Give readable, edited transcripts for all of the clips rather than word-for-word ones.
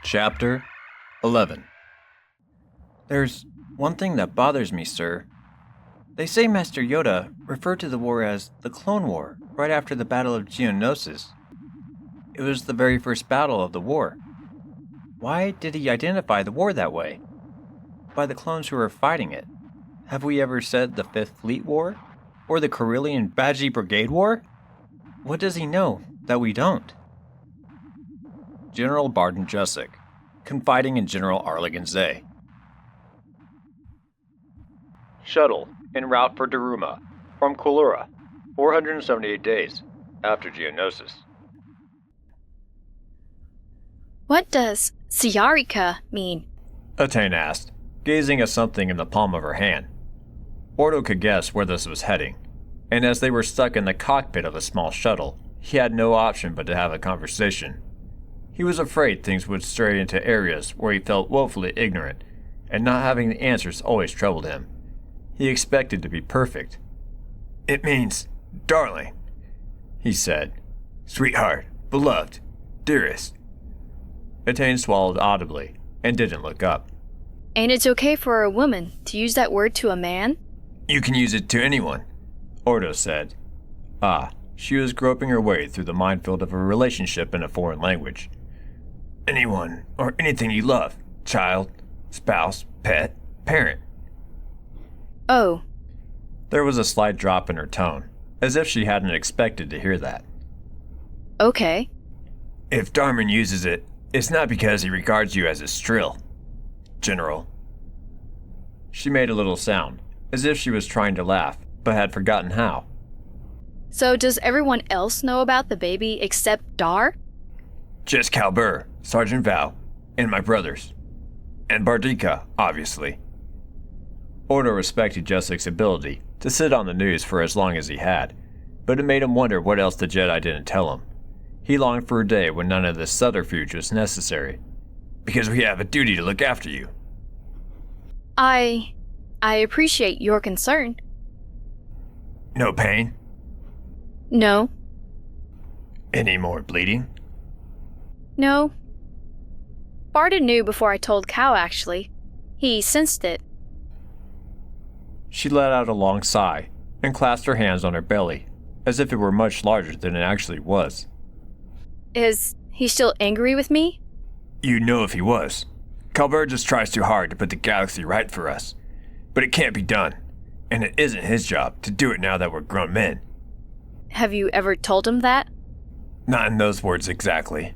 Chapter 11. There's one thing that bothers me, sir. They say Master Yoda referred to the war as the Clone War right after the Battle of Geonosis. It was the very first battle of the war. Why did he identify the war that way? By the clones who were fighting it. Have we ever said the Fifth Fleet War? Or the Corellian Badgie Brigade War? What does he know that we don't? General Barton Jussic, confiding in General Arligan Zay. Shuttle, en route for Daruma, from Kulura, 478 days, after Geonosis. What does Siarika mean? Atane asked, gazing at something in the palm of her hand. Ordo could guess where this was heading, and as they were stuck in the cockpit of a small shuttle, he had no option but to have a conversation. He was afraid things would stray into areas where he felt woefully ignorant, and not having the answers always troubled him. He expected to be perfect. "It means, darling," he said. "Sweetheart, beloved, dearest." Atane swallowed audibly, and didn't look up. And it's okay for a woman to use that word to a man? "You can use it to anyone," Ordo said. She was groping her way through the minefield of a relationship in a foreign language. "Anyone or anything you love. Child, spouse, pet, parent." Oh. There was a slight drop in her tone, as if she hadn't expected to hear that. Okay. "If Darman uses it, it's not because he regards you as a strill, General." She made a little sound, as if she was trying to laugh, but had forgotten how. So does everyone else know about the baby except Dar? "Just Calbur, Sergeant Val, and my brothers. And Bardika, obviously." Ordo respected Jussic's ability to sit on the news for as long as he had, but it made him wonder what else the Jedi didn't tell him. He longed for a day when none of this subterfuge was necessary. "Because we have a duty to look after you." I appreciate your concern. "No pain? No. Any more bleeding?" No. Barton knew before I told Cal, actually. He sensed it. She let out a long sigh and clasped her hands on her belly, as if it were much larger than it actually was. Is he still angry with me? "You'd know if he was. Calbur just tries too hard to put the galaxy right for us. But it can't be done, and it isn't his job to do it now that we're grown men." Have you ever told him that? "Not in those words exactly."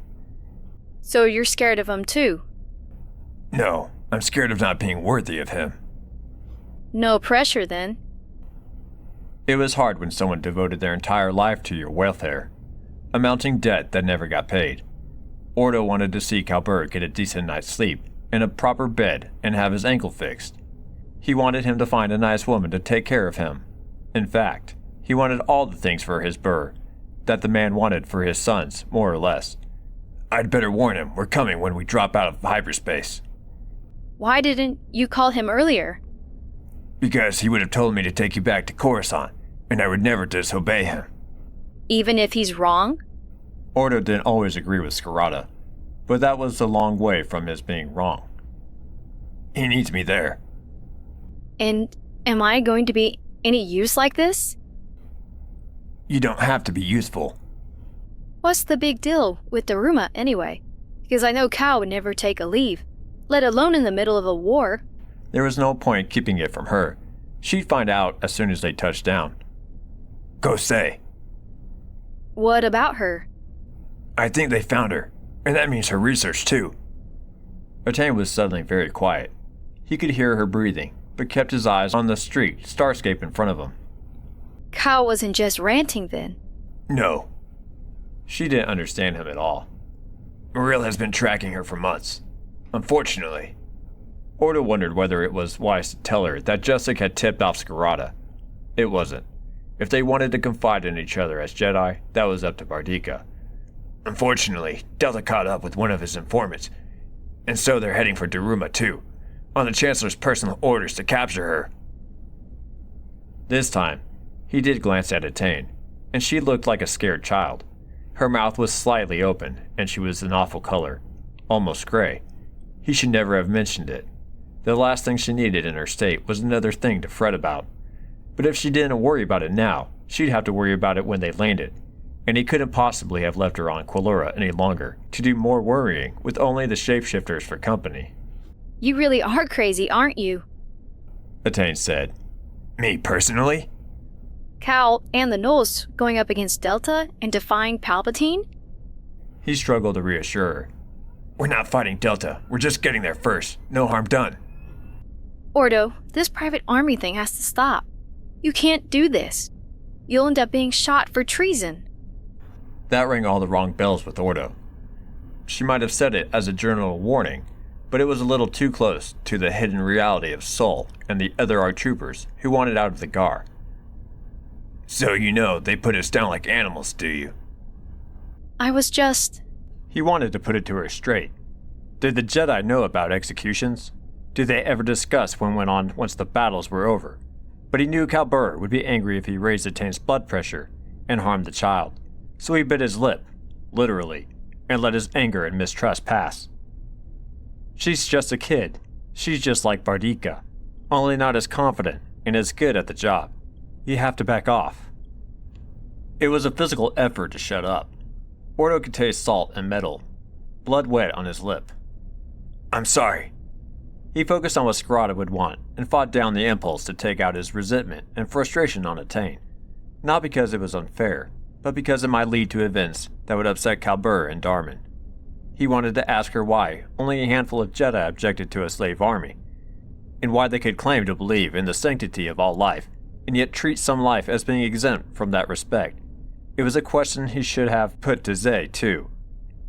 So you're scared of him too? "No, I'm scared of not being worthy of him." No pressure then. It was hard when someone devoted their entire life to your welfare, a mounting debt that never got paid. Ordo wanted to see Calbur get a decent night's sleep, in a proper bed, and have his ankle fixed. He wanted him to find a nice woman to take care of him. In fact, he wanted all the things for his burr that the man wanted for his sons, more or less. "I'd better warn him we're coming when we drop out of hyperspace." Why didn't you call him earlier? "Because he would have told me to take you back to Coruscant, and I would never disobey him." Even if he's wrong? Ordo didn't always agree with Scarada, but that was a long way from his being wrong. "He needs me there." And am I going to be any use like this? "You don't have to be useful." What's the big deal with Daruma anyway? Because I know Cal would never take a leave, let alone in the middle of a war. There was no point keeping it from her. She'd find out as soon as they touched down. "Go say." What about her? "I think they found her, and that means her research too." Atane was suddenly very quiet. He could hear her breathing, but kept his eyes on the street starscape in front of him. Cal wasn't just ranting then. "No." She didn't understand him at all. "Maril has been tracking her for months. Unfortunately." Ordo wondered whether it was wise to tell her that Jussic had tipped off Scarada. It wasn't. If they wanted to confide in each other as Jedi, that was up to Bardika. "Unfortunately, Delta caught up with one of his informants, and so they're heading for Daruma too, on the Chancellor's personal orders to capture her." This time, he did glance at Atane, and she looked like a scared child. Her mouth was slightly open, and she was an awful color. almost gray. He should never have mentioned it. The last thing she needed in her state was another thing to fret about. But if she didn't worry about it now, she'd have to worry about it when they landed. And he couldn't possibly have left her on Quilura any longer to do more worrying with only the shapeshifters for company. You really are crazy, aren't you? Etain said. Me personally? Cal and the Knolls going up against Delta and defying Palpatine? He struggled to reassure her. We're not fighting Delta. We're just getting there first. No harm done. Ordo, this private army thing has to stop. You can't do this. You'll end up being shot for treason. That rang all the wrong bells with Ordo. She might have said it as a general warning, but it was a little too close to the hidden reality of Sol and the other ARC troopers who wanted out of the GAR. So you know they put us down like animals, do you? I was just... He wanted to put it to her straight. Did the Jedi know about executions? Did they ever discuss what went on once the battles were over? But he knew Cal Burr would be angry if he raised Etain's blood pressure and harmed the child. So he bit his lip, literally, and let his anger and mistrust pass. She's just a kid. She's just like Bardika, only not as confident and as good at the job. You have to back off. It was a physical effort to shut up. Ordo could taste salt and metal, blood wet on his lip. I'm sorry. He focused on what Skirata would want and fought down the impulse to take out his resentment and frustration on Etain, not because it was unfair, but because it might lead to events that would upset Cal Burr and Darman. He wanted to ask her why only a handful of Jedi objected to a slave army, and why they could claim to believe in the sanctity of all life, and yet treat some life as being exempt from that respect. It was a question he should have put to Zay, too.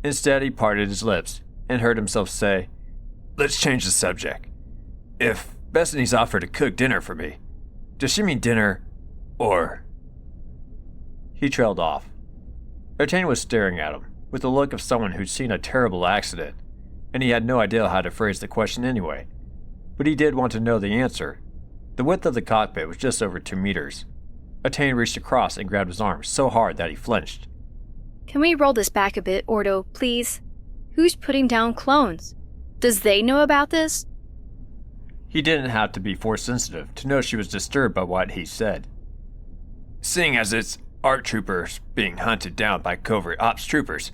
Instead, he parted his lips and heard himself say, Let's change the subject. If Bethany's offered to cook dinner for me, does she mean dinner, or... He trailed off. Etain was staring at him, with the look of someone who'd seen a terrible accident, and he had no idea how to phrase the question anyway. But he did want to know the answer. The width of the cockpit was just over 2 meters. Etain reached across and grabbed his arm so hard that he flinched. Can we roll this back a bit, Ordo, please? Who's putting down clones? Does they know about this? He didn't have to be force sensitive to know she was disturbed by what he said. Seeing as it's ARC troopers being hunted down by covert ops troopers,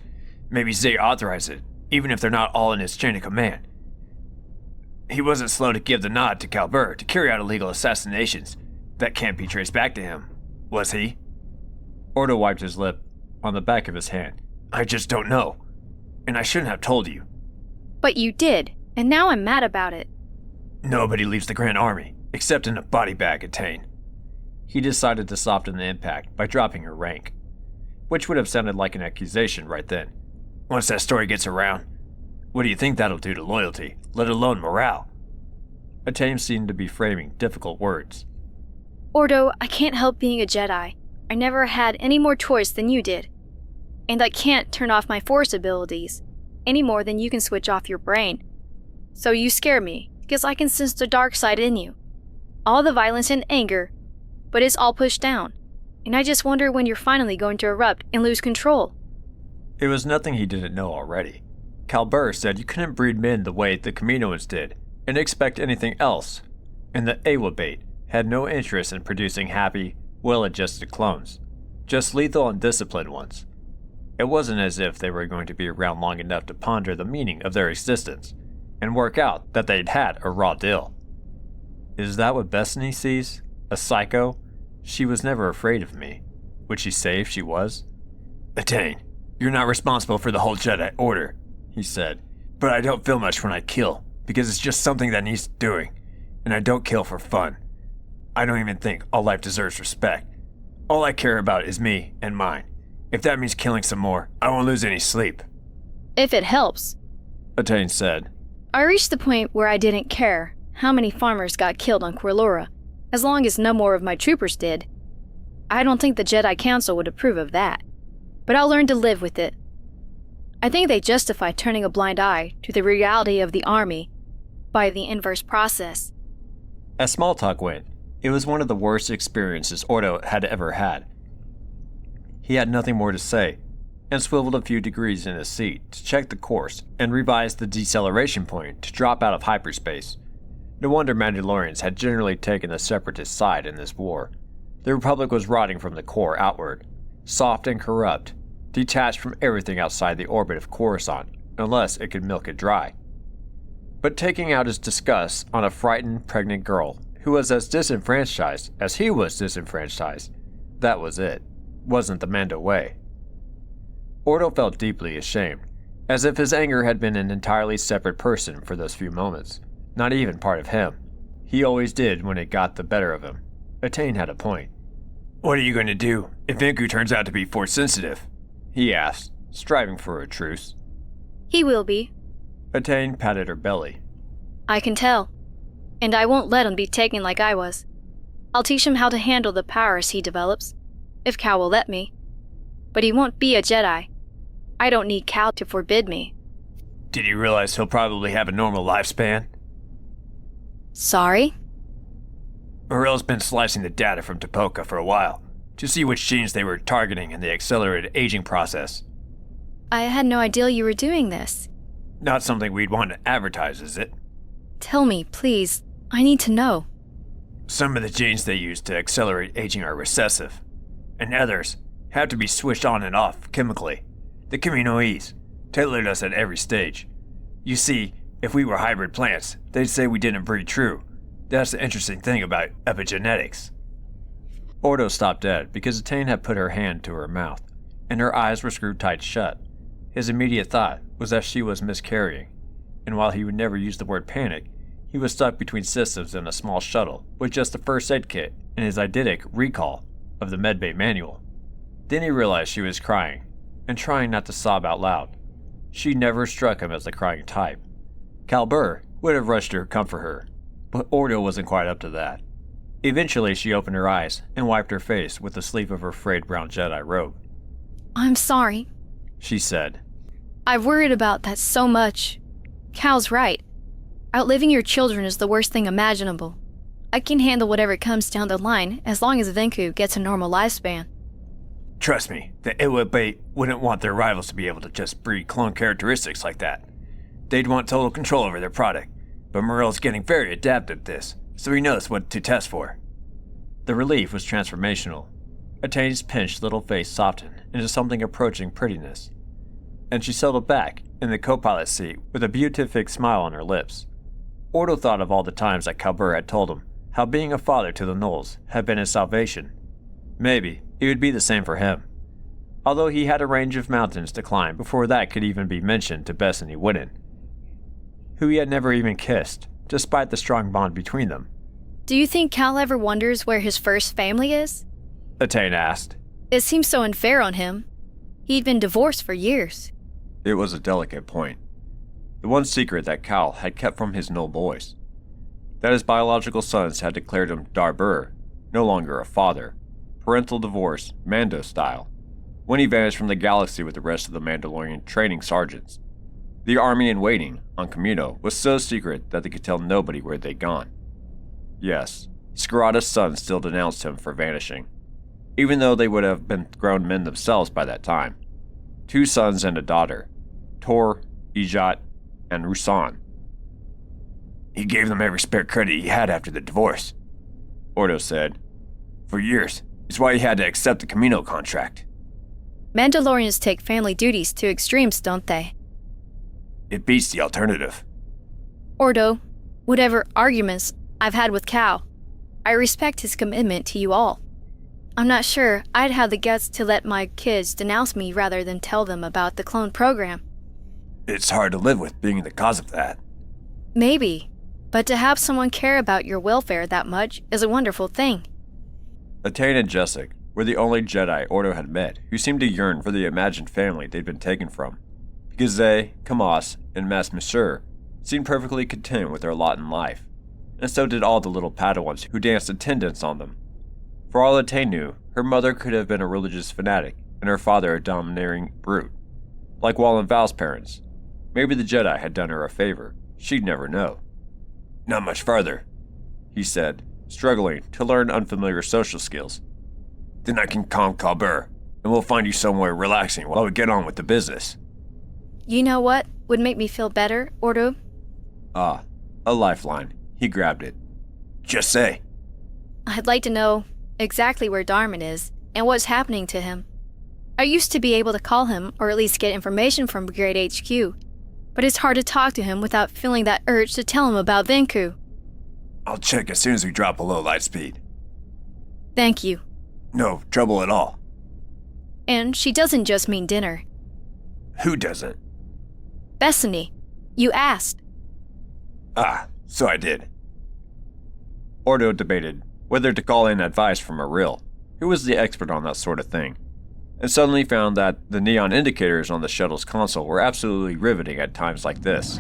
maybe Zay authorized it, even if they're not all in his chain of command. He wasn't slow to give the nod to Cal Burr to carry out illegal assassinations that can't be traced back to him, was he? Ordo wiped his lip on the back of his hand. I just don't know, and I shouldn't have told you. But you did, and now I'm mad about it. Nobody leaves the Grand Army, except in a body bag, Etain. He decided to soften the impact by dropping her rank, which would have sounded like an accusation right then. Once that story gets around, what do you think that'll do to loyalty, let alone morale? Etain seemed to be framing difficult words. Ordo, I can't help being a Jedi. I never had any more choice than you did. And I can't turn off my Force abilities, any more than you can switch off your brain. So you scare me, because I can sense the dark side in you. All the violence and anger, but it's all pushed down. And I just wonder when you're finally going to erupt and lose control. It was nothing he didn't know already. Cal Burr said you couldn't breed men the way the Kaminoans did, and expect anything else. And the Awabate had no interest in producing happy, well-adjusted clones, just lethal and disciplined ones. It wasn't as if they were going to be around long enough to ponder the meaning of their existence, and work out that they'd had a raw deal. Is that what Bethany sees? A psycho? She was never afraid of me. Would she say if she was? Etain, you're not responsible for the whole Jedi Order, he said. But I don't feel much when I kill, because it's just something that needs doing, and I don't kill for fun. I don't even think all life deserves respect. All I care about is me and mine. If that means killing some more, I won't lose any sleep. If it helps, Etain said. I reached the point where I didn't care how many farmers got killed on Quilura, as long as no more of my troopers did. I don't think the Jedi Council would approve of that, but I'll learn to live with it. I think they justify turning a blind eye to the reality of the army by the inverse process. As small talk went, it was one of the worst experiences Ordo had ever had. He had nothing more to say, and swiveled a few degrees in his seat to check the course and revise the deceleration point to drop out of hyperspace. No wonder Mandalorians had generally taken the Separatist side in this war. The Republic was rotting from the core outward, soft and corrupt, detached from everything outside the orbit of Coruscant, unless it could milk it dry. But taking out his disgust on a frightened, pregnant girl who was as disenfranchised as he was disenfranchised, that was it. Wasn't the Mando way. Ordo felt deeply ashamed, as if his anger had been an entirely separate person for those few moments, not even part of him. He always did when it got the better of him. Attain had a point. "What are you going to do if Venku turns out to be force sensitive?" he asked, striving for a truce. He will be. Attain patted her belly. I can tell. And I won't let him be taken like I was. I'll teach him how to handle the powers he develops, if Cal will let me. But he won't be a Jedi. I don't need Cal to forbid me. Did you realize he'll probably have a normal lifespan? Sorry? Morell's been slicing the data from Tapoka for a while, to see which genes they were targeting in the accelerated aging process. I had no idea you were doing this. Not something we'd want to advertise, is it? Tell me, please. I need to know. Some of the genes they use to accelerate aging are recessive, and others have to be switched on and off chemically. The Kaminoese tailored us at every stage. You see, if we were hybrid plants, they'd say we didn't breed true. That's the interesting thing about epigenetics. Ordo stopped dead because Attain had put her hand to her mouth, and her eyes were screwed tight shut. His immediate thought was that she was miscarrying, and while he would never use the word panic, he was stuck between systems in a small shuttle with just the first aid kit and his eidetic recall of the medbay manual. Then he realized she was crying, and trying not to sob out loud. She never struck him as the crying type. Cal Burr would have rushed to comfort her, but Ordo wasn't quite up to that. Eventually she opened her eyes and wiped her face with the sleeve of her frayed brown Jedi robe. I'm sorry, she said. I've worried about that so much. Cal's right. Outliving your children is the worst thing imaginable. I can handle whatever comes down the line as long as Venku gets a normal lifespan. Trust me, the Iwebate wouldn't want their rivals to be able to just breed clone characteristics like that. They'd want total control over their product, but Morell's getting very adept at this, so he knows what to test for. The relief was transformational. Attain's pinched little face softened into something approaching prettiness, and she settled back in the co-pilot seat with a beatific smile on her lips. Ordo thought of all the times that Cal Burr had told him how being a father to the Knolls had been his salvation. Maybe it would be the same for him. Although he had a range of mountains to climb before that could even be mentioned to Bethany Whitten, who he had never even kissed, despite the strong bond between them. Do you think Cal ever wonders where his first family is? Attain asked. It seems so unfair on him. He'd been divorced for years. It was a delicate point. The one secret that Cal had kept from his Knoll boys. That his biological sons had declared him Dar Burr, no longer a father, parental divorce, Mando style, when he vanished from the galaxy with the rest of the Mandalorian training sergeants. The army in waiting on Kamino was so secret that they could tell nobody where they'd gone. Yes, Scarada's sons still denounced him for vanishing, even though they would have been grown men themselves by that time. 2 sons and a daughter, Tor, Ijat, and Rusan. He gave them every spare credit he had after the divorce, Ordo said. For years, it's why he had to accept the Kamino contract. Mandalorians take family duties to extremes, don't they? It beats the alternative. Ordo, whatever arguments I've had with Cal, I respect his commitment to you all. I'm not sure I'd have the guts to let my kids denounce me rather than tell them about the clone program. It's hard to live with being the cause of that. Maybe, but to have someone care about your welfare that much is a wonderful thing. Attain and Jessic were the only Jedi Ordo had met who seemed to yearn for the imagined family they'd been taken from, because they, Kamas, and Mas Monsieur seemed perfectly content with their lot in life, and so did all the little Padawans who danced attendance on them. For all Attain knew, her mother could have been a religious fanatic, and her father a domineering brute. Like Wall and Val's parents. Maybe the Jedi had done her a favor. She'd never know. Not much farther, he said, struggling to learn unfamiliar social skills. Then I can calm Cal Burr, and we'll find you somewhere relaxing while we get on with the business. You know what would make me feel better, Ordo? Ah, a lifeline. He grabbed it. Just say. I'd like to know exactly where Darman is and what's happening to him. I used to be able to call him or at least get information from Brigade HQ, but it's hard to talk to him without feeling that urge to tell him about Venku. I'll check as soon as we drop below light speed. Thank you. No trouble at all. And she doesn't just mean dinner. Who doesn't? Bethany, you asked. Ah, so I did. Ordo debated whether to call in advice from Maril, who was the expert on that sort of thing, and suddenly found that the neon indicators on the shuttle's console were absolutely riveting at times like this.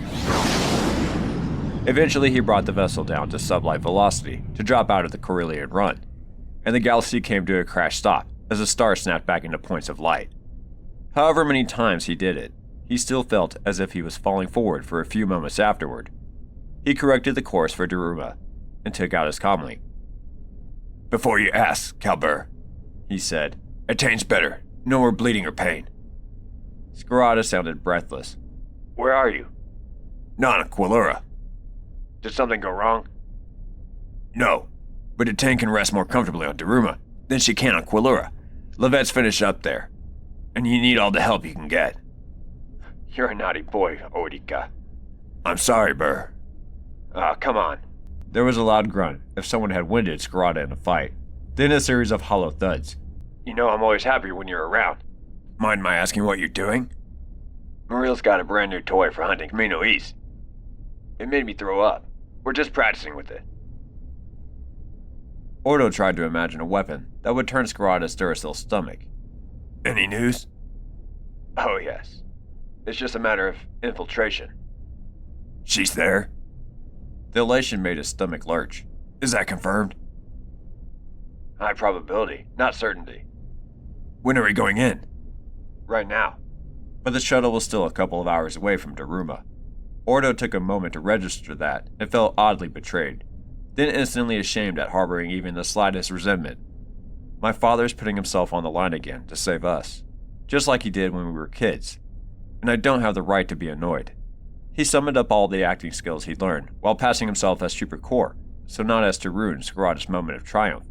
Eventually, he brought the vessel down to sublight velocity to drop out of the Corellian run, and the galaxy came to a crash stop as the stars snapped back into points of light. However many times he did it, he still felt as if he was falling forward for a few moments afterward. He corrected the course for Daruma and took out his comlink. Before you ask, Kalber, he said, "Attain's better. No more bleeding or pain." Scarada sounded breathless. Where are you? Not on Quilura. Did something go wrong? No, but Attain can rest more comfortably on Daruma than she can on Quilura. Levette's finished up there, and you need all the help you can get. You're a naughty boy, Odika. I'm sorry, Burr. Come on. There was a loud grunt, if someone had winded Scarada in a fight, then a series of hollow thuds. You know I'm always happier when you're around. Mind my asking what you're doing? Maril's got a brand new toy for hunting Camino East. It made me throw up. We're just practicing with it. Ordo tried to imagine a weapon that would turn Scarada's Duracell's stomach. Any news? Oh, yes. It's just a matter of infiltration. She's there? The elation made his stomach lurch. Is that confirmed? High probability, not certainty. When are we going in? Right now. But the shuttle was still a couple of hours away from Daruma. Ordo took a moment to register that and felt oddly betrayed, then instantly ashamed at harboring even the slightest resentment. My father's putting himself on the line again to save us, just like he did when we were kids, and I don't have the right to be annoyed. He summoned up all the acting skills he'd learned while passing himself as Super Core, so not as to ruin Scarada's moment of triumph.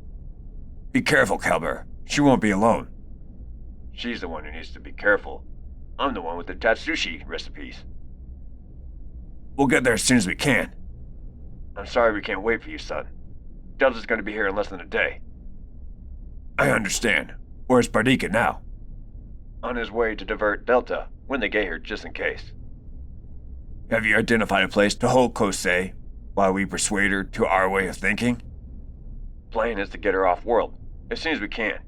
Be careful, Kalber. She won't be alone. She's the one who needs to be careful. I'm the one with the Tatsushi recipes. We'll get there as soon as we can. I'm sorry we can't wait for you, son. Delta's going to be here in less than a day. I understand. Where's Bardika now? On his way to divert Delta when they get here, just in case. Have you identified a place to hold Kosei while we persuade her to our way of thinking? Plan is to get her off-world as soon as we can.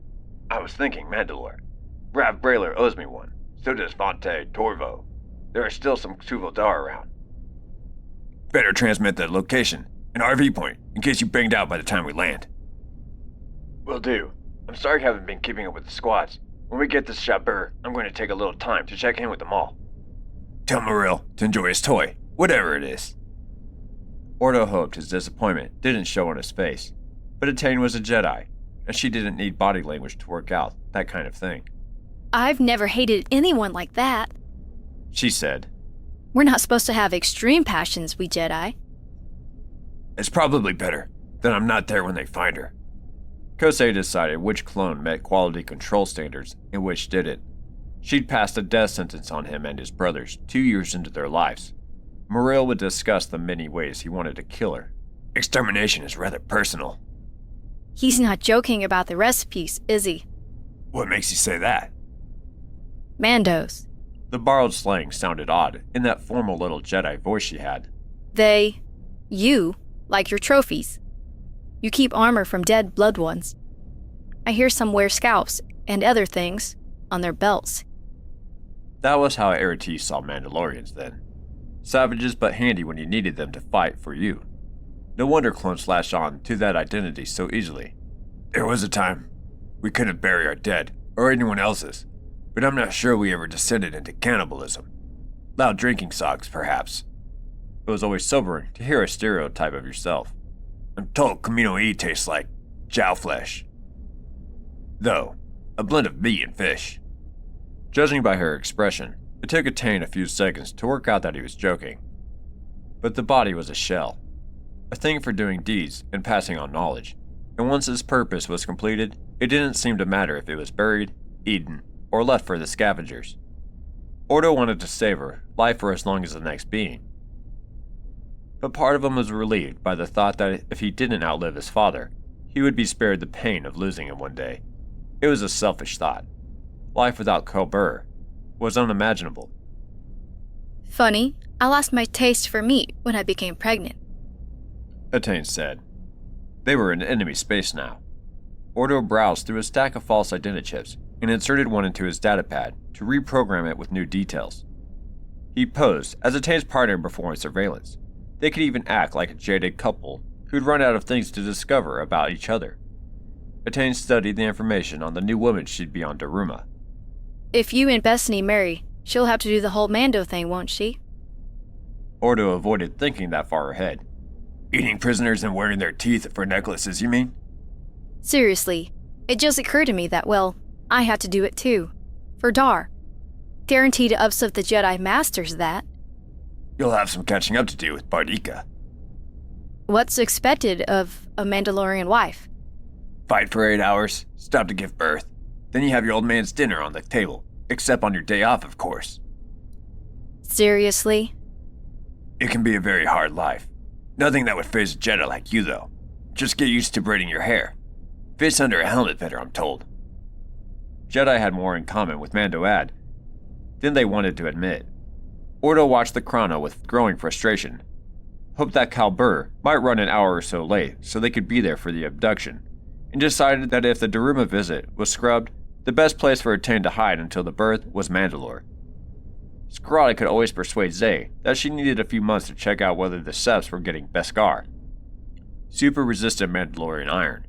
I was thinking Mandalore. Rav Brailer owes me one. So does Vontae Torvo. There are still some Tuvaldar around. Better transmit the location, an RV point, in case you banged out by the time we land. Will do. I'm sorry I haven't been keeping up with the squads. When we get to Shabur, I'm going to take a little time to check in with them all. Tell Maril to enjoy his toy, whatever it is. Ordo hoped his disappointment didn't show on his face, but Attain was a Jedi, and she didn't need body language to work out that kind of thing. I've never hated anyone like that, she said. We're not supposed to have extreme passions, we Jedi. It's probably better that I'm not there when they find her. Kosei decided which clone met quality control standards and which didn't. She'd passed a death sentence on him and his brothers 2 years into their lives. Morel would discuss the many ways he wanted to kill her. Extermination is rather personal. He's not joking about the recipes, is he? What makes you say that? Mandos. The borrowed slang sounded odd in that formal little Jedi voice she had. You, like your trophies. You keep armor from dead blood ones. I hear some wear scalps and other things on their belts. That was how Eritis saw Mandalorians then. Savages but handy when you needed them to fight for you. No wonder clones latched on to that identity so easily. There was a time we couldn't bury our dead, or anyone else's, but I'm not sure we ever descended into cannibalism. Loud drinking songs, perhaps. It was always sobering to hear a stereotype of yourself. I'm told Camino E tastes like jow flesh. Though, A blend of meat and fish. Judging by her expression, it took Etain a few seconds to work out that he was joking. But the body was a shell, a thing for doing deeds and passing on knowledge, and once its purpose was completed, it didn't seem to matter if it was buried, eaten, or left for the scavengers. Ordo wanted to savor life for as long as the next being. But part of him was relieved by the thought that if he didn't outlive his father, he would be spared the pain of losing him one day. It was a selfish thought. Life without Kalbur was unimaginable. Funny, I lost my taste for meat when I became pregnant. Etain said. They were in enemy space now. Ordo browsed through a stack of false identichips and inserted one into his datapad to reprogram it with new details. He posed as Etain's partner performing surveillance. They could even act like a jaded couple who'd run out of things to discover about each other. Etain studied the information on the new woman she'd be on Daruma. If you and Bethany marry, she'll have to do the whole Mando thing, won't she? Ordo avoided thinking that far ahead. Eating prisoners and wearing their teeth for necklaces, you mean? Seriously, it just occurred to me that, well, I had to do it too. For Dar. Guaranteed to upset the Jedi Masters, that. You'll have some catching up to do with Bardika. What's expected of a Mandalorian wife? Fight for 8 hours, stop to give birth. Then you have your old man's dinner on the table, except on your day off, of course. Seriously? It can be a very hard life. Nothing that would faze a Jedi like you, though. Just get used to braiding your hair. Fits under a helmet better, I'm told. Jedi had more in common with Mando Ad than they wanted to admit. Ordo watched the chrono with growing frustration. Hoped that Kalbur might run an hour or so late so they could be there for the abduction, and decided that if the Daruma visit was scrubbed, the best place for Etain to hide until the birth was Mandalore. Skirata could always persuade Zay that she needed a few months to check out whether the Seps were getting Beskar, super-resistant Mandalorian iron,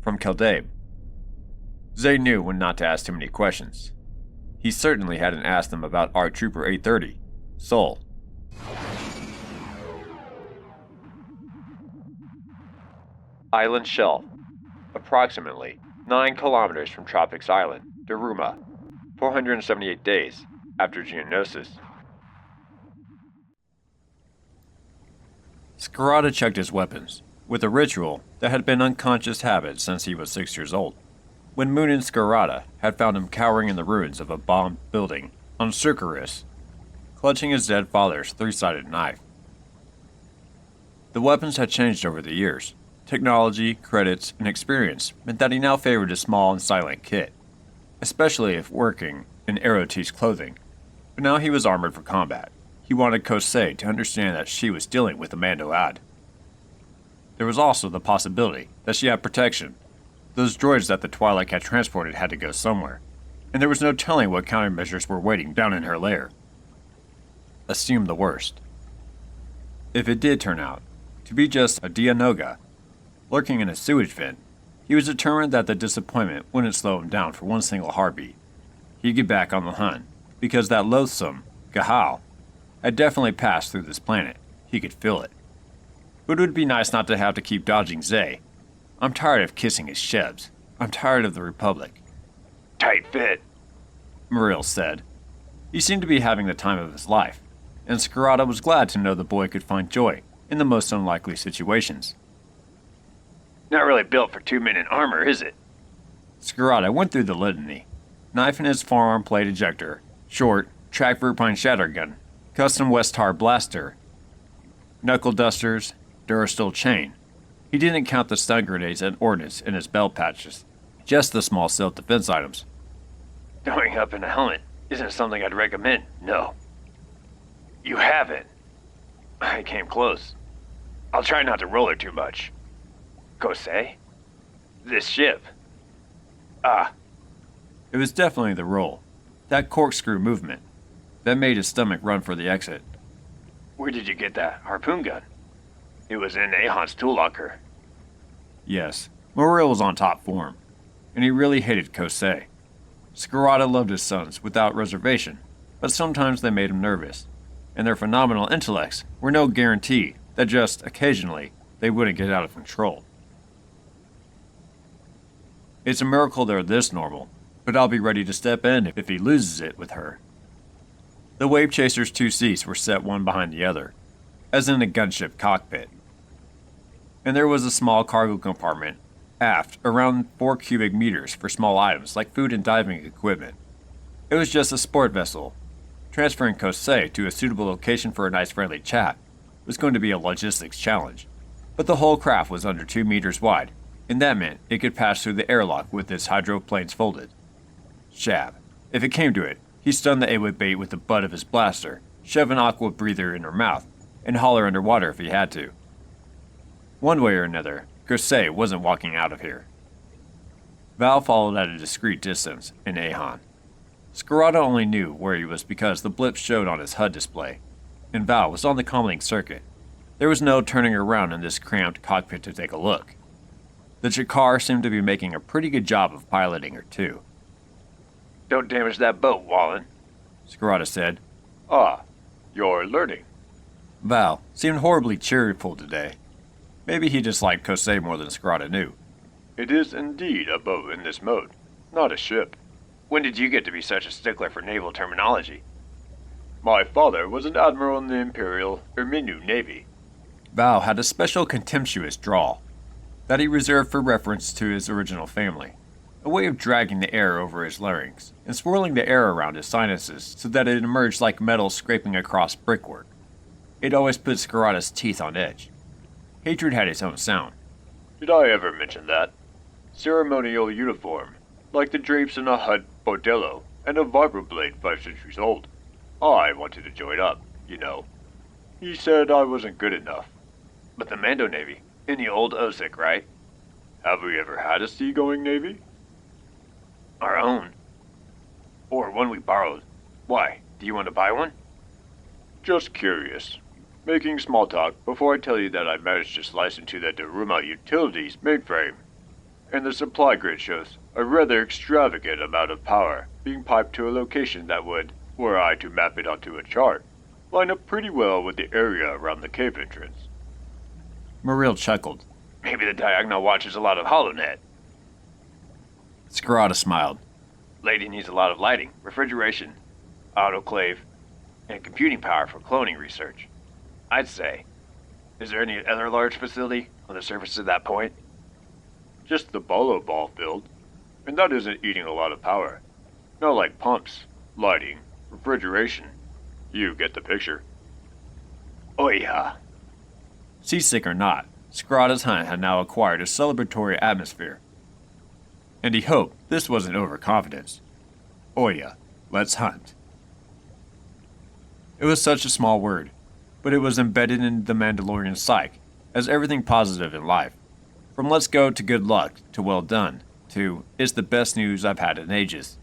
from Keldabe. Zay knew when not to ask too many questions. He certainly hadn't asked them about ARC Trooper 830, Sol. Island Shelf, approximately 9 kilometers from Tropics Island, Daruma, 478 days after Geonosis. Skirata checked his weapons, with a ritual that had been unconscious habit since he was 6 years old, when Moon and Skirata had found him cowering in the ruins of a bombed building on Surcaris, clutching his dead father's 3-sided knife. The weapons had changed over the years. Technology, credits, and experience meant that he now favored a small and silent kit, especially if working in Aerote's clothing. But now he was armored for combat. He wanted Kosei to understand that she was dealing with a Mando Ad. There was also the possibility that she had protection. Those droids that the Twi'lek had transported had to go somewhere, and there was no telling what countermeasures were waiting down in her lair. Assume the worst. If it did turn out to be just a Dianoga lurking in a sewage vent, he was determined that the disappointment wouldn't slow him down for one single heartbeat. He'd get back on the hunt, because that loathsome Gahal had definitely passed through this planet. He could feel it. But it would be nice not to have to keep dodging Zay. I'm tired of kissing his shebs. I'm tired of the Republic. Tight fit, Muriel said. He seemed to be having the time of his life, and Skirata was glad to know the boy could find joy in the most unlikely situations. Not really built for 2 men in armor, is it? Skirata went through the litany. Knife in his forearm plate ejector, short, track Verpine shattergun, custom Westar blaster, knuckle dusters, Durasteel chain. He didn't count the stun grenades and ordnance in his belt patches, just the small self-defense items. Throwing up in a helmet isn't something I'd recommend, no. You haven't. I came close. I'll try not to roll her too much. Kosei? This ship? Ah. It was definitely the roll. That corkscrew movement. That made his stomach run for the exit. Where did you get that harpoon gun? It was in Ahon's tool locker. Yes, Muriel was on top form, and he really hated Kosei. Skirata loved his sons without reservation, but sometimes they made him nervous, and their phenomenal intellects were no guarantee that just occasionally they wouldn't get out of control. It's a miracle they're this normal, but I'll be ready to step in if he loses it with her. The Wave Chaser's 2 seats were set one behind the other, as in a gunship cockpit. And there was a small cargo compartment, aft, around 4 cubic meters for small items like food and diving equipment. It was just a sport vessel. Transferring Kosei to a suitable location for a nice friendly chat was going to be a logistics challenge, but the whole craft was under 2 meters wide, and that meant it could pass through the airlock with its hydroplanes folded. Shab. If it came to it, he stunned the Awa bait with the butt of his blaster, shove an aqua breather in her mouth, and holler underwater if he had to. One way or another, Kosei wasn't walking out of here. Val followed at a discreet distance, in Ahan. Scarada only knew where he was because the blip showed on his HUD display, and Val was on the comlink circuit. There was no turning around in this cramped cockpit to take a look. The Chakar seemed to be making a pretty good job of piloting her, too. "Don't damage that boat, Wallen," Scarada said. "Ah, you're learning." Val seemed horribly cheerful today. Maybe he disliked Kosei more than Scarada knew. "It is indeed a boat in this mode, not a ship." "When did you get to be such a stickler for naval terminology?" "My father was an admiral in the Imperial Erminu Navy." Val had a special contemptuous drawl that he reserved for reference to his original family, a way of dragging the air over his larynx and swirling the air around his sinuses so that it emerged like metal scraping across brickwork. It always put Scarada's teeth on edge. Hatred had its own sound. "Did I ever mention that? Ceremonial uniform, like the drapes in a HUD bordello and a vibroblade 5 centuries old. I wanted to join up, you know. He said I wasn't good enough." "But the Mando Navy, in the old OSIC, right?" "Have we ever had a seagoing navy?" "Our own. Or one we borrowed. Why, do you want to buy one?" "Just curious. Making small talk before I tell you that I managed to slice into the Daruma Utilities mainframe. And the supply grid shows a rather extravagant amount of power being piped to a location that would, were I to map it onto a chart, line up pretty well with the area around the cave entrance." Muriel chuckled. "Maybe the Diagonal watches a lot of HoloNet." Scarada smiled. "Lady needs a lot of lighting, refrigeration, autoclave, and computing power for cloning research. I'd say. Is there any other large facility on the surface of that point?" "Just the Bolo ball field, and that isn't eating a lot of power. Not like pumps, lighting, refrigeration. You get the picture." "Oh yeah." Seasick or not, Scarada's hunt had now acquired a celebratory atmosphere. And he hoped this wasn't overconfidence. Oya, let's hunt. It was such a small word, but it was embedded in the Mandalorian psyche as everything positive in life. From let's go to good luck to well done to it's the best news I've had in ages.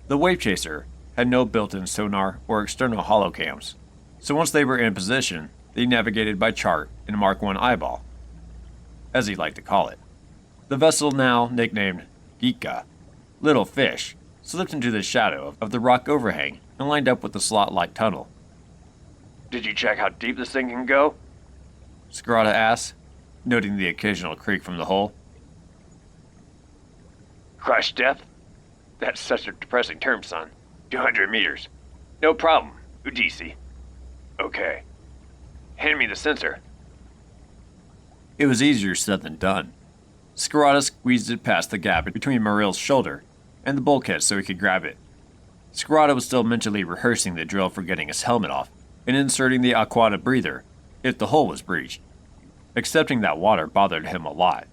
The Wave Chaser had no built-in sonar or external holocams, so once they were in position, they navigated by chart and Mark I eyeball, as he liked to call it. The vessel, now nicknamed Gika, Little Fish, slipped into the shadow of the rock overhang and lined up with the slot-like tunnel. "Did you check how deep this thing can go?" Scarada asked, noting the occasional creak from the hull. "Crush depth? That's such a depressing term, son. 200 meters. No problem, Udisi." "Okay. Hand me the sensor." It was easier said than done. Scarada squeezed it past the gap between Muriel's shoulder and the bulkhead so he could grab it. Scarada was still mentally rehearsing the drill for getting his helmet off and inserting the aquata breather if the hull was breached. Accepting that water bothered him a lot.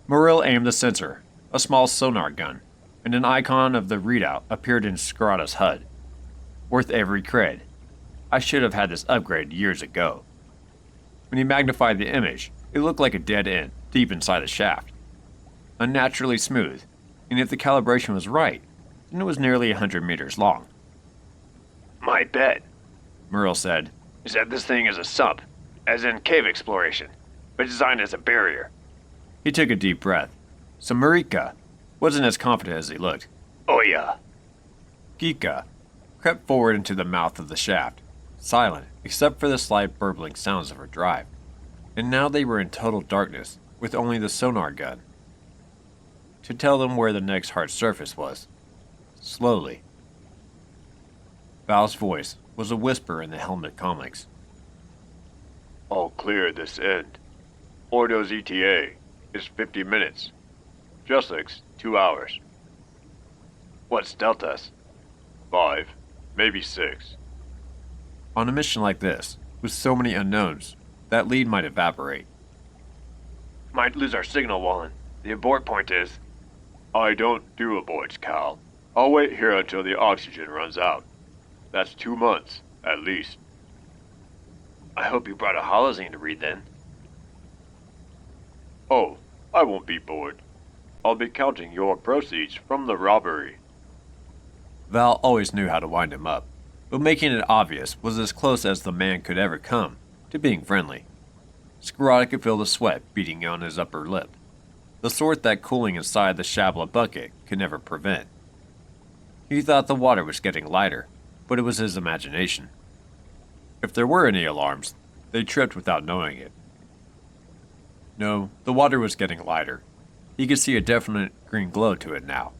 Muriel aimed the sensor, a small sonar gun, and an icon of the readout appeared in Scarada's HUD. Worth every cred. I should have had this upgrade years ago. When he magnified the image, it looked like a dead end deep inside the shaft. Unnaturally smooth, and if the calibration was right, then it was nearly 100 meters long. "My bet," Muriel said, "is that this thing is a sump, as in cave exploration, but designed as a barrier." He took a deep breath. So Marika wasn't as confident as he looked. "Oh yeah." Gika crept forward into the mouth of the shaft, silent except for the slight burbling sounds of her drive. And now they were in total darkness, with only the sonar gun. to tell them where the next hard surface was. Slowly. Val's voice was a whisper in the helmet comics. All clear this end. Ordo's ETA is 50 minutes. Juslic's 2 hours. What's Delta's? 5, maybe 6. On a mission like this, with so many unknowns, that lead might evaporate. Might lose our signal, Wallen. The abort point is... I don't do aborts, Cal. I'll wait here until the oxygen runs out. That's 2 months, at least. I hope you brought a holozine to read then. Oh, I won't be bored. I'll be counting your proceeds from the robbery. Val always knew how to wind him up, but making it obvious was as close as the man could ever come to being friendly. Scarada could feel the sweat beating on his upper lip, the sort that cooling inside the Shabla bucket could never prevent. He thought the water was getting lighter, but it was his imagination. If there were any alarms, they tripped without knowing it. No, the water was getting lighter. He could see a definite green glow to it now.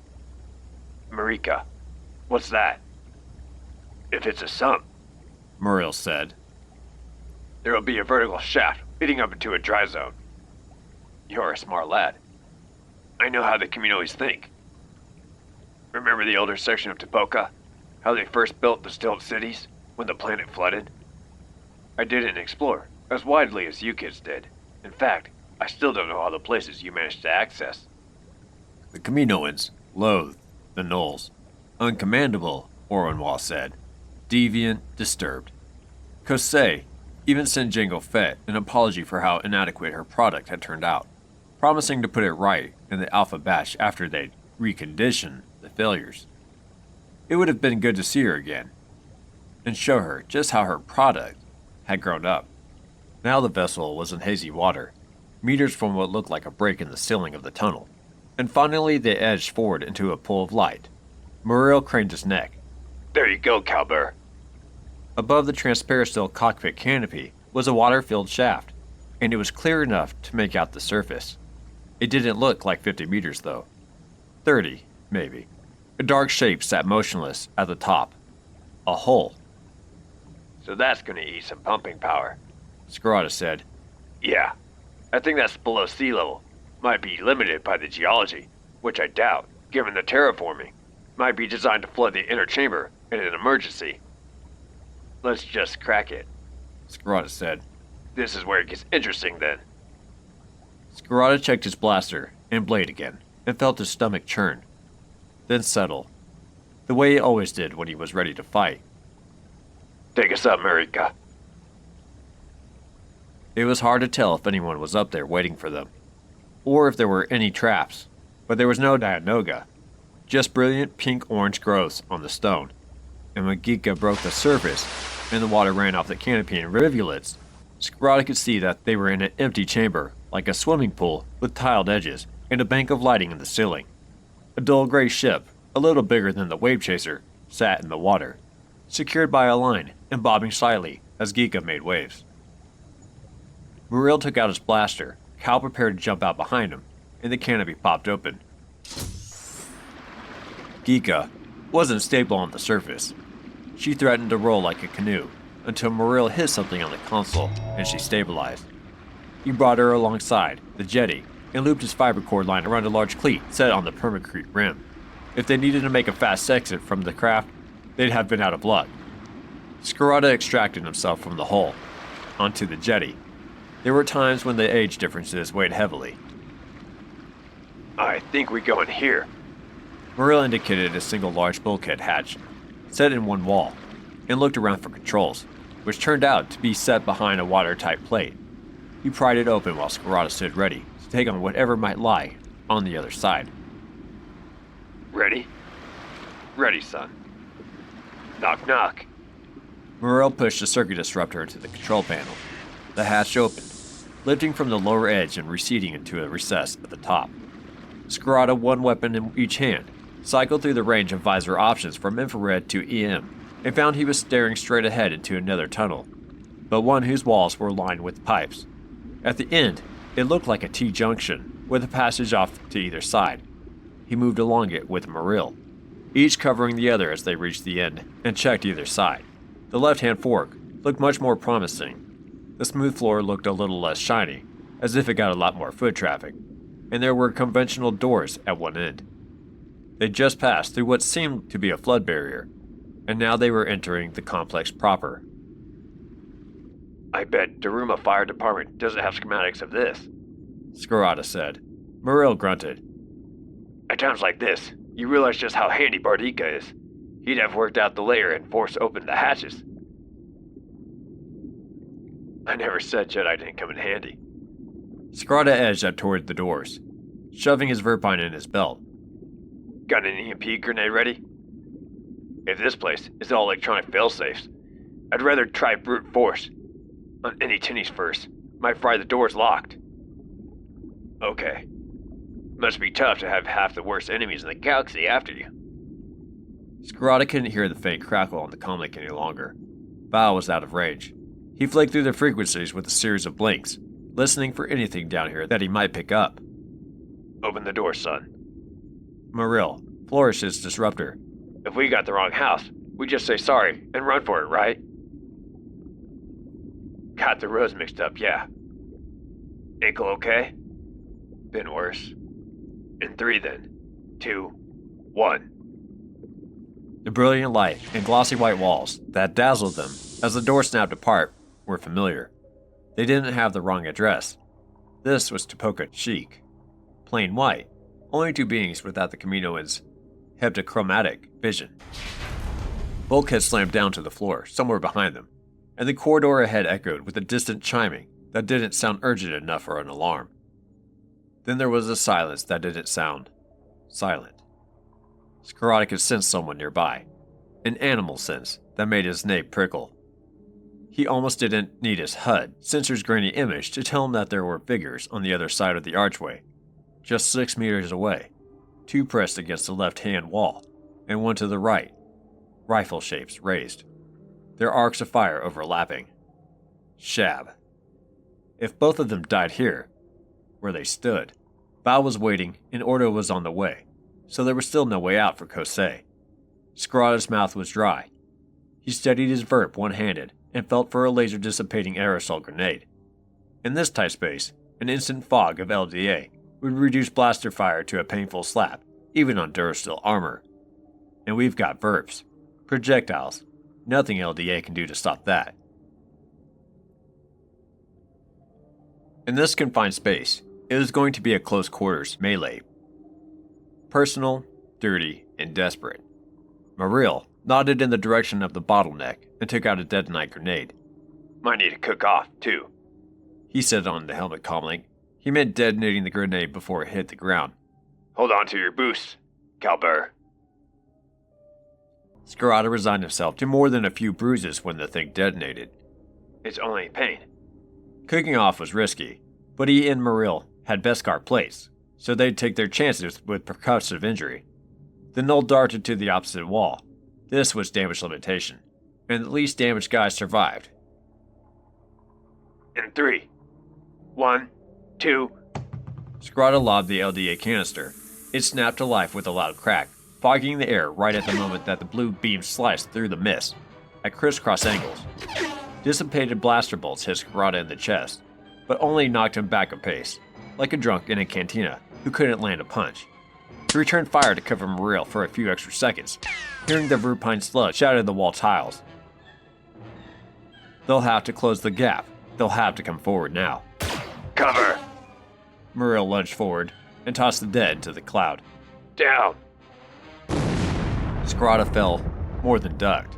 Marika, what's that? If it's a sump, Muriel said. There'll be a vertical shaft leading up into a dry zone. You're a smart lad. I know how the Kaminoans think. Remember the older section of Tapoka? How they first built the stilt cities when the planet flooded? I didn't explore as widely as you kids did. In fact, I still don't know all the places you managed to access. The Kaminoans loathed the Knolls. Uncommandable, Oronwal said. Deviant, disturbed. Kosei even sent Jango Fett an apology for how inadequate her product had turned out, promising to put it right in the Alpha batch after they'd reconditioned the failures. It would have been good to see her again, and show her just how her product had grown up. Now the vessel was in hazy water, meters from what looked like a break in the ceiling of the tunnel, and finally they edged forward into a pool of light. Muriel craned his neck. There you go, Calber. Above the transparacil cockpit canopy was a water-filled shaft, and it was clear enough to make out the surface. It didn't look like 50 meters, though. 30, maybe. A dark shape sat motionless at the top. A hole. So that's gonna eat some pumping power. Scarada said. Yeah. I think that's below sea level. Might be limited by the geology, which I doubt, given the terraforming. Might be designed to flood the inner chamber in an emergency. Let's just crack it. Scarada said. This is where it gets interesting then. Scarada checked his blaster and blade again, and felt his stomach churn, then settle, the way he always did when he was ready to fight. Take us up, Marika. It was hard to tell if anyone was up there waiting for them, or if there were any traps, but there was no Dianoga, just brilliant pink-orange growths on the stone, and when Gika broke the surface and the water ran off the canopy in rivulets, Scarada could see that they were in an empty chamber, like a swimming pool with tiled edges and a bank of lighting in the ceiling. A dull gray ship, a little bigger than the Wave Chaser, sat in the water, secured by a line and bobbing slightly as Gika made waves. Muriel took out his blaster. Cal prepared to jump out behind him, and the canopy popped open. Gika wasn't stable on the surface. She threatened to roll like a canoe until Muriel hit something on the console and she stabilized. He brought her alongside the jetty and looped his fiber cord line around a large cleat set on the permacrete rim. If they needed to make a fast exit from the craft, they'd have been out of luck. Scarada extracted himself from the hull onto the jetty. There were times when the age differences weighed heavily. I think we go in here. Muriel indicated a single large bulkhead hatch, set in one wall, and looked around for controls, which turned out to be set behind a watertight plate. He pried it open while Scarada stood ready to take on whatever might lie on the other side. Ready? Ready, son. Knock, knock. Muriel pushed the circuit disruptor to the control panel. The hatch opened, lifting from the lower edge and receding into a recess at the top. Scarada, one weapon in each hand, cycled through the range of visor options from infrared to EM, and found he was staring straight ahead into another tunnel, but one whose walls were lined with pipes. At the end, it looked like a T-junction, with a passage off to either side, he moved along it with Maril, each covering the other as they reached the end and checked either side. The left-hand fork looked much more promising. The smooth floor looked a little less shiny, as if it got a lot more foot traffic, and there were conventional doors at one end. They just passed through what seemed to be a flood barrier, and now they were entering the complex proper. I bet Daruma Fire Department doesn't have schematics of this, Scarada said. Maril grunted. At times like this, you realize just how handy Bardika is. He'd have worked out the layer and forced open the hatches. I never said Jedi didn't come in handy. Scarada edged up toward the doors, shoving his Verpine in his belt. Got an EMP grenade ready? If this place is all electronic failsafes, I'd rather try brute force. On any tinnies first. Might fry the doors locked. Okay. Must be tough to have half the worst enemies in the galaxy after you. Scarada couldn't hear the faint crackle on the comlink any longer. Bao was out of range. He flicked through the frequencies with a series of blinks, listening for anything down here that he might pick up. Open the door, son. Maril flourished his disruptor. If we got the wrong house, we just say sorry and run for it, right? Got the roads mixed up, yeah. Ankle okay? Been worse. In 3 then. 2, 1. The brilliant light and glossy white walls that dazzled them as the door snapped apart were familiar. They didn't have the wrong address. This was Tipoca Chic. Plain white, only 2 beings without the Kaminoans' heptachromatic vision. Bulkhead slammed down to the floor, somewhere behind them, and the corridor ahead echoed with a distant chiming that didn't sound urgent enough for an alarm. Then there was a silence that didn't sound silent. Scarada could sense someone nearby, an animal sense that made his nape prickle. He almost didn't need his HUD, sensor's grainy image, to tell him that there were figures on the other side of the archway, just 6 meters away, 2 pressed against the left-hand wall, and 1 to the right, rifle shapes raised, their arcs of fire overlapping. Shab. If both of them died here, where they stood, Bao was waiting and Ordo was on the way, so there was still no way out for Kosei. Scarada's mouth was dry. He steadied his verp one-handed and felt for a laser-dissipating aerosol grenade. In this tight space, an instant fog of LDA would reduce blaster fire to a painful slap, even on Durasteel armor. And we've got verps. Projectiles. Nothing LDA can do to stop that. In this confined space, it was going to be a close-quarters melee. Personal, dirty, and desperate. Maril nodded in the direction of the bottleneck and took out a detonite grenade. Might need to cook off, too, he said on the helmet comlink. He meant detonating the grenade before it hit the ground. Hold on to your boost, Calber. Scarada resigned himself to more than a few bruises when the thing detonated. It's only pain. Cooking off was risky, but he and Maril had Beskar plates, so they'd take their chances with percussive injury. The Null darted to the opposite wall. This was damage limitation, and the least damaged guy survived. In 3, 1, 2. Scarada lobbed the LDA canister. It snapped to life with a loud crack, fogging the air right at the moment that the blue beam sliced through the mist, at crisscross angles. Dissipated blaster bolts hit Scarada in the chest, but only knocked him back a pace, like a drunk in a cantina who couldn't land a punch. He returned fire to cover Maril for a few extra seconds, hearing the Verpine slug shatter the wall tiles. They'll have to close the gap. They'll have to come forward now. Cover! Maril lunged forward and tossed the dead into the cloud. Down! Scarada fell, more than ducked,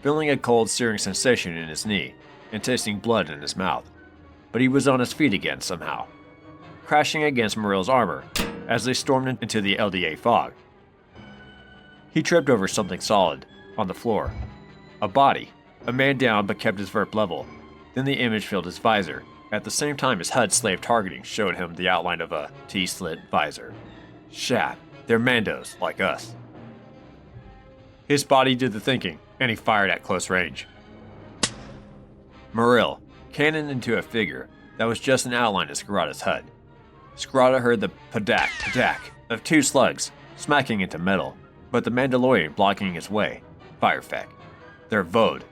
feeling a cold, searing sensation in his knee and tasting blood in his mouth. But he was on his feet again somehow, crashing against Maril's armor as they stormed into the LDA fog. He tripped over something solid on the floor. A body, a man down but kept his verp level. Then the image filled his visor. At the same time, his HUD slave targeting showed him the outline of a T-slit visor. Shab, they're Mandos, like us. His body did the thinking, and he fired at close range. Maril cannoned into a figure that was just an outline of Scarada's HUD. Scarada heard the padak, padak of 2 slugs smacking into metal, but the Mandalorian blocking his way. Fire effect. They're Vode.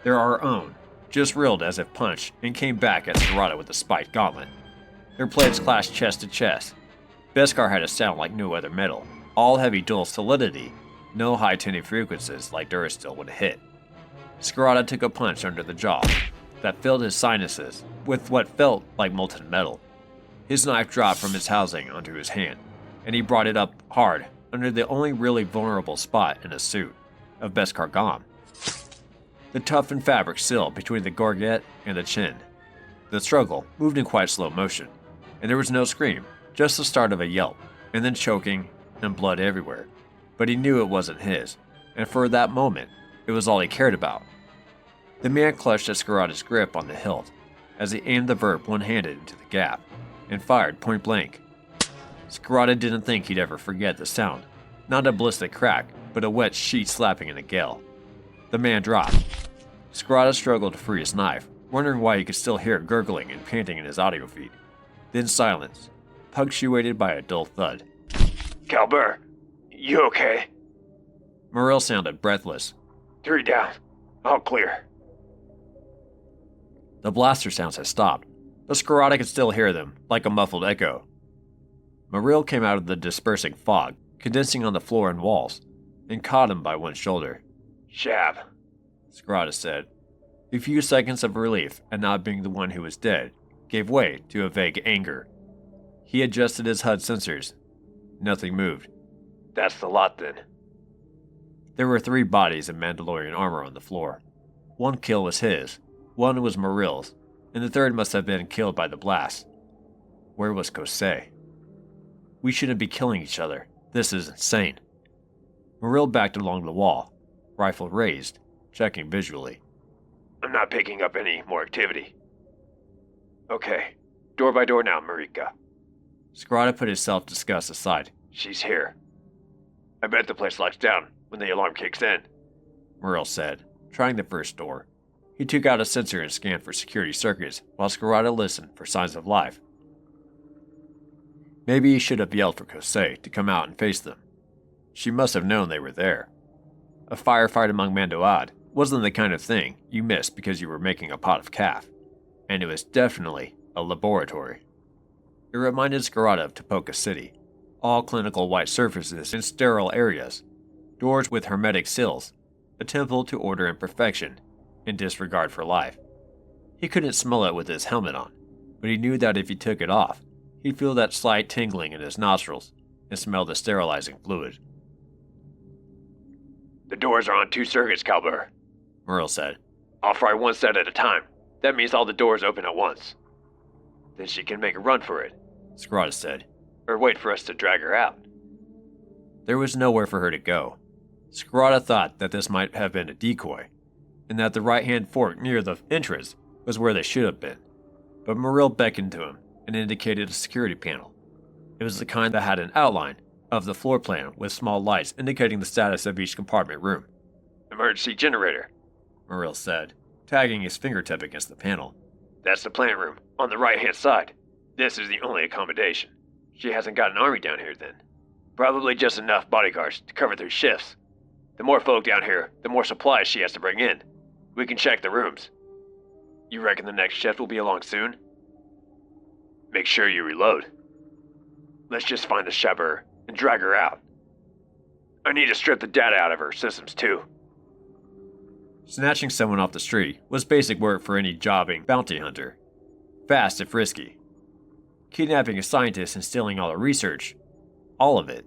They're our own, just reeled as if punched and came back at Scarada with a spiked gauntlet. Their blades clashed chest to chest. Beskar had a sound like no other metal, all heavy dual solidity, no high tuning frequencies like Durasteel would hit. Scarada took a punch under the jaw that filled his sinuses with what felt like molten metal. His knife dropped from its housing onto his hand, and he brought it up hard under the only really vulnerable spot in his suit of Beskar Gom. The toughened fabric sealed between the gorget and the chin. The struggle moved in quite slow motion, and there was no scream, just the start of a yelp, and then choking and blood everywhere. But he knew it wasn't his, and for that moment, it was all he cared about. The man clutched at Scarada's grip on the hilt as he aimed the verb one-handed into the gap and fired point blank. Scarada didn't think he'd ever forget the sound, not a ballistic crack, but a wet sheet slapping in a gale. The man dropped. Scarada struggled to free his knife, wondering why he could still hear gurgling and panting in his audio feed. Then silence, punctuated by a dull thud. Kalber, you okay? Morrell sounded breathless. 3 down. All clear. The blaster sounds had stopped, but Scarada could still hear them, like a muffled echo. Morrell came out of the dispersing fog, condensing on the floor and walls, and caught him by one shoulder. Shab, Scarada said. A few seconds of relief at not being the one who was dead gave way to a vague anger. He adjusted his HUD sensors. Nothing moved. that's the lot then. There were 3 bodies in Mandalorian armor on the floor. 1 kill was his, 1 was Morrell's, and the 3rd must have been killed by the blast. Where was Kosei? We shouldn't be killing each other. This is insane. Morrell backed along the wall, rifle raised, checking visually. I'm not picking up any more activity. Okay, door by door now, Marika. Scarada put his self-disgust aside. She's here. I bet the place locks down when the alarm kicks in. Morrell said, trying the first door. He took out a sensor and scanned for security circuits while Scarada listened for signs of life. Maybe he should have yelled for Kosei to come out and face them. She must have known they were there. A firefight among Mando'ad wasn't the kind of thing you missed because you were making a pot of calf, and it was definitely a laboratory. It reminded Scarada of Tipoca City, all clinical white surfaces in sterile areas, doors with hermetic seals, a temple to order and perfection, in disregard for life. He couldn't smell it with his helmet on, but he knew that if he took it off, he'd feel that slight tingling in his nostrils and smell the sterilizing fluid. The doors are on 2 circuits, Kalber, Morrell said. I'll fry 1 set at a time. That means all the doors open at once. Then she can make a run for it. Scarada said. Or wait for us to drag her out. There was nowhere for her to go. Scarada thought that this might have been a decoy, and that the right-hand fork near the entrance was where they should have been. But Morrell beckoned to him and indicated a security panel. It was the kind that had an outline of the floor plan with small lights indicating the status of each compartment room. Emergency generator, Morrell said, tagging his fingertip against the panel. That's the plant room, on the right-hand side. This is the only accommodation. She hasn't got an army down here then. Probably just enough bodyguards to cover 3 shifts. The more folk down here, the more supplies she has to bring in. We can check the rooms. You reckon the next shift will be along soon? Make sure you reload. Let's just find the Shaber and drag her out. I need to strip the data out of her systems too. Snatching someone off the street was basic work for any jobbing bounty hunter. Fast if risky. Kidnapping a scientist and stealing all the research, all of it,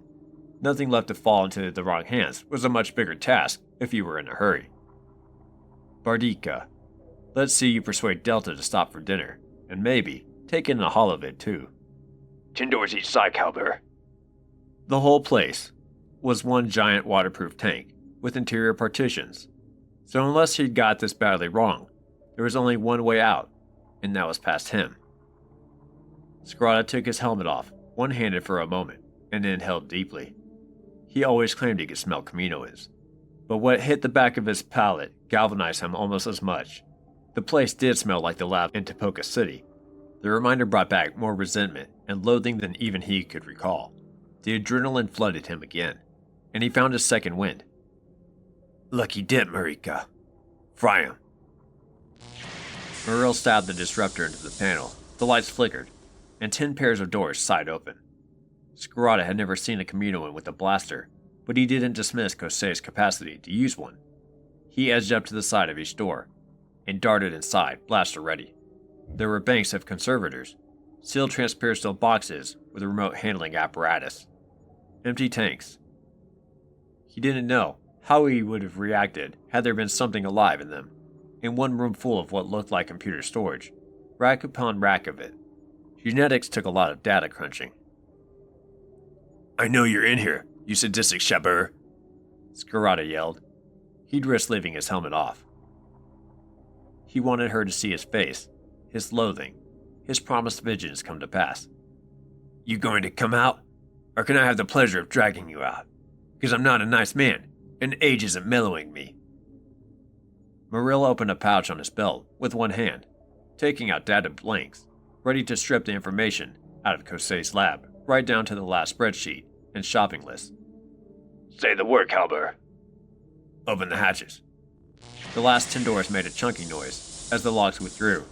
nothing left to fall into the wrong hands, was a much bigger task if you were in a hurry. Bardika. Let's see you persuade Delta to stop for dinner, and maybe take in a holovid too. 10 doors each side, Kalber. The whole place was one giant waterproof tank with interior partitions. So unless he'd got this badly wrong, there was only one way out, and that was past him. Scarada took his helmet off, one-handed for a moment, and inhaled deeply. He always claimed he could smell Kaminoans, but what hit the back of his palate galvanized him almost as much. The place did smell like the lab in Tipoca City. The reminder brought back more resentment and loathing than even he could recall. The adrenaline flooded him again, and he found his second wind. Lucky dip, Marika. Fry him. Moril stabbed the disruptor into the panel. The lights flickered, and 10 pairs of doors sighed open. Scarada had never seen a Kaminoan with a blaster, but he didn't dismiss Kosei's capacity to use one. He edged up to the side of each door, and darted inside, blaster ready. There were banks of conservators, sealed transpersonal boxes with a remote handling apparatus, empty tanks. He didn't know how he would have reacted had there been something alive in them. In one room full of what looked like computer storage, rack upon rack of it. Genetics took a lot of data crunching. I know you're in here, you sadistic shabber, Scarada yelled. He'd risked leaving his helmet off. He wanted her to see his face, his loathing, his promised vengeance come to pass. You going to come out? Or can I have the pleasure of dragging you out? Because I'm not a nice man, and age isn't mellowing me. Moril opened a pouch on his belt with one hand, taking out data blanks, ready to strip the information out of Kosei's lab, right down to the last spreadsheet and shopping list. Say the word, Halber. Open the hatches. The last 10 doors made a chunky noise as the locks withdrew.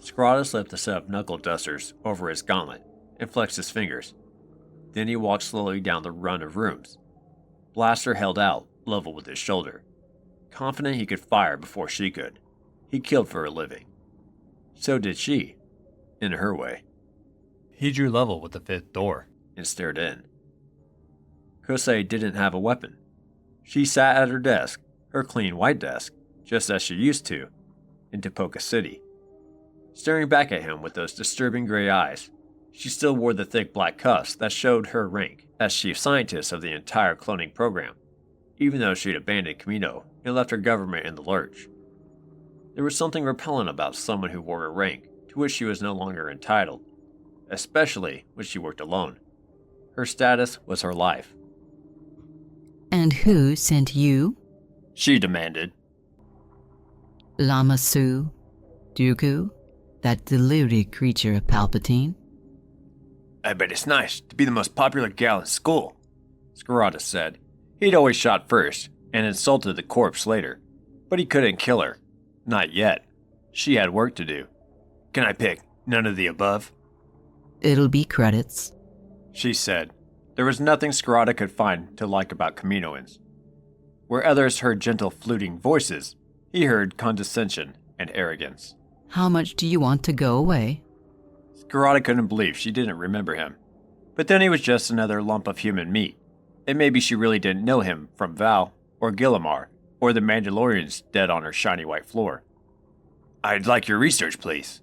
Scarada slipped a set of knuckle dusters over his gauntlet and flexed his fingers. Then he walked slowly down the run of rooms. Blaster held out, level with his shoulder. Confident he could fire before she could. He killed for a living. So did she, in her way. He drew level with the 5th door and stared in. Kosei didn't have a weapon. She sat at her desk, her clean white desk, just as she used to, in Tipoca City. Staring back at him with those disturbing gray eyes, she still wore the thick black cuffs that showed her rank as chief scientist of the entire cloning program, even though she'd abandoned Kamino and left her government in the lurch. There was something repellent about someone who wore a rank to which she was no longer entitled, especially when she worked alone. Her status was her life. And who sent you? She demanded. Lamasu, Dooku, that deluded creature of Palpatine? I bet it's nice to be the most popular gal in school, Scarada said. He'd always shot first and insulted the corpse later, but he couldn't kill her. Not yet. She had work to do. Can I pick none of the above? It'll be credits, she said. There was nothing Scarada could find to like about Kaminoans. Where others heard gentle fluting voices, he heard condescension and arrogance. How much do you want to go away? Scarada couldn't believe she didn't remember him. But then he was just another lump of human meat. And maybe she really didn't know him from Val, or Gillamar, or the Mandalorians dead on her shiny white floor. I'd like your research, please.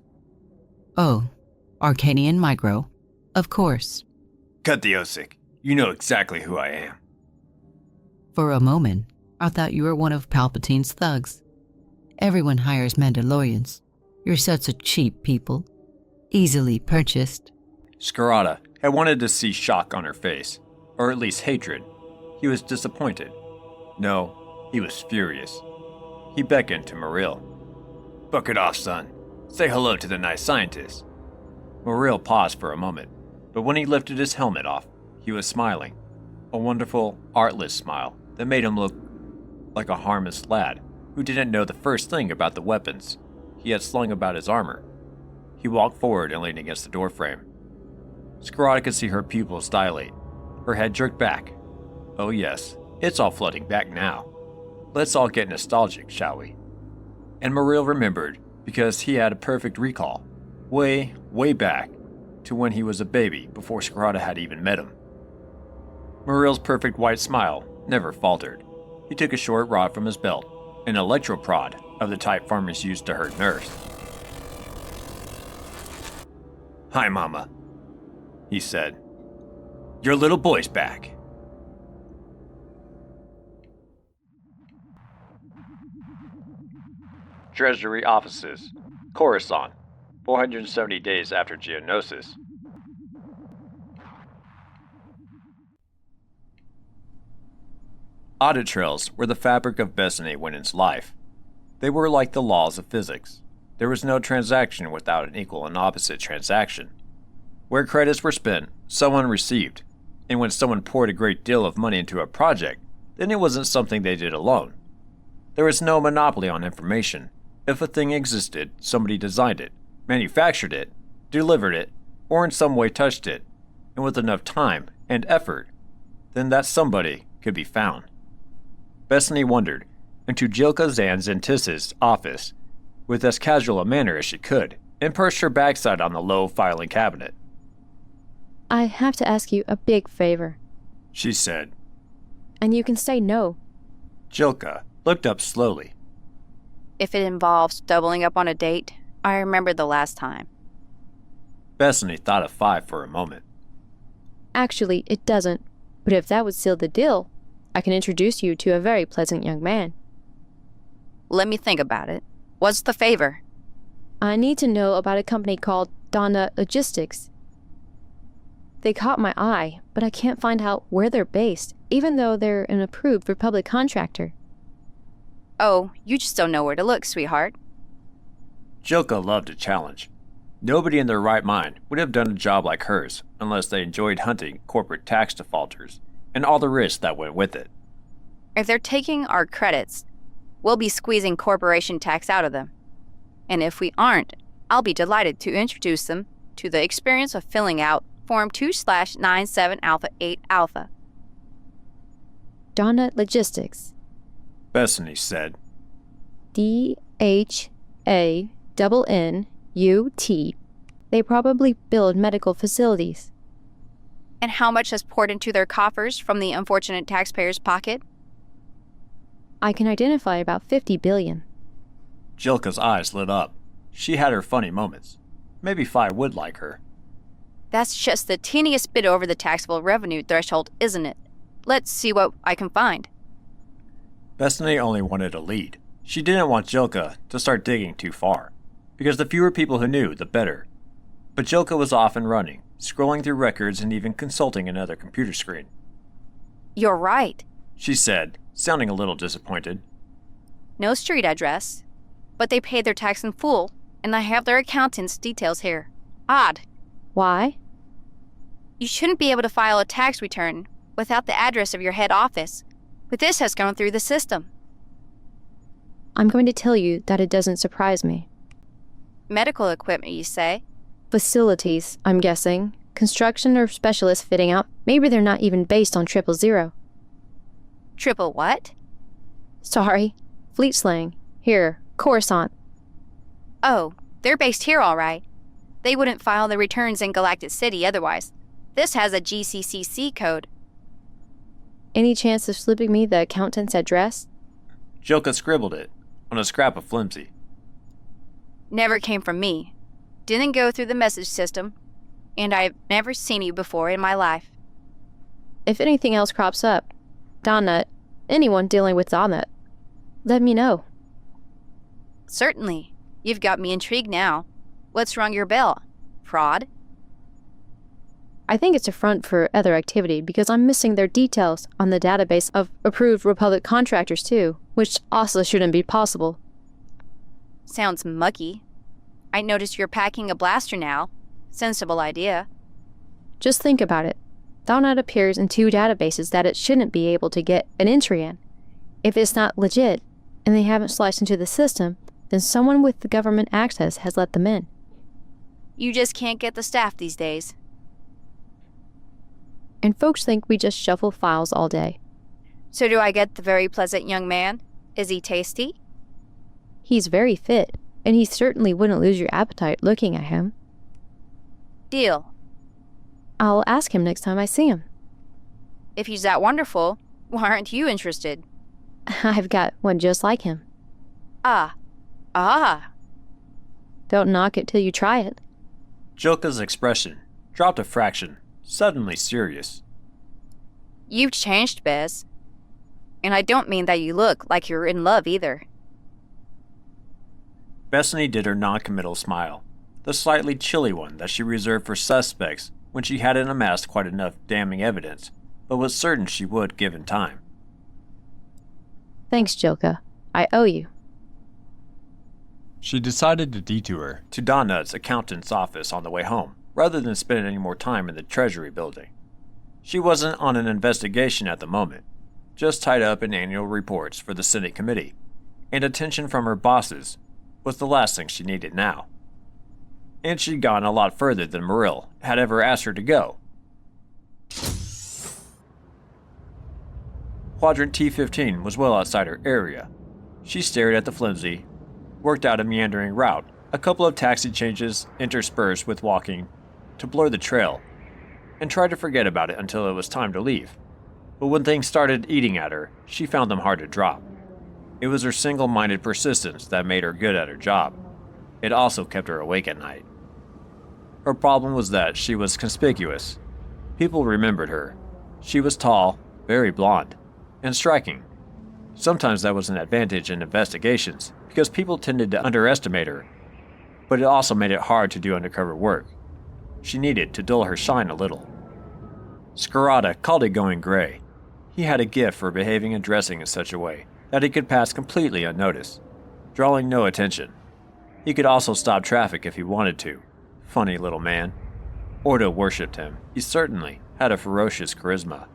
Oh, Arcadian Micro. Of course. Cut the Osik. You know exactly who I am. For a moment, I thought you were one of Palpatine's thugs. Everyone hires Mandalorians. You're such a cheap people. Easily purchased. Scarada had wanted to see shock on her face, or at least hatred. He was disappointed. No, he was furious. He beckoned to Moril. Buck it off, son. Say hello to the nice scientist. Moril paused for a moment, but when he lifted his helmet off, he was smiling. A wonderful, artless smile that made him look like a harmless lad who didn't know the first thing about the weapons he had slung about his armor. He walked forward and leaned against the doorframe. Scarada could see her pupils dilate. Her head jerked back. Oh yes, it's all flooding back now. Let's all get nostalgic, shall we? And Moril remembered because he had a perfect recall. Way, way back to when he was a baby before Scarada had even met him. Moril's perfect white smile never faltered. He took a short rod from his belt, an electroprod of the type farmers used to herd nerves. Hi, Mama, he said. Your little boy's back. Treasury Offices, Coruscant, 470 days after Geonosis. Audit trails were the fabric of Bethany Winnin's life. They were like the laws of physics. There was no transaction without an equal and opposite transaction. Where credits were spent, someone received. And when someone poured a great deal of money into a project, then it wasn't something they did alone. There was no monopoly on information. If a thing existed, somebody designed it, manufactured it, delivered it, or in some way touched it, and with enough time and effort, then that somebody could be found. Bethany wandered into Jilka Zanzentis's office with as casual a manner as she could, and perched her backside on the low filing cabinet. I have to ask you a big favor, She said. and you can say no. Jilka looked up slowly. If it involves doubling up on a date, I remember the last time. Bethany thought of 5 for a moment. Actually, it doesn't, but if that would seal the deal, I can introduce you to a very pleasant young man. Let me think about it. What's the favor? I need to know about a company called Donna Logistics. They caught my eye, but I can't find out where they're based, even though they're an approved Republic contractor. Oh, you just don't know where to look, sweetheart. Jilka loved a challenge. Nobody in their right mind would have done a job like hers unless they enjoyed hunting corporate tax defaulters and all the risks that went with it. If they're taking our credits, we'll be squeezing corporation tax out of them. And if we aren't, I'll be delighted to introduce them to the experience of filling out Form 2/97 Alpha 8 Alpha. Donna Logistics. Bethany said. DHANNUT. They probably build medical facilities. And how much has poured into their coffers from the unfortunate taxpayer's pocket? I can identify about 50 billion. Jilka's eyes lit up. She had her funny moments. Maybe Phi would like her. That's just the teeniest bit over the taxable revenue threshold, isn't it? Let's see what I can find. Bethany only wanted a lead. She didn't want Jilka to start digging too far, because the fewer people who knew, the better. But Jilka was off and running, scrolling through records and even consulting another computer screen. You're right. She said, sounding a little disappointed. No street address. But they paid their tax in full, and I have their accountant's details here. Odd. Why? You shouldn't be able to file a tax return without the address of your head office, but this has gone through the system. I'm going to tell you that it doesn't surprise me. Medical equipment, you say? Facilities, I'm guessing. Construction or specialist fitting out. Maybe they're not even based on 000. Triple what? Sorry. Fleet slang. Here, Coruscant. Oh, they're based here all right. They wouldn't file the returns in Galactic City otherwise. This has a GCCC code. Any chance of slipping me the accountant's address? Jilka scribbled it on a scrap of flimsy. Never came from me. Didn't go through the message system. And I've never seen you before in my life. If anything else crops up, Donnut, anyone dealing with Donnut, let me know. Certainly. You've got me intrigued now. What's rung your bell? Fraud? I think it's a front for other activity because I'm missing their details on the database of approved Republic contractors too, which also shouldn't be possible. Sounds mucky. I noticed you're packing a blaster now. Sensible idea. Just think about it. Donnut appears in 2 databases that it shouldn't be able to get an entry in. If it's not legit, and they haven't sliced into the system, then someone with the government access has let them in. You just can't get the staff these days. And folks think we just shuffle files all day. So do I get the very pleasant young man? Is he tasty? He's very fit, and he certainly wouldn't lose your appetite looking at him. Deal. I'll ask him next time I see him. If he's that wonderful, why aren't you interested? I've got one just like him. Ah. Don't knock it till you try it. Jilka's expression dropped a fraction, suddenly serious. You've changed, Bez. And I don't mean that you look like you're in love either. Bethany did her non-committal smile, the slightly chilly one that she reserved for suspects when she hadn't amassed quite enough damning evidence, but was certain she would given time. Thanks, Jilka. I owe you. She decided to detour to Donnut's accountant's office on the way home, rather than spend any more time in the Treasury building. She wasn't on an investigation at the moment, just tied up in annual reports for the Senate committee, and attention from her bosses was the last thing she needed now. And she'd gone a lot further than Muriel had ever asked her to go. Quadrant T15 was well outside her area. She stared at the flimsy, worked out a meandering route, a couple of taxi changes interspersed with walking to blur the trail, and tried to forget about it until it was time to leave. But when things started eating at her, she found them hard to drop. It was her single-minded persistence that made her good at her job. It also kept her awake at night. Her problem was that she was conspicuous. People remembered her. She was tall, very blonde, and striking. Sometimes that was an advantage in investigations, because people tended to underestimate her, but it also made it hard to do undercover work. She needed to dull her shine a little. Scarada called it going gray. He had a gift for behaving and dressing in such a way that he could pass completely unnoticed, drawing no attention. He could also stop traffic if he wanted to. Funny little man. Ordo worshipped him. He certainly had a ferocious charisma.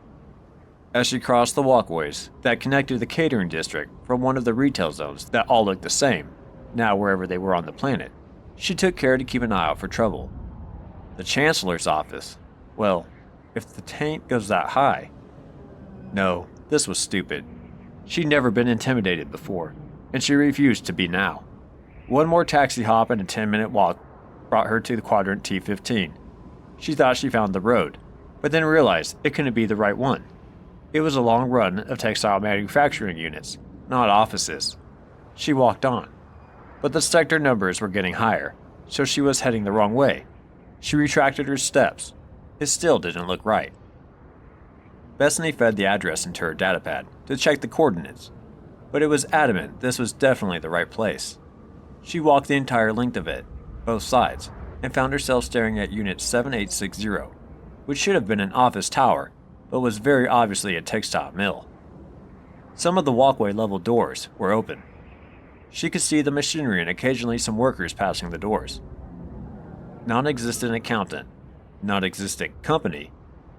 As she crossed the walkways that connected the catering district from one of the retail zones that all looked the same, now wherever they were on the planet, she took care to keep an eye out for trouble. The Chancellor's office. Well, if the taint goes that high. No, this was stupid. She'd never been intimidated before, and she refused to be now. One more taxi hop and a 10-minute walk brought her to the Quadrant T15. She thought she found the road, but then realized it couldn't be the right one. It was a long run of textile manufacturing units, not offices. She walked on, but the sector numbers were getting higher, so she was heading the wrong way. She retracted her steps. It still didn't look right. Bethany fed the address into her datapad to check the coordinates, but it was adamant this was definitely the right place. She walked the entire length of it, both sides, and found herself staring at Unit 7860, which should have been an office tower, but was very obviously a textile mill. Some of the walkway-level doors were open. She could see the machinery and occasionally some workers passing the doors. Non-existent accountant, non-existent company,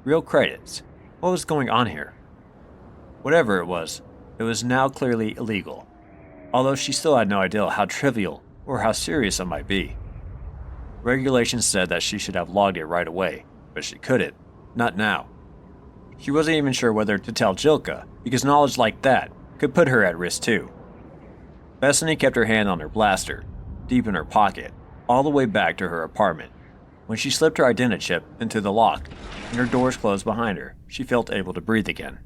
real credits. What was going on here? Whatever it was now clearly illegal, although she still had no idea how trivial or how serious it might be. Regulations said that she should have logged it right away, but she couldn't, not now. She wasn't even sure whether to tell Jilka, because knowledge like that could put her at risk too. Bethany kept her hand on her blaster, deep in her pocket, all the way back to her apartment. When she slipped her identichip into the lock and her doors closed behind her, she felt able to breathe again.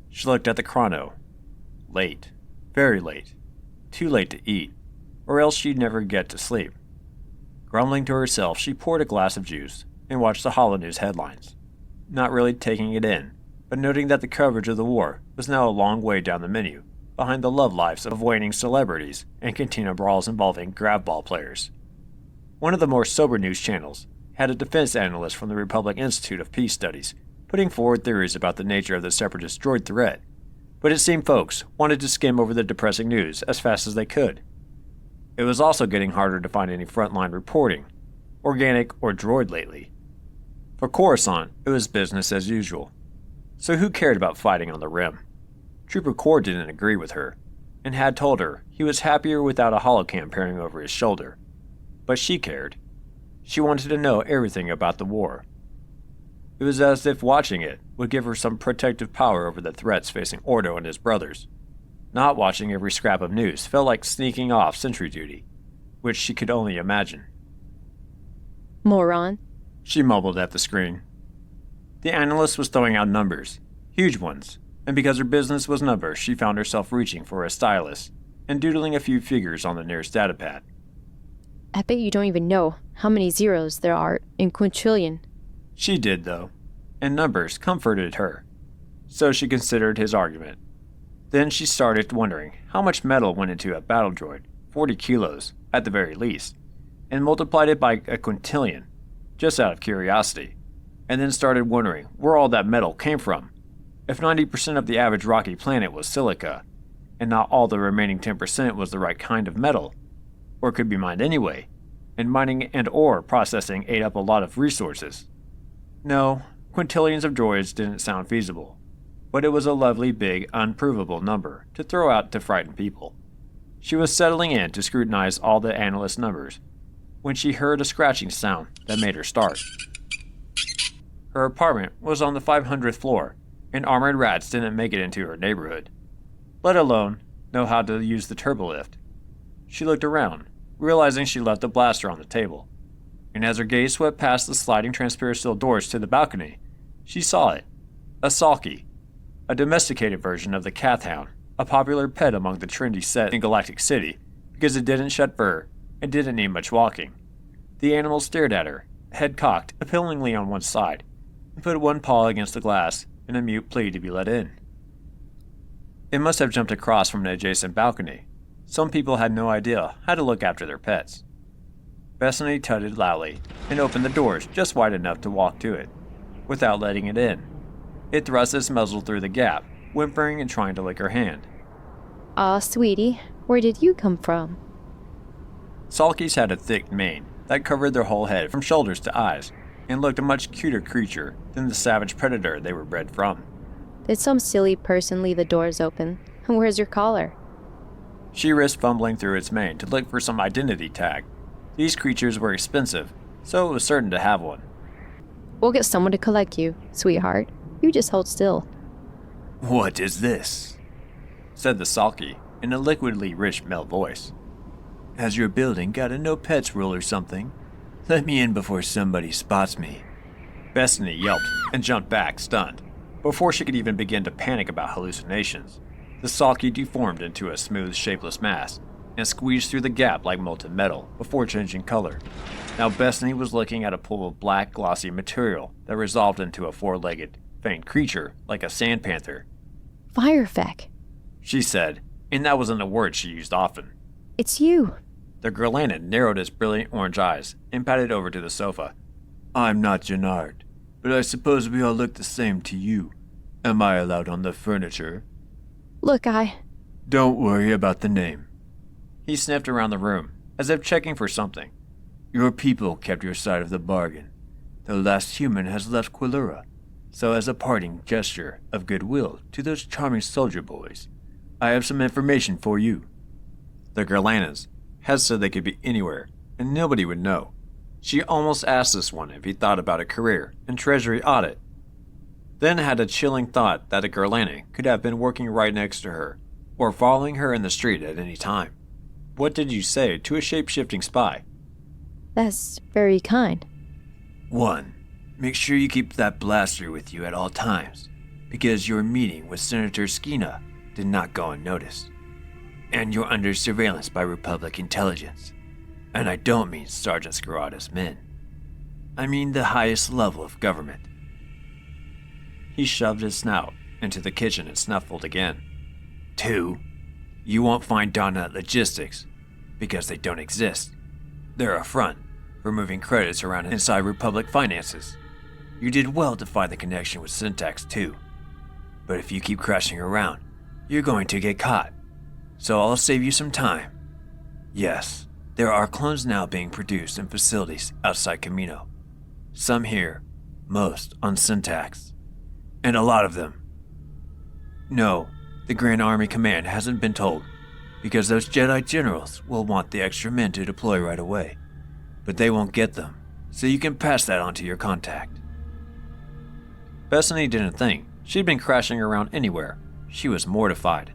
She looked at the chrono. Late. Very late. Too late to eat, or else she'd never get to sleep. Grumbling to herself, she poured a glass of juice and watched the HoloNews headlines, not really taking it in, but noting that the coverage of the war was now a long way down the menu, behind the love lives of waning celebrities and cantina brawls involving grab ball players. One of the more sober news channels had a defense analyst from the Republic Institute of Peace Studies putting forward theories about the nature of the separatist droid threat, but it seemed folks wanted to skim over the depressing news as fast as they could. It was also getting harder to find any frontline reporting, organic or droid lately. For Coruscant, it was business as usual. So who cared about fighting on the rim? Trooper Core didn't agree with her, and had told her he was happier without a holocam peering over his shoulder. But she cared. She wanted to know everything about the war. It was as if watching it would give her some protective power over the threats facing Ordo and his brothers. Not watching every scrap of news felt like sneaking off sentry duty, which she could only imagine. Moron. She mumbled at the screen. The analyst was throwing out numbers, huge ones, and because her business was numbers, she found herself reaching for a stylus and doodling a few figures on the nearest datapad. I bet you don't even know how many zeros there are in quintillion. She did, though, and numbers comforted her, so she considered his argument. Then she started wondering how much metal went into a battle droid, 40 kilos at the very least, and multiplied it by a quintillion, just out of curiosity, and then started wondering where all that metal came from. If 90% of the average rocky planet was silica, and not all the remaining 10% was the right kind of metal, or could be mined anyway, and mining and ore processing ate up a lot of resources. No, Quintillions of droids didn't sound feasible, but it was a lovely, big, unprovable number to throw out to frighten people. She was settling in to scrutinize all the analyst numbers when she heard a scratching sound that made her start. Her apartment was on the 500th floor, and armored rats didn't make it into her neighborhood, let alone know how to use the turbolift. She looked around, realizing she left the blaster on the table, and as her gaze swept past the sliding transparent doors to the balcony, she saw it. A Salkie, a domesticated version of the Kath Hound, a popular pet among the trendy set in Galactic City because it didn't shed fur and didn't need much walking. The animal stared at her, head cocked appealingly on one side, and put one paw against the glass in a mute plea to be let in. It must have jumped across from an adjacent balcony. Some people had no idea how to look after their pets. Bethany tutted loudly and opened the doors just wide enough to walk to it, without letting it in. It thrust its muzzle through the gap, whimpering and trying to lick her hand. Aw, sweetie, where did you come from? Salkies had a thick mane that covered their whole head from shoulders to eyes, and looked a much cuter creature than the savage predator they were bred from. Did some silly person leave the doors open? Where's your collar? She risked fumbling through its mane to look for some identity tag. These creatures were expensive, so it was certain to have one. We'll get someone to collect you, sweetheart. You just hold still. "What is this?" said the Salkie in a liquidly rich male voice. "Has your building got a no pets rule or something? Let me in before somebody spots me." Bethany yelped and jumped back, stunned. Before she could even begin to panic about hallucinations, the Salkie deformed into a smooth, shapeless mass and squeezed through the gap like molten metal before changing color. Now Bethany was looking at a pool of black, glossy material that resolved into a four-legged, faint creature like a sand panther. Firefeck. She said, and that wasn't a word she used often. It's you. The Gerlanan narrowed its brilliant orange eyes and padded over to the sofa. "I'm not Jannard, but I suppose we all look the same to you. Am I allowed on the furniture?" Look, "Don't worry about the name." He sniffed around the room, as if checking for something. "Your people kept your side of the bargain. The last human has left Quilura, so as a parting gesture of goodwill to those charming soldier boys, I have some information for you." The Gerlanans had said they could be anywhere, and nobody would know. She almost asked this one if he thought about a career in Treasury audit, then had a chilling thought that a Gerlanan could have been working right next to her, or following her in the street at any time. What did you say to a shape-shifting spy? that's very kind. 1. Make sure you keep that blaster with you at all times, because your meeting with Senator Skina did not go unnoticed. And you're under surveillance by Republic intelligence. And I don't mean Sergeant Scarada's men. I mean the highest level of government. He shoved his snout into the kitchen and snuffled again. 2. You won't find Donut Logistics, because they don't exist. They're a front for moving credits around inside Republic finances. You did well to find the connection with Syntax too. But if you keep crashing around, you're going to get caught. So I'll save you some time. Yes, there are clones now being produced in facilities outside Camino. Some here, most on Syntax. And a lot of them. No, the Grand Army Command hasn't been told, because those Jedi generals will want the extra men to deploy right away. But they won't get them, so you can pass that on to your contact. Bethany didn't think she'd been crashing around anywhere. She was mortified.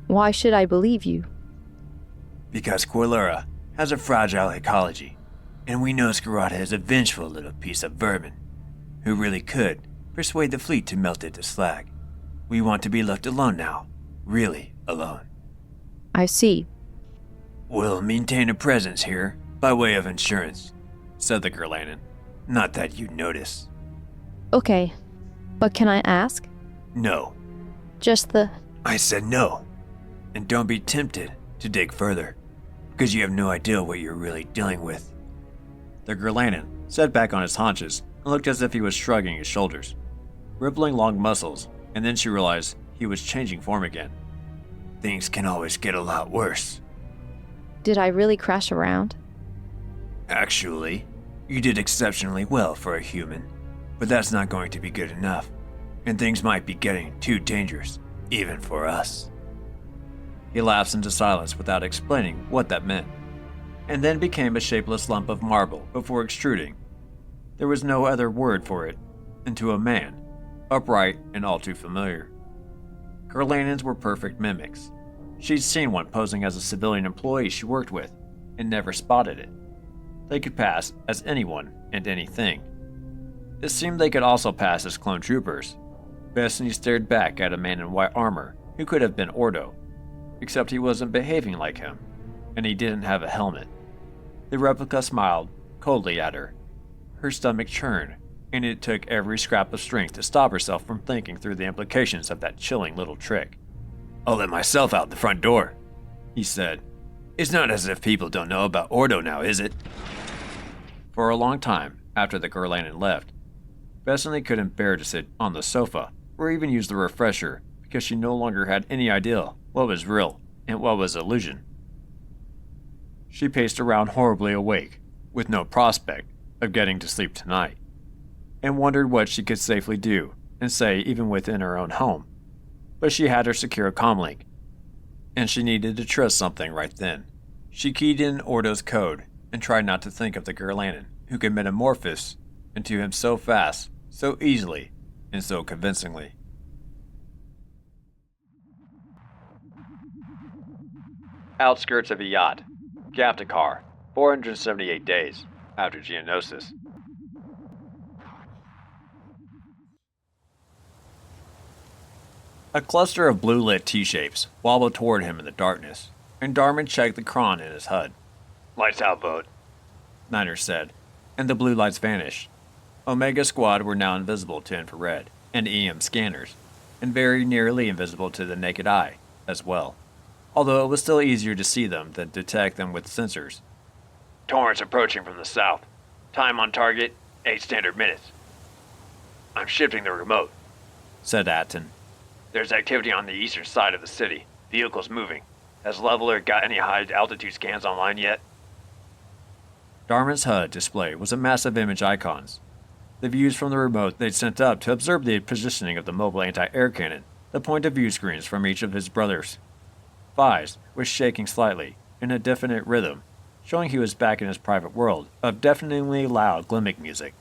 Why should I believe you? Because Quilura has a fragile ecology, and we know Scarada is a vengeful little piece of vermin, who really could persuade the fleet to melt it to slag. We want to be left alone now, really alone. I see. We'll maintain a presence here, by way of insurance, said the Gerlanan. Not that you'd notice. Okay, but can I ask? No. Just the... I said no. And don't be tempted to dig further, because you have no idea what you're really dealing with. The Gerlanan sat back on his haunches and looked as if he was shrugging his shoulders, rippling long muscles, and then she realized he was changing form again. Things can always get a lot worse. Did I really crash around? Actually, you did exceptionally well for a human. But that's not going to be good enough, and things might be getting too dangerous, even for us. He lapsed into silence without explaining what that meant, and then became a shapeless lump of marble before extruding. There was no other word for it, into a man, upright and all too familiar. Gurlanins were perfect mimics. She'd seen one posing as a civilian employee she worked with, and never spotted it. They could pass as anyone and anything. It seemed they could also pass as clone troopers. Bethany stared back at a man in white armor who could have been Ordo, except he wasn't behaving like him, and he didn't have a helmet. The replica smiled coldly at her. Her stomach churned, and it took every scrap of strength to stop herself from thinking through the implications of that chilling little trick. I'll let myself out the front door, he said. It's not as if people don't know about Ordo now, is it? For a long time, after the Gurlanin left, Bethany couldn't bear to sit on the sofa or even use the refresher because she no longer had any idea what was real and what was illusion. She paced around horribly awake, with no prospect of getting to sleep tonight, and wondered what she could safely do and say even within her own home. But she had her secure comlink, and she needed to trust something right then. She keyed in Ordo's code and tried not to think of the Gurlanin who could metamorphose into him so fast, so easily, and so convincingly. Outskirts of Iyat, Gaftakar, 478 days after Geonosis. A cluster of blue-lit T-shapes wobbled toward him in the darkness, and Darman checked the cron in his HUD. Lights out, boat. Niner said, and the blue lights vanished. Omega Squad were now invisible to infrared and EM scanners, and very nearly invisible to the naked eye as well, although it was still easier to see them than detect them with sensors. Torrents approaching from the south. Time on target, 8 standard minutes. I'm shifting the remote, said Atten. There's activity on the eastern side of the city. Vehicles moving. Has Leveler got any high-altitude scans online yet? Darman's HUD display was a mass of image icons. The views from the remote they'd sent up to observe the positioning of the mobile anti-air cannon, the point-of-view screens from each of his brothers. Fives was shaking slightly, in a definite rhythm, showing he was back in his private world of deafeningly loud glimmick music,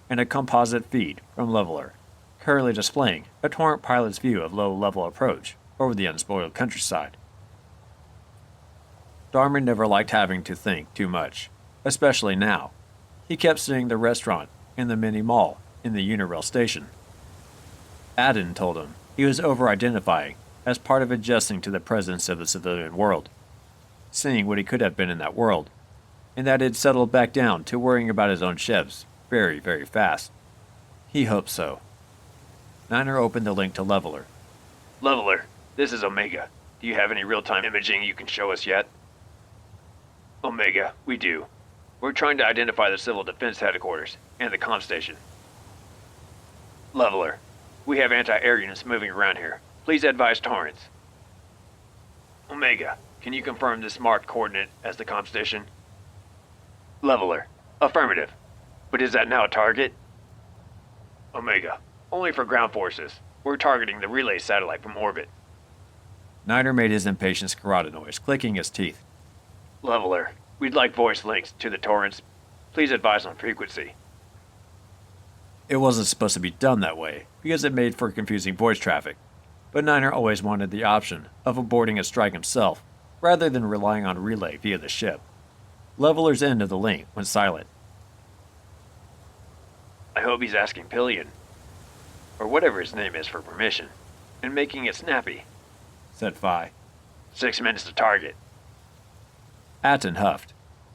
and a composite feed from Leveler, currently displaying a Torrent pilot's view of low-level approach over the unspoiled countryside. Darman never liked having to think too much, especially now. He kept seeing the restaurant and the mini-mall in the Unirail station. Aden told him he was over-identifying as part of adjusting to the presence of the civilian world, seeing what he could have been in that world, and that he'd settled back down to worrying about his own ships very, very fast. He hoped so. Niner opened the link to Leveler. Leveler, this is Omega. Do you have any real-time imaging you can show us yet? Omega, we do. We're trying to identify the Civil Defense Headquarters and the comm station. Leveler, we have anti-air units moving around here. Please advise Torrents. Omega, can you confirm this marked coordinate as the comm station? Leveler, affirmative. But is that now a target? Omega, only for ground forces. We're targeting the relay satellite from orbit. Niner made his impatient Scarada noise, clicking his teeth. Leveler, we'd like voice links to the Torrents. Please advise on frequency. It wasn't supposed to be done that way, because it made for confusing voice traffic, but Niner always wanted the option of aborting a strike himself, rather than relying on relay via the ship. Leveler's end of the link went silent. I hope he's asking Pillion, or whatever his name is, for permission, and making it snappy, said Phi. 6 minutes to target. Atten huffed.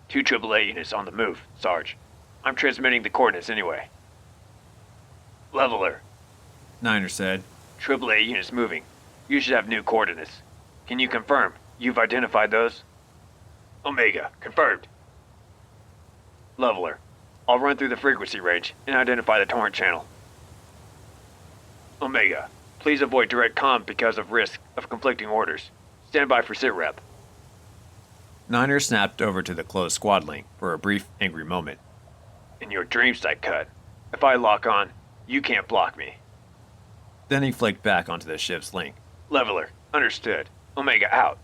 2 AAA units on the move, Sarge. I'm transmitting the coordinates anyway. Leveler, Niner said. AAA units moving. You should have new coordinates. Can you confirm you've identified those? Omega, confirmed. Leveler, I'll run through the frequency range and identify the torrent channel. Omega, please avoid direct comm because of risk of conflicting orders. Stand by for sitrep. Niner snapped over to the closed squad link for a brief, angry moment. In your dream sight cut, if I lock on, You can't block me. Then he flicked back onto the ship's link. Leveler, understood. Omega out.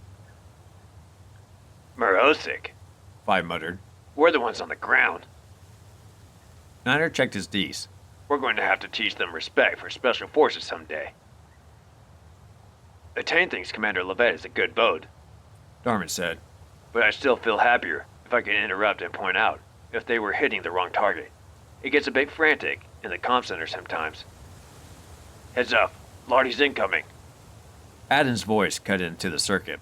Morosic. Five muttered. We're the ones on the ground. Niner checked his Ds. We're going to have to teach them respect for special forces someday. Attain thinks Commander Levette is a good bode, Darman said. but I still feel happier if I can interrupt and point out if they were hitting the wrong target. It gets a bit frantic in the comm center sometimes. Heads up, Lardy's incoming. Adam's voice cut into the circuit.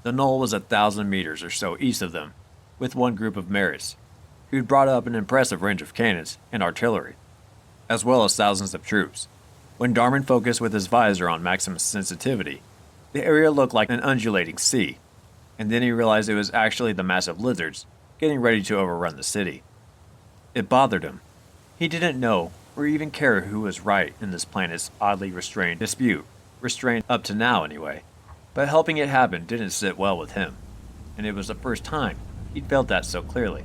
The knoll was 1,000 meters or so east of them, with one group of Merits, who'd brought up an impressive range of cannons and artillery, as well as thousands of troops. When Darman focused with his visor on maximum sensitivity, the area looked like an undulating sea, and then he realized it was actually the massive lizards getting ready to overrun the city. It bothered him. He didn't know or even care who was right in this planet's oddly restrained dispute, restrained up to now anyway. But helping it happen didn't sit well with him, and it was the first time he'd felt that so clearly.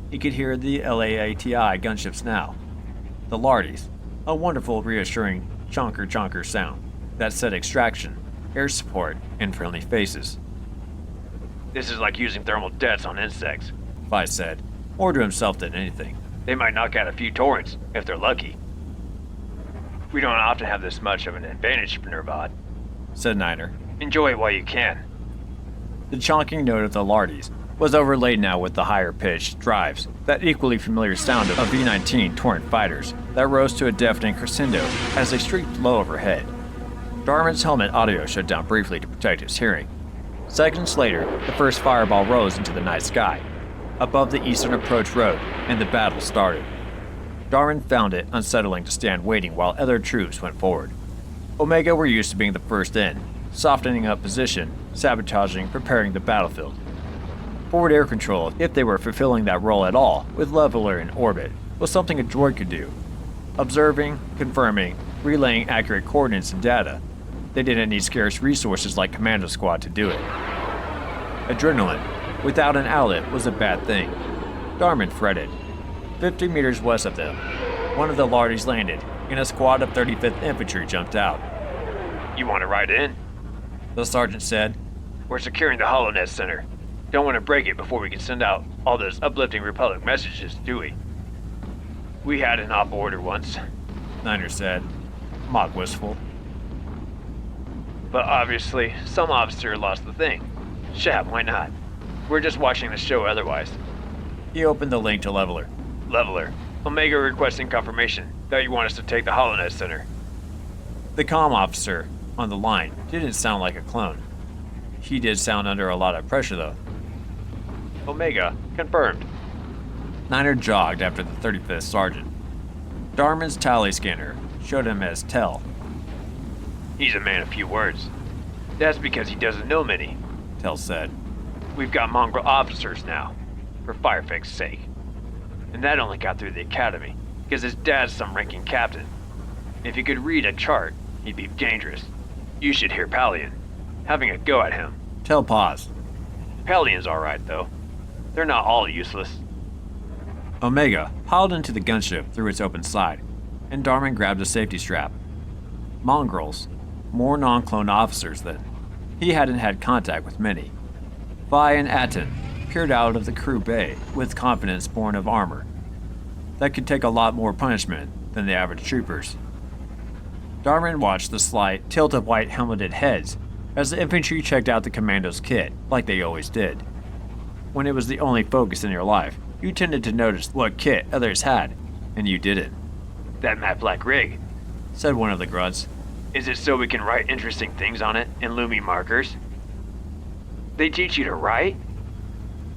He could hear the LAATI gunships now, the Lardies, a wonderful reassuring chonker sound that said extraction, air support, and friendly faces. This is like using thermal jets on insects. Vi said, more to himself than anything. They might knock out a few torrents, if they're lucky. We don't often have this much of an advantage, Nervad. Said Niner. Enjoy it while you can. The chonking note of the Lardies was overlaid now with the higher-pitched drives, that equally familiar sound of V-19 Torrent fighters that rose to a deafening crescendo as they streaked low overhead. Darman's helmet audio shut down briefly to protect his hearing. Seconds later, the first fireball rose into the night sky, above the eastern approach road, and the battle started. Darman found it unsettling to stand waiting while other troops went forward. Omega were used to being the first in, softening up position, sabotaging, preparing the battlefield. Forward air control, if they were fulfilling that role at all, with Leveler in orbit, was something a droid could do. Observing, confirming, relaying accurate coordinates and data. They didn't need scarce resources like Commando Squad to do it. Adrenaline, without an outlet, was a bad thing. Darman fretted. 50 meters west of them, one of the Lardies landed, and a squad of 35th Infantry jumped out. You want to ride in? The sergeant said. We're securing the HoloNet Center. Don't want to break it before we can send out all those uplifting Republic messages, do we? We had an op order once, Niner said, mock wistful. but obviously some officer lost the thing. Shab, why not? We're just watching the show otherwise. He opened the link to Leveler. Leveler, Omega requesting confirmation that you want us to take the HoloNet Center. The comm officer on the line didn't sound like a clone. He did sound under a lot of pressure, though. Omega, confirmed. Niner jogged after the 35th sergeant. Darman's tally scanner showed him as Tell. He's a man of few words. That's because he doesn't know many. Tell said. We've got mongrel officers now, for Firefang's sake. And that only got through the academy, because his dad's some ranking captain. If he could read a chart, he'd be dangerous. You should hear Palion. Having a go at him. Tell paused. Palion's alright, though. They're not all useless. Omega piled into the gunship through its open side, and Darman grabbed a safety strap. Mongrels, more non-clone officers then. He hadn't had contact with many. Vi and Aten peered out of the crew bay with confidence born of armor that could take a lot more punishment than the average troopers. Darman watched the slight tilt of white helmeted heads as the infantry checked out the commando's kit, like they always did. When it was the only focus in your life, you tended to notice what kit others had, and you didn't. That matte black rig. Said one of the grunts. Is it so we can write interesting things on it in Lumi markers? They teach you to write?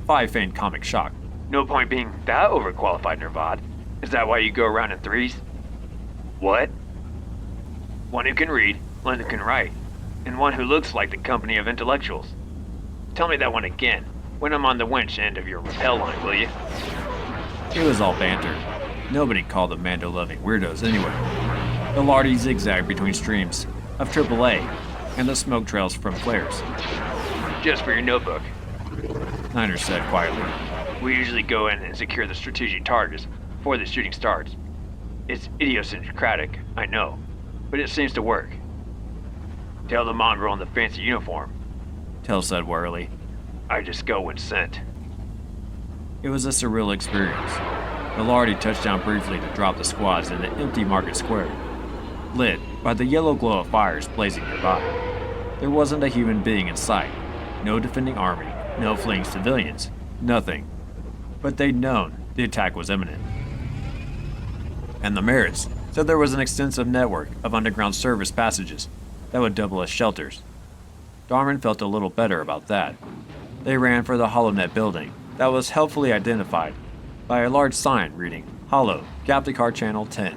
Vi feigned comic shock. No point being that overqualified, Nervad. Is that why you go around in threes? What? One who can read, one who can write, and one who looks like the company of intellectuals. Tell me that one again, when I'm on the winch end of your rappel line, will you? It was all banter. Nobody called them Mando-loving weirdos anyway. The Lardy zigzagged between streams of AAA and the smoke trails from flares. Just for your notebook. Niner said quietly. We usually go in and secure the strategic targets before the shooting starts. It's idiosyncratic, I know, but it seems to work. Tell the mongrel in the fancy uniform. Tell said warily. I just go when sent. It was a surreal experience. The Lardy touched down briefly to drop the squads in the empty market square, lit by the yellow glow of fires blazing nearby. There wasn't a human being in sight. No defending army, no fleeing civilians, nothing. But they'd known the attack was imminent. And the Merritts said there was an extensive network of underground service passages that would double as shelters. Darman felt a little better about that. They ran for the HoloNet building that was helpfully identified by a large sign reading Holo, Gaptikar Channel 10.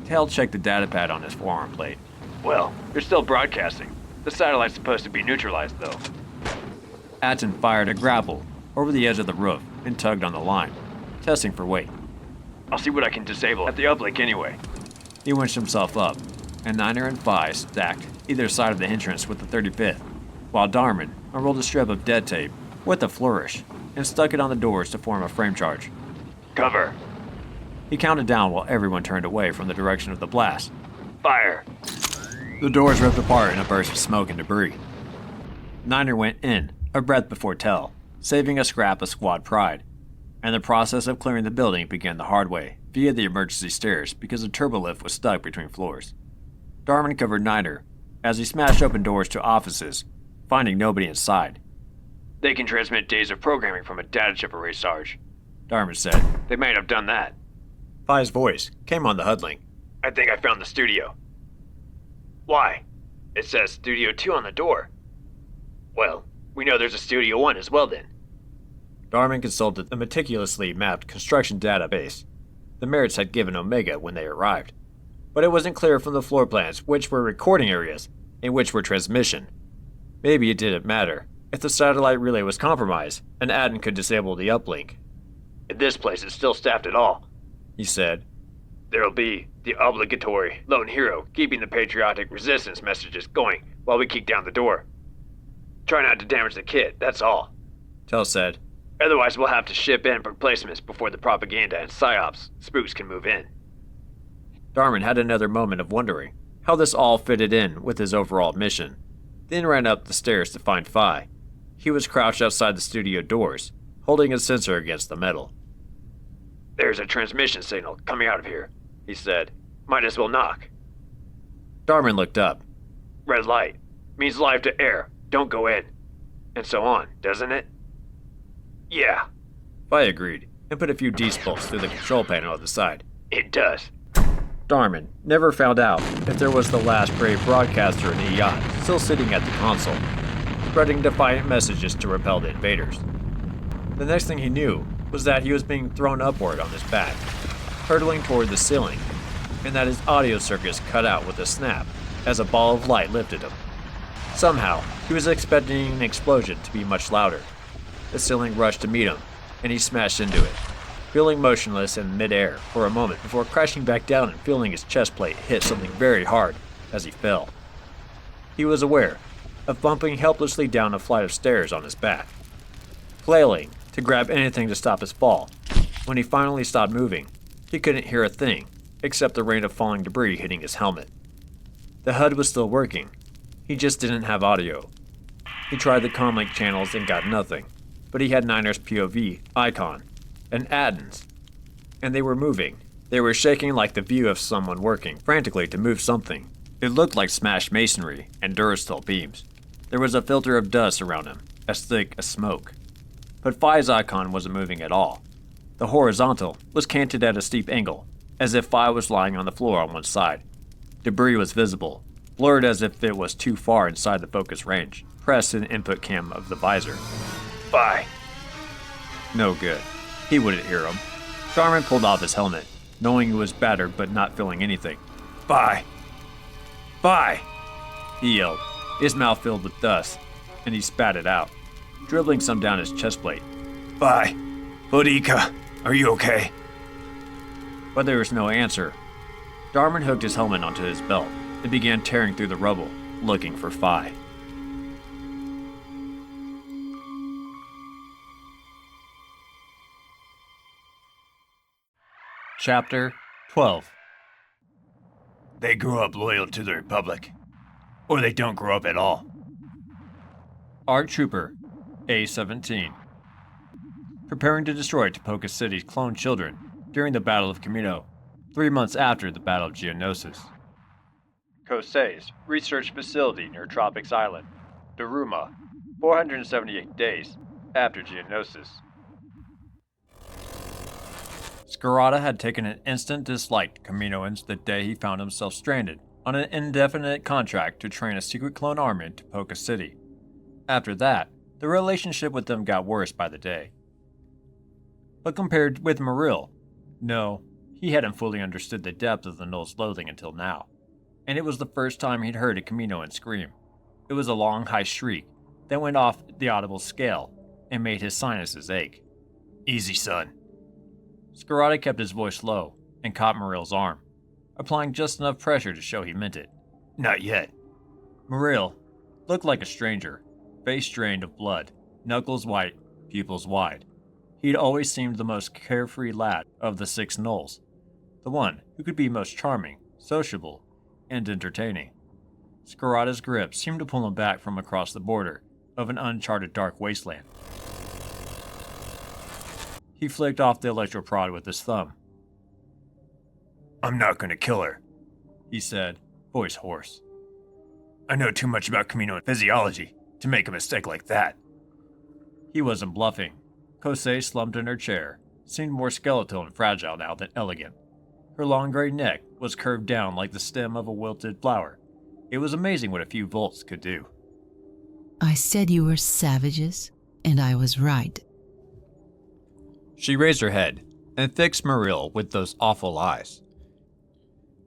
Tail checked the datapad on his forearm plate. Well, they're still broadcasting. The satellite's supposed to be neutralized, though. Atten fired a grapple over the edge of the roof and tugged on the line, testing for weight. I'll see what I can disable at the uplink anyway. He winched himself up, and Niner and Phi stacked either side of the entrance with the 35th, while Darman unrolled a strip of dead tape with a flourish and stuck it on the doors to form a frame charge. Cover. He counted down while everyone turned away from the direction of the blast. Fire. The doors ripped apart in a burst of smoke and debris. Niner went in, a breath before Tell, saving a scrap of squad pride, and the process of clearing the building began the hard way, via the emergency stairs because the turbolift was stuck between floors. Darman covered Niner as he smashed open doors to offices, finding nobody inside. They can transmit days of programming from a data chip array, Sarge. Darman said. They might have done that. Phi's voice came on the HUD link. I think I found the studio. Why? It says Studio 2 on the door. Well, we know there's a Studio 1 as well then. Darman consulted the meticulously mapped construction database the Merritts had given Omega when they arrived, but it wasn't clear from the floor plans which were recording areas and which were transmission. Maybe it didn't matter. If the satellite relay was compromised, an Atten could disable the uplink. If this place is still staffed at all, he said. There'll be the obligatory lone hero keeping the patriotic resistance messages going while we kick down the door. Try not to damage the kit, that's all. Tell said. Otherwise we'll have to ship in replacements before the propaganda and psyops spooks can move in. Darman had another moment of wondering how this all fitted in with his overall mission, then ran up the stairs to find Phi. He was crouched outside the studio doors, holding a sensor against the metal. There's a transmission signal coming out of here, he said. Might as well knock. Darman looked up. Red light. Means live to air. Don't go in. And so on, doesn't it? Yeah. Phi agreed, and put a few D-spokes through the control panel at the side. It does. Darman never found out if there was the last brave broadcaster in EOT still sitting at the console, spreading defiant messages to repel the invaders. The next thing he knew was that he was being thrown upward on his back, hurtling toward the ceiling, and that his audio circuits cut out with a snap as a ball of light lifted him. Somehow, he was expecting an explosion to be much louder. The ceiling rushed to meet him, and he smashed into it, feeling motionless in midair for a moment before crashing back down and feeling his chest plate hit something very hard as he fell. He was aware of bumping helplessly down a flight of stairs on his back, flailing to grab anything to stop his fall. When he finally stopped moving, he couldn't hear a thing except the rain of falling debris hitting his helmet. The HUD was still working. He just didn't have audio. He tried the comlink channels and got nothing, but he had Niner's POV icon and Atten's, and they were moving. They were shaking like the view of someone working frantically to move something. It looked like smashed masonry and Duracell beams. There was a filter of dust around him, as thick as smoke. But Phi's icon wasn't moving at all. The horizontal was canted at a steep angle, as if Phi was lying on the floor on one side. Debris was visible, blurred as if it was too far inside the focus range, pressed in the input cam of the visor. Phi. No good. He wouldn't hear him. Darman pulled off his helmet, knowing he was battered but not feeling anything. Phi! Phi! He yelled, his mouth filled with dust, and he spat it out, dribbling some down his chest plate. Phi! Boudica, are you okay? But there was no answer. Darman hooked his helmet onto his belt and began tearing through the rubble, looking for Phi. Chapter 12. They grow up loyal to the Republic, or they don't grow up at all. ARC Trooper A-17. Preparing to destroy Tapoka City's cloned children during the Battle of Camino, 3 months after the Battle of Geonosis. Kosei's research facility near Tropics Island, Daruma, 478 days after Geonosis. Scarada had taken an instant dislike to Caminoans the day he found himself stranded on an indefinite contract to train a secret clone army in Tapoka City. After that, the relationship with them got worse by the day. But compared with Maril, no, he hadn't fully understood the depth of the Null's loathing until now, and it was the first time he'd heard a Caminoan scream. It was a long, high shriek that went off the audible scale and made his sinuses ache. Easy, son. Scarada kept his voice low and caught Maril's arm, applying just enough pressure to show he meant it. Not yet. Maril looked like a stranger, face drained of blood, knuckles white, pupils wide. He'd always seemed the most carefree lad of the 6 Nulls, the one who could be most charming, sociable, and entertaining. Scarada's grip seemed to pull him back from across the border of an uncharted dark wasteland. He flicked off the electroprod with his thumb. I'm not gonna kill her, he said, voice hoarse. I know too much about Caminoan physiology to make a mistake like that. He wasn't bluffing. Kosei slumped in her chair, seemed more skeletal and fragile now than elegant. Her long gray neck was curved down like the stem of a wilted flower. It was amazing what a few volts could do. I said you were savages, and I was right. She raised her head and fixed Maril with those awful eyes.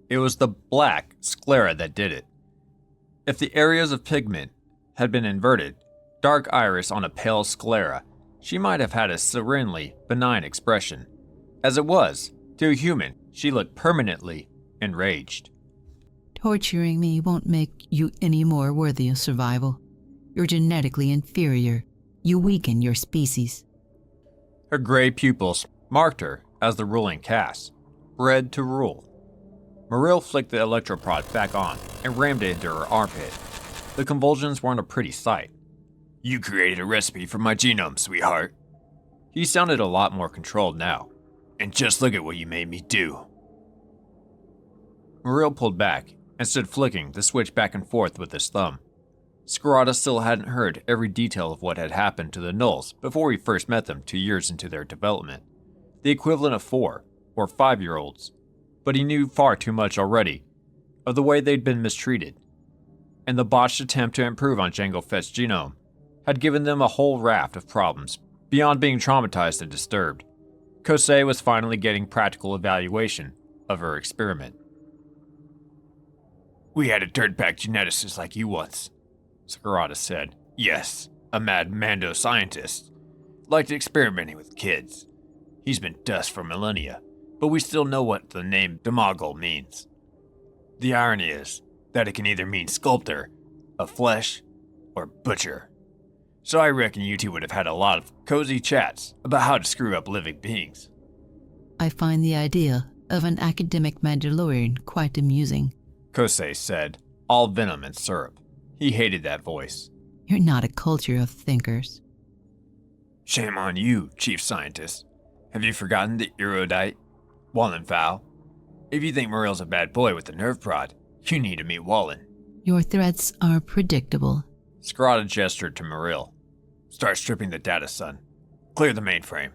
It was the black sclera that did it. If the areas of pigment had been inverted, dark iris on a pale sclera, she might have had a serenely benign expression. As it was, to a human, she looked permanently enraged. Torturing me won't make you any more worthy of survival. You're genetically inferior. You weaken your species. Her gray pupils marked her as the ruling caste, bred to rule. Maril flicked the electroprod back on and rammed it into her armpit. The convulsions weren't a pretty sight. You created a recipe for my genome, sweetheart. He sounded a lot more controlled now. And just look at what you made me do. Maril pulled back and stood flicking the switch back and forth with his thumb. Scarada still hadn't heard every detail of what had happened to the Nulls before he first met them 2 years into their development, the equivalent of 4 or 5-year-olds. But he knew far too much already of the way they'd been mistreated, and the botched attempt to improve on Jango Fett's genome had given them a whole raft of problems beyond being traumatized and disturbed. Kosei was finally getting practical evaluation of her experiment. We had a dirtbag geneticist like you once, Scarada said. Yes, a mad Mando scientist. Liked experimenting with kids. He's been dust for millennia, but we still know what the name Damagol means. The irony is that it can either mean sculptor, of flesh, or butcher. So I reckon you two would have had a lot of cozy chats about how to screw up living beings. I find the idea of an academic Mandalorian quite amusing, Kosei said, all venom and syrup. He hated that voice. You're not a culture of thinkers. Shame on you, Chief Scientist. Have you forgotten the erudite, Wallen Fowl? If you think Maril's a bad boy with the nerve prod, you need to meet Wallen. Your threats are predictable. Scarada gestured to Maril. Start stripping the data, son. Clear the mainframe.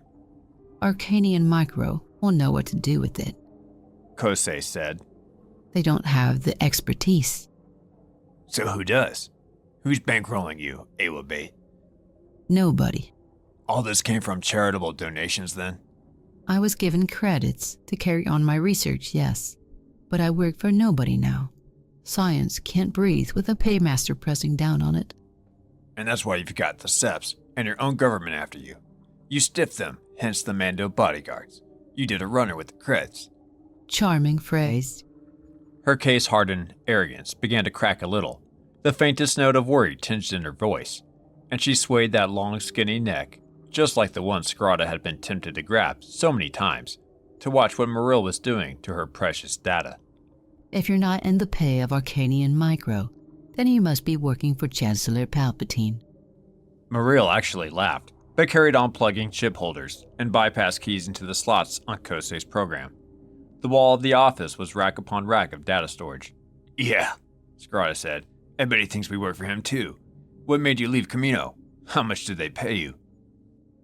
Arcanian Micro will know what to do with it. Kosei said. They don't have the expertise. So who does? Who's bankrolling you, Awa Bait? Nobody. All this came from charitable donations, then? I was given credits to carry on my research, yes. But I work for nobody now. Science can't breathe with a paymaster pressing down on it. And that's why you've got the Seps and your own government after you. You stiffed them, hence the Mando bodyguards. You did a runner with the creds. Charming phrase. Her case-hardened arrogance began to crack a little. The faintest note of worry tinged in her voice, and she swayed that long, skinny neck, just like the one Scarada had been tempted to grab so many times, to watch what Maril was doing to her precious data. If you're not in the pay of Arcanian Micro, then you must be working for Chancellor Palpatine. Maril actually laughed, but carried on plugging chip holders and bypass keys into the slots on Kosei's program. The wall of the office was rack upon rack of data storage. Yeah, Scrata said. I bet he thinks we work for him too. What made you leave Camino? How much did they pay you?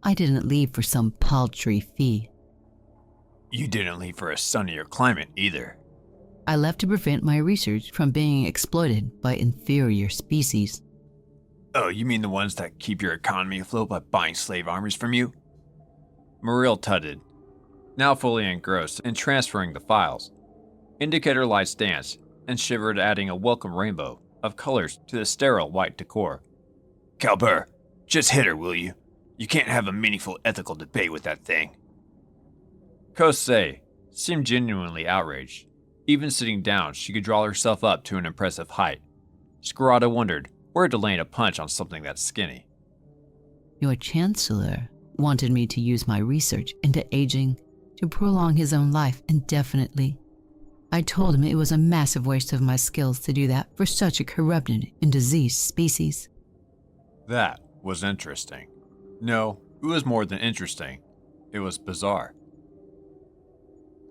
I didn't leave for some paltry fee. You didn't leave for a sunnier climate either. I left to prevent my research from being exploited by inferior species. Oh, you mean the ones that keep your economy afloat by buying slave armies from you? Maril tutted, now fully engrossed in transferring the files. Indicator lights danced and shivered, adding a welcome rainbow of colors to the sterile white decor. Calbur, just hit her, will you? You can't have a meaningful ethical debate with that thing. Kosei seemed genuinely outraged. Even sitting down, she could draw herself up to an impressive height. Scarada wondered where to land a punch on something that skinny. Your Chancellor wanted me to use my research into aging to prolong his own life indefinitely. I told him it was a massive waste of my skills to do that for such a corrupted and diseased species. That was interesting. No, it was more than interesting. It was bizarre.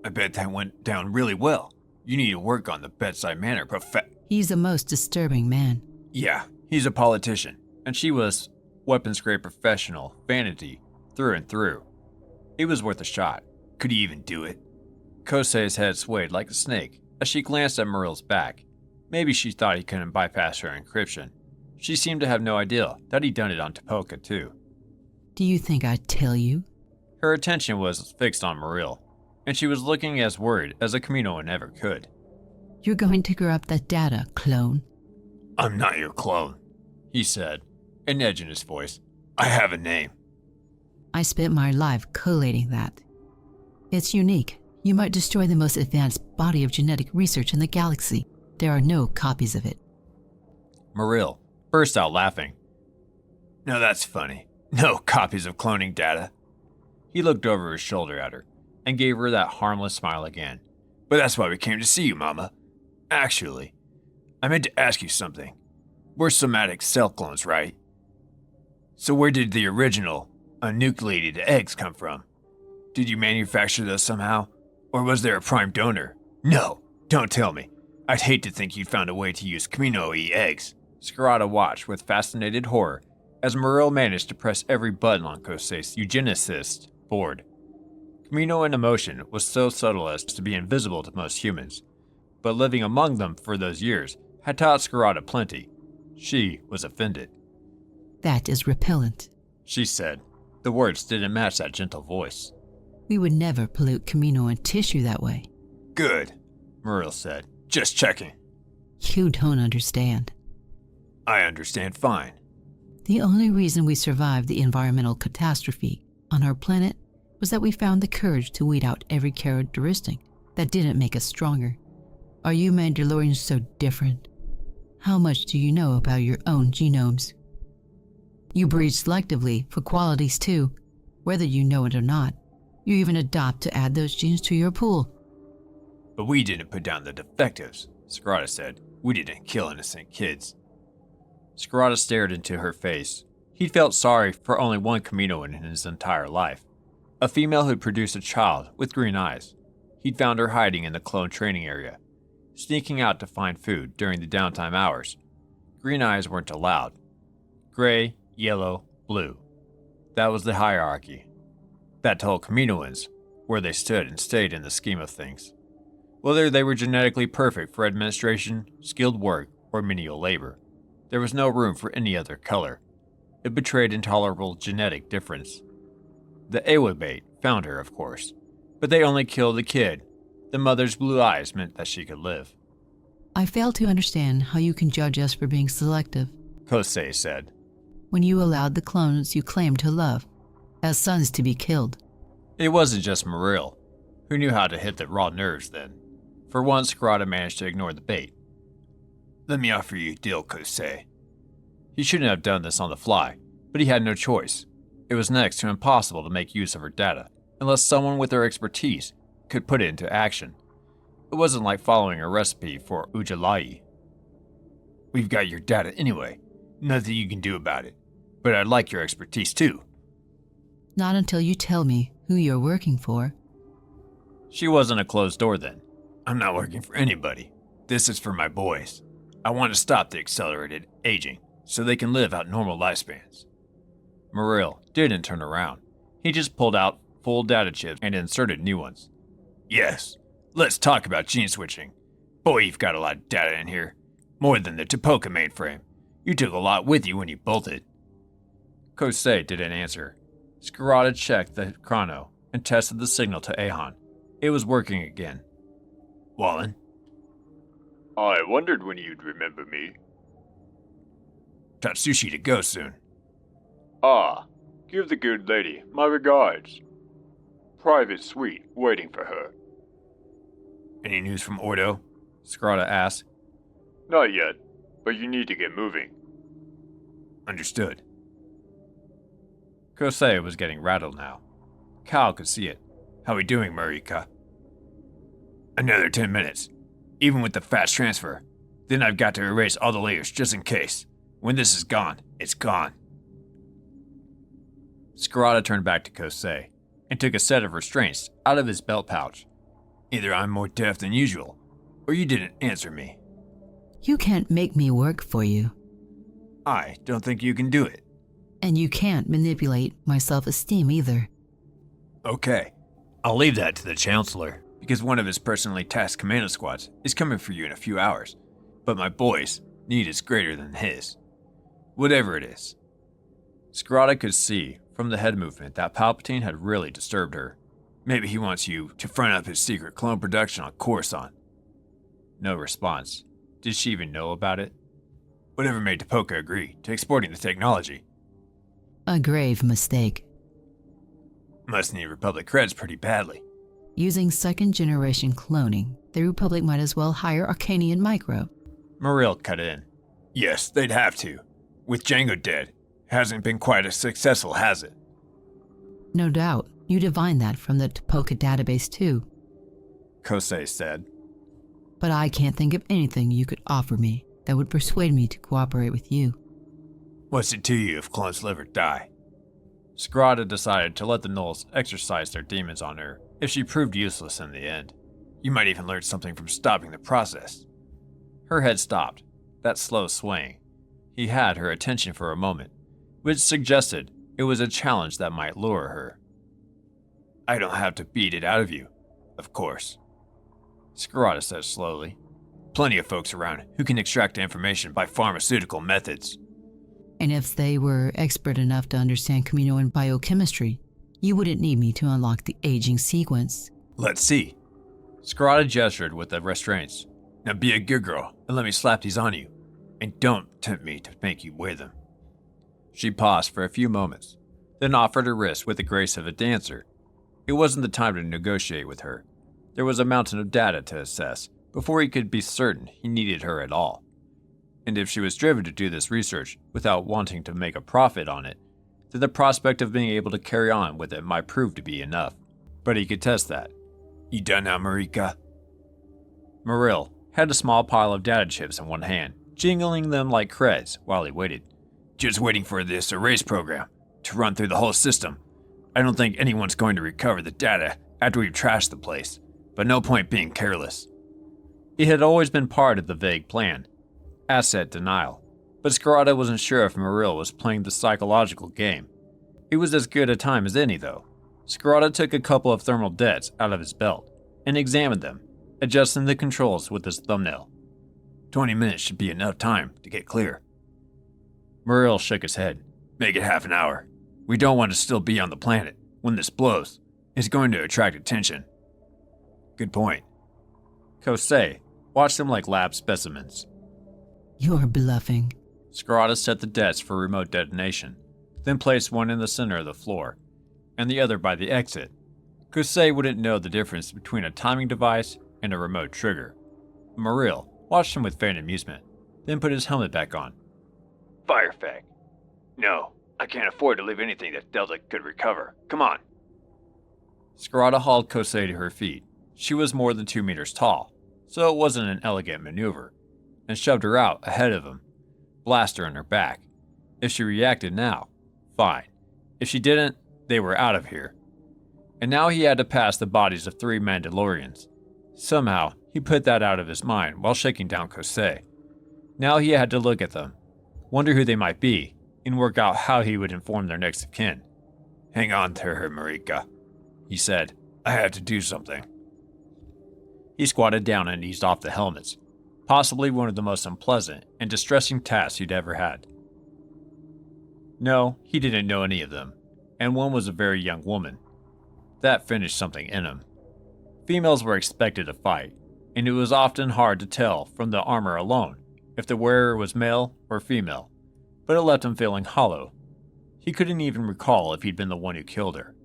I bet that went down really well. You need to work on the bedside manner, He's a most disturbing man. Yeah, he's a politician. And she was weapons-grade professional, vanity, through and through. It was worth a shot. Could he even do it? Kosei's head swayed like a snake as she glanced at Maril's back. Maybe she thought he couldn't bypass her encryption. She seemed to have no idea that he'd done it on Tipoca too. Do you think I'd tell you? Her attention was fixed on Maril, and she was looking as worried as a Kaminoan ever could. You're going to corrupt that data, clone. I'm not your clone, he said, an edge in his voice. I have a name. I spent my life collating that. It's unique. You might destroy the most advanced body of genetic research in the galaxy. There are no copies of it. Maril burst out laughing. No, that's funny. No copies of cloning data. He looked over his shoulder at her and gave her that harmless smile again. But that's why we came to see you, Mama. Actually, I meant to ask you something. We're somatic cell clones, right? So where did the original, enucleated eggs come from? Did you manufacture those somehow? Or was there a prime donor? No, don't tell me. I'd hate to think you'd found a way to use Kamino-y eggs. Scarada watched with fascinated horror as Maril managed to press every button on Kosei's eugenicist board. Kaminoan emotion was so subtle as to be invisible to most humans, but living among them for those years had taught Scarada plenty. She was offended. That is repellent, she said. The words didn't match that gentle voice. We would never pollute Kaminoan tissue that way. Good, Maril said. Just checking. You don't understand. I understand fine. The only reason we survived the environmental catastrophe on our planet was that we found the courage to weed out every characteristic that didn't make us stronger. Are you Mandalorians so different? How much do you know about your own genomes? You breed selectively for qualities too, whether you know it or not. You even adopt to add those genes to your pool. But we didn't put down the defectives, Scarada said. We didn't kill innocent kids. Scarada stared into her face. He'd felt sorry for only one Kaminoan in his entire life. A female who'd produced a child with green eyes. He'd found her hiding in the clone training area, sneaking out to find food during the downtime hours. Green eyes weren't allowed. Gray, yellow, blue. That was the hierarchy. That told Kaminoans where they stood and stayed in the scheme of things. Whether they were genetically perfect for administration, skilled work, or menial labor, there was no room for any other color. It betrayed intolerable genetic difference. The Awabate found her, of course, but they only killed the kid. The mother's blue eyes meant that she could live. I fail to understand how you can judge us for being selective, Kosei said. When you allowed the clones you claimed to love as sons to be killed. It wasn't just Maril, who knew how to hit the raw nerves then. For once, Scarada managed to ignore the bait. Let me offer you a deal, Kosei. He shouldn't have done this on the fly, but he had no choice. It was next to impossible to make use of her data, unless someone with her expertise could put it into action. It wasn't like following a recipe for Ujalai. We've got your data anyway. Nothing you can do about it. But I'd like your expertise too. Not until you tell me who you're working for. She wasn't a closed door then. I'm not working for anybody. This is for my boys. I want to stop the accelerated aging so they can live out normal lifespans. Muriel didn't turn around. He just pulled out full data chips and inserted new ones. Yes, let's talk about gene switching. Boy, you've got a lot of data in here. More than the Topoka mainframe. You took a lot with you when you bolted. Kosei didn't answer. Scarada checked the chrono and tested the signal to Ahan. It was working again. Wallen? I wondered when you'd remember me. Tatsushi to go soon. Ah, give the good lady my regards. Private suite waiting for her. Any news from Ordo? Scarada asked. Not yet, but you need to get moving. Understood. Kosei was getting rattled now. Cal could see it. How we doing, Marika? Another 10 minutes. Even with the fast transfer. Then I've got to erase all the layers just in case. When this is gone, it's gone. Scarada turned back to Kosei and took a set of restraints out of his belt pouch. Either I'm more deaf than usual, or you didn't answer me. You can't make me work for you. I don't think you can do it. And you can't manipulate my self-esteem either. Okay. I'll leave that to the Chancellor, because one of his personally tasked commando squads is coming for you in a few hours. But my boy's need is greater than his. Whatever it is. Scarada could see from the head movement that Palpatine had really disturbed her. Maybe he wants you to front up his secret clone production on Coruscant. No response. Did she even know about it? Whatever made Topoka agree to exporting the technology? A grave mistake. Must need Republic creds pretty badly. Using second-generation cloning, the Republic might as well hire Arcanian Micro. Muriel cut in. Yes, they'd have to. With Django dead, hasn't been quite as successful, has it? No doubt. You divined that from the Topoka database too. Kosei said. But I can't think of anything you could offer me that would persuade me to cooperate with you. What's it to you if clones live or die? Scarada decided to let the Gnolls exercise their demons on her if she proved useless in the end. You might even learn something from stopping the process. Her head stopped, that slow swaying. He had her attention for a moment, which suggested it was a challenge that might lure her. I don't have to beat it out of you, of course. Scarada said slowly. Plenty of folks around who can extract the information by pharmaceutical methods. And if they were expert enough to understand Kaminoan biochemistry, you wouldn't need me to unlock the aging sequence. Let's see. Scarada gestured with the restraints. Now be a good girl and let me slap these on you. And don't tempt me to make you wear them. She paused for a few moments, then offered her wrist with the grace of a dancer. It wasn't the time to negotiate with her. There was a mountain of data to assess before he could be certain he needed her at all. And if she was driven to do this research without wanting to make a profit on it, then the prospect of being able to carry on with it might prove to be enough. But he could test that. You done now, Marika? Muriel had a small pile of data chips in one hand, jingling them like creds while he waited. Just waiting for this erase program to run through the whole system. I don't think anyone's going to recover the data after we've trashed the place, but no point being careless. It had always been part of the vague plan. Asset denial. But Scarada wasn't sure if Muriel was playing the psychological game. It was as good a time as any, though. Scarada took a couple of thermal debts out of his belt and examined them, adjusting the controls with his thumbnail. 20 minutes should be enough time to get clear. Muriel shook his head. Make it half an hour. We don't want to still be on the planet when this blows. It's going to attract attention. Good point. Kosei watched them like lab specimens. You're bluffing. Scarada set the debts for remote detonation, then placed one in the center of the floor, and the other by the exit. Kosei wouldn't know the difference between a timing device and a remote trigger. Muriel watched him with faint amusement, then put his helmet back on. Firefang. No, I can't afford to leave anything that Delta could recover. Come on. Scarada hauled Kosei to her feet She was more than 2 meters tall, so it wasn't an elegant maneuver, and shoved her out ahead of him, blast her in her back. If she reacted now, fine. If she didn't, they were out of here. And now he had to pass the bodies of 3 Mandalorians. Somehow, he put that out of his mind while shaking down Kosei. Now he had to look at them, wonder who they might be, and work out how he would inform their next of kin. "Hang on to her, Marika," he said. "I had to do something." He squatted down and eased off the helmets, possibly one of the most unpleasant and distressing tasks he'd ever had. No, he didn't know any of them, and one was a very young woman. That finished something in him. Females were expected to fight, and it was often hard to tell from the armor alone if the wearer was male or female, but it left him feeling hollow. He couldn't even recall if he'd been the one who killed her.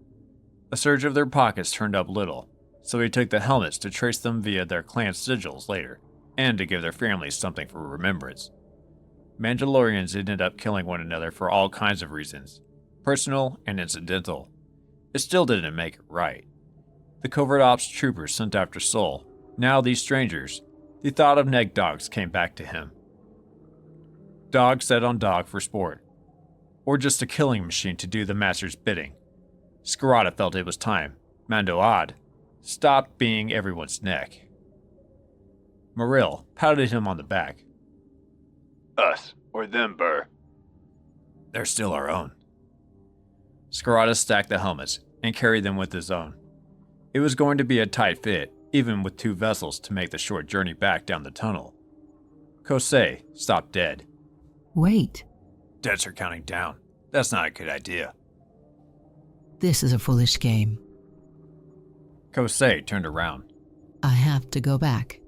A surge of their pockets turned up little, so he took the helmets to trace them via their clan sigils later, and to give their families something for remembrance. Mandalorians ended up killing one another for all kinds of reasons, personal and incidental. It still didn't make it right. The covert ops troopers sent after Sol. Now these strangers, the thought of neg dogs came back to him. Dog set on dog for sport, or just a killing machine to do the master's bidding. Scarada felt it was time Mando Ad stopped being everyone's neck. Morrill patted him on the back. Us, or them, Burr. "They're still our own." Scarada stacked the helmets and carried them with his own. It was going to be a tight fit, even with 2 vessels to make the short journey back down the tunnel. Kosei stopped dead. Wait, Debts are counting down. That's not a good idea. this is a foolish game. Kosei turned around. I have to go back.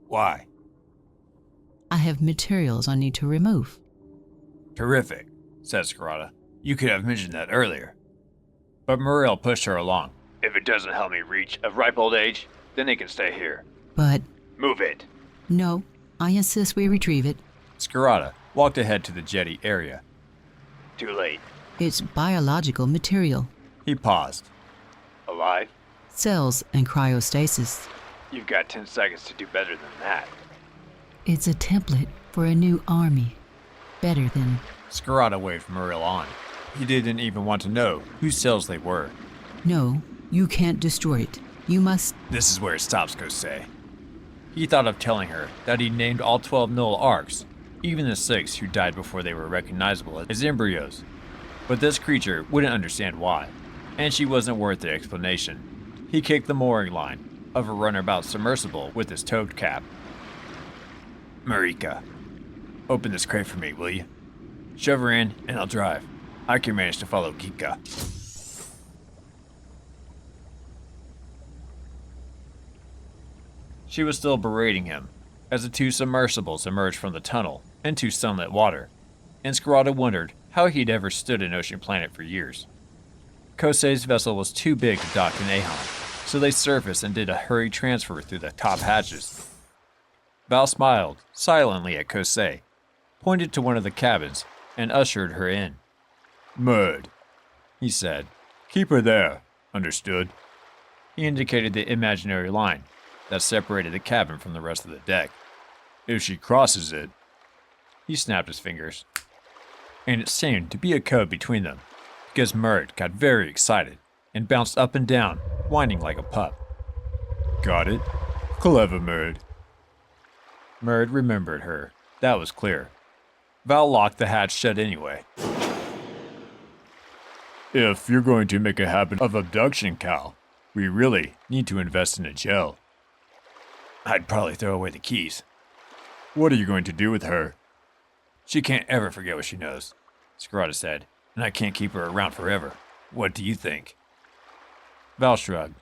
Why? I have materials I need to remove. Terrific, said Scarada. You could have mentioned that earlier. But Morrill pushed her along. If it doesn't help me reach a ripe old age, then it can stay here. But Move it. no, I insist we retrieve it. Scarada walked ahead to the jetty area. Too late. It's biological material. He paused. Alive? Cells and cryostasis. You've got 10 seconds to do better than that. It's a template for a new army. Better than... Scarada waved Morrill on. He didn't even want to know whose cells they were. No, you can't destroy it. You must... This is where it stops, Kosei. He thought of telling her that he named all 12 Null Arcs, even the 6 who died before they were recognizable as embryos. But this creature wouldn't understand why, and she wasn't worth the explanation. He kicked the mooring line of a runabout submersible with his toad cap. Marika, open this crate for me, will you? Shove her in, and I'll drive. I can manage to follow Kika. She was still berating him as the 2 submersibles emerged from the tunnel into sunlit water, and Scarada wondered how he'd ever stood in Ocean Planet for years. Kosei's vessel was too big to dock in Ahon, so they surfaced and did a hurried transfer through the top hatches. Val smiled silently at Kosei, pointed to one of the cabins, and ushered her in. Mud, he said. Keep her there, understood? He indicated the imaginary line that separated the cabin from the rest of the deck. If she crosses it... He snapped his fingers. And it seemed to be a code between them, because Murd got very excited and bounced up and down, whining like a pup. Got it? Clever, Murd. Murd remembered her. That was clear. Val locked the hatch shut anyway. If you're going to make a habit of abduction, Cal, we really need to invest in a gel. I'd probably throw away the keys. What are you going to do with her? She can't ever forget what she knows, Scarada said, and I can't keep her around forever. What do you think? Val shrugged.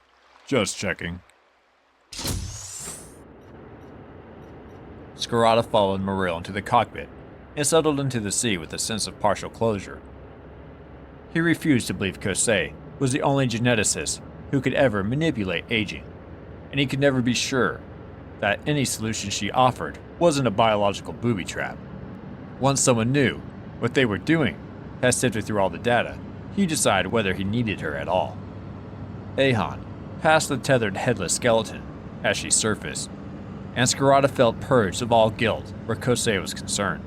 Just checking. Scarada followed Morrill into the cockpit and settled into the sea with a sense of partial closure. He refused to believe Kosei was the only geneticist who could ever manipulate aging, and he could never be sure that any solution she offered wasn't a biological booby trap. Once someone knew what they were doing, had sifted through all the data, he'd decide whether he needed her at all. Ahon, past the tethered headless skeleton as she surfaced, and Scarata felt purged of all guilt where Kosei was concerned.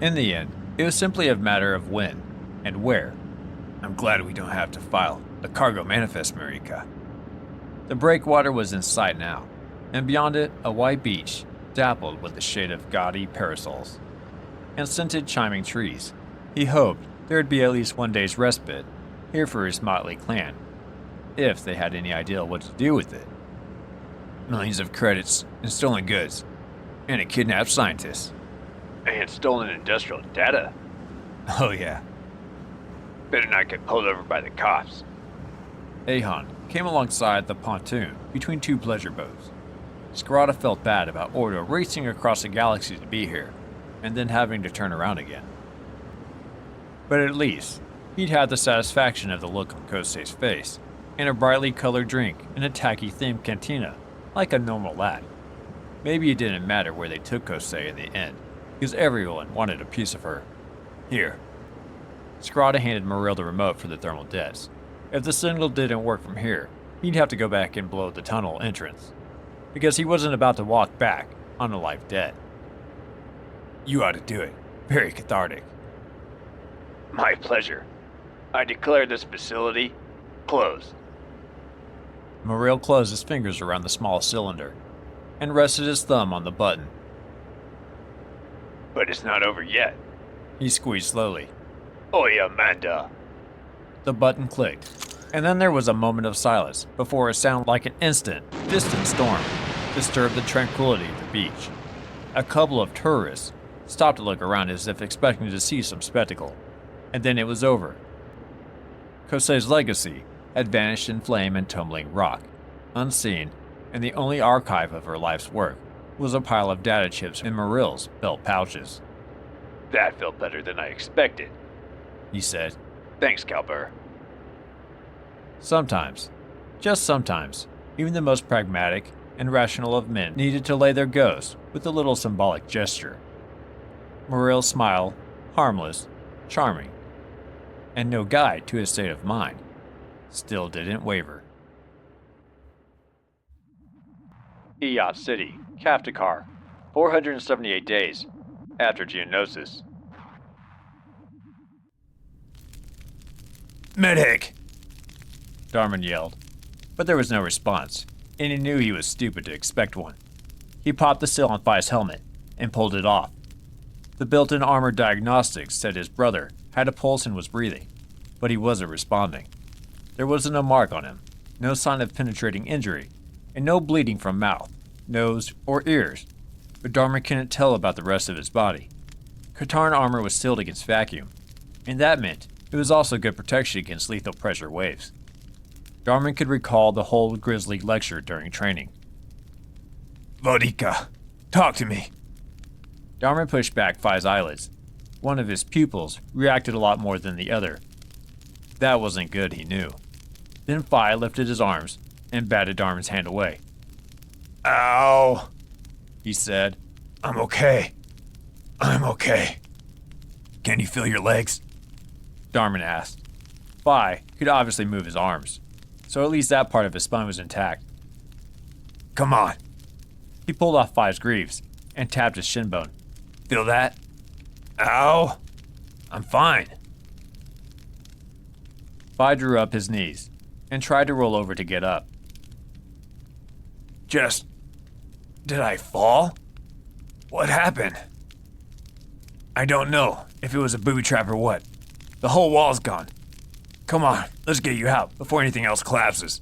In the end, it was simply a matter of when and where. I'm glad we don't have to file a cargo manifest, Marika. The breakwater was in sight now, and beyond it, a white beach dappled with the shade of gaudy parasols and scented chiming trees. He hoped there'd be at least one day's respite here for his motley clan, if they had any idea what to do with it. Millions of credits and stolen goods, and a kidnapped scientist. And stolen industrial data. Oh yeah. Better not get pulled over by the cops. Ahan came alongside the pontoon between two pleasure boats. Scarata felt bad about Ordo racing across the galaxy to be here, and then having to turn around again. But at least, he'd had the satisfaction of the look on Kosei's face, and a brightly colored drink in a tacky-themed cantina, like a normal lad. Maybe it didn't matter where they took Kosei in the end, because everyone wanted a piece of her. Here. Scarata handed Moril the remote for the thermal jets. If the signal didn't work from here, he'd have to go back and blow the tunnel entrance, because he wasn't about to walk back on a life debt. You ought to do it. Very cathartic. My pleasure. I declare this facility closed. Moril closed his fingers around the small cylinder and rested his thumb on the button. But it's not over yet. He squeezed slowly. Oi, Amanda. The button clicked, and then there was a moment of silence before a sound like an instant, distant storm disturbed the tranquility of the beach. A couple of tourists stopped to look around as if expecting to see some spectacle, and then it was over. Kosei's legacy had vanished in flame and tumbling rock, unseen, and the only archive of her life's work was a pile of data chips in Moril's belt pouches. That felt better than I expected, he said. Thanks, Calber. Sometimes, just sometimes, even the most pragmatic and rational of men needed to lay their ghost with a little symbolic gesture. Moril's smile, harmless, charming, and no guide to his state of mind, still didn't waver. Iyat City, Kaftakar, 478 days after Geonosis. Medic! Darman yelled, but there was no response, and he knew he was stupid to expect one. He popped the seal on Fi's helmet and pulled it off. The built-in armor diagnostics said his brother had a pulse and was breathing, but he wasn't responding. There wasn't a mark on him, no sign of penetrating injury, and no bleeding from mouth, nose, or ears, but Darman couldn't tell about the rest of his body. Katarn armor was sealed against vacuum, and that meant it was also good protection against lethal pressure waves. Darman could recall the whole Grizzly lecture during training. Vodika, talk to me. Darman pushed back Fi's eyelids. One of his pupils reacted a lot more than the other. That wasn't good, he knew. Then Fi lifted his arms and batted Darman's hand away. Ow, he said. I'm okay. I'm okay. Can you feel your legs? Darman asked. Fi could obviously move his arms, so at least that part of his spine was intact. Come on. He pulled off Fi's greaves and tapped his shin bone. Feel that? Ow! I'm fine. Fi drew up his knees and tried to roll over to get up. Did I fall? What happened? I don't know if it was a booby trap or what. The whole wall's gone. Come on, let's get you out before anything else collapses.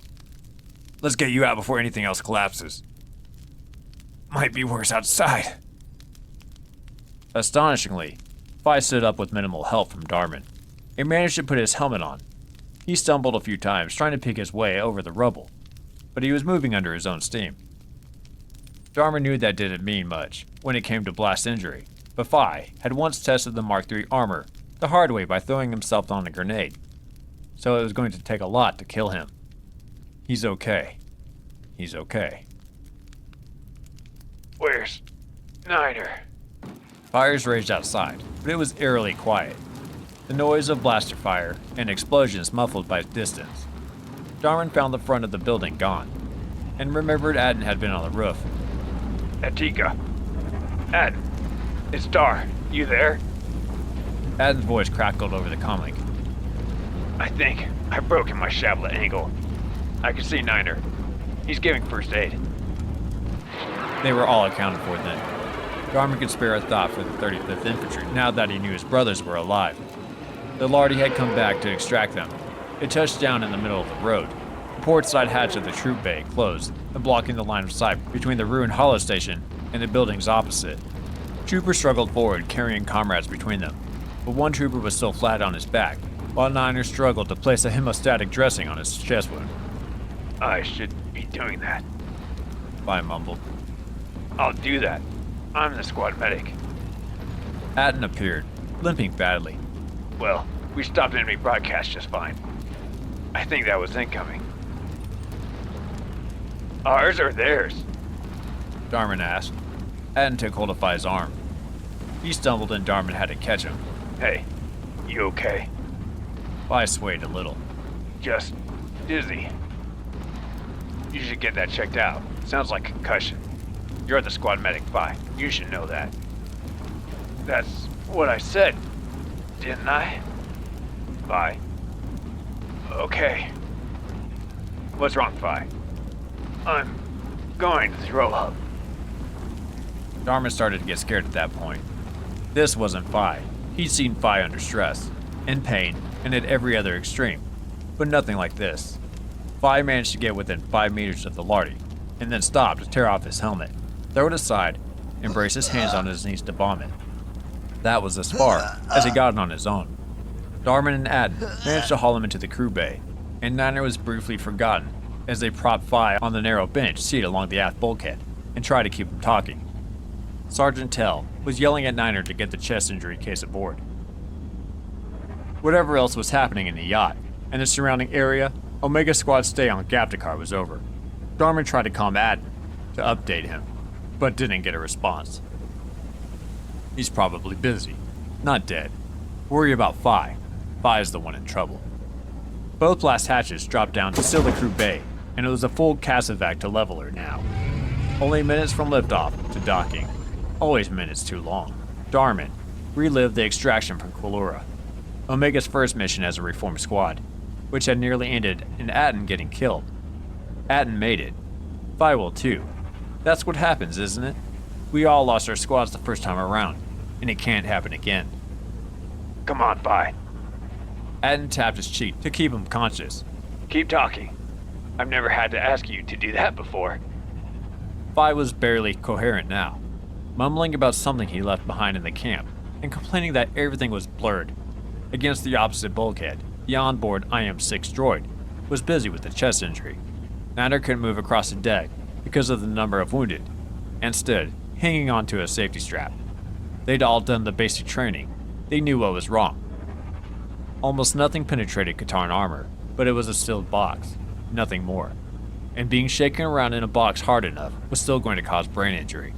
Might be worse outside. Astonishingly, Fi stood up with minimal help from Darman and managed to put his helmet on. He stumbled a few times trying to pick his way over the rubble, but he was moving under his own steam. Darman knew that didn't mean much when it came to blast injury, but Fi had once tested the Mark III armor the hard way by throwing himself on a grenade, so it was going to take a lot to kill him. He's okay. Where's Niner? Fires raged outside, but it was eerily quiet. The noise of blaster fire and explosions muffled by distance. Darwin found the front of the building gone, and remembered Aden had been on the roof. Atika. Aden. It's Dar. You there? Aden's voice crackled over the comlink. I think I've broken my shablet angle. I can see Niner. He's giving first aid. They were all accounted for then. Darwin could spare a thought for the 35th Infantry now that he knew his brothers were alive. The Lardy had come back to extract them. It touched down in the middle of the road. The port side hatch of the troop bay closed, and blocking the line of sight between the ruined Hollow Station and the buildings opposite. Troopers struggled forward, carrying comrades between them, but one trooper was still flat on his back, while Niner struggled to place a hemostatic dressing on his chest wound. I should be doing that. Vi mumbled. I'll do that. I'm the squad medic. Aden appeared, limping badly. Well, we stopped enemy broadcast just fine. I think that was incoming. Ours or theirs? Darwin asked. Aden took hold of Vi's arm. He stumbled and Darwin had to catch him. Hey, you okay? Vi swayed a little. Just dizzy. You should get that checked out. Sounds like concussion. You're the squad medic, Vi. You should know that. That's what I said, didn't I? Vi. Okay. What's wrong, Vi? I'm going to throw up. Darwin started to get scared at that point. This wasn't Vi. He'd seen Vi under stress, in pain, and at every other extreme, but nothing like this. Vi managed to get within 5 meters of the Lardy, and then stopped to tear off his helmet, throw it aside, and brace his hands on his knees to vomit. That was as far as he got it on his own. Darwin and Aden managed to haul him into the crew bay, and Niner was briefly forgotten as they propped Vi on the narrow bench seat along the aft bulkhead and tried to keep him talking. Sergeant Tell was yelling at Niner to get the chest injury case aboard. Whatever else was happening in the yacht and the surrounding area, Omega Squad's stay on Gaptakar was over. Darwin tried to calm Aden, to update him, but didn't get a response. He's probably busy, not dead. Worry about Vi. Vi's the one in trouble. Both blast hatches dropped down to seal the crew bay, and it was a full casevac to Leveler now. Only minutes from liftoff to docking. Always minutes too long. Darwin relived the extraction from Quilura, Omega's first mission as a reformed squad, which had nearly ended in Aten getting killed. Aten made it. Vi will too. That's what happens, isn't it? We all lost our squads the first time around, and it can't happen again. Come on, Vi. Aten tapped his cheek to keep him conscious. Keep talking. I've never had to ask you to do that before. Vi was barely coherent now, mumbling about something he left behind in the camp, and complaining that everything was blurred. Against the opposite bulkhead, the onboard IM-6 droid was busy with a chest injury. Niner couldn't move across the deck because of the number of wounded, and stood, hanging onto a safety strap. They'd all done the basic training. They knew what was wrong. Almost nothing penetrated Katarn armor, but it was a sealed box, nothing more. And being shaken around in a box hard enough was still going to cause brain injury.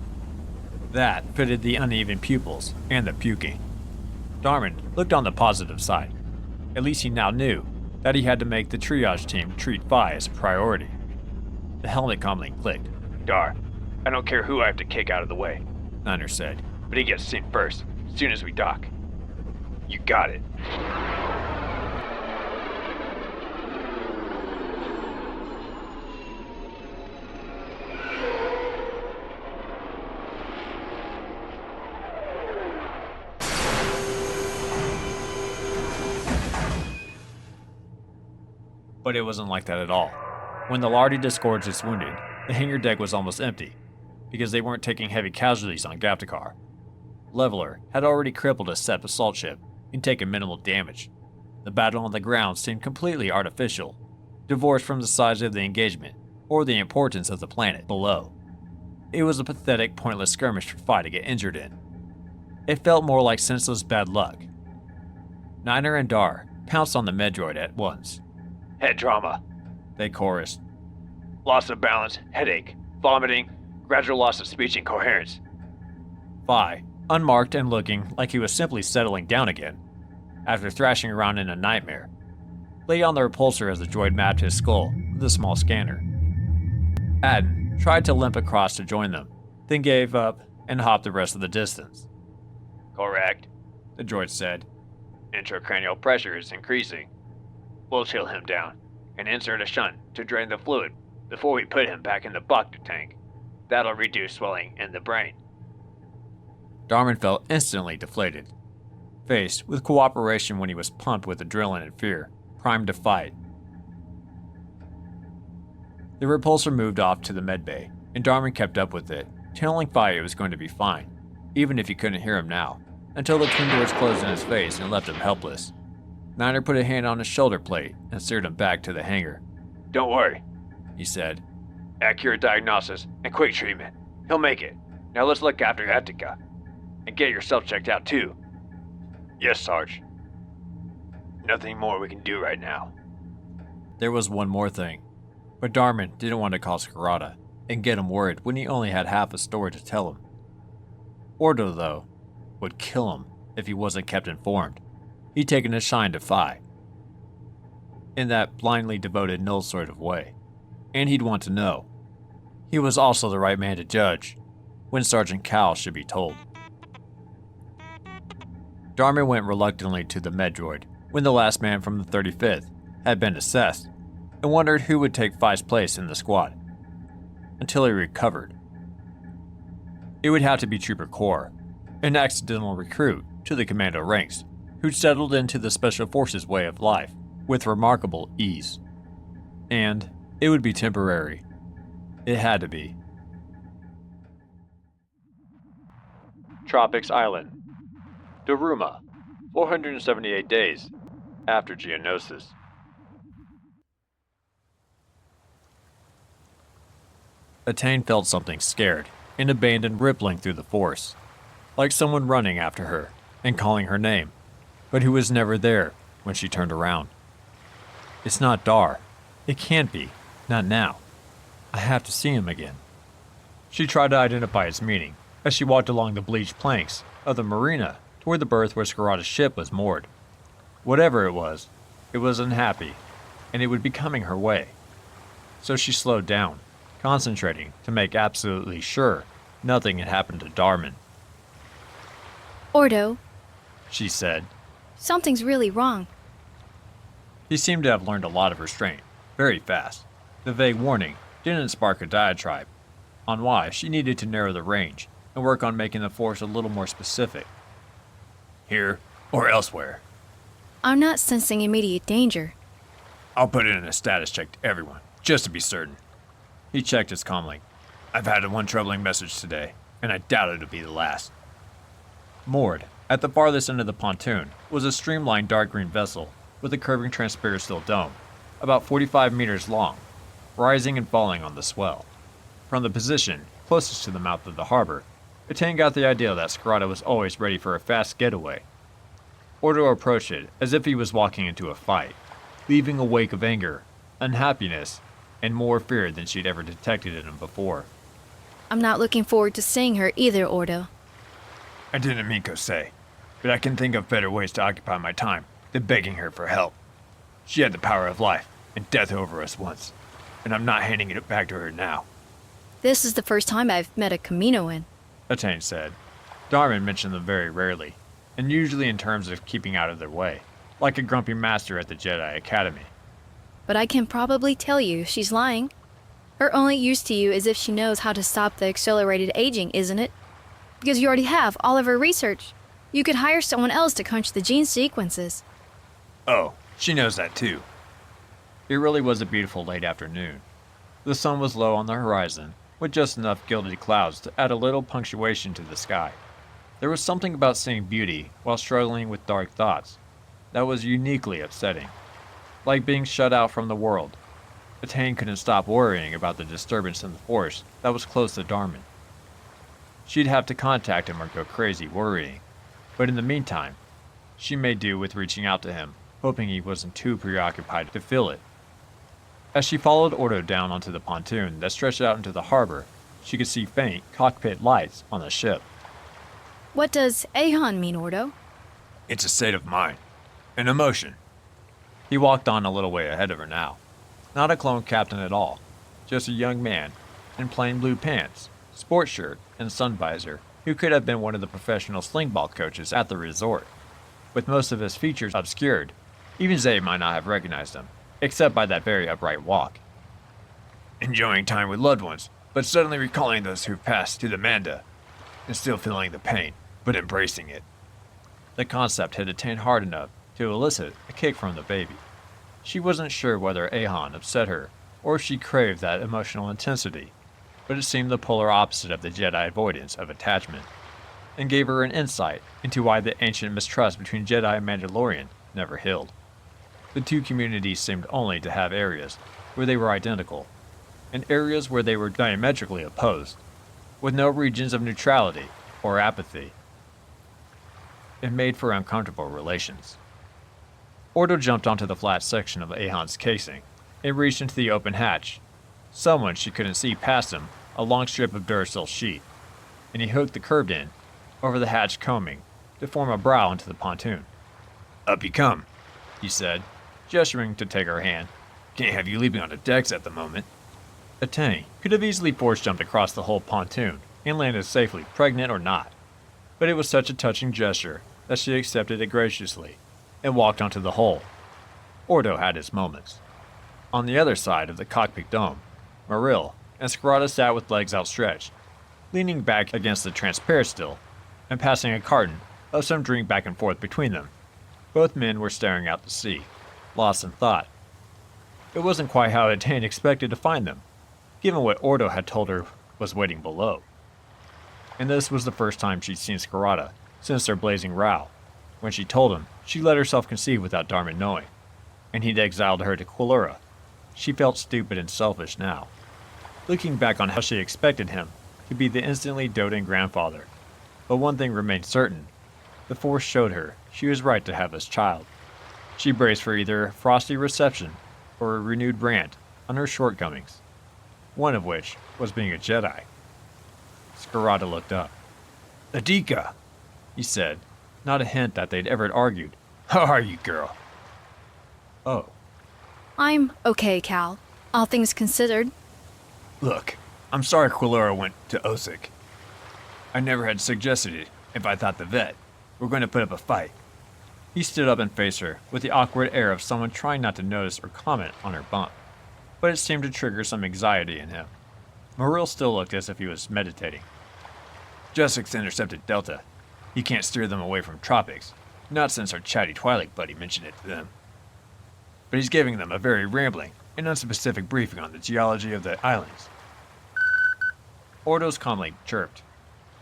That fitted the uneven pupils and the puking. Darwin looked on the positive side. At least he now knew that he had to make the triage team treat Vi as a priority. The helmet comlink clicked. Dar, I don't care who I have to kick out of the way, Niner said. but he gets seen first, as soon as we dock. You got it. But it wasn't like that at all. When the Lardy disgorged its wounded, the hangar deck was almost empty, because they weren't taking heavy casualties on Gaptakar. Leveler had already crippled a SEP assault ship and taken minimal damage. The battle on the ground seemed completely artificial, divorced from the size of the engagement or the importance of the planet below. It was a pathetic, pointless skirmish for Vi to get injured in. It felt more like senseless bad luck. Niner and Dar pounced on the Medroid at once. Head trauma. They chorused. Loss of balance, headache, vomiting, gradual loss of speech and coherence. Vi, unmarked and looking like he was simply settling down again, after thrashing around in a nightmare. lay on the repulsor as the droid mapped his skull with a small scanner. Addon tried to limp across to join them, then gave up and hopped the rest of the distance. Correct, The droid said. intracranial pressure is increasing. We'll chill him down and insert a shunt to drain the fluid before we put him back in the Bacta tank. That'll reduce swelling in the brain. Darman felt instantly deflated. Faced with cooperation when he was pumped with adrenaline and fear, primed to fight. The repulsor moved off to the medbay, and Darman kept up with it, telling Fai it was going to be fine, even if he couldn't hear him now, until the twin doors closed in his face and left him helpless. Niner put a hand on his shoulder plate and steered him back to the hangar. Don't worry, He said, accurate diagnosis and quick treatment. He'll make it. Now let's look after Etika. And get yourself checked out too. Yes, Sarge. Nothing more we can do right now. There was one more thing, but Darman didn't want to call Scarada and get him worried when he only had half a story to tell him. Ordo, though, would kill him if he wasn't kept informed. He'd taken a shine to Phi, in that blindly devoted null sort of way, and he'd want to know. He was also the right man to judge when Sergeant Cal should be told. Darman went reluctantly to the med droid when the last man from the 35th had been assessed, and wondered who would take Phi's place in the squad, until he recovered. It would have to be Trooper Core, an accidental recruit to the commando ranks, who'd settled into the Special Forces way of life with remarkable ease. And it would be temporary. It had to be. Tropics Island. Daruma, 478 days after Geonosis. Attain felt something scared and abandoned rippling through the force, like someone running after her and calling her name, but who was never there when she turned around. It's not Dar. It can't be. Not now. I have to see him again. She tried to identify its meaning as she walked along the bleached planks of the marina toward the berth where Scarada's ship was moored. Whatever it was unhappy, and it would be coming her way. So she slowed down, concentrating to make absolutely sure nothing had happened to Darman. Ordo, She said. something's really wrong. He seemed to have learned a lot of restraint, very fast. The vague warning didn't spark a diatribe on why she needed to narrow the range and work on making the force a little more specific. Here or elsewhere. I'm not sensing immediate danger. I'll put in a status check to everyone, just to be certain. He checked as calmly. I've had one troubling message today, and I doubt it'll be the last. Moored at the farthest end of the pontoon was a streamlined dark green vessel with a curving transparent steel dome, about 45 meters long, rising and falling on the swell. From the position closest to the mouth of the harbor, Attain got the idea that Scarada was always ready for a fast getaway. Ordo approached it as if he was walking into a fight, leaving a wake of anger, unhappiness, and more fear than she'd ever detected in him before. I'm not looking forward to seeing her either, Ordo. I didn't mean to say, but I can think of better ways to occupy my time than begging her for help. She had the power of life and death over us once, and I'm not handing it back to her now, This is the first time I've met a Kaminoan. Attain said. Darman mentioned them very rarely, and usually in terms of keeping out of their way, like a grumpy master at the Jedi Academy. But I can probably tell you she's lying. Her only use to you is if she knows how to stop the accelerated aging, isn't it? Because you already have all of her research. You could hire someone else to crunch the gene sequences. Oh, she knows that too. It really was a beautiful late afternoon. The sun was low on the horizon, with just enough gilded clouds to add a little punctuation to the sky. There was something about seeing beauty while struggling with dark thoughts that was uniquely upsetting. Like being shut out from the world. Attain couldn't stop worrying about the disturbance in the force that was close to Darman. She'd have to contact him or go crazy worrying, but in the meantime, she made do with reaching out to him, hoping he wasn't too preoccupied to feel it. As she followed Ordo down onto the pontoon that stretched out into the harbor, she could see faint cockpit lights on the ship. What does Ahon mean, Ordo? It's a state of mind, an emotion. He walked on a little way ahead of her now. Not a clone captain at all, just a young man in plain blue pants, sports shirt, and sun visor who could have been one of the professional slingball coaches at the resort. With most of his features obscured, even Zay might not have recognized him, except by that very upright walk. Enjoying time with loved ones, but suddenly recalling those who passed to the Manda, and still feeling the pain, but embracing it. The concept had attained hard enough to elicit a kick from the baby. She wasn't sure whether Ahon upset her or if she craved that emotional intensity, but it seemed the polar opposite of the Jedi avoidance of attachment, and gave her an insight into why the ancient mistrust between Jedi and Mandalorian never healed. The two communities seemed only to have areas where they were identical, and areas where they were diametrically opposed, with no regions of neutrality or apathy. It made for uncomfortable relations. Ordo jumped onto the flat section of Ahon's casing and reached into the open hatch. Someone she couldn't see past him a long strip of Duracell sheet, and he hooked the curved end over the hatch combing to form a brow into the pontoon. Up you come, He said, gesturing to take her hand. Can't have you leaping on the decks at the moment. Atene could have easily force jumped across the whole pontoon and landed safely, pregnant or not, but it was such a touching gesture that she accepted it graciously and walked onto the hull. Ordo had his moments. On the other side of the cockpit dome, Maril and Scarada sat with legs outstretched, leaning back against the transperistyle and passing a carton of some drink back and forth between them. Both men were staring out to sea, lost in thought. It wasn't quite how Atene expected to find them, given what Ordo had told her was waiting below. And this was the first time she'd seen Scarada since their blazing row. When she told him, she let herself conceive without Darman knowing, and he'd exiled her to Quilura. She felt stupid and selfish now, looking back on how she expected him to be the instantly doting grandfather. But one thing remained certain. The Force showed her she was right to have this child. She braced for either a frosty reception or a renewed rant on her shortcomings, one of which was being a Jedi. Scarada looked up. Adika, He said, not a hint that they'd ever argued. how are you, girl? Oh, I'm okay, Cal. All things considered. Look, I'm sorry Quilura went to Osik. I never had suggested it if I thought the vet were going to put up a fight. He stood up and faced her with the awkward air of someone trying not to notice or comment on her bump, but it seemed to trigger some anxiety in him. Maril still looked as if he was meditating. Jessik's intercepted Delta. He can't steer them away from tropics, not since our chatty Twilight buddy mentioned it to them. But he's giving them a very rambling and unspecific briefing on the geology of the islands. Ordo's comlink chirped,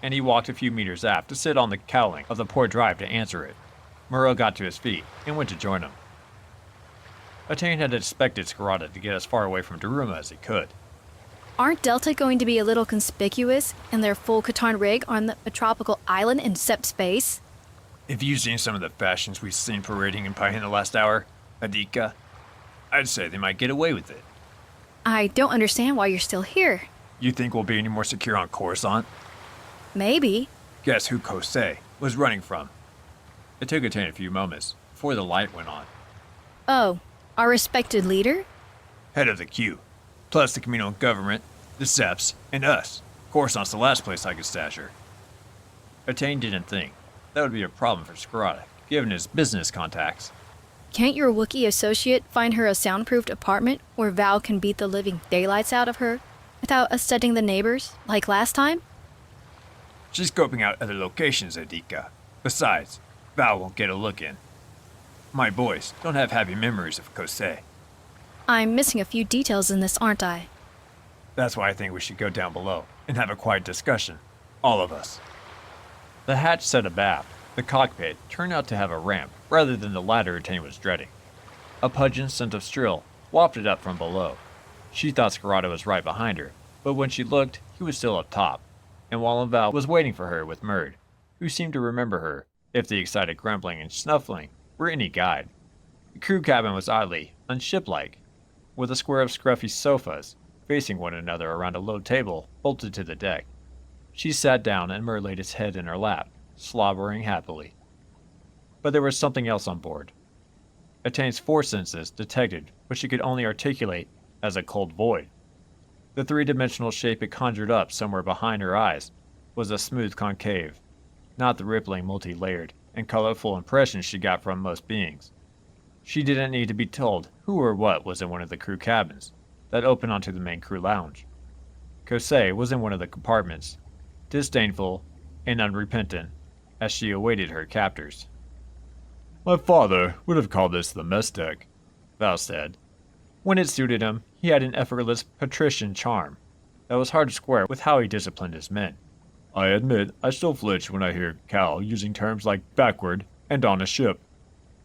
and he walked a few meters aft to sit on the cowling of the port drive to answer it. Maril got to his feet and went to join him. Atene had expected Scarada to get as far away from Daruma as he could. Aren't Delta going to be a little conspicuous in their full Katarn rig on a tropical island in SEP space? Have you seen some of the fashions we've seen parading in Pai in the last hour, Adika? I'd say they might get away with it. I don't understand why you're still here. You think we'll be any more secure on Coruscant? Maybe. Guess who Kosei was running from? It took Atene a few moments before the light went on. Oh, our respected leader? Head of the queue. Plus the Camino government, the Seps, and us. Coruscant's the last place I could stash her. Atene didn't think that would be a problem for Scarada, given his business contacts. Can't your Wookiee associate find her a soundproofed apartment where Val can beat the living daylights out of her without upsetting the neighbors, like last time? She's scoping out other locations, Adika. Besides, Val won't get a look in. My boys don't have happy memories of Kosei. I'm missing a few details in this, aren't I? That's why I think we should go down below and have a quiet discussion. All of us. The hatch set abaft. The cockpit turned out to have a ramp rather than the ladder Atene was dreading. A pungent scent of strill wafted up from below. She thought Scarada was right behind her, but when she looked, he was still up top, and Wallen Val was waiting for her with Murd, who seemed to remember her, if the excited grumbling and snuffling were any guide. The crew cabin was oddly unship-like, with a square of scruffy sofas facing one another around a low table bolted to the deck. She sat down and Murd laid his head in her lap, slobbering happily. But there was something else on board. Ettain's force senses detected what she could only articulate as a cold void. The three-dimensional shape it conjured up somewhere behind her eyes was a smooth concave, not the rippling multi-layered and colorful impressions she got from most beings. She didn't need to be told who or what was in one of the crew cabins that opened onto the main crew lounge. Kosei was in one of the compartments, disdainful and unrepentant, as she awaited her captors. My father would have called this the mess deck, Val said. When it suited him, he had an effortless patrician charm that was hard to square with how he disciplined his men. I admit I still flinch when I hear Cal using terms like backward and on a ship.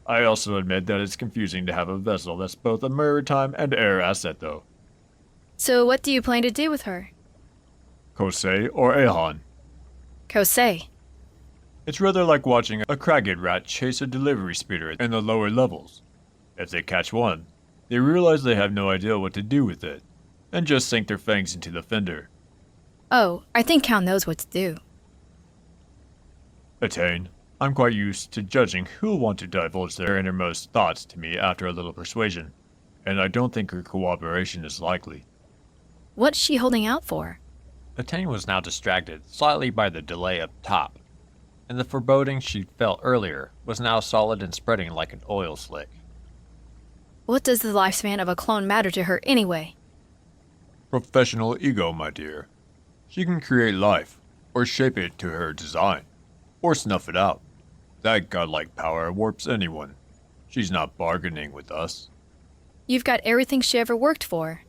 I also admit that it's confusing to have a vessel that's both a maritime and air asset, though. So what do you plan to do with her? Kosei or Ehan. Kosei. It's rather like watching a cragged rat chase a delivery speeder in the lower levels. If they catch one, they realize they have no idea what to do with it, and just sink their fangs into the fender. Oh, I think Cal knows what to do. Attain, I'm quite used to judging who'll want to divulge their innermost thoughts to me after a little persuasion, and I don't think her cooperation is likely. What's she holding out for? Attain was now distracted slightly by the delay up top, and the foreboding she'd felt earlier was now solid and spreading like an oil slick. What does the lifespan of a clone matter to her anyway? Professional ego, my dear. She can create life, or shape it to her design, or snuff it out. That godlike power warps anyone. She's not bargaining with us. You've got everything she ever worked for.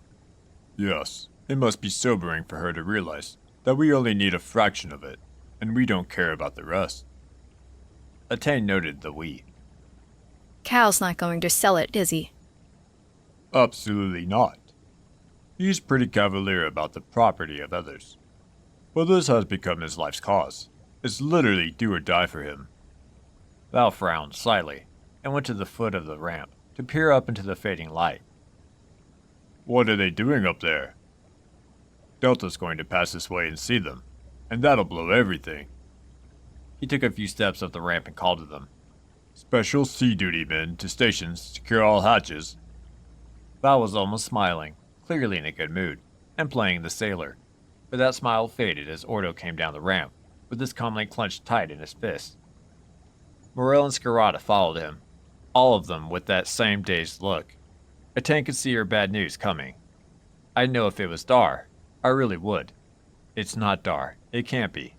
Yes, it must be sobering for her to realize that we only need a fraction of it, and we don't care about the rest. Attain noted the we. Cal's not going to sell it, is he? Absolutely not. He's pretty cavalier about the property of others. But this has become his life's cause. It's literally do or die for him. Val frowned slightly and went to the foot of the ramp to peer up into the fading light. What are they doing up there? Delta's going to pass this way and see them, and that'll blow everything. He took a few steps up the ramp and called to them. Special sea duty men to stations, secure all hatches. Val was almost smiling, clearly in a good mood, and playing the sailor. But that smile faded as Ordo came down the ramp, with his comlink clenched tight in his fist. Morel and Scarata followed him, all of them with that same dazed look. Attain could see her bad news coming. I'd know if it was Dar. I really would. It's not Dar. It can't be.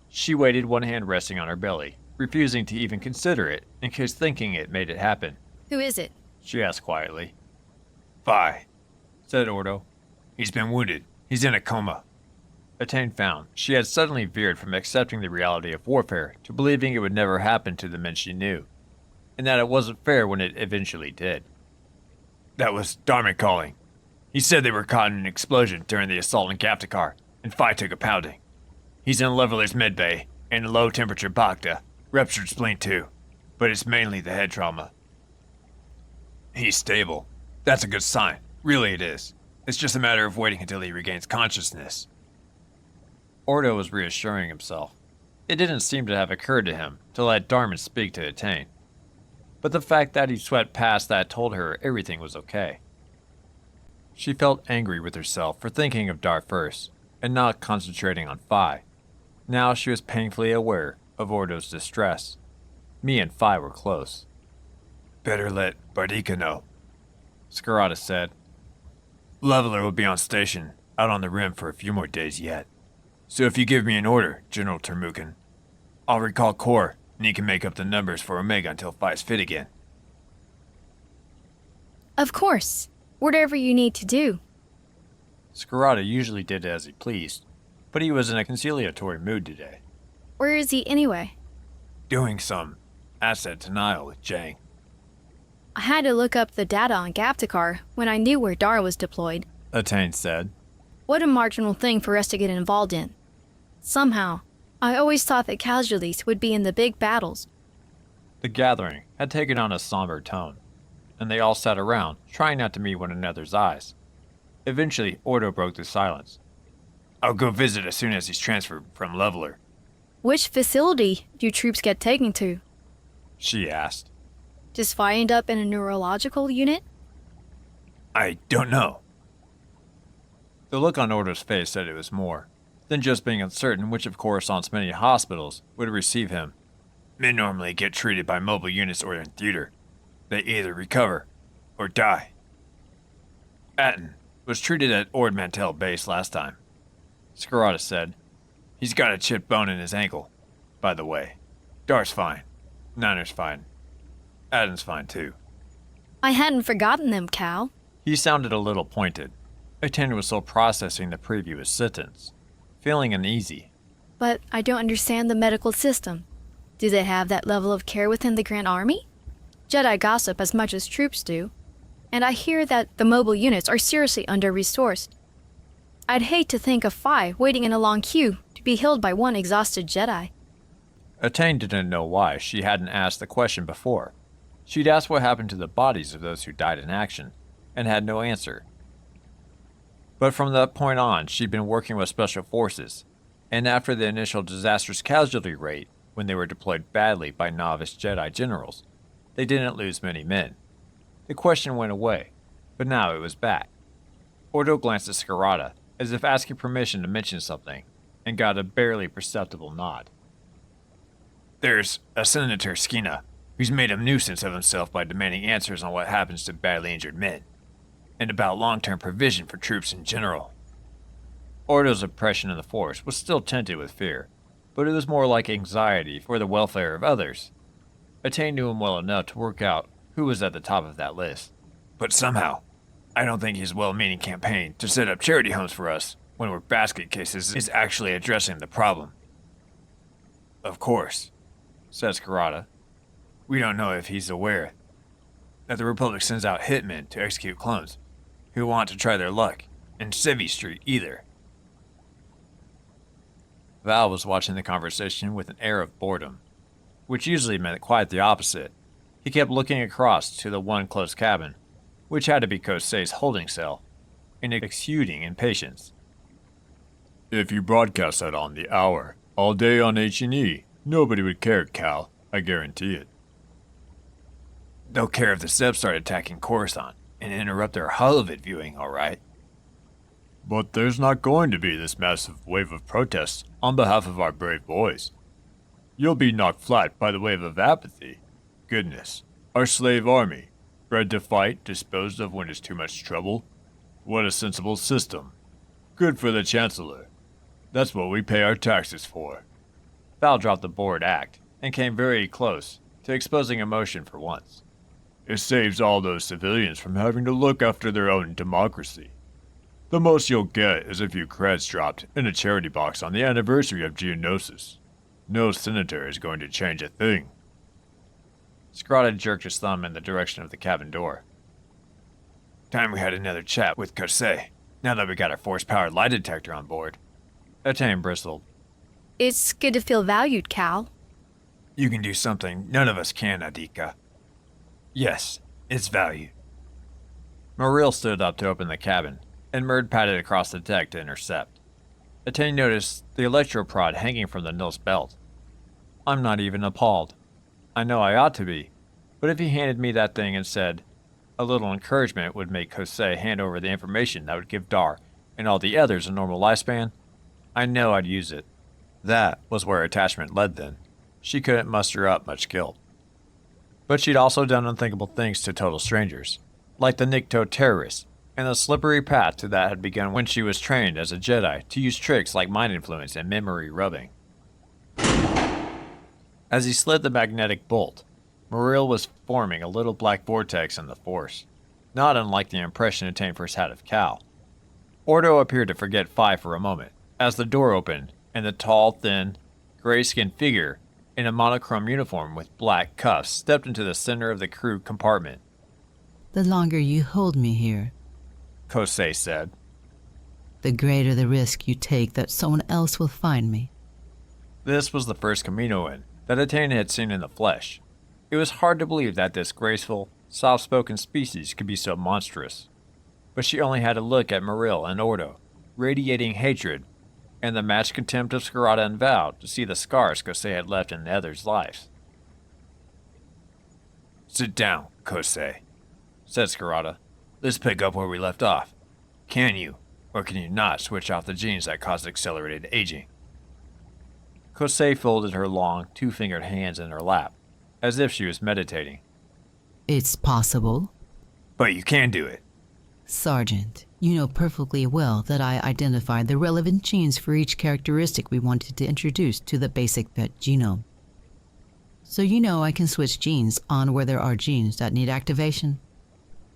She waited, one hand resting on her belly, refusing to even consider it in case thinking it made it happen. Who is it? She asked quietly. Phi, Said Ordo. he's been wounded. He's in a coma. Attain found she had suddenly veered from accepting the reality of warfare to believing it would never happen to the men she knew, and that it wasn't fair when it eventually did. That was Darman calling. He said they were caught in an explosion during the assault on Gaptakar, and Phi took a pounding. He's in Leveler's medbay, and a low-temperature Bacta, ruptured spleen too, but it's mainly the head trauma. He's stable. That's a good sign. Really it is. It's just a matter of waiting until he regains consciousness. Ordo was reassuring himself. It didn't seem to have occurred to him to let Darman speak to Attain. But the fact that he swept past that told her everything was okay. She felt angry with herself for thinking of Dar first, and not concentrating on Phi. Now she was painfully aware of Ordo's distress. Me and Phi were close. Better let Bardika know, Scarata said. Leveler will be on station, out on the rim for a few more days yet. So if you give me an order, General Termukin, I'll recall Kor, and he can make up the numbers for Omega until Phi's fit again. Of course. Whatever you need to do. Scarata usually did as he pleased, but he was in a conciliatory mood today. Where is he anyway? Doing some asset denial with Jang. I had to look up the data on Gaptakar when I knew where Dar was deployed. Attain said. What a marginal thing for us to get involved in. Somehow, I always thought that casualties would be in the big battles. The gathering had taken on a somber tone, and they all sat around, trying not to meet one another's eyes. Eventually, Ordo broke the silence. I'll go visit as soon as he's transferred from Leveler. Which facility do troops get taken to? She asked. Does Phi end up in a neurological unit? I don't know. The look on Ordo's face said it was more than just being uncertain which of Coruscant's many hospitals would receive him. Men normally get treated by mobile units or in theater. They either recover or die. Atten was treated at Ord Mantell base last time. Scarata said. He's got a chipped bone in his ankle, by the way. Dar's fine. Niner's fine. Atten's fine too. I hadn't forgotten them, Cal. He sounded a little pointed. Aten was still processing the previous sentence, feeling uneasy. But I don't understand the medical system. Do they have that level of care within the Grand Army? Jedi gossip as much as troops do, and I hear that the mobile units are seriously under-resourced. I'd hate to think of Phi waiting in a long queue to be healed by one exhausted Jedi. Attain didn't know why she hadn't asked the question before. She'd asked what happened to the bodies of those who died in action, and had no answer. But from that point on, she'd been working with Special Forces, and after the initial disastrous casualty rate, when they were deployed badly by novice Jedi generals, they didn't lose many men. The question went away, but now it was back. Ordo glanced at Scarata, as if asking permission to mention something, and got a barely perceptible nod. There's a Senator Skina, who's made a nuisance of himself by demanding answers on what happens to badly injured men, and about long-term provision for troops in general. Ordo's impression of the Force was still tinted with fear, but it was more like anxiety for the welfare of others. Attain knew him well enough to work out who was at the top of that list. But somehow, I don't think his well-meaning campaign to set up charity homes for us when we're basket cases is actually addressing the problem. Of course, says Karada. We don't know if he's aware that the Republic sends out hitmen to execute clones who want to try their luck in Civi Street either. Val was watching the conversation with an air of boredom, which usually meant quite the opposite. He kept looking across to the one closed cabin, which had to be Kosei's holding cell, and exuding impatience. If you broadcast that on the hour, all day on H&E, nobody would care, Cal. I guarantee it. They'll care if the Seps start attacking Coruscant and interrupt their Hullivit viewing, all right? But there's not going to be this massive wave of protests on behalf of our brave boys. You'll be knocked flat by the wave of apathy. Goodness, our slave army, bred to fight, disposed of when it's too much trouble. What a sensible system. Good for the Chancellor. That's what we pay our taxes for. Val dropped the bored act and came very close to exposing emotion for once. It saves all those civilians from having to look after their own democracy. The most you'll get is a few creds dropped in a charity box on the anniversary of Geonosis. No senator is going to change a thing. Scrata jerked his thumb in the direction of the cabin door. Time we had another chat with Kosei, now that we got our force-powered lie detector on board. Attain bristled. It's good to feel valued, Cal. You can do something none of us can, Adika. Yes, it's valued. Maril stood up to open the cabin, and Murd padded across the deck to intercept. Attain noticed the electroprod hanging from the Nil's belt. I'm not even appalled. I know I ought to be, but if he handed me that thing and said, a little encouragement would make Kosei hand over the information that would give Dar and all the others a normal lifespan, I know I'd use it. That was where attachment led then. She couldn't muster up much guilt. But she'd also done unthinkable things to total strangers, like the Nikto terrorists, and the slippery path to that had begun when she was trained as a Jedi to use tricks like mind influence and memory rubbing. As he slid the magnetic bolt, Maril was forming a little black vortex in the Force, not unlike the impression Attain first had of Cal. Ordo appeared to forget Phi for a moment, as the door opened, and the tall, thin, gray-skinned figure in a monochrome uniform with black cuffs stepped into the center of the crew compartment. The longer you hold me here, Kosei said, the greater the risk you take that someone else will find me. This was the first Kaminoan that Attain had seen in the flesh. It was hard to believe that this graceful, soft-spoken species could be so monstrous. But she only had to look at Maril and Ordo, radiating hatred, and the matched contempt of Scarata and Val to see the scars Kosei had left in the others' lives. Sit down, Kosei, said Scarata. Let's pick up where we left off. Can you, or can you not, switch off the genes that cause accelerated aging? Kosei folded her long, two-fingered hands in her lap, as if she was meditating. It's possible. But you can do it. Sergeant, you know perfectly well that I identified the relevant genes for each characteristic we wanted to introduce to the basic pet genome. So you know I can switch genes on where there are genes that need activation.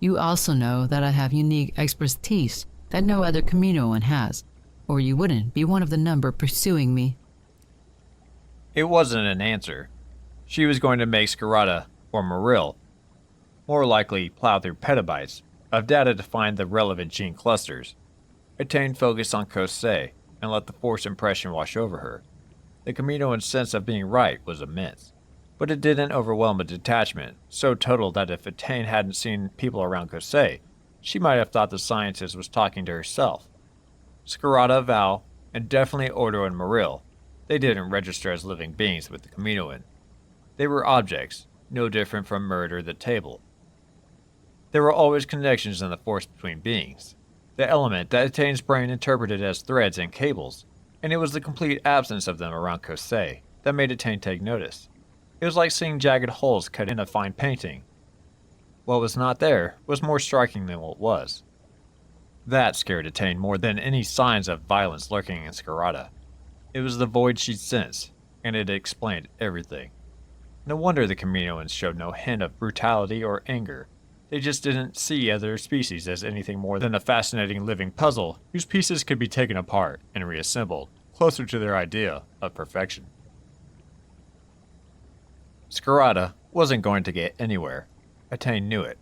You also know that I have unique expertise that no other Kaminoan has, or you wouldn't be one of the number pursuing me. It wasn't an answer. She was going to make Scarata, or Maril, more likely plow through petabytes of data to find the relevant gene clusters. Attain focused on Kosei and let the force impression wash over her. The Kaminoan's sense of being right was immense, but it didn't overwhelm a detachment so total that if Attain hadn't seen people around Kosei, she might have thought the scientist was talking to herself. Scarata, Val, and definitely Ordo and Maril, they didn't register as living beings with the Kaminoan. They were objects, no different from murder the table. There were always connections in the force between beings, the element that Attain's brain interpreted as threads and cables, and it was the complete absence of them around Kosei that made Attain take notice. It was like seeing jagged holes cut in a fine painting. What was not there was more striking than what was. That scared Attain more than any signs of violence lurking in Scarata. It was the void she'd sensed, and it explained everything. No wonder the Kaminoans showed no hint of brutality or anger. They just didn't see other species as anything more than a fascinating living puzzle whose pieces could be taken apart and reassembled, closer to their idea of perfection. Scarata wasn't going to get anywhere. Attain knew it.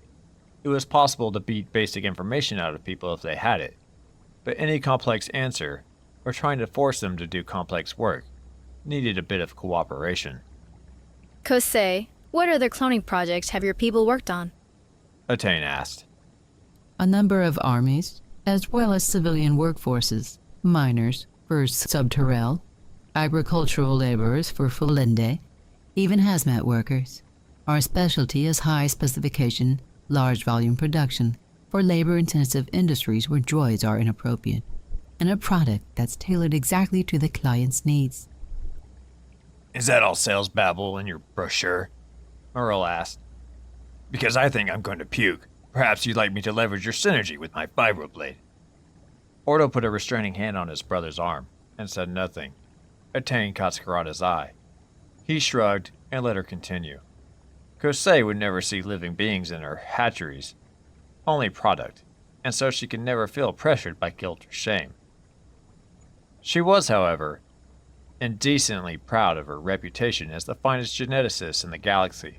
It was possible to beat basic information out of people if they had it, but any complex answer, or trying to force them to do complex work, needed a bit of cooperation. Kosei, what other cloning projects have your people worked on? Attain asked. A number of armies, as well as civilian workforces, miners for Subterrel, agricultural laborers for Fulende, even hazmat workers. Our specialty is high specification, large volume production for labor-intensive industries where droids are inappropriate, and a product that's tailored exactly to the client's needs. Is that all sales babble in your brochure? Merle asked. Because I think I'm going to puke. Perhaps you'd like me to leverage your synergy with my vibroblade. Ordo put a restraining hand on his brother's arm and said nothing. Attain caught Scarata's eye. He shrugged and let her continue. Kosei would never see living beings in her hatcheries, only product, and so she could never feel pressured by guilt or shame. She was, however, indecently proud of her reputation as the finest geneticist in the galaxy.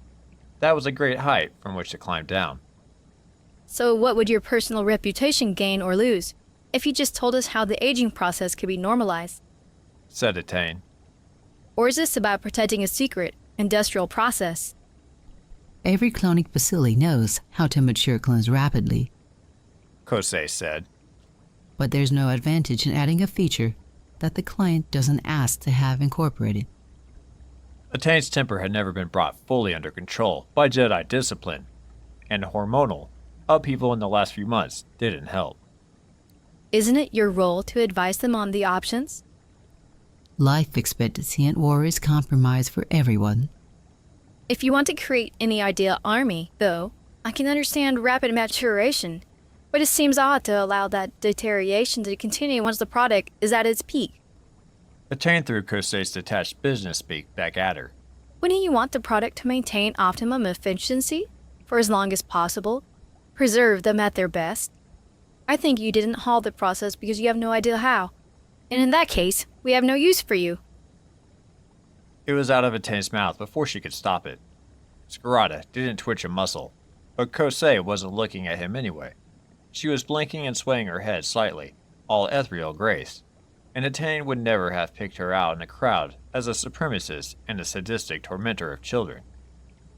That was a great height from which to climb down. So what would your personal reputation gain or lose if you just told us how the aging process could be normalized? Said Attain. Or is this about protecting a secret, industrial process? Every cloning facility knows how to mature clones rapidly, Kosei said. but there's no advantage in adding a feature that the client doesn't ask to have incorporated. Attain's temper had never been brought fully under control by Jedi discipline, and hormonal upheaval in the last few months didn't help. Isn't it your role to advise them on the options? Life expectancy at war is compromised for everyone. If you want to create any ideal army, though, I can understand rapid maturation, but it seems odd to allow that deterioration to continue once the product is at its peak. Attain threw Kosei's detached business speak back at her. Wouldn't you want the product to maintain optimum efficiency for as long as possible? Preserve them at their best? I think you didn't halt the process because you have no idea how. And in that case, we have no use for you. It was out of Attain's mouth before she could stop it. Scarata didn't twitch a muscle, but Kosei wasn't looking at him anyway. She was blinking and swaying her head slightly, all ethereal grace, and Attain would never have picked her out in a crowd as a supremacist and a sadistic tormentor of children.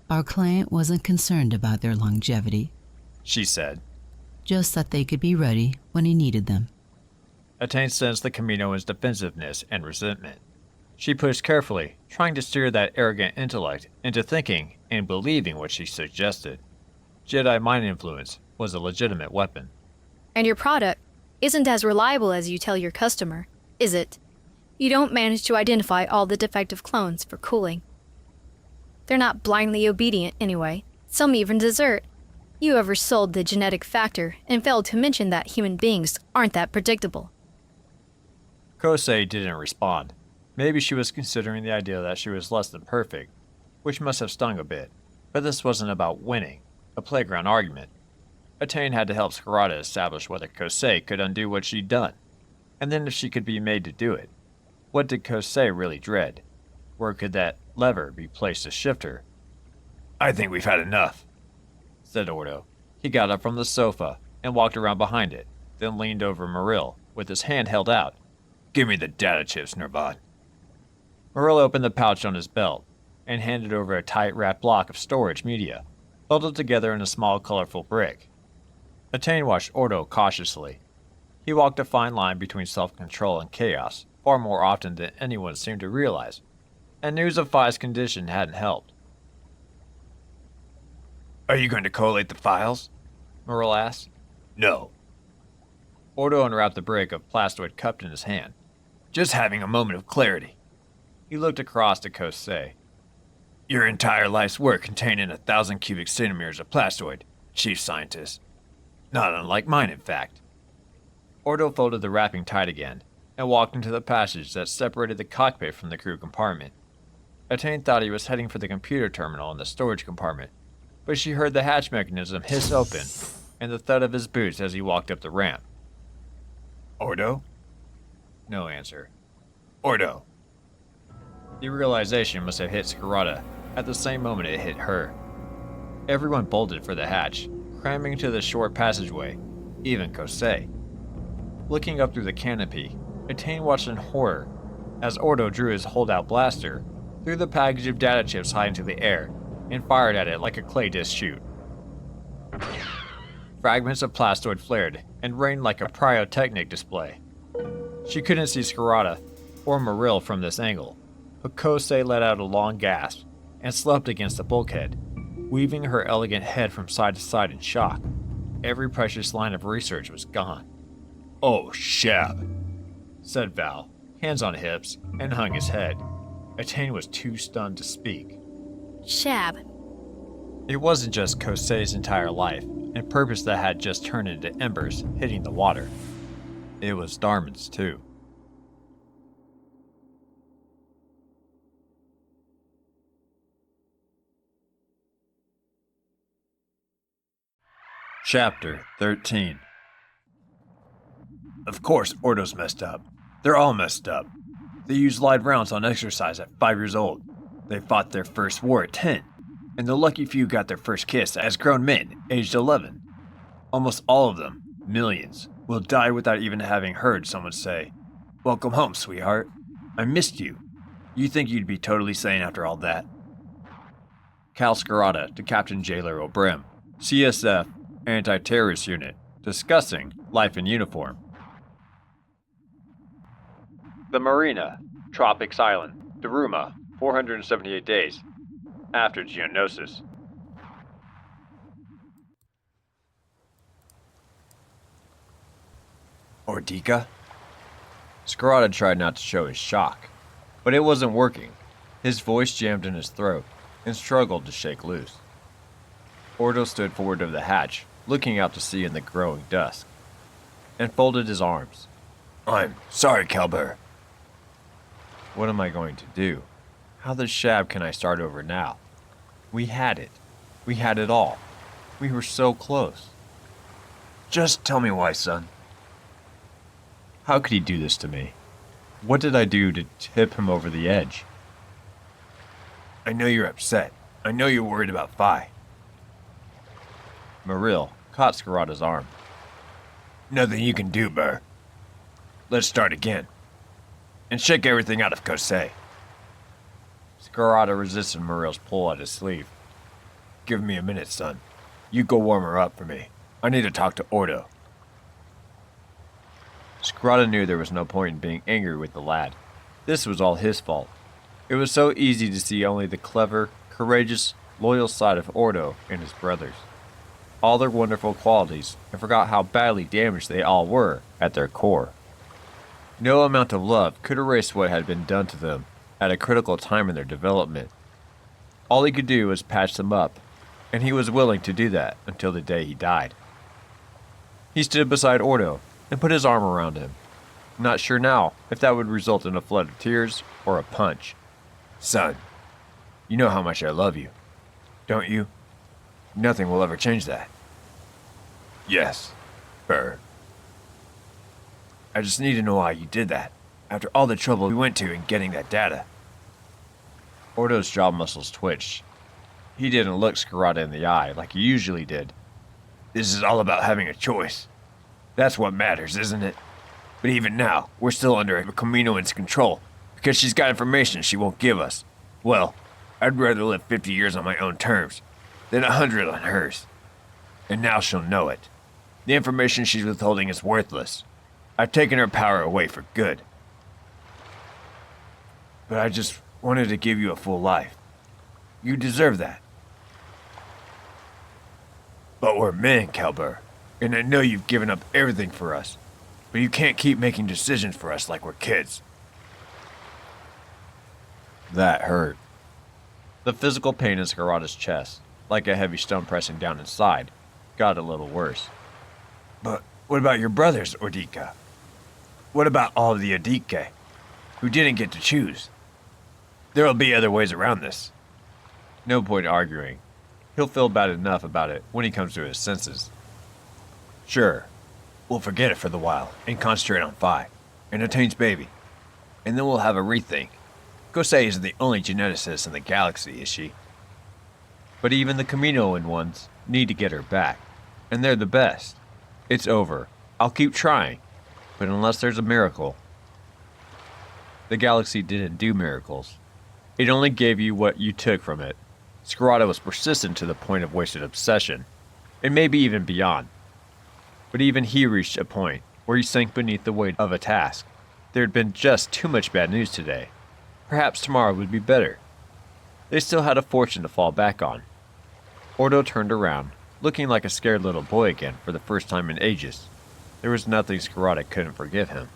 Our client wasn't concerned about their longevity, She said. just that they could be ready when he needed them. Attain sensed the Kaminoan's defensiveness and resentment. She pushed carefully, trying to steer that arrogant intellect into thinking and believing what she suggested. Jedi mind influence was a legitimate weapon. And your product isn't as reliable as you tell your customer, is it? You don't manage to identify all the defective clones for cooling. They're not blindly obedient anyway. Some even desert. You oversold the genetic factor and failed to mention that human beings aren't that predictable. Kosei didn't respond. Maybe she was considering the idea that she was less than perfect, which must have stung a bit. But this wasn't about winning, a playground argument. Attain had to help Scarada establish whether Kosei could undo what she'd done, and then if she could be made to do it. What did Kosei really dread? Where could that lever be placed to shift her? I think we've had enough, said Ordo. He got up from the sofa and walked around behind it, then leaned over Maril with his hand held out. Give me the data chips, Nirvan. Maril opened the pouch on his belt and handed over a tight-wrapped block of storage media, huddled together in a small, colorful brick. Attain watched Ordo cautiously. He walked a fine line between self-control and chaos, far more often than anyone seemed to realize, and news of Phi's condition hadn't helped. Are you going to collate the files? Maril asked. No. Ordo unwrapped the brick of plastoid cupped in his hand. Just having a moment of clarity. He looked across to Kosei. Your entire life's work contained in 1,000 cubic centimeters of plastoid, Chief Scientist. Not unlike mine, in fact. Ordo folded the wrapping tight again and walked into the passage that separated the cockpit from the crew compartment. Attain thought he was heading for the computer terminal in the storage compartment, but she heard the hatch mechanism hiss open and the thud of his boots as he walked up the ramp. Ordo? No answer. Ordo. The realization must have hit Scarada at the same moment it hit her. Everyone bolted for the hatch, cramming into the short passageway, even Kosei. Looking up through the canopy, Attain watched in horror as Ordo drew his holdout blaster, threw the package of data chips high into the air, and fired at it like a clay disc shoot. Fragments of plastoid flared and rained like a pyrotechnic display. She couldn't see Scarada or Maril from this angle, but Kosei let out a long gasp and slumped against the bulkhead, weaving her elegant head from side to side in shock. Every precious line of research was gone. Oh, Shab, said Val, hands on hips, and hung his head. Attain was too stunned to speak. Shab. It wasn't just Kosei's entire life and purpose that had just turned into embers hitting the water. It was Darman's too. Chapter 13. Of course, Ordo's messed up. They're all messed up. They used live rounds on exercise at 5 years old. They fought their first war at 10. And the lucky few got their first kiss as grown men, aged 11. Almost all of them, millions, will die without even having heard someone say, "Welcome home, sweetheart. I missed you." You think you'd be totally sane after all that? Cal Scarada to Captain Jailer O'Brim, CSF Anti-Terrorist Unit, discussing life in uniform. The Marina, Tropics Island, Daruma, 478 days. After Geonosis. Ordika? Scarada tried not to show his shock, but it wasn't working. His voice jammed in his throat and struggled to shake loose. Ordo stood forward of the hatch, looking out to sea in the growing dusk, and folded his arms. I'm sorry, Kelber. What am I going to do? How the Shab can I start over now? We had it. We had it all. We were so close. Just tell me why, son. How could he do this to me? What did I do to tip him over the edge? I know you're upset. I know you're worried about Phi. Maril caught Scarada's arm. Nothing you can do, Burr. Let's start again. And shake everything out of Kosei. Scarada resisted Maril's pull at his sleeve. Give me a minute, son. You go warm her up for me. I need to talk to Ordo. Scarada knew there was no point in being angry with the lad. This was all his fault. It was so easy to see only the clever, courageous, loyal side of Ordo and his brothers. All their wonderful qualities, and forgot how badly damaged they all were at their core. No amount of love could erase what had been done to them at a critical time in their development. All he could do was patch them up, and he was willing to do that until the day he died. He stood beside Ordo and put his arm around him, not sure now if that would result in a flood of tears or a punch. Son, you know how much I love you, don't you? Nothing will ever change that. Yes, Burr. I just need to know why you did that, after all the trouble we went to in getting that data. Ordo's jaw muscles twitched. He didn't look Scarata in the eye like he usually did. This is all about having a choice. That's what matters, isn't it? But even now, we're still under Kaminoan's control, because she's got information she won't give us. Well, I'd rather live 50 years on my own terms than 100 on hers. And now she'll know it. The information she's withholding is worthless. I've taken her power away for good. But I just wanted to give you a full life. You deserve that. But we're men, Kelber, and I know you've given up everything for us, but you can't keep making decisions for us like we're kids. That hurt. The physical pain in Scarata's chest, like a heavy stone pressing down inside, got a little worse. But what about your brothers, Ordika? What about all of the Odike, who didn't get to choose? There'll be other ways around this. No point arguing. He'll feel bad enough about it when he comes to his senses. Sure, we'll forget it for the while and concentrate on Phi and Attain's baby. And then we'll have a rethink. Kosei isn't the only geneticist in the galaxy, is she? But even the Kaminoan ones need to get her back. And they're the best. It's over. I'll keep trying. But unless there's a miracle. The galaxy didn't do miracles. It only gave you what you took from it. Scarata was persistent to the point of wasted obsession, and maybe even beyond. But even he reached a point where he sank beneath the weight of a task. There had been just too much bad news today. Perhaps tomorrow would be better. They still had a fortune to fall back on. Ordo turned around, looking like a scared little boy again for the first time in ages. There was nothing Scarata couldn't forgive him.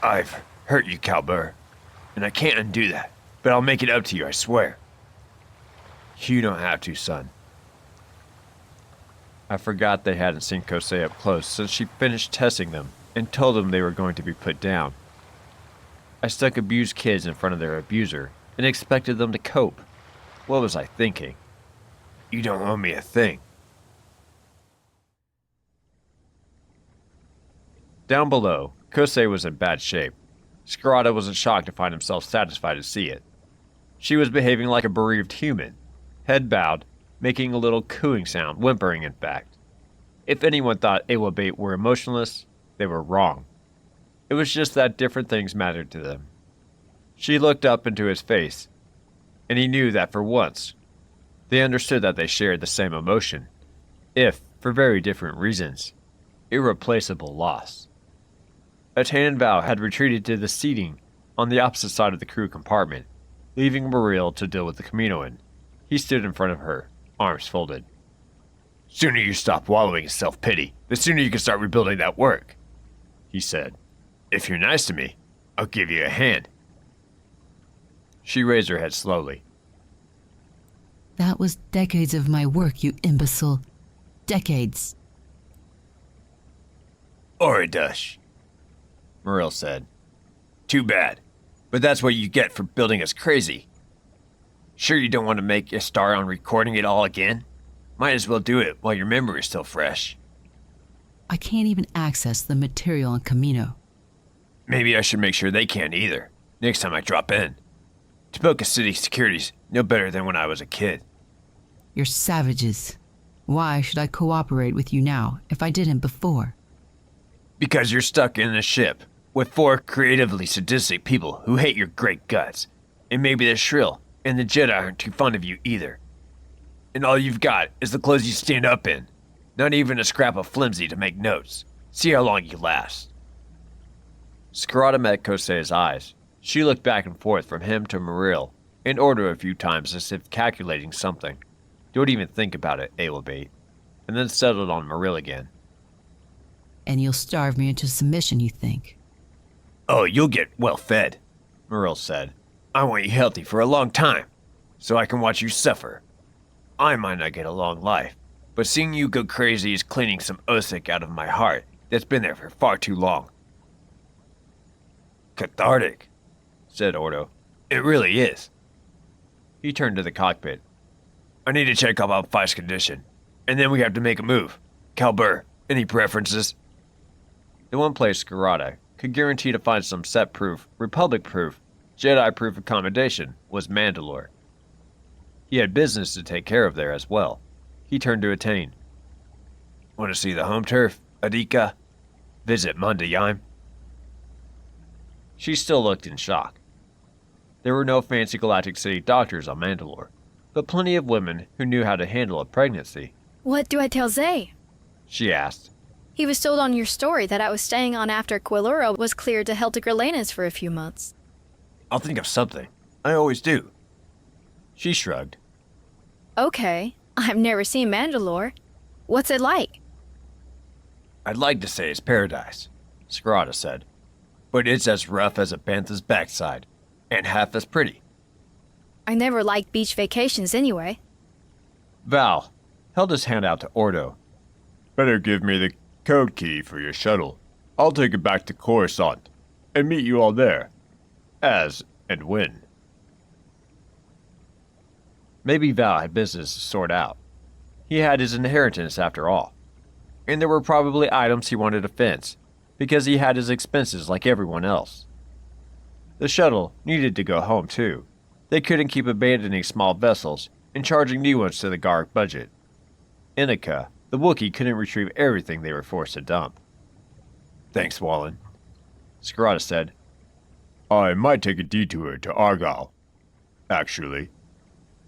I've hurt you, Kalber, and I can't undo that. But I'll make it up to you, I swear. You don't have to, son. I forgot they hadn't seen Kosei up close since she finished testing them and told them they were going to be put down. I stuck abused kids in front of their abuser and expected them to cope. What was I thinking? You don't owe me a thing. Down below, Kosei was in bad shape. Scarata wasn't shocked to find himself satisfied to see it. She was behaving like a bereaved human, head bowed, making a little cooing sound, whimpering in fact. If anyone thought Awabate were emotionless, they were wrong. It was just that different things mattered to them. She looked up into his face, and he knew that for once, they understood that they shared the same emotion, if for very different reasons. Irreplaceable loss. Attain and Val had retreated to the seating on the opposite side of the crew compartment, leaving Muriel to deal with the Kaminoan. He stood in front of her, arms folded. Sooner you stop wallowing in self-pity, the sooner you can start rebuilding that work, he said. If you're nice to me, I'll give you a hand. She raised her head slowly. That was decades of my work, you imbecile. Decades. Oridush, Muriel said. Too bad. But that's what you get for building us crazy. Sure you don't want to make a star on recording it all again? Might as well do it while your memory is still fresh. I can't even access the material on Camino. Maybe I should make sure they can't either, next time I drop in. Taboka City security's no better than when I was a kid. You're savages. Why should I cooperate with you now if I didn't before? Because you're stuck in a ship with 4 creatively sadistic people who hate your great guts. And maybe the Shrill and the Jedi aren't too fond of you either. And all you've got is the clothes you stand up in. Not even a scrap of flimsy to make notes. See how long you last. Scarada met Kosei's eyes. She looked back and forth from him to Muriel, and ordered a few times as if calculating something. Don't even think about it, Aelabate. And then settled on Muriel again. And you'll starve me into submission, you think? Oh, you'll get well fed, Muriel said. I want you healthy for a long time, so I can watch you suffer. I might not get a long life, but seeing you go crazy is cleaning some Osik out of my heart that's been there for far too long. Cathartic, said Ordo. It really is. He turned to the cockpit. I need to check up on Fife's condition, and then we have to make a move. Calbur, any preferences? The one place Scarada could guarantee to find some set-proof, Republic-proof, Jedi-proof accommodation was Mandalore. He had business to take care of there as well. He turned to Attain. Want to see the home turf, Adika? Visit Mundaym? She still looked in shock. There were no fancy Galactic City doctors on Mandalore, but plenty of women who knew how to handle a pregnancy. What do I tell Zay? She asked. He was told on your story that I was staying on after Quilura was cleared to Helta Grelanis for a few months. I'll think of something. I always do. She shrugged. Okay, I've never seen Mandalore. What's it like? I'd like to say it's paradise, Scarada said, but it's as rough as a bantha's backside, and half as pretty. I never liked beach vacations anyway. Val held his hand out to Ordo. Better give me the code key for your shuttle. I'll take it back to Coruscant and meet you all there. As and when. Maybe Val had business to sort out. He had his inheritance after all. And there were probably items he wanted to fence, because he had his expenses like everyone else. The shuttle needed to go home too. They couldn't keep abandoning small vessels and charging new ones to the Garg budget. Inika, the Wookiee, couldn't retrieve everything they were forced to dump. Thanks, Wallen, Scarada said. I might take a detour to Argyle. Actually.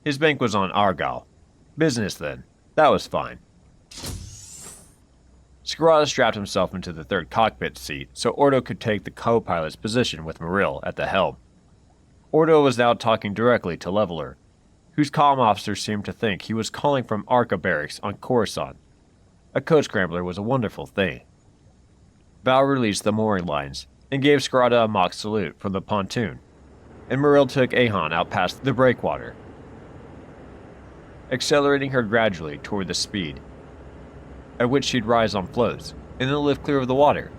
His bank was on Argyle. Business then. That was fine. Scarada strapped himself into the third cockpit seat so Ordo could take the co-pilot's position with Muriel at the helm. Ordo was now talking directly to Leveler, whose comm officer seemed to think he was calling from Arca barracks on Coruscant. A code scrambler was a wonderful thing. Val released the mooring lines and gave Scarada a mock salute from the pontoon, and Muriel took Ahan out past the breakwater, accelerating her gradually toward the speed at which she'd rise on floats and then lift clear of the water.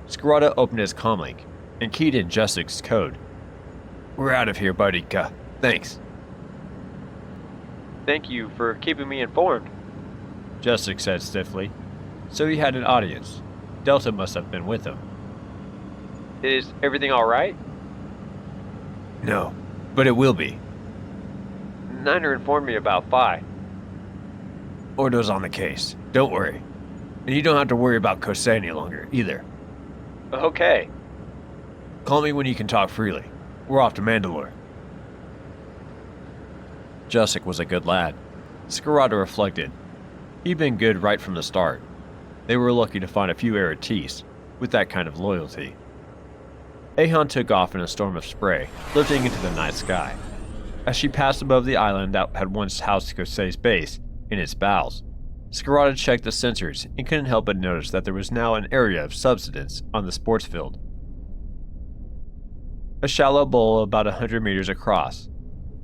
Scarada opened his comlink and keyed in Jessik's code. We're out of here, Boudica. Thanks. Thank you for keeping me informed, Jessik said stiffly. So he had an audience. Delta must have been with him. Is everything all right? No, but it will be. Niner informed me about Phi. Ordo's on the case. Don't worry. And you don't have to worry about Kosei any longer, either. Okay. Call me when you can talk freely. We're off to Mandalore. Jessik was a good lad. Scarada reflected. He'd been good right from the start. They were lucky to find a few Aratis with that kind of loyalty. Ahan took off in a storm of spray, lifting into the night sky. As she passed above the island that had once housed Kosei's base, in its bowels, Scarada checked the sensors and couldn't help but notice that there was now an area of subsidence on the sports field. A shallow bowl about 100 meters across.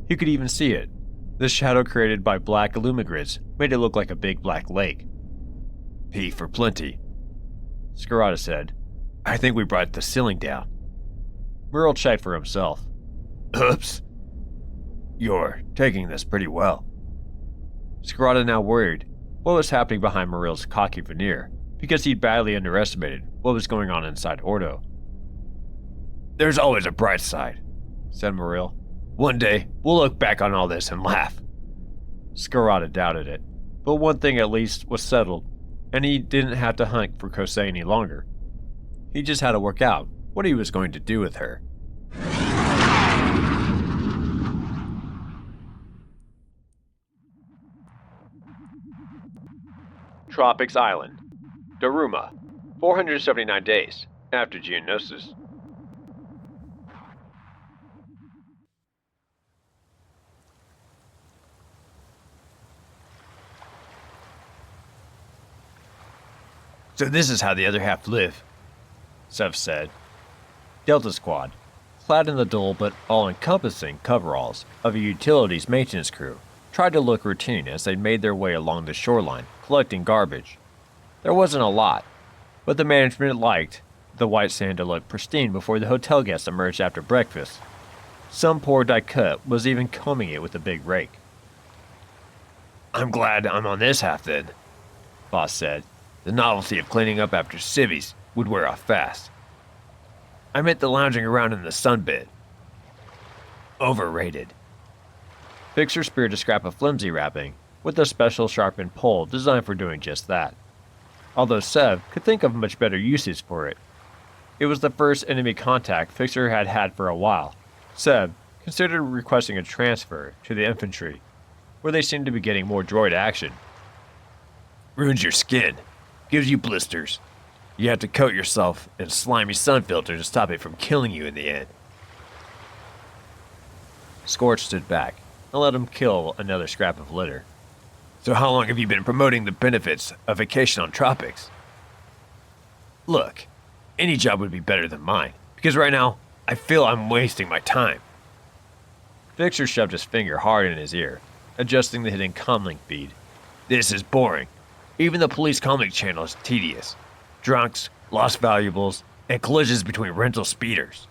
He could even see it. The shadow created by black illumigrids made it look like a big black lake. P for plenty, Scarada said. I think we brought the ceiling down. Muriel checked for himself. Oops. You're taking this pretty well. Scarada now worried what was happening behind Muriel's cocky veneer, because he'd badly underestimated what was going on inside Ordo. There's always a bright side, said Muriel. One day, we'll look back on all this and laugh. Scarada doubted it, but one thing at least was settled, and he didn't have to hunt for Kosei any longer. He just had to work out what he was going to do with her. Tropics Island, Daruma, 479 days, after Geonosis. So this is how the other half live, Sev said. Delta Squad, clad in the dull but all-encompassing coveralls of a utilities maintenance crew, tried to look routine as they made their way along the shoreline, collecting garbage. There wasn't a lot, but the management liked the white sand to look pristine before the hotel guests emerged after breakfast. Some poor Daikut was even combing it with a big rake. I'm glad I'm on this half then, Boss said. The novelty of cleaning up after civvies would wear off fast. I meant the lounging around in the sun bit. Overrated. Fixer speared a scrap of flimsy wrapping with a special sharpened pole designed for doing just that. Although Sev could think of much better uses for it. It was the first enemy contact Fixer had had for a while. Sev considered requesting a transfer to the infantry, where they seemed to be getting more droid action. Ruins your skin. Gives you blisters. You have to coat yourself in slimy sun filter to stop it from killing you in the end. Scorch stood back and let him kill another scrap of litter. So how long have you been promoting the benefits of vacation on tropics? Look, any job would be better than mine, because right now, I feel I'm wasting my time. Fixer shoved his finger hard in his ear, adjusting the hidden comlink feed. This is boring. Even the police comlink channel is tedious. Drunks, lost valuables, and collisions between rental speeders.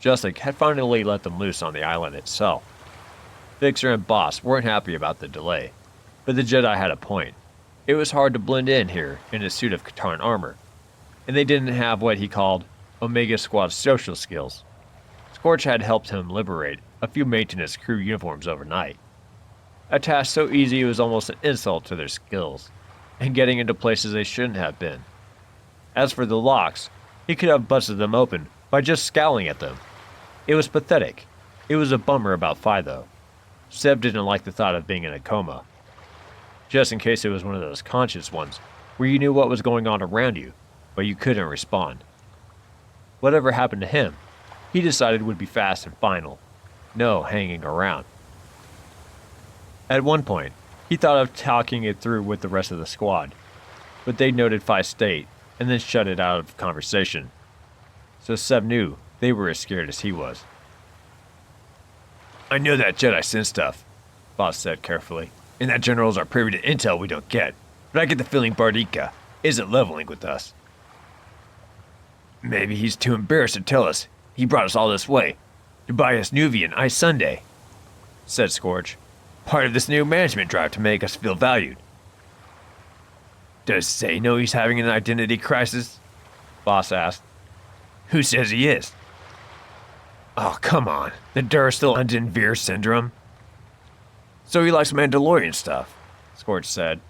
Justic had finally let them loose on the island itself. Fixer and Boss weren't happy about the delay, but the Jedi had a point. It was hard to blend in here in a suit of Katarn armor, and they didn't have what he called Omega Squad social skills. Scorch had helped him liberate a few maintenance crew uniforms overnight. A task so easy it was almost an insult to their skills, and getting into places they shouldn't have been. As for the locks, he could have busted them open by just scowling at them. It was pathetic. It was a bummer about Phi, though. Sev didn't like the thought of being in a coma. Just in case it was one of those conscious ones, where you knew what was going on around you, but you couldn't respond. Whatever happened to him, he decided would be fast and final. No hanging around. At one point, he thought of talking it through with the rest of the squad, but they noted Phi's state and then shut it out of conversation. So Sev knew they were as scared as he was. I know that Jedi sin stuff, Boss said carefully, and that generals are privy to intel we don't get, but I get the feeling Bardika isn't leveling with us. Maybe he's too embarrassed to tell us he brought us all this way to buy us Nuvian Ice Sunday, said Scorch. Part of this new management drive to make us feel valued. Does Zay know he's having an identity crisis? Boss asked. Who says he is? Oh, come on. The Durastil Undine Veer syndrome? So he likes Mandalorian stuff, Scorch said.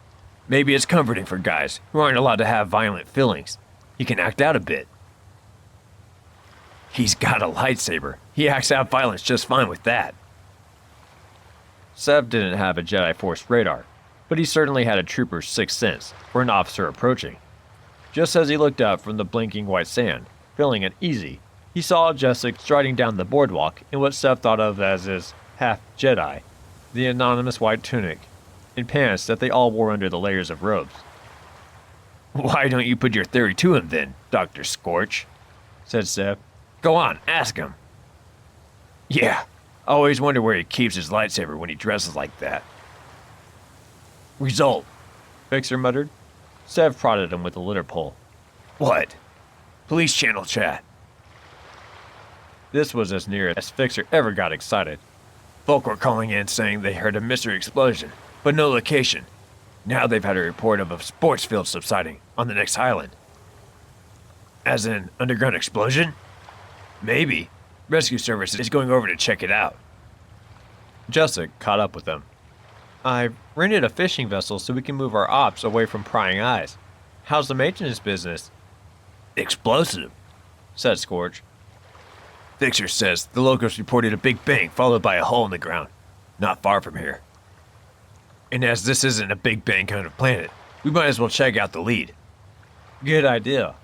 Maybe it's comforting for guys who aren't allowed to have violent feelings. He can act out a bit. He's got a lightsaber. He acts out violence just fine with that. Sev didn't have a Jedi Force radar, but he certainly had a trooper's sixth sense for an officer approaching. Just as he looked up from the blinking white sand, feeling uneasy, he saw Jessic striding down the boardwalk in what Sev thought of as his half-Jedi, the anonymous white tunic, and pants that they all wore under the layers of robes. Why don't you put your theory to him then, Dr. Scorch? Said Sev. Go on, ask him. Yeah. I always wonder where he keeps his lightsaber when he dresses like that. Result, Fixer muttered. Sev prodded him with a litter pole. What? Police channel chat. This was as near as Fixer ever got excited. Folk were calling in saying they heard a mystery explosion, but no location. Now they've had a report of a sports field subsiding on the next island. As in, underground explosion? Maybe. Rescue service is going over to check it out. Jessic caught up with them. I've rented a fishing vessel so we can move our ops away from prying eyes. How's the maintenance business? Explosive, said Scorch. Fixer says the locals reported a big bang followed by a hole in the ground, not far from here. And as this isn't a big bang kind of planet, we might as well check out the lead. Good idea.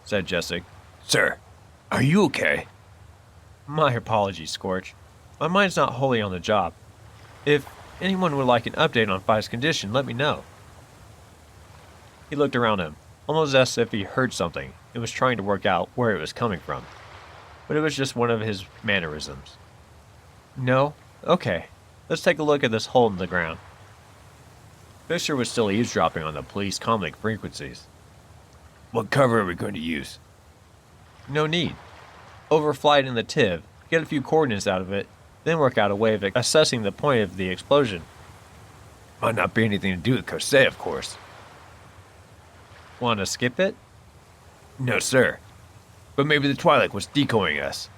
said Jessic. Sir, are you okay? My apologies, Scorch. My mind's not wholly on the job. If anyone would like an update on Fi's condition, let me know. He looked around him, almost as if he heard something and was trying to work out where it was coming from. But it was just one of his mannerisms. No? Okay. Let's take a look at this hole in the ground. Fisher was still eavesdropping on the police comlink frequencies. What cover are we going to use? No need. Overfly it in the TIV, get a few coordinates out of it, then work out a way of assessing the point of the explosion. Might not be anything to do with Kosei, of course. Want to skip it? No, sir. But maybe the Twi'lek was decoying us.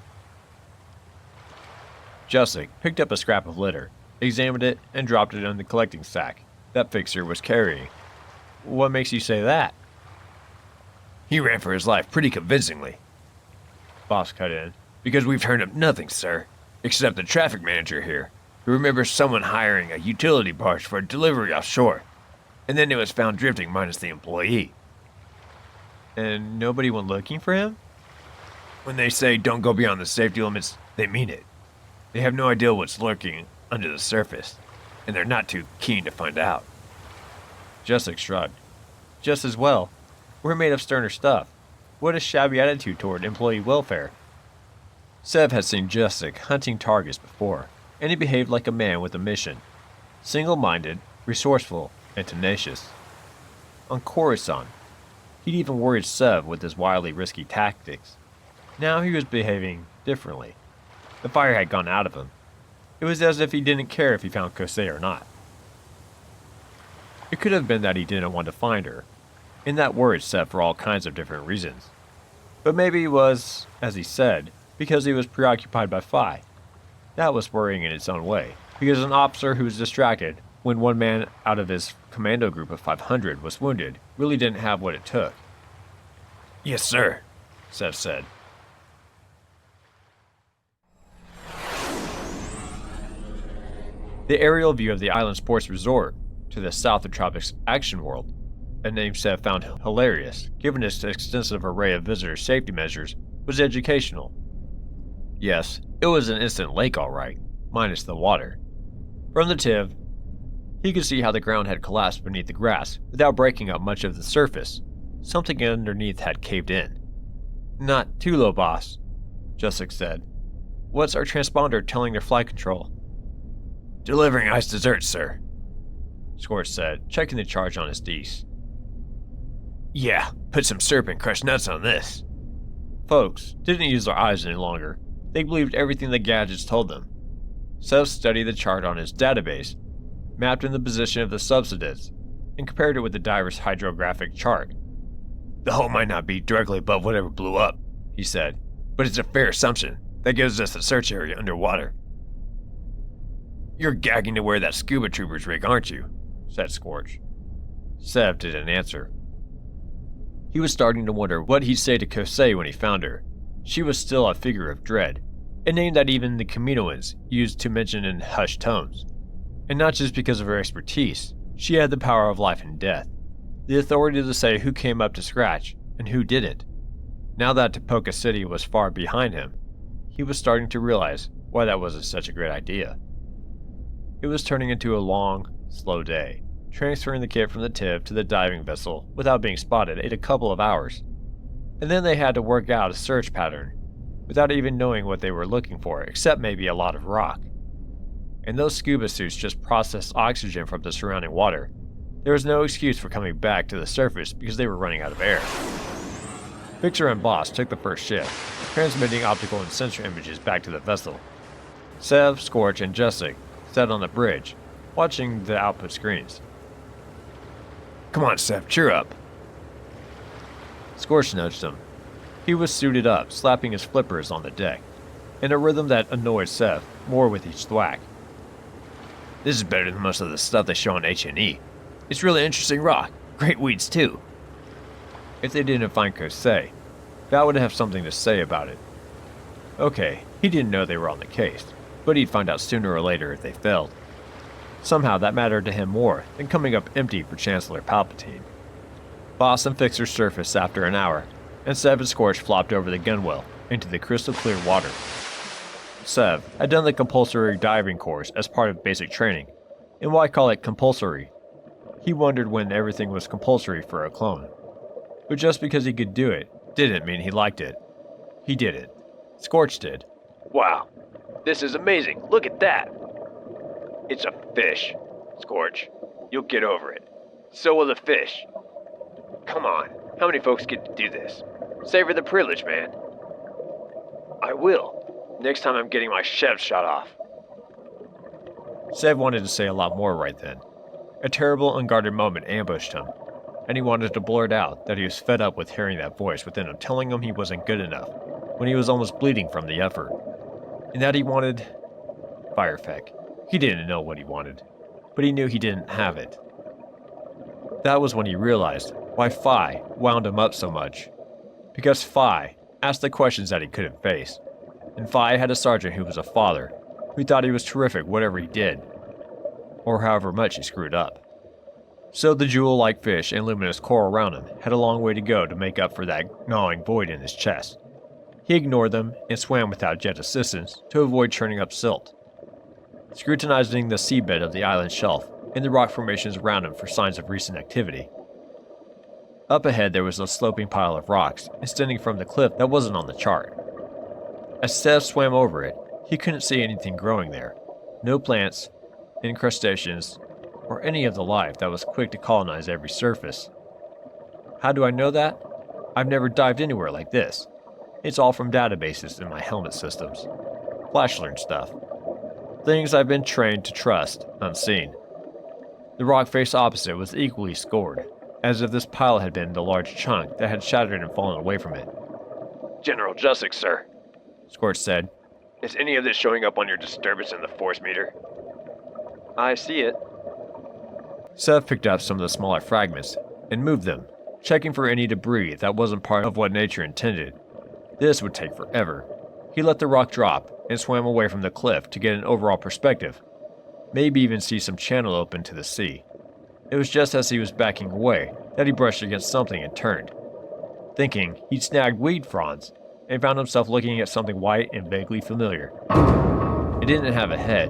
Jessic picked up a scrap of litter, examined it, and dropped it in the collecting sack that Fixer was carrying. What makes you say that? He ran for his life pretty convincingly. Boss cut in. Because we've turned up nothing, sir. Except the traffic manager here, who remembers someone hiring a utility barge for a delivery offshore. And then it was found drifting minus the employee. And nobody went looking for him? When they say don't go beyond the safety limits, they mean it. They have no idea what's lurking under the surface, and they're not too keen to find out. Jessic shrugged. Just as well. We're made of sterner stuff. What a shabby attitude toward employee welfare. Sev had seen Jessic hunting targets before, and he behaved like a man with a mission. Single-minded, resourceful, and tenacious. On Coruscant, he'd even worried Sev with his wildly risky tactics. Now he was behaving differently. The fire had gone out of him. It was as if he didn't care if he found Kosei or not. It could have been that he didn't want to find her, and that worried Sev for all kinds of different reasons. But maybe it was, as he said, because he was preoccupied by Fi. That was worrying in its own way, because an officer who was distracted when one man out of his commando group of 500 was wounded really didn't have what it took. Yes, sir, Sev said. The aerial view of the island sports resort to the south of Tropics Action World, a name Sev found hilarious given its extensive array of visitor safety measures, was educational. Yes, it was an instant lake all right, minus the water. From the TIV, he could see how the ground had collapsed beneath the grass without breaking up much of the surface. Something underneath had caved in. Not too low, boss, Jessic said. What's our transponder telling their flight control? Delivering ice dessert, sir, Scorch said, checking the charge on his Dees. Yeah, put some syrup and crushed nuts on this. Folks didn't use their eyes any longer. They believed everything the gadgets told them. Sev studied the chart on his database, mapped in the position of the subsidence, and compared it with the diver's hydrographic chart. The hole might not be directly above whatever blew up, he said, but it's a fair assumption. That gives us the search area underwater. You're gagging to wear that scuba trooper's rig, aren't you? Said Scorch. Sev didn't answer. He was starting to wonder what he'd say to Kosei when he found her. She was still a figure of dread, a name that even the Kaminoans used to mention in hushed tones. And not just because of her expertise, she had the power of life and death, the authority to say who came up to scratch and who didn't. Now that Tipoca City was far behind him, he was starting to realize why that wasn't such a great idea. It was turning into a long, slow day. Transferring the kit from the TIV to the diving vessel without being spotted ate a couple of hours. And then they had to work out a search pattern, without even knowing what they were looking for, except maybe a lot of rock. And those scuba suits just processed oxygen from the surrounding water. There was no excuse for coming back to the surface because they were running out of air. Fixer and Boss took the first shift, transmitting optical and sensor images back to the vessel. Sev, Scorch, and Jessic sat on the bridge, watching the output screens. Come on, Sev, cheer up. Scorch nudged him. He was suited up, slapping his flippers on the deck, in a rhythm that annoyed Sev more with each thwack. This is better than most of the stuff they show on H&E. It's really interesting rock. Great weeds, too. If they didn't find Kosei, Val would have something to say about it. Okay, he didn't know they were on the case, but he'd find out sooner or later if they failed. Somehow that mattered to him more than coming up empty for Chancellor Palpatine. Boss and Fixer surfaced after an hour, and Sev and Scorch flopped over the gunwale into the crystal clear water. Sev had done the compulsory diving course as part of basic training, and why call it compulsory? He wondered when everything was compulsory for a clone. But just because he could do it didn't mean he liked it. He did it. Scorch did. Wow, this is amazing. Look at that. It's a fish, Scorch. You'll get over it. So will the fish. Come on, how many folks get to do this? Savor the privilege, man. I will. Next time I'm getting my Chev shot off. Sev wanted to say a lot more right then. A terrible, unguarded moment ambushed him, and he wanted to blurt out that he was fed up with hearing that voice within him telling him he wasn't good enough, when he was almost bleeding from the effort. And that he wanted... Firefeck. He didn't know what he wanted, but he knew he didn't have it. That was when he realized why Phi wound him up so much. Because Phi asked the questions that he couldn't face, and Phi had a sergeant who was a father, who thought he was terrific whatever he did, or however much he screwed up. So the jewel-like fish and luminous coral around him had a long way to go to make up for that gnawing void in his chest. He ignored them and swam without jet assistance to avoid churning up silt, scrutinizing the seabed of the island shelf and the rock formations around him for signs of recent activity. Up ahead there was a sloping pile of rocks extending from the cliff that wasn't on the chart. As Sev swam over it, he couldn't see anything growing there. No plants, incrustations, or any of the life that was quick to colonize every surface. How do I know that? I've never dived anywhere like this. It's all from databases in my helmet systems. Flash learned stuff. Things I've been trained to trust, unseen. The rock face opposite was equally scored, as if this pile had been the large chunk that had shattered and fallen away from it. General Jussic, sir. Scorch said. Is any of this showing up on your disturbance in the force meter? I see it. Sev picked up some of the smaller fragments and moved them, checking for any debris that wasn't part of what nature intended. This would take forever. He let the rock drop and swam away from the cliff to get an overall perspective, maybe even see some channel open to the sea. It was just as he was backing away that he brushed against something and turned, thinking he'd snagged weed fronds, and found himself looking at something white and vaguely familiar. It didn't have a head,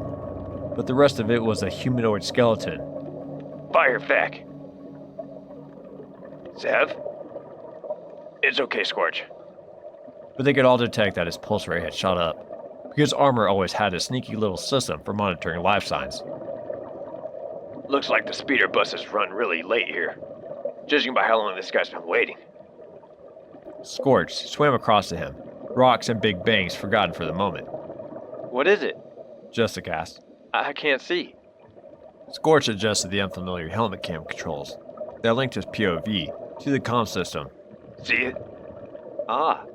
but the rest of it was a humanoid skeleton. Firefeck. Sev? It's okay, Scorch. But they could all detect that his pulse rate had shot up, because armor always had a sneaky little system for monitoring life signs. Looks like the speeder bus has run really late here, judging by how long this guy's been waiting. Scorch swam across to him, rocks and big bangs forgotten for the moment. What is it? Jussic asked. I can't see. Scorch adjusted the unfamiliar helmet cam controls that linked his POV to the comm system. See it? Ah,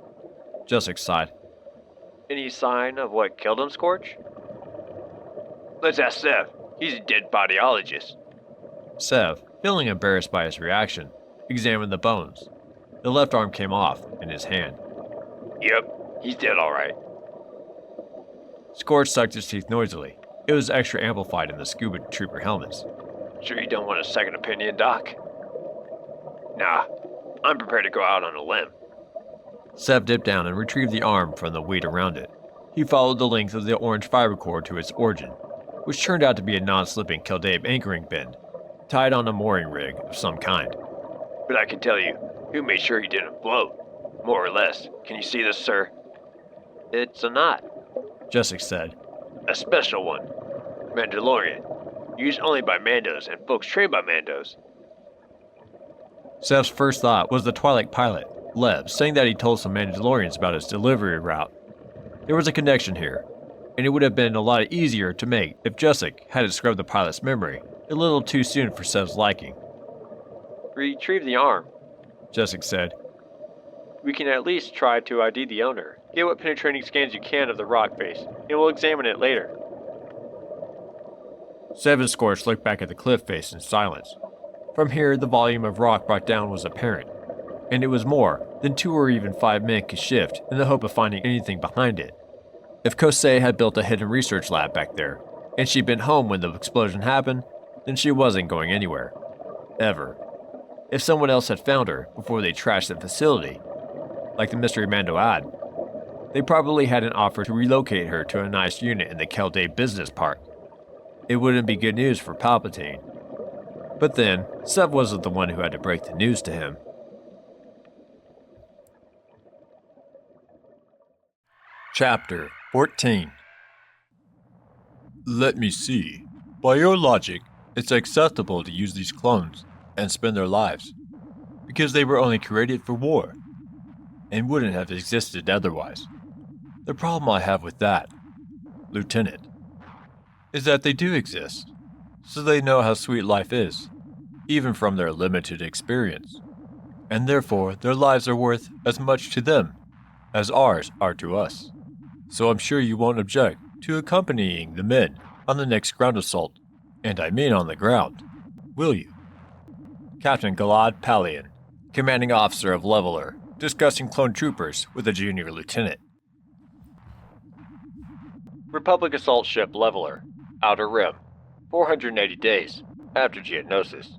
Jussic sighed. any sign of what killed him, Scorch? Let's ask Sev. He's a dead bodyologist. Sev, feeling embarrassed by his reaction, examined the bones. The left arm came off in his hand. Yep, he's dead all right. Scorch sucked his teeth noisily. It was extra amplified in the scuba trooper helmets. Sure you don't want a second opinion, Doc? Nah, I'm prepared to go out on a limb. Sev dipped down and retrieved the arm from the weed around it. He followed the length of the orange fiber cord to its origin, which turned out to be a non-slipping Keldabe anchoring bend, tied on a mooring rig of some kind. But I can tell you, who made sure he didn't float? More or less. Can you see this, sir? It's a knot. Jussic said. A special one. Mandalorian. Used only by Mandos and folks trained by Mandos. Sev's first thought was the Twi'lek pilot, Leb, saying that he told some Mandalorians about his delivery route. There was a connection here, and it would have been a lot easier to make if Jussic hadn't scrubbed the pilot's memory a little too soon for Sev's liking. Retrieve the arm. Jussic said. We can at least try to ID the owner. Get what penetrating scans you can of the rock face, and we'll examine it later. Sev and Scorch looked back at the cliff face in silence. From here, the volume of rock brought down was apparent, and it was more than 2 or even 5 men could shift in the hope of finding anything behind it. If Kosei had built a hidden research lab back there, and she'd been home when the explosion happened, then she wasn't going anywhere. Ever. If someone else had found her before they trashed the facility, like the Mystery Mando ad. They probably had an offer to relocate her to a nice unit in the Kelday Business Park. It wouldn't be good news for Palpatine. But then, Sev wasn't the one who had to break the news to him. Chapter 14. Let me see. By your logic, it's acceptable to use these clones and spend their lives, because they were only created for war, and wouldn't have existed otherwise. The problem I have with that, Lieutenant, is that they do exist, so they know how sweet life is, even from their limited experience, and therefore their lives are worth as much to them as ours are to us. So I'm sure you won't object to accompanying the men on the next ground assault, and I mean on the ground, will you? Captain Galad Palian, commanding officer of Leveler, discussing clone troopers with a junior lieutenant. Republic assault ship Leveler, Outer Rim, 480 days after Geonosis.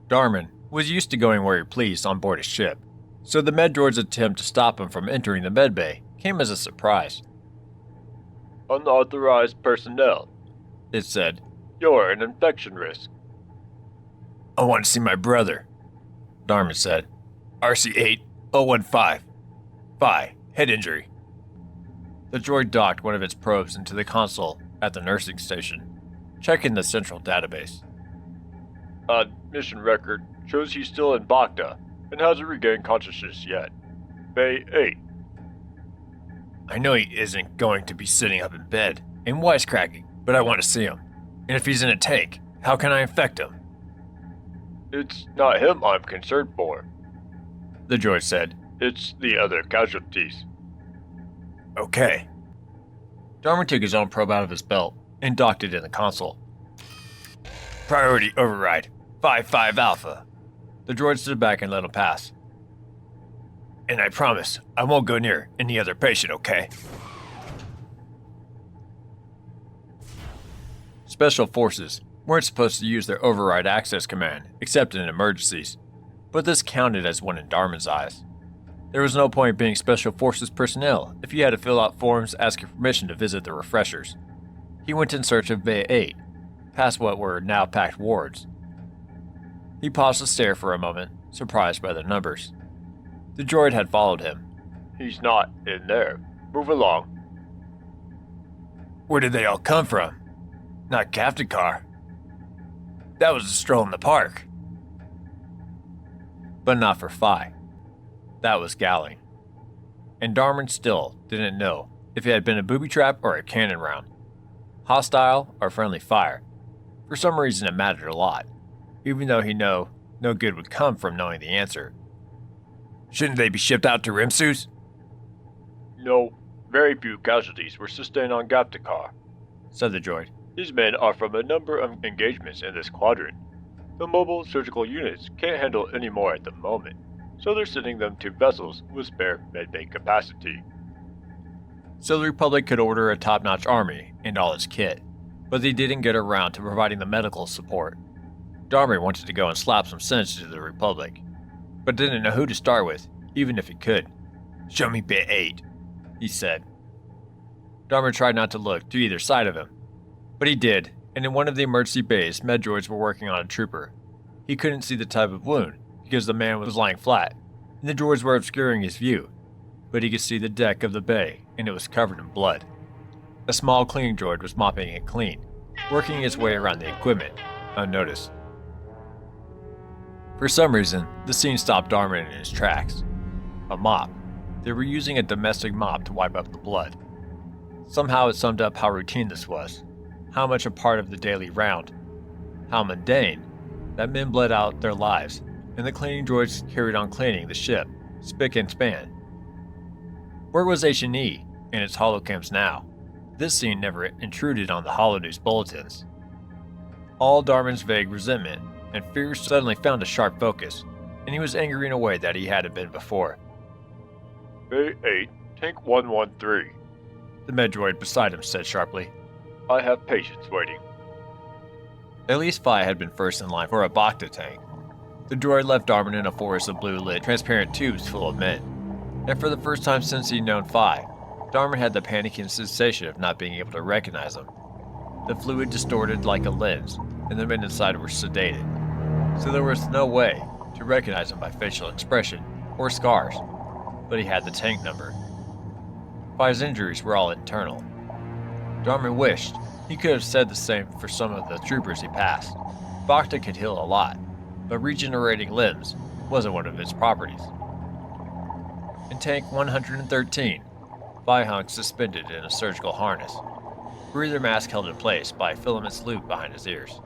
Darman was used to going where he pleased on board a ship, so the Meddroid's attempt to stop him from entering the medbay came as a surprise. Unauthorized personnel, It said, you're an infection risk. I want to see my brother, Darman said. RC-8015. Phi, head injury. The droid docked one of its probes into the console at the nursing station, checking the central database. Mission record shows he's still in Bacta and hasn't regained consciousness yet. Bay 8. I know he isn't going to be sitting up in bed and wisecracking, but I want to see him. And if he's in a tank, how can I infect him? It's not him I'm concerned for. The droid said. It's the other casualties. Okay. Darman took his own probe out of his belt and docked it in the console. Priority override. 5-5 Alpha. The droid stood back and let him pass. And I promise I won't go near any other patient, okay? Special Forces weren't supposed to use their override access command except in emergencies, but this counted as one in Darman's eyes. There was no point being Special Forces personnel if you had to fill out forms asking permission to visit the refreshers. He went in search of Bay 8, past what were now packed wards. He paused to stare for a moment, surprised by the numbers. The droid had followed him. He's not in there. Move along. Where did they all come from? Not Kaftakar. That was a stroll in the park. But not for Phi. That was Galling. And Darman still didn't know if it had been a booby trap or a cannon round. Hostile or friendly fire. For some reason it mattered a lot, even though he knew no good would come from knowing the answer. Shouldn't they be shipped out to Rimsus? No, very few casualties were sustained on Gaptakar, Said the droid. These men are from a number of engagements in this quadrant. The mobile surgical units can't handle any more at the moment, so they're sending them to vessels with spare medbay capacity. So the Republic could order a top-notch army and all its kit, but they didn't get around to providing the medical support. Darman wanted to go and slap some sense into the Republic, but didn't know who to start with, even if he could. Show me Bit 8, he said. Darman tried not to look to either side of him, but he did, and in one of the emergency bays, Meddroids were working on a trooper. He couldn't see the type of wound, because the man was lying flat, and the droids were obscuring his view, but he could see the deck of the bay, and it was covered in blood. A small cleaning droid was mopping it clean, working its way around the equipment, unnoticed. For some reason, the scene stopped Darman in his tracks. A mop. They were using a domestic mop to wipe up the blood. Somehow it summed up how routine this was, how much a part of the daily round, how mundane, that men bled out their lives, and the cleaning droids carried on cleaning the ship, spick and span. Where was H&E and its holocams now? This scene never intruded on the holonews bulletins. All Darman's vague resentment and fears suddenly found a sharp focus, and he was angry in a way that he hadn't been before. Bay 8, Tank 113. The Meddroid beside him said sharply. I have patients waiting. At least Phi had been first in line for a Bacta tank. The droid left Darman in a forest of blue-lit, transparent tubes full of men. And for the first time since he'd known Phi, Darman had the panicking sensation of not being able to recognize them. The fluid distorted like a lens, and the men inside were sedated, so there was no way to recognize him by facial expression or scars, but he had the tank number. Phi's injuries were all internal. Darman wished he could have said the same for some of the troopers he passed. Bacta could heal a lot, but regenerating limbs wasn't one of its properties. In Tank 113, Phi hung suspended in a surgical harness, breather mask held in place by a filamentous loop behind his ears.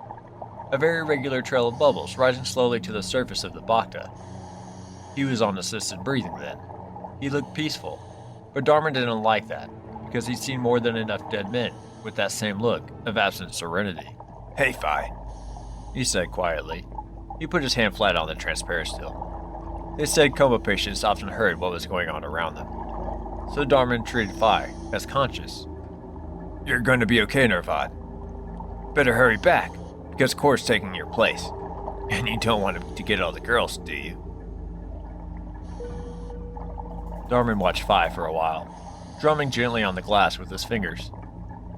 A very regular trail of bubbles rising slowly to the surface of the Bacta. He was on assisted breathing then. He looked peaceful, but Darman didn't like that, because he'd seen more than enough dead men with that same look of absent serenity. Hey, Phi, He said quietly. He put his hand flat on the transparisteel. They said coma patients often heard what was going on around them, so Darman treated Phi as conscious. You're going to be okay, Nervad. Better hurry back, because Kor's taking your place. And you don't want him to get all the girls, do you? Darman watched Phi for a while, drumming gently on the glass with his fingers.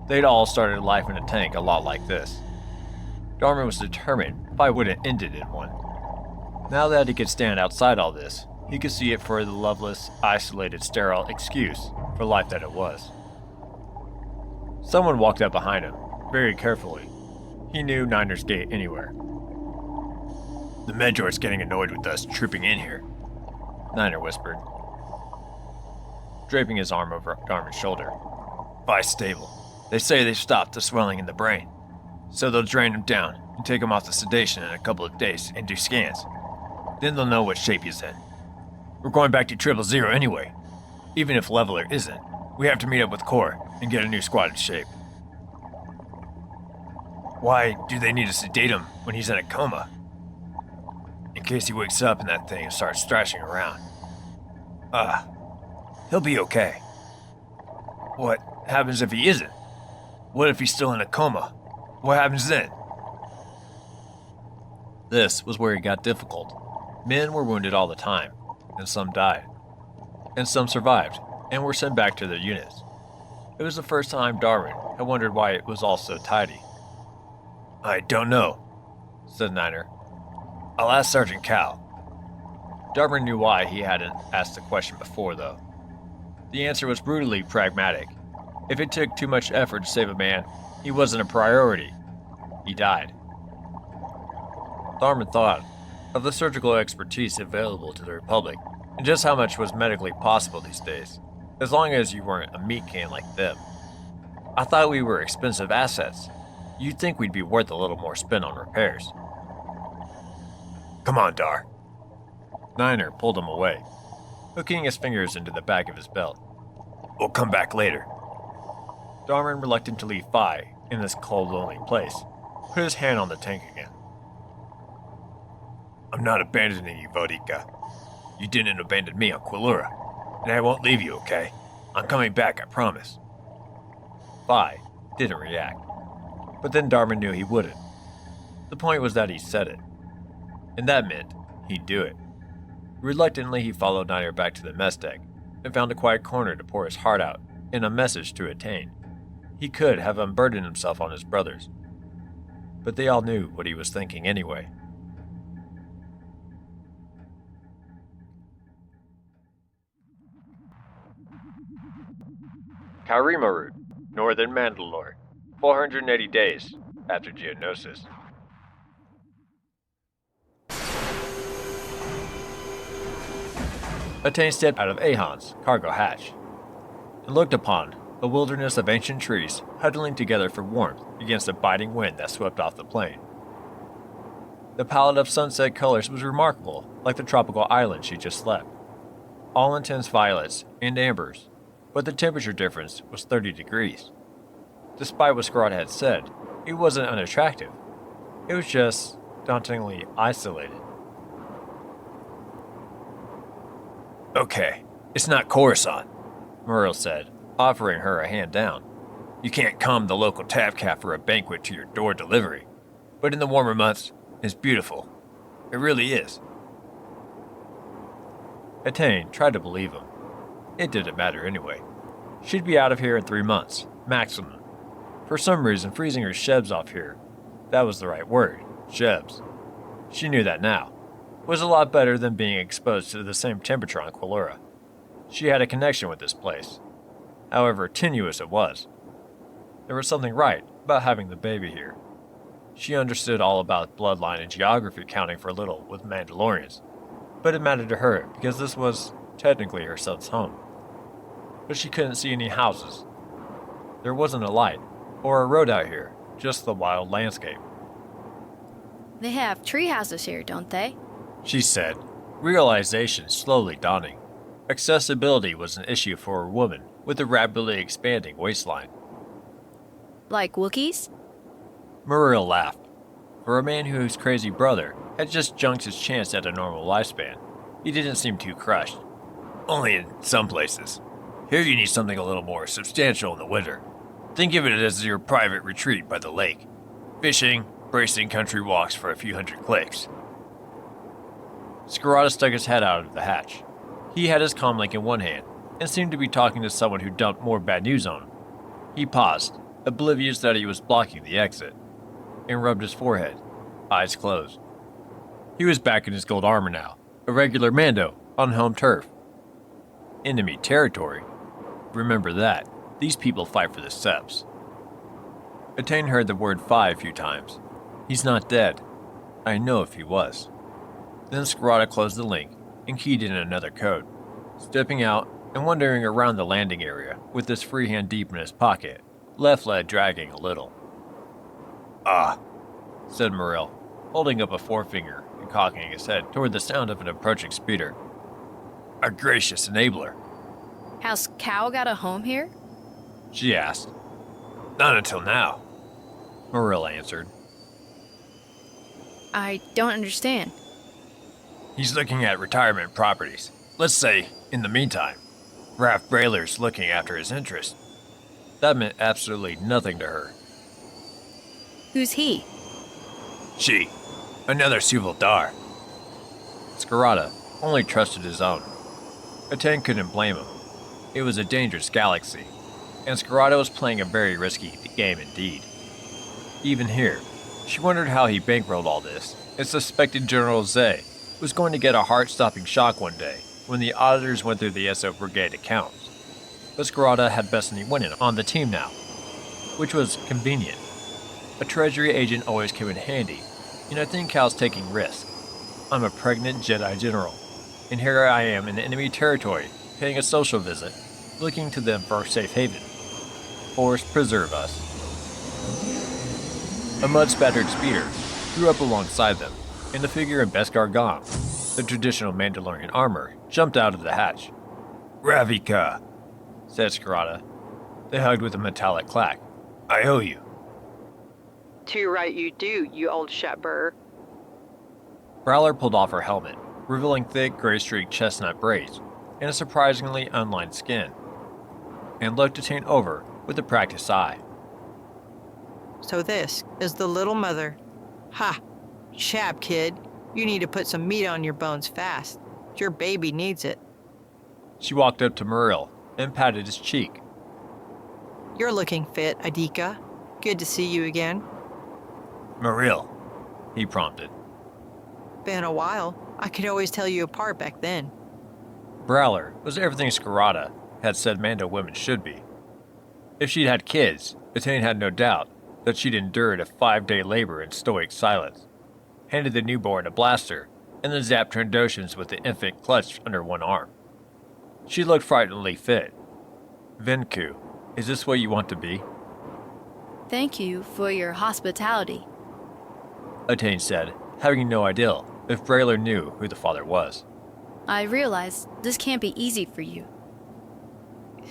They'd all started life in a tank a lot like this. Darman was determined Phi wouldn't end it in one. Now that he could stand outside all this, he could see it for the loveless, isolated, sterile excuse for life that it was. Someone walked up behind him, very carefully. He knew Niner's gait anywhere. The Medjor's getting annoyed with us trooping in here, Niner whispered, draping his arm over Darman's shoulder. Phi's stable. They say they've stopped the swelling in the brain, so they'll drain him down and take him off the sedation in a couple of days and do scans. Then they'll know what shape he's in. We're going back to 000 anyway. Even if Leveler isn't, we have to meet up with Kor and get a new squad in shape. Why do they need to sedate him when he's in a coma? In case he wakes up in that thing and starts thrashing around. He'll be okay. What happens if he isn't? What if he's still in a coma? What happens then? This was where it got difficult. Men were wounded all the time, and some died. And some survived, and were sent back to their units. It was the first time Darman had wondered why it was all so tidy. I don't know, said Niner. I'll ask Sergeant Cal. Darman knew why he hadn't asked the question before, though. The answer was brutally pragmatic. If it took too much effort to save a man, he wasn't a priority. He died. Darman thought of the surgical expertise available to the Republic, and just how much was medically possible these days, as long as you weren't a meat can like them. I thought we were expensive assets. You'd think we'd be worth a little more spent on repairs. Come on, Dar. Niner pulled him away, hooking his fingers into the back of his belt. We'll come back later. Darman, reluctant to leave Phi in this cold, lonely place, put his hand on the tank again. I'm not abandoning you, Vodika. You didn't abandon me on Quilura, and I won't leave you, okay? I'm coming back, I promise. Phi didn't react, but then Darman knew he wouldn't. The point was that he said it, and that meant he'd do it. Reluctantly, he followed Niner back to the mess deck and found a quiet corner to pour his heart out and a message to attain. He could have unburdened himself on his brothers, but they all knew what he was thinking anyway. Karima Route, Northern Mandalore, 480 days after Geonosis. Attain stepped out of Ahon's cargo hatch and looked upon a wilderness of ancient trees huddling together for warmth against a biting wind that swept off the plain. The palette of sunset colors was remarkable, like the tropical island she just left. All intense violets and ambers, but the temperature difference was 30 degrees. Despite what Scrod had said, it wasn't unattractive. It was just dauntingly isolated. Okay, it's not Coruscant, Muriel said, offering her a hand down. You can't come the local Tavcat for a banquet to your door delivery, but in the warmer months, it's beautiful. It really is. Attain tried to believe him. It didn't matter anyway. She'd be out of here in 3 months, maximum. For some reason, freezing her shebs off here, that was the right word, shebs. She knew that now. Was a lot better than being exposed to the same temperature on Quilura. She had a connection with this place, however tenuous it was. There was something right about having the baby here. She understood all about bloodline and geography counting for little with Mandalorians, but it mattered to her because this was technically her son's home. But she couldn't see any houses. There wasn't a light or a road out here, just the wild landscape. They have tree houses here, don't they? She said, realization slowly dawning. Accessibility was an issue for a woman with a rapidly expanding waistline. Like Wookiees? Muriel laughed. For a man whose crazy brother had just junked his chance at a normal lifespan, he didn't seem too crushed. Only in some places. Here you need something a little more substantial in the winter. Think of it as your private retreat by the lake. Fishing, bracing country walks for a few hundred clicks. Scarada stuck his head out of the hatch. He had his comlink in one hand and seemed to be talking to someone who dumped more bad news on him. He paused, oblivious that he was blocking the exit, and rubbed his forehead, eyes closed. He was back in his gold armor now, a regular Mando on home turf. Enemy territory? Remember that. These people fight for the Seps. Attain heard the word 5 a few times. He's not dead. I know if he was. Then Scarada closed the link and keyed in another code, stepping out and wandering around the landing area with his free hand deep in his pocket, left leg dragging a little. Ah, said Morel, holding up a forefinger and cocking his head toward the sound of an approaching speeder. Our gracious enabler. Has Cal got a home here? She asked. Not until now, Morel answered. I don't understand. He's looking at retirement properties. Let's say, in the meantime, Raph Brailer's looking after his interests. That meant absolutely nothing to her. Who's he? She. Another Suvaldar. Scarada only trusted his own. Attain couldn't blame him. It was a dangerous galaxy, and Scarada was playing a very risky game indeed. Even here, she wondered how he bankrolled all this, and suspected General Zay was going to get a heart-stopping shock one day when the auditors went through the SO Brigade accounts. But Scarada had Bethany Winnan on the team now, which was convenient. A Treasury agent always came in handy, and I think Cal's taking risks. I'm a pregnant Jedi General, and here I am in enemy territory, paying a social visit, looking to them for a safe haven. Force preserve us. A mud-spattered speeder drew up alongside them, and the figure in Beskar Gom, the traditional Mandalorian armor, jumped out of the hatch. Ravika, said Scarada. They hugged with a metallic clack. I owe you. Too right you do, you old shitbur. Prowler pulled off her helmet, revealing thick, gray-streaked chestnut braids and a surprisingly unlined skin, and looked Attain over with a practiced eye. So this is the little mother. Ha! Chap, kid. You need to put some meat on your bones fast. Your baby needs it. She walked up to Muriel and patted his cheek. You're looking fit, Adika. Good to see you again. Muriel, he prompted. Been a while. I could always tell you apart back then. Prowler was everything Scarada had said Mando women should be. If she'd had kids, Attain had no doubt that she'd endured a 5-day labor in stoic silence, handed the newborn a blaster, and then zapped Trandoshans with the infant clutched under one arm. She looked frighteningly fit. Venku, is this what you want to be? Thank you for your hospitality. Attain said, having no idea if Brailer knew who the father was. I realize this can't be easy for you.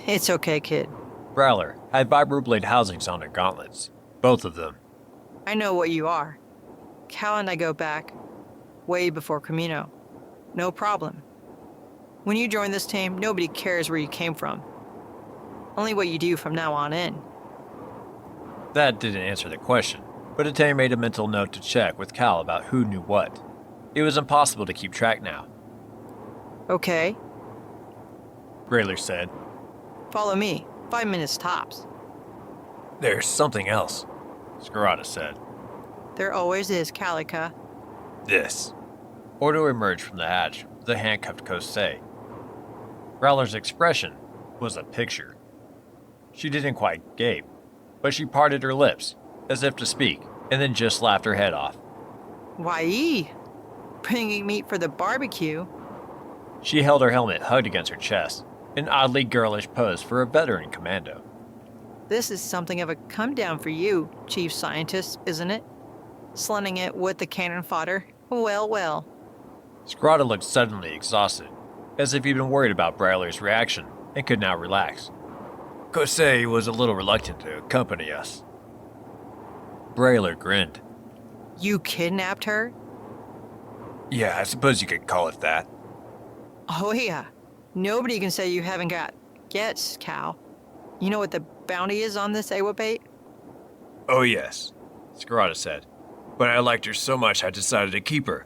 It's okay, kid. Prowler had vibroblade housings on her gauntlets, both of them. I know what you are. Cal and I go back way before Camino. No problem. When you join this team, nobody cares where you came from. Only what you do from now on in. That didn't answer the question, but Attain made a mental note to check with Cal about who knew what. It was impossible to keep track now, Okay, Brayler said. follow me. 5 minutes tops. There's something else, Scarada said. There always is, Calica. This. Ordo emerged from the hatch with the handcuffed Kosei. Growler's expression was a picture. She didn't quite gape, but she parted her lips, as if to speak, and then just laughed her head off. Why? Bringing meat for the barbecue? She held her helmet hugged against her chest, an oddly girlish pose for a veteran commando. This is something of a come down for you, Chief Scientist, isn't it? Slunning it with the cannon fodder? Well, well. Scarada looked suddenly exhausted, as if he'd been worried about Brayler's reaction and could now relax. Kosei was a little reluctant to accompany us. Brayler grinned. You kidnapped her? Yeah, I suppose you could call it that. Oh, yeah. Nobody can say you haven't got gets, Cal. You know what the bounty is on this Awa bait? Oh yes, Scarada said. But I liked her so much I decided to keep her.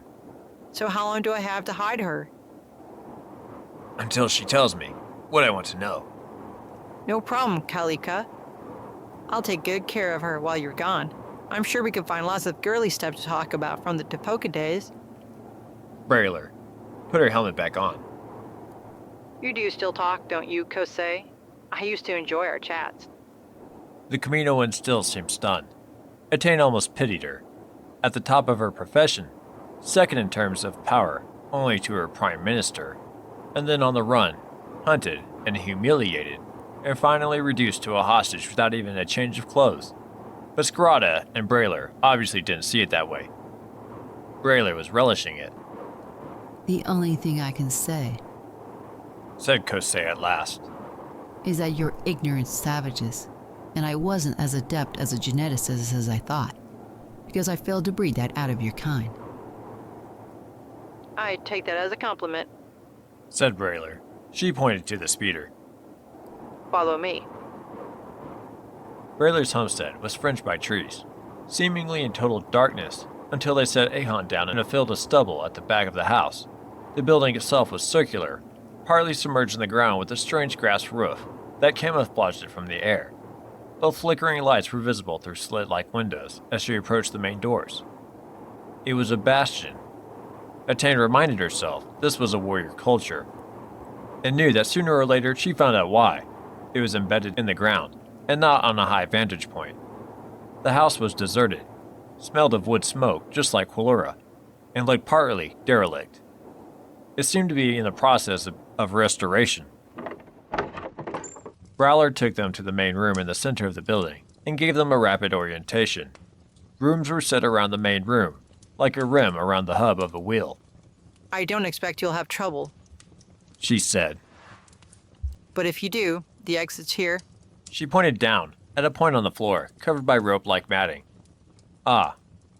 So how long do I have to hide her? Until she tells me what I want to know. No problem, Kalika. I'll take good care of her while you're gone. I'm sure we can find lots of girly stuff to talk about from the Tapoka days. Brayler put her helmet back on. You do still talk, don't you, Kosei? I used to enjoy our chats. The Kaminoan still seemed stunned. Atane almost pitied her. At the top of her profession, second in terms of power only to her prime minister, and then on the run, hunted and humiliated, and finally reduced to a hostage without even a change of clothes. But Scarada and Brayler obviously didn't see it that way. Brayler was relishing it, The only thing I can say said Kosei at last. is that you're ignorant savages, and I wasn't as adept as a geneticist as I thought, because I failed to breed that out of your kind. I take that as a compliment. Said Brayler. She pointed to the speeder. Follow me. Brayler's homestead was fringed by trees, seemingly in total darkness until they set Ahon down in a field of stubble at the back of the house. The building itself was circular, partly submerged in the ground with a strange grass roof that camouflaged it from the air. But flickering lights were visible through slit-like windows as she approached the main doors. It was a bastion. Atane reminded herself this was a warrior culture, and knew that sooner or later she found out why. It was embedded in the ground, and not on a high vantage point. The house was deserted, smelled of wood smoke just like Quilura, and looked partly derelict. It seemed to be in the process of restoration. Growler took them to the main room in the center of the building and gave them a rapid orientation. Rooms were set around the main room, like a rim around the hub of a wheel, I don't expect you'll have trouble, she said. but if you do, the exit's here. She pointed down, at a point on the floor, covered by rope-like matting. Ah,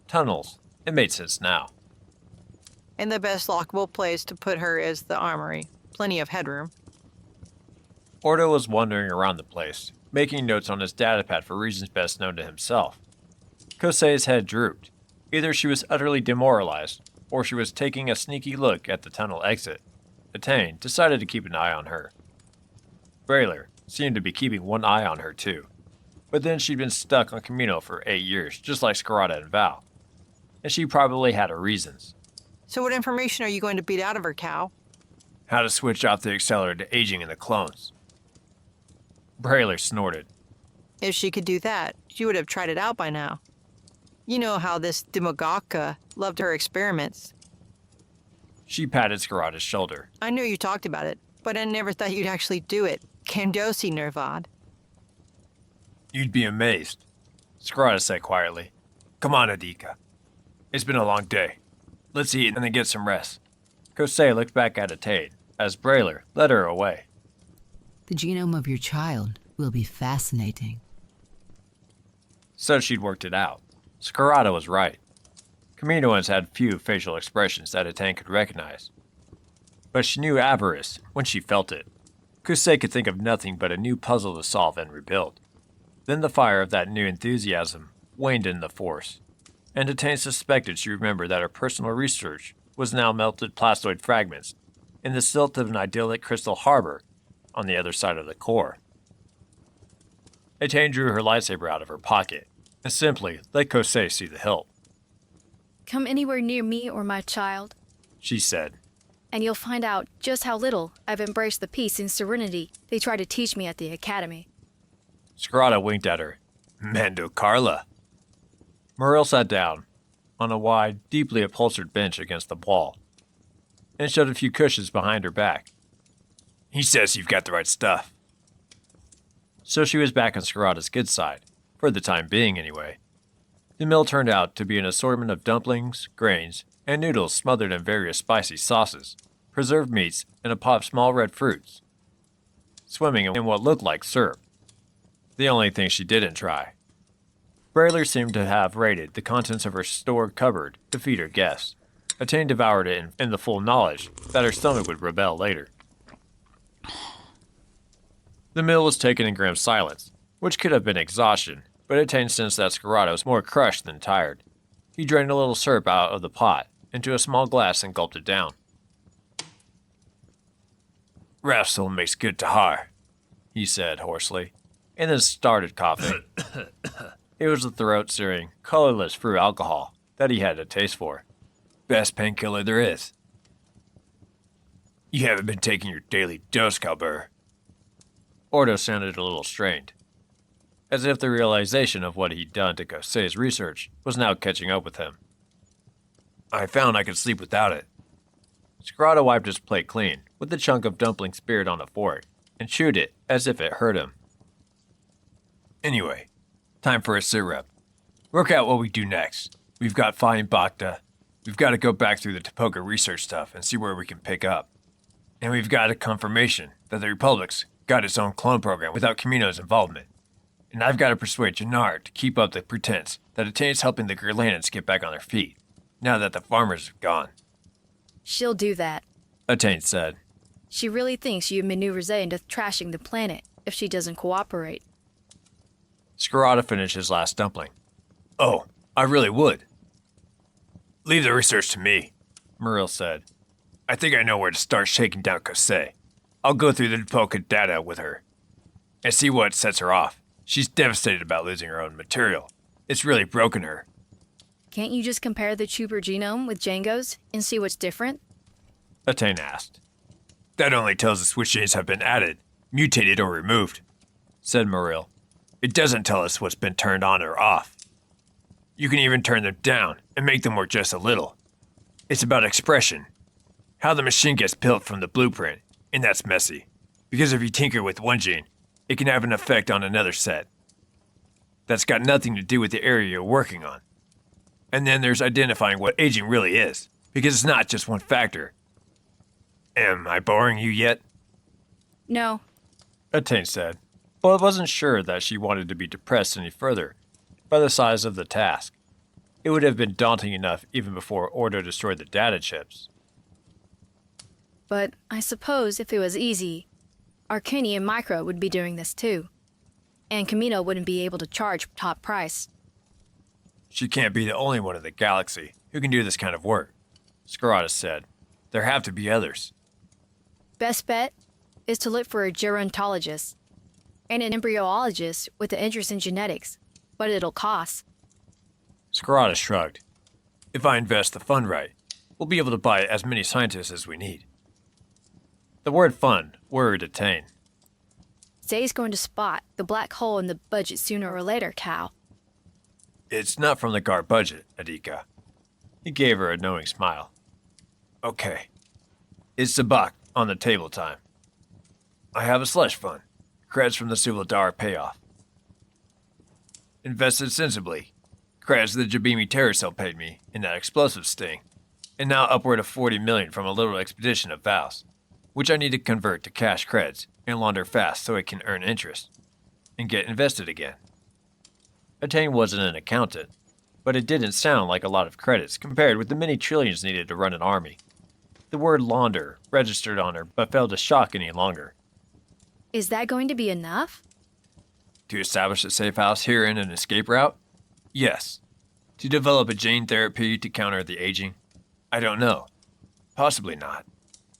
tunnels. It made sense now. And the best lockable place to put her is the armory. Plenty of headroom. Ordo was wandering around the place, making notes on his datapad for reasons best known to himself. Kosei's head drooped. Either she was utterly demoralized, or she was taking a sneaky look at the tunnel exit. Atane decided to keep an eye on her. Brayler seemed to be keeping one eye on her too. But then she'd been stuck on Camino for 8 years, just like Scarada and Val. And she probably had her reasons. So what information are you going to beat out of her, Cal? How to switch off the accelerator to aging in the clones. Brayler snorted. If she could do that, she would have tried it out by now. You know how this Demogaka loved her experiments. She patted Scarada's shoulder. I knew you talked about it, but I never thought you'd actually do it. Kandosi Nervad. You'd be amazed, Scarada said quietly. Come on, Adika. It's been a long day. Let's eat and then get some rest. Kosei looked back at Atane as Brayler led her away. The genome of your child will be fascinating. So she'd worked it out. Scarada was right. Kaminoans had few facial expressions that Atane could recognize. But she knew avarice when she felt it. Kosei could think of nothing but a new puzzle to solve and rebuild. Then the fire of that new enthusiasm waned in the force, and Atane suspected she remembered that her personal research was now melted plastoid fragments in the silt of an idyllic crystal harbor on the other side of the core. Etain drew her lightsaber out of her pocket and simply let Kosei see the hilt. Come anywhere near me or my child, She said. and you'll find out just how little I've embraced the peace and serenity they try to teach me at the academy. Scarada winked at her. Mando Carla. Muriel sat down on a wide, deeply upholstered bench against the wall and showed a few cushions behind her back. He says you've got the right stuff. So she was back on Scarada's good side, for the time being anyway. The meal turned out to be an assortment of dumplings, grains, and noodles smothered in various spicy sauces, preserved meats, and a pot of small red fruits, swimming in what looked like syrup. The only thing she didn't try. Brayler seemed to have raided the contents of her store cupboard to feed her guests. Etain devoured it in the full knowledge that her stomach would rebel later. The meal was taken in grim silence, which could have been exhaustion, but Etain sensed that Scarada was more crushed than tired. He drained a little syrup out of the pot into a small glass and gulped it down. Rapsol makes good tahar, he said hoarsely, and then started coughing. It was the throat-searing, colorless fruit alcohol that he had a taste for. Best painkiller there is. You haven't been taking your daily dose, Calbur. Ordo sounded a little strained, as if the realization of what he'd done to Kosei's research was now catching up with him. I found I could sleep without it. Scarada wiped his plate clean with the chunk of dumpling speared on a fork and chewed it as if it hurt him. Anyway, time for a sit rep. Work out what we do next. We've got Fi and Bacta. We've got to go back through the Tapoka research stuff and see where we can pick up. And we've got a confirmation that the Republic's got its own clone program without Kamino's involvement. And I've got to persuade Jannar to keep up the pretense that Etain's helping the Gurlanans get back on their feet, now that the farmers have gone. She'll do that. Etain said. She really thinks you maneuver Zay into trashing the planet if she doesn't cooperate. Scarada finished his last dumpling. Oh, I really would. Leave the research to me, Muriel said. I think I know where to start shaking down Kosei. I'll go through the Tapoka data with her and see what sets her off. She's devastated about losing her own material. It's really broken her. Can't you just compare the Trooper genome with Django's and see what's different? Etain asked. That only tells us which genes have been added, mutated, or removed, said Muriel. It doesn't tell us what's been turned on or off. You can even turn them down and make them work just a little. It's about expression. How the machine gets built from the blueprint, and that's messy. Because if you tinker with one gene, it can have an effect on another set. That's got nothing to do with the area you're working on. And then there's identifying what aging really is, because it's not just one factor. Am I boring you yet? No. Etain said, but wasn't sure that she wanted to be depressed any further by the size of the task. It would have been daunting enough even before Ordo destroyed the data chips. But I suppose if it was easy, Arcuni and Micro would be doing this too. And Kamino wouldn't be able to charge top price. She can't be the only one in the galaxy who can do this kind of work, Scarada said. There have to be others. Best bet is to look for a gerontologist and an embryologist with an interest in genetics, but it'll cost. Scarada shrugged. If I invest the fund right, we'll be able to buy as many scientists as we need. The word fund worried Etain. Zay's going to spot the black hole in the budget sooner or later, Cal. It's not from the GAR budget, Adika. He gave her a knowing smile. Okay. It's Sabak on the table time. I have a slush fund. Credits from the Suvaldar payoff. Invested sensibly. Credits the Jabimi terror cell paid me in that explosive sting. And now upward of 40 million from a little expedition of vows, which I need to convert to cash credits and launder fast so it can earn interest and get invested again. Etain wasn't an accountant, but it didn't sound like a lot of credits compared with the many trillions needed to run an army. The word launder registered on her but failed to shock any longer. Is that going to be enough? To establish a safe house here and an escape route? Yes. To develop a gene therapy to counter the aging? I don't know. Possibly not.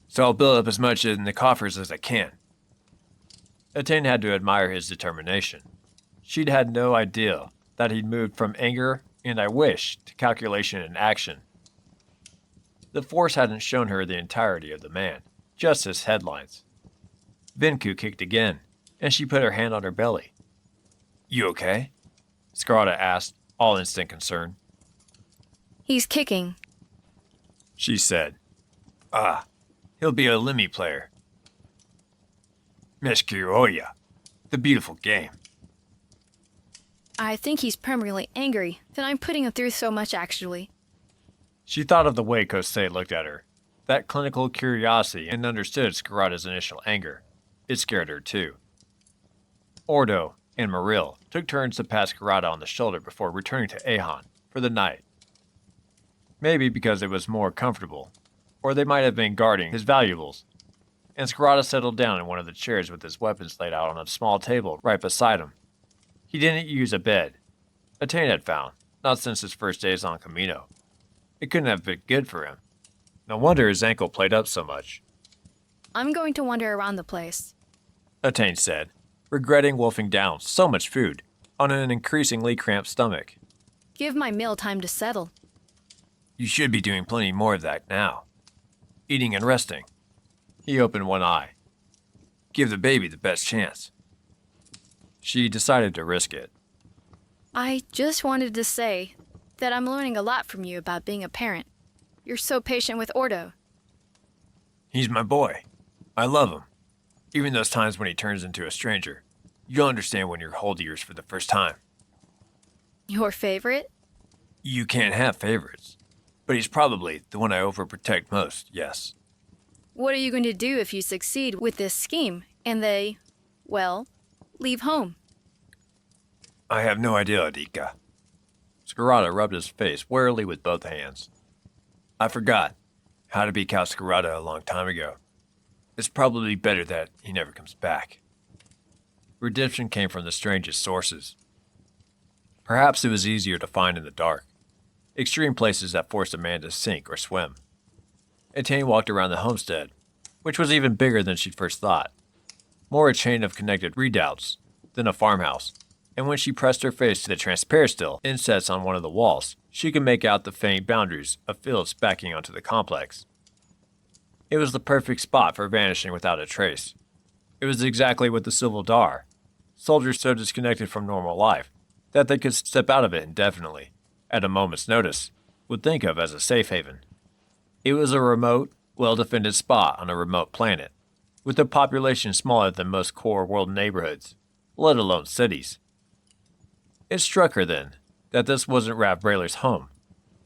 So I'll build up as much in the coffers as I can. Attain had to admire his determination. She'd had no idea that he'd moved from anger and I wish to calculation and action. The Force hadn't shown her the entirety of the man, just his headlines. Vinku kicked again, and she put her hand on her belly. You okay? Scarada asked, all instant concern. He's kicking. She said. Ah, he'll be a Limmy player. Meshkiroya, the beautiful game. I think he's permanently angry that I'm putting him through so much, actually. She thought of the way Kosei looked at her, that clinical curiosity, and understood Scarada's initial anger. It scared her too. Ordo and Maril took turns to pat Scarada on the shoulder before returning to Ahan for the night. Maybe because it was more comfortable, or they might have been guarding his valuables. And Scarada settled down in one of the chairs with his weapons laid out on a small table right beside him. He didn't use a bed. Attain had found, not since his first days on Camino. It couldn't have been good for him. No wonder his ankle played up so much. I'm going to wander around the place. Attain said, regretting wolfing down so much food on an increasingly cramped stomach. Give my meal time to settle. You should be doing plenty more of that now. Eating and resting. He opened one eye. Give the baby the best chance. She decided to risk it. I just wanted to say that I'm learning a lot from you about being a parent. You're so patient with Ordo. He's my boy. I love him. Even those times when he turns into a stranger. You'll understand when you're hold yours for the first time. Your favorite? You can't have favorites. But he's probably the one I overprotect most, yes. What are you going to do if you succeed with this scheme and they, well, leave home? I have no idea, Adika. Scarada rubbed his face warily with both hands. I forgot how to be Cal Scarada a long time ago. It's probably better that he never comes back. Redemption came from the strangest sources. Perhaps it was easier to find in the dark. Extreme places that forced a man to sink or swim. Attain walked around the homestead, which was even bigger than she'd first thought. More a chain of connected redoubts than a farmhouse, and when she pressed her face to the transparastil insets on one of the walls, she could make out the faint boundaries of fields backing onto the complex. It was the perfect spot for vanishing without a trace. It was exactly what the Civil Dar, soldiers so disconnected from normal life that they could step out of it indefinitely, at a moment's notice, would think of as a safe haven. It was a remote, well-defended spot on a remote planet, with a population smaller than most core world neighborhoods, let alone cities. It struck her then that this wasn't Rav Brailer's home.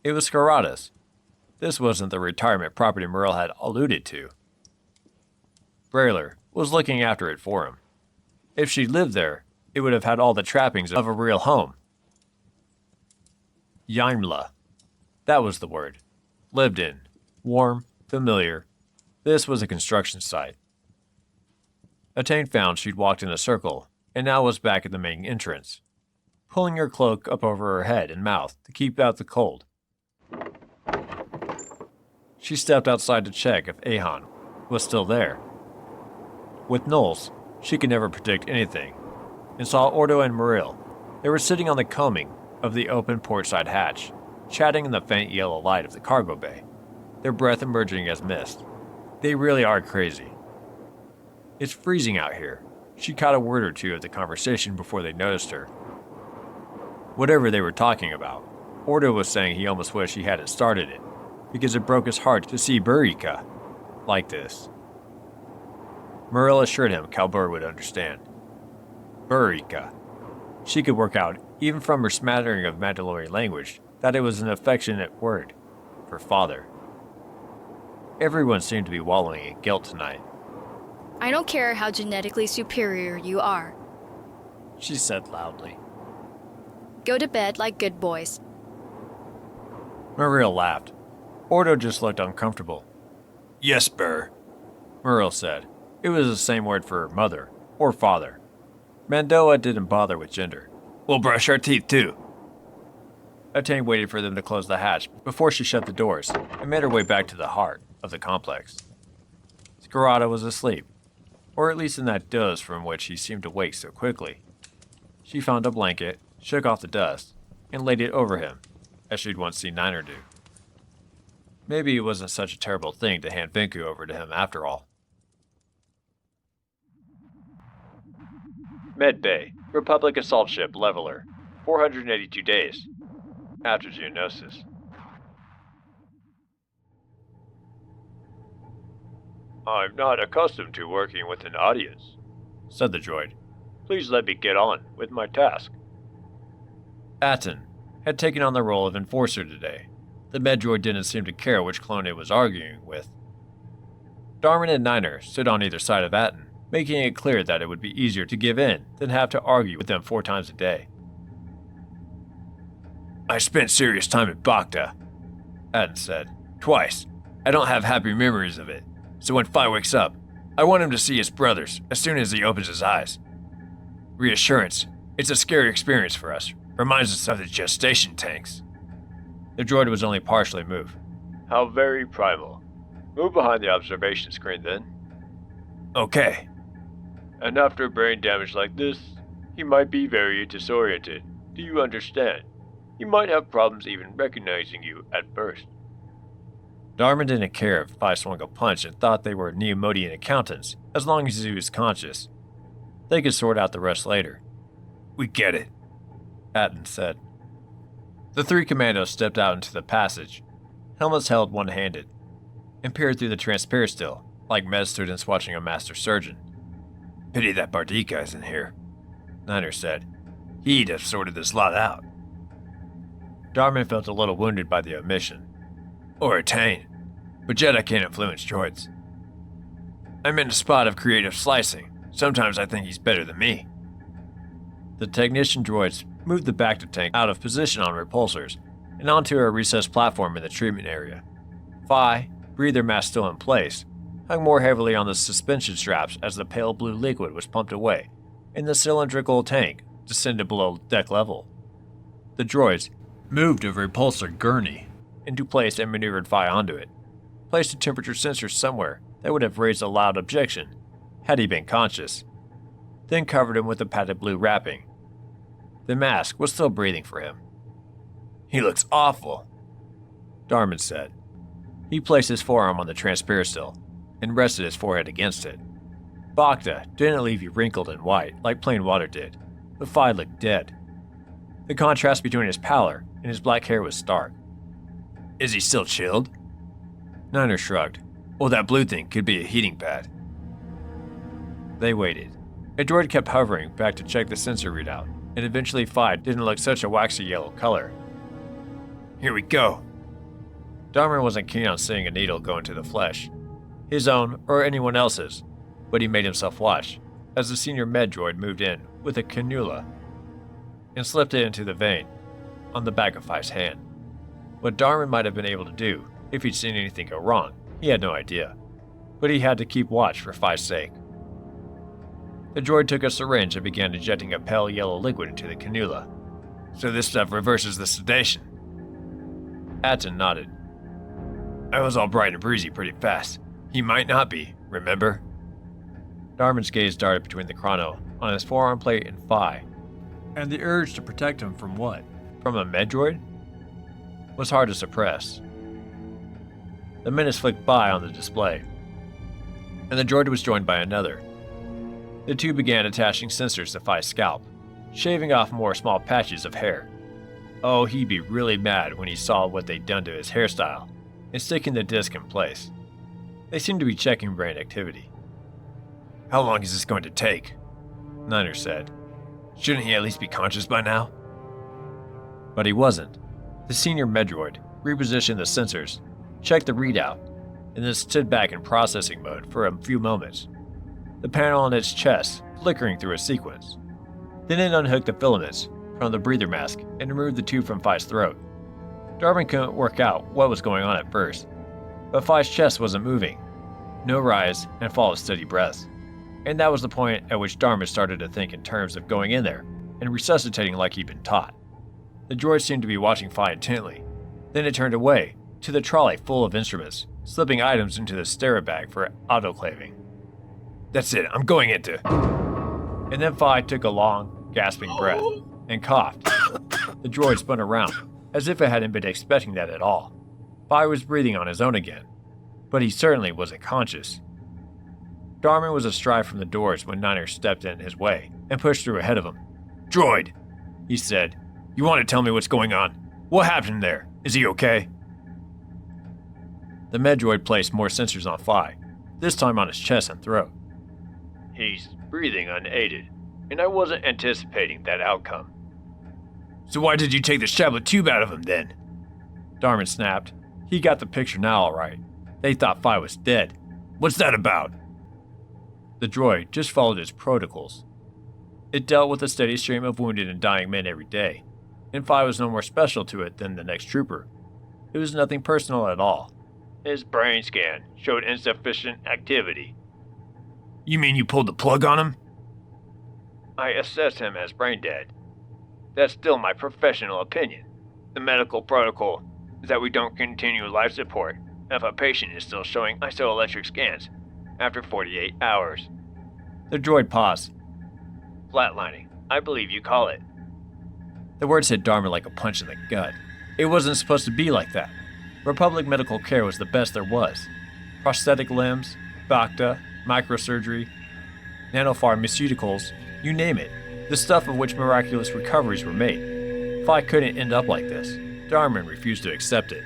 It was Scarada's. This wasn't the retirement property Merle had alluded to. Brailer was looking after it for him. If she lived there, it would have had all the trappings of a real home. Yaimla. That was the word. Lived in. Warm. Familiar. This was a construction site. Attain found she'd walked in a circle, and now was back at the main entrance, pulling her cloak up over her head and mouth to keep out the cold. She stepped outside to check if Ahan was still there. With Knowles, she could never predict anything, and saw Ordo and Maril. They were sitting on the combing of the open portside hatch, chatting in the faint yellow light of the cargo bay, their breath emerging as mist. They really are crazy. It's freezing out here. She caught a word or two of the conversation before they noticed her. Whatever they were talking about, Ordo was saying he almost wished he hadn't started it, because it broke his heart to see Burika like this. Muriel assured him Kalbur would understand. Burika. She could work out, even from her smattering of Mandalorian language, that it was an affectionate word for father. Everyone seemed to be wallowing in guilt tonight. I don't care how genetically superior you are. She said loudly. Go to bed like good boys. Muriel laughed. Ordo just looked uncomfortable. Yes, Burr. Muriel said. It was the same word for mother or father. Mandoa didn't bother with gender. We'll brush our teeth too. Attain waited for them to close the hatch before she shut the doors and made her way back to the heart of the complex. Scarada was asleep, or at least in that doze from which he seemed to wake so quickly. She found a blanket, shook off the dust, and laid it over him, as she'd once seen Niner do. Maybe it wasn't such a terrible thing to hand Vinku over to him after all. Med Bay, Republic Assault Ship Leveler, 482 days. After Geonosis. I'm not accustomed to working with an audience, Said the droid. please let me get on with my task. Aten had taken on the role of enforcer today. The med droid didn't seem to care which clone it was arguing with. Darman and Niner stood on either side of Aten, making it clear that it would be easier to give in than have to argue with them 4 times a day. I spent serious time at Bacta, Aten said. Twice. I don't have happy memories of it, so when Phi wakes up, I want him to see his brothers as soon as he opens his eyes. Reassurance. It's a scary experience for us. Reminds us of the gestation tanks. The droid was only partially moved. How very primal. Move behind the observation screen then. Okay. And after brain damage like this, he might be very disoriented. Do you understand? He might have problems even recognizing you at first. Darman didn't care if Phi swung a punch and thought they were Neomodian accountants, as long as he was conscious. They could sort out the rest later. We get it, Aten said. The 3 commandos stepped out into the passage, helmets held one-handed, and peered through the transperistyle, like med students watching a master surgeon. Pity that Bardika isn't here, Niner said. He'd have sorted this lot out. Darman felt a little wounded by the omission. Or Attain, but Jedi can't influence droids. I'm in a spot of creative slicing. Sometimes I think he's better than me. The technician droids moved the Bacta tank out of position on repulsors and onto a recessed platform in the treatment area. Phi, breather mask still in place, hung more heavily on the suspension straps as the pale blue liquid was pumped away and the cylindrical tank descended below deck level. The droids moved a repulsor gurney into place and maneuvered Phi onto it, placed a temperature sensor somewhere that would have raised a loud objection had he been conscious, then covered him with a padded blue wrapping. The mask was still breathing for him. He looks awful, Darman said. He placed his forearm on the transperistyle and rested his forehead against it. Bacta didn't leave you wrinkled and white like plain water did, but Phi looked dead. The contrast between his pallor and his black hair was stark. Is he still chilled? Niner shrugged. Well, that blue thing could be a heating pad. They waited. A droid kept hovering back to check the sensor readout, and eventually Phi didn't look such a waxy yellow color. Here we go. Darman wasn't keen on seeing a needle go into the flesh, his own or anyone else's, but he made himself watch as the senior med droid moved in with a cannula and slipped it into the vein on the back of Phi's hand. What Darman might have been able to do if he'd seen anything go wrong, he had no idea, but he had to keep watch for Phi's sake. The droid took a syringe and began injecting a pale yellow liquid into the cannula. So this stuff reverses the sedation. Aten nodded. I was all bright and breezy pretty fast. He might not be, remember? Darman's gaze darted between the chrono on his forearm plate and Phi, and the urge to protect him from what? From a med droid? Was hard to suppress. The minutes flicked by on the display, and the droid was joined by another. The two began attaching sensors to Phi's scalp, shaving off more small patches of hair. Oh, he'd be really mad when he saw what they'd done to his hairstyle and sticking the disc in place. They seemed to be checking brain activity. How long is this going to take? Niner said. Shouldn't he at least be conscious by now? But he wasn't. The senior Medroid repositioned the sensors, checked the readout, and then stood back in processing mode for a few moments, the panel on its chest flickering through a sequence. Then it unhooked the filaments from the breather mask and removed the tube from Phi's throat. Darman couldn't work out what was going on at first, but Phi's chest wasn't moving. No rise and fall of steady breaths. And that was the point at which Darman started to think in terms of going in there and resuscitating like he'd been taught. The droid seemed to be watching Phi intently. Then it turned away to the trolley full of instruments slipping items into the Sterabag for autoclaving. "That's it, I'm going into." And then Phi took a long, gasping breath and coughed. The droid spun around, as if it hadn't been expecting that at all. Phi was breathing on his own again, but he certainly wasn't conscious. Darman was astride from the doors when Niner stepped in his way and pushed through ahead of him. "Droid," he said, "you want to tell me what's going on? What happened there? Is he okay?" The Medroid placed more sensors on Phi, this time on his chest and throat. He's breathing unaided, and I wasn't anticipating that outcome. "So why did you take the Shabla tube out of him then?" Darman snapped. He got the picture now, all right. They thought Phi was dead. "What's that about?" The droid just followed its protocols. It dealt with a steady stream of wounded and dying men every day, and Phi was no more special to it than the next trooper. It was nothing personal at all. His brain scan showed insufficient activity. "You mean you pulled the plug on him?" I assessed him as brain dead. That's still my professional opinion. The medical protocol is that we don't continue life support if a patient is still showing isoelectric scans after 48 hours. The droid paused. Flatlining, I believe you call it. The words hit Darman like a punch in the gut. It wasn't supposed to be like that. Republic medical care was the best there was. Prosthetic limbs, Bacta, microsurgery, nanopharmaceuticals, you name it. The stuff of which miraculous recoveries were made. Phi couldn't end up like this. Darman refused to accept it.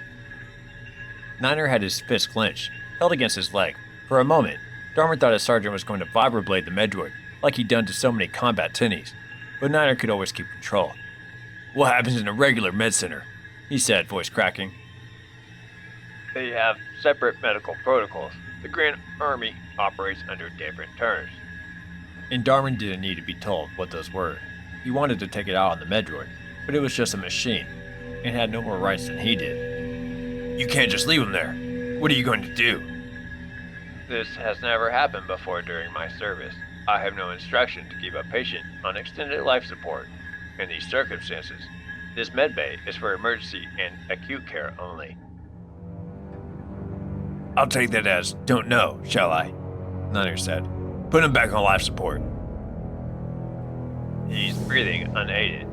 Niner had his fist clenched, held against his leg. For a moment, Darman thought his sergeant was going to vibroblade the Medroid, like he'd done to so many combat tinnies. But Niner could always keep control. "What happens in a regular med center?" he said, voice cracking. They have separate medical protocols. The Grand Army operates under different terms. And Darman didn't need to be told what those were. He wanted to take it out on the Medroid, but it was just a machine, and had no more rights than he did. "You can't just leave him there. What are you going to do?" This has never happened before during my service. I have no instruction to keep a patient on extended life support. In these circumstances, this medbay is for emergency and acute care only. "I'll take that as don't know, shall I?" Niner said. "Put him back on life support." He's breathing unaided.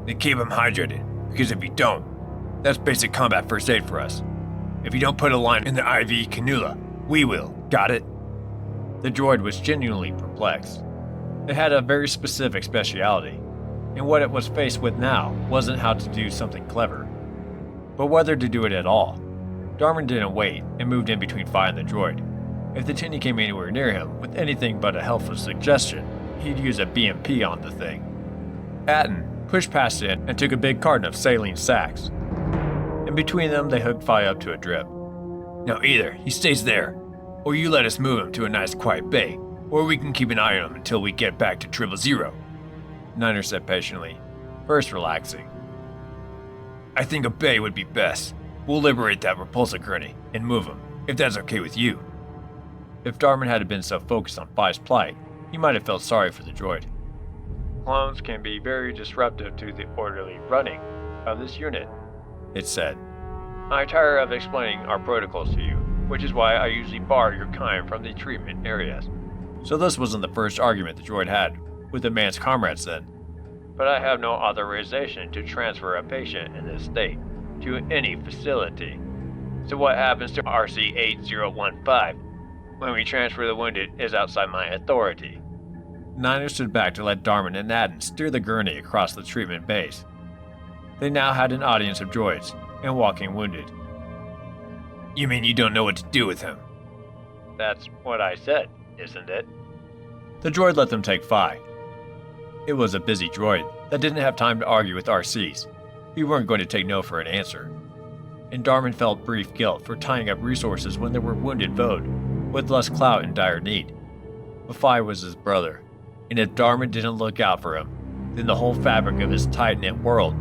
Then keep him hydrated, because if you don't, that's basic combat first aid for us. If you don't put a line in the IV cannula, we will. Got it? The droid was genuinely perplexed. It had a very specific speciality, and what it was faced with now wasn't how to do something clever, but whether to do it at all. Darman didn't wait and moved in between Phi and the droid. If the tinny came anywhere near him with anything but a helpful suggestion, he'd use a BMP on the thing. Atten pushed past it and took a big carton of saline sacks. In between them, they hooked Phi up to a drip. "Now either he stays there, or you let us move him to a nice quiet bay, or we can keep an eye on him until we get back to 000. Niner said patiently, first relaxing. "I think a bay would be best. We'll liberate that repulsor gurney and move him, if that's okay with you." If Darman had been so focused on Phi's plight, he might have felt sorry for the droid. Clones can be very disruptive to the orderly running of this unit, it said. "I tire of explaining our protocols to you, which is why I usually bar your kind from the treatment areas." So this wasn't the first argument the droid had with the man's comrades then. "But I have no authorization to transfer a patient in this state to any facility. So what happens to RC-8015 when we transfer the wounded is outside my authority." Niner stood back to let Darman and Atten steer the gurney across the treatment base. They now had an audience of droids and walking wounded. "You mean you don't know what to do with him?" "That's what I said, isn't it?" The droid let them take Phi. It was a busy droid that didn't have time to argue with RCs. We weren't going to take no for an answer. And Darman felt brief guilt for tying up resources when there were wounded Vode, with less clout and dire need. But Phi was his brother, and if Darman didn't look out for him, then the whole fabric of his tight-knit world,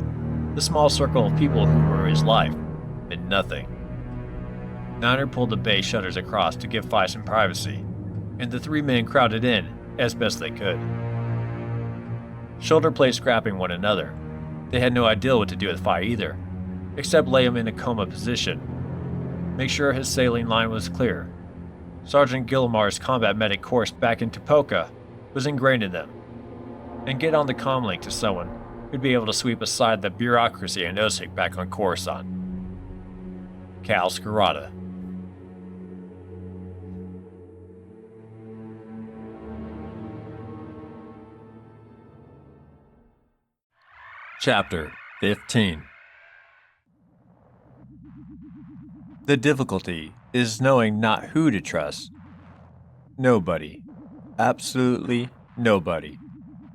the small circle of people who were his life, meant nothing. Niner pulled the bay shutters across to give Phi some privacy, and the three men crowded in as best they could. Shoulder play scrapping one another. They had no idea what to do with Phi either, except lay him in a coma position. make sure his sailing line was clear. Sergeant Gilmar's combat medic course back in Tupoka was ingrained in them, and get on the comlink to someone who'd be able to sweep aside the bureaucracy and OSIC back on Coruscant. Cal Scarata. Chapter 15. The difficulty is knowing not who to trust. Nobody. Absolutely nobody.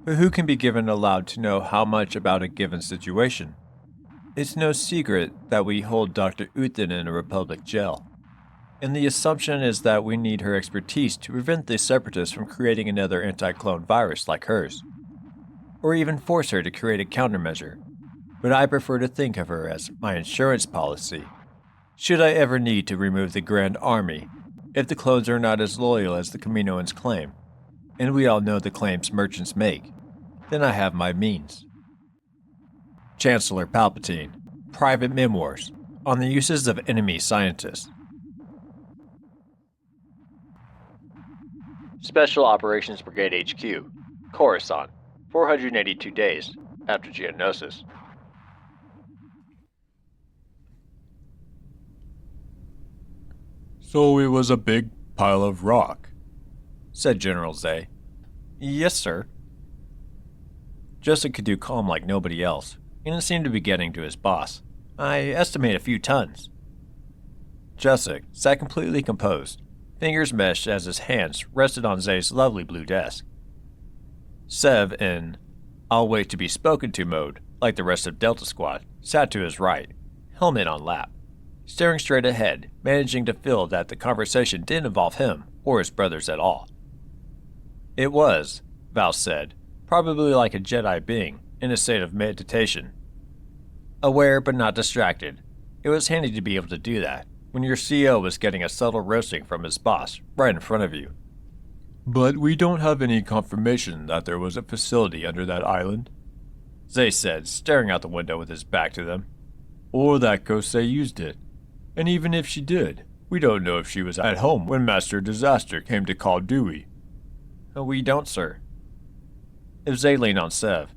But who can be given allowed to know how much about a given situation? It's no secret that we hold Dr. Uthin in a Republic jail, and the assumption is that we need her expertise to prevent the Separatists from creating another anti-clone virus like hers, or even force her to create a countermeasure. But I prefer to think of her as my insurance policy. Should I ever need to remove the Grand Army, if the clones are not as loyal as the Kaminoans claim, and we all know the claims merchants make, then I have my means. Chancellor Palpatine, Private Memoirs on the Uses of Enemy Scientists. Special Operations Brigade HQ, Coruscant, 482 days after Geonosis. So it was a big pile of rock, said General Zay. Yes, sir. Jessic could do calm like nobody else, and it seemed to be getting to his boss. I estimate a few tons. Jessic sat completely composed, fingers meshed as his hands rested on Zay's lovely blue desk. Sev, in I'll wait to be spoken to mode, like the rest of Delta Squad, sat to his right, helmet on lap, staring straight ahead, managing to feel that the conversation didn't involve him or his brothers at all. It was, Val said, probably like a Jedi being in a state of meditation. Aware but not distracted, it was handy to be able to do that when your CO was getting a subtle roasting from his boss right in front of you. But we don't have any confirmation that there was a facility under that island, Zay said, staring out the window with his back to them. Or that Kosei used it. And even if she did, we don't know if she was at home when Master Disaster came to call Dewey. We don't, sir. If Zay leaned on Sev,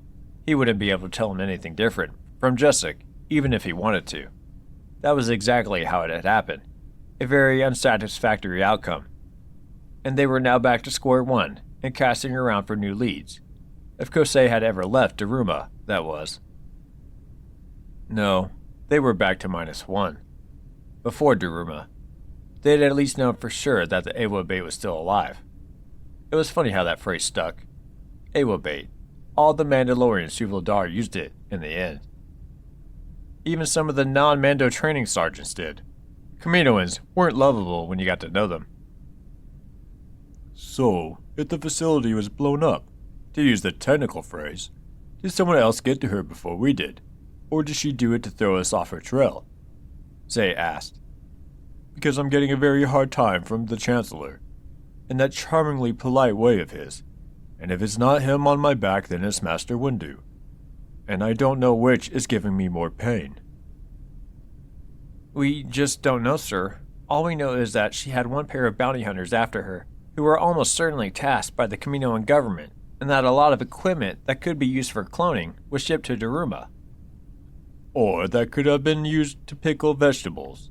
he wouldn't be able to tell him anything different from Jessic, even if he wanted to. That was exactly how it had happened. A very unsatisfactory outcome. And they were now back to square one and casting around for new leads. If Kosei had ever left Daruma, that was. No, they were back to -1. Before Daruma, they had at least known for sure that the Awa bait was still alive. It was funny how that phrase stuck. Awa bait. All the Mandalorian Suvaldar used it in the end. Even some of the non-Mando training sergeants did. Kaminoans weren't lovable when you got to know them. So, if the facility was blown up, to use the technical phrase, did someone else get to her before we did? Or did she do it to throw us off her trail? Zay asked. Because I'm getting a very hard time from the Chancellor, in that charmingly polite way of his, and if it's not him on my back, then it's Master Windu. And I don't know which is giving me more pain. We just don't know, sir. All we know is that she had one pair of bounty hunters after her, who were almost certainly tasked by the Kaminoan government, and that a lot of equipment that could be used for cloning was shipped to Daruma. Or that could have been used to pickle vegetables.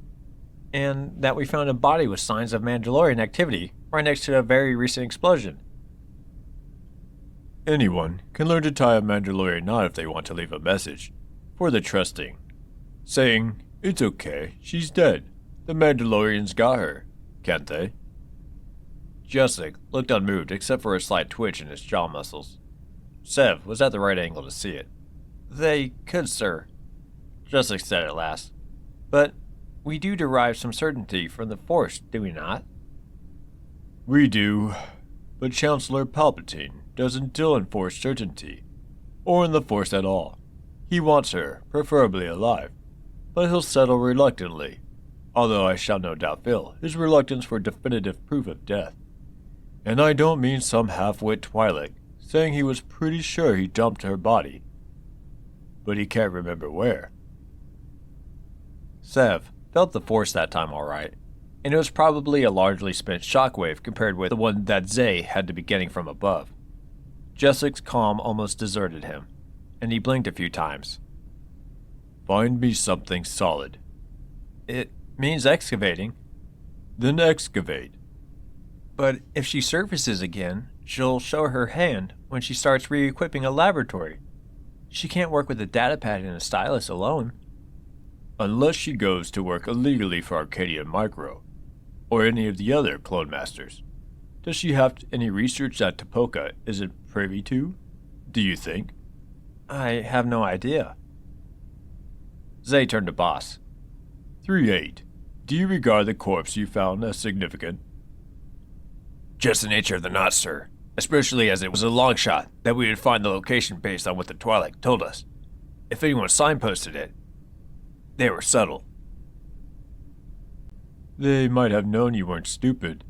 And that we found a body with signs of Mandalorian activity right next to a very recent explosion. Anyone can learn to tie a Mandalorian knot if they want to leave a message, for the trusting, saying, "It's okay, she's dead. The Mandalorians got her," can't they? Jessic looked unmoved except for a slight twitch in his jaw muscles. Sev was at the right angle to see it. They could, sir, Jessic said at last. But we do derive some certainty from the Force, do we not? We do, but Chancellor Palpatine doesn't deal in Force certainty, or in the Force at all. He wants her, preferably alive, but he'll settle reluctantly, although I shall no doubt feel his reluctance for definitive proof of death. And I don't mean some half-wit Twi'lek saying he was pretty sure he dumped her body, but he can't remember where. Sev felt the force that time all right, and it was probably a largely spent shockwave compared with the one that Zay had to be getting from above. Jessic's calm almost deserted him, and he blinked a few times. Find me something solid. It means excavating. Then excavate. But if she surfaces again, she'll show her hand when she starts re-equipping a laboratory. She can't work with a datapad and a stylus alone. Unless she goes to work illegally for Arcadia Micro, or any of the other clone masters. Does she have any research that Tapoka isn't privy to, do you think? I have no idea. Zay turned to Boss. 3-8. Do you regard the corpse you found as significant? Just the nature of the knot, sir. Especially as it was a long shot that we would find the location based on what the Twi'lek told us. If anyone signposted it, they were subtle. They might have known you weren't stupid.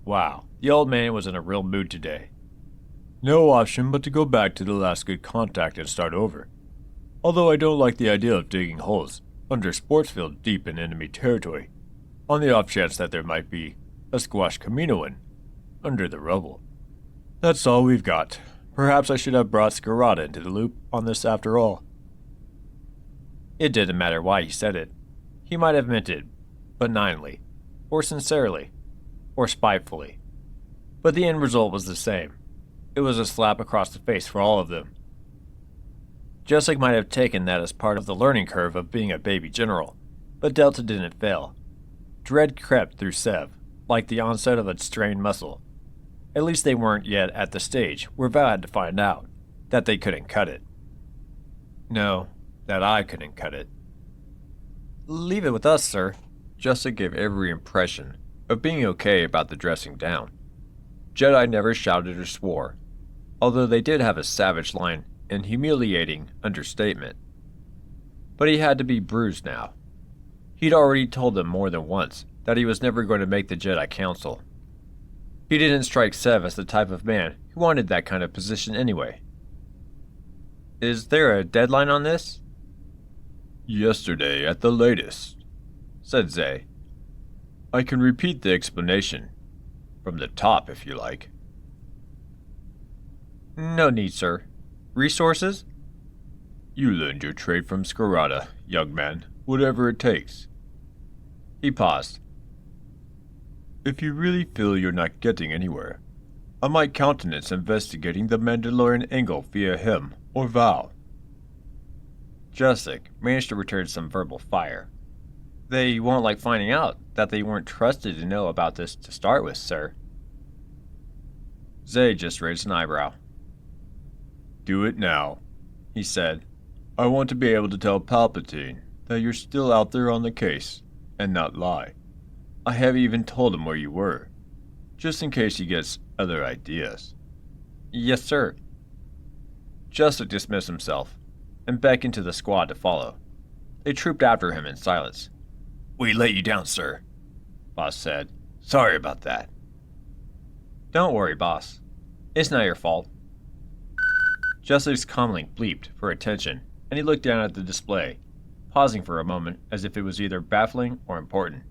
Wow, the old man was in a real mood today. No option but to go back to the last good contact and start over. Although I don't like the idea of digging holes under Sportsfield deep in enemy territory, on the off chance that there might be a squash Kaminoan under the rubble. That's all we've got. Perhaps I should have brought Scarada into the loop on this after all. It didn't matter why he said it. He might have meant it benignly, or sincerely, or spitefully. But the end result was the same. It was a slap across the face for all of them. Jessic might have taken that as part of the learning curve of being a baby general, but Delta didn't fail. Dread crept through Sev, like the onset of a strained muscle. At least they weren't yet at the stage where Val had to find out that they couldn't cut it. No, that I couldn't cut it. Leave it with us, sir. Jessic gave every impression of being okay about the dressing down. Jedi never shouted or swore, although they did have a savage line and humiliating understatement. But he had to be bruised now. He'd already told them more than once that he was never going to make the Jedi Council. He didn't strike Sev as the type of man who wanted that kind of position anyway. Is there a deadline on this? Yesterday at the latest, said Zay. I can repeat the explanation. From the top, if you like. No need, sir. Resources? You learned your trade from Scarada, young man, whatever it takes. He paused. If you really feel you're not getting anywhere, I might countenance investigating the Mandalorian angle via him or Val. Jessic managed to return some verbal fire. They won't like finding out that they weren't trusted to know about this to start with, sir. Zay just raised an eyebrow. Do it now, he said. I want to be able to tell Palpatine that you're still out there on the case, and not lie. I have even told him where you were, just in case he gets other ideas. Yes, sir. Jessic dismissed himself and beckoned to the squad to follow. They trooped after him in silence. We let you down, sir, Boss said. Sorry about that. Don't worry, Boss. It's not your fault. Jessic's comlink bleeped for attention, and he looked down at the display, pausing for a moment as if it was either baffling or important.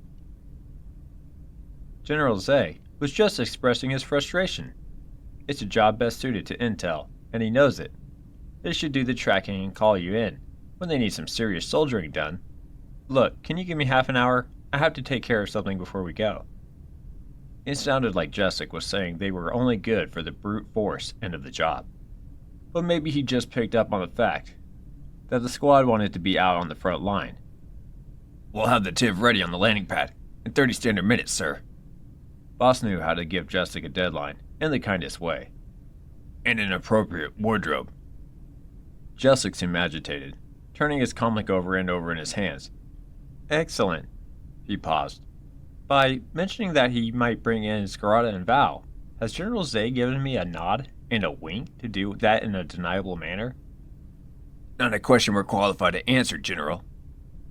General Zay was just expressing his frustration. It's a job best suited to Intel, and he knows it. They should do the tracking and call you in when they need some serious soldiering done. Look, can you give me half an hour? I have to take care of something before we go. It sounded like Jessic was saying they were only good for the brute force end of the job. But maybe he just picked up on the fact that the squad wanted to be out on the front line. We'll have the TIV ready on the landing pad in 30 standard minutes, sir. Boss knew how to give Jessic a deadline in the kindest way. And an appropriate wardrobe. Jessic seemed agitated, turning his comlink over in his hands. Excellent. He paused. By mentioning that he might bring in Scarada and Val, has General Zay given me a nod and a wink to do that in a deniable manner? Not a question we're qualified to answer, General,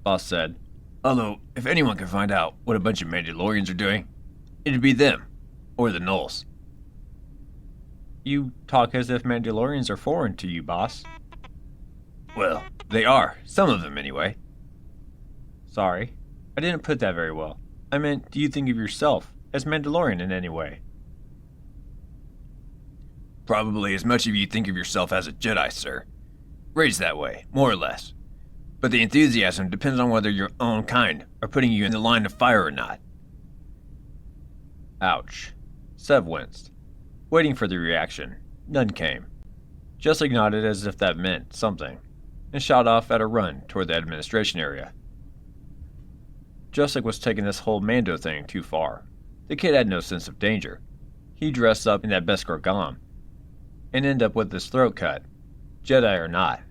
Boss said. Although, if anyone can find out what a bunch of Mandalorians are doing, it'd be them, or the Knolls. You talk as if Mandalorians are foreign to you, Boss. Well, they are, some of them anyway. Sorry, I didn't put that very well. I meant, do you think of yourself as Mandalorian in any way? Probably as much of you think of yourself as a Jedi, sir. Raised that way, more or less. But the enthusiasm depends on whether your own kind are putting you in the line of fire or not. Ouch. Sev winced, waiting for the reaction. None came. Jessica nodded as if that meant something, and shot off at a run toward the administration area. Jessica was taking this whole Mando thing too far. The kid had no sense of danger. He dressed up in that Beskar Gom, and end up with his throat cut, Jedi or not.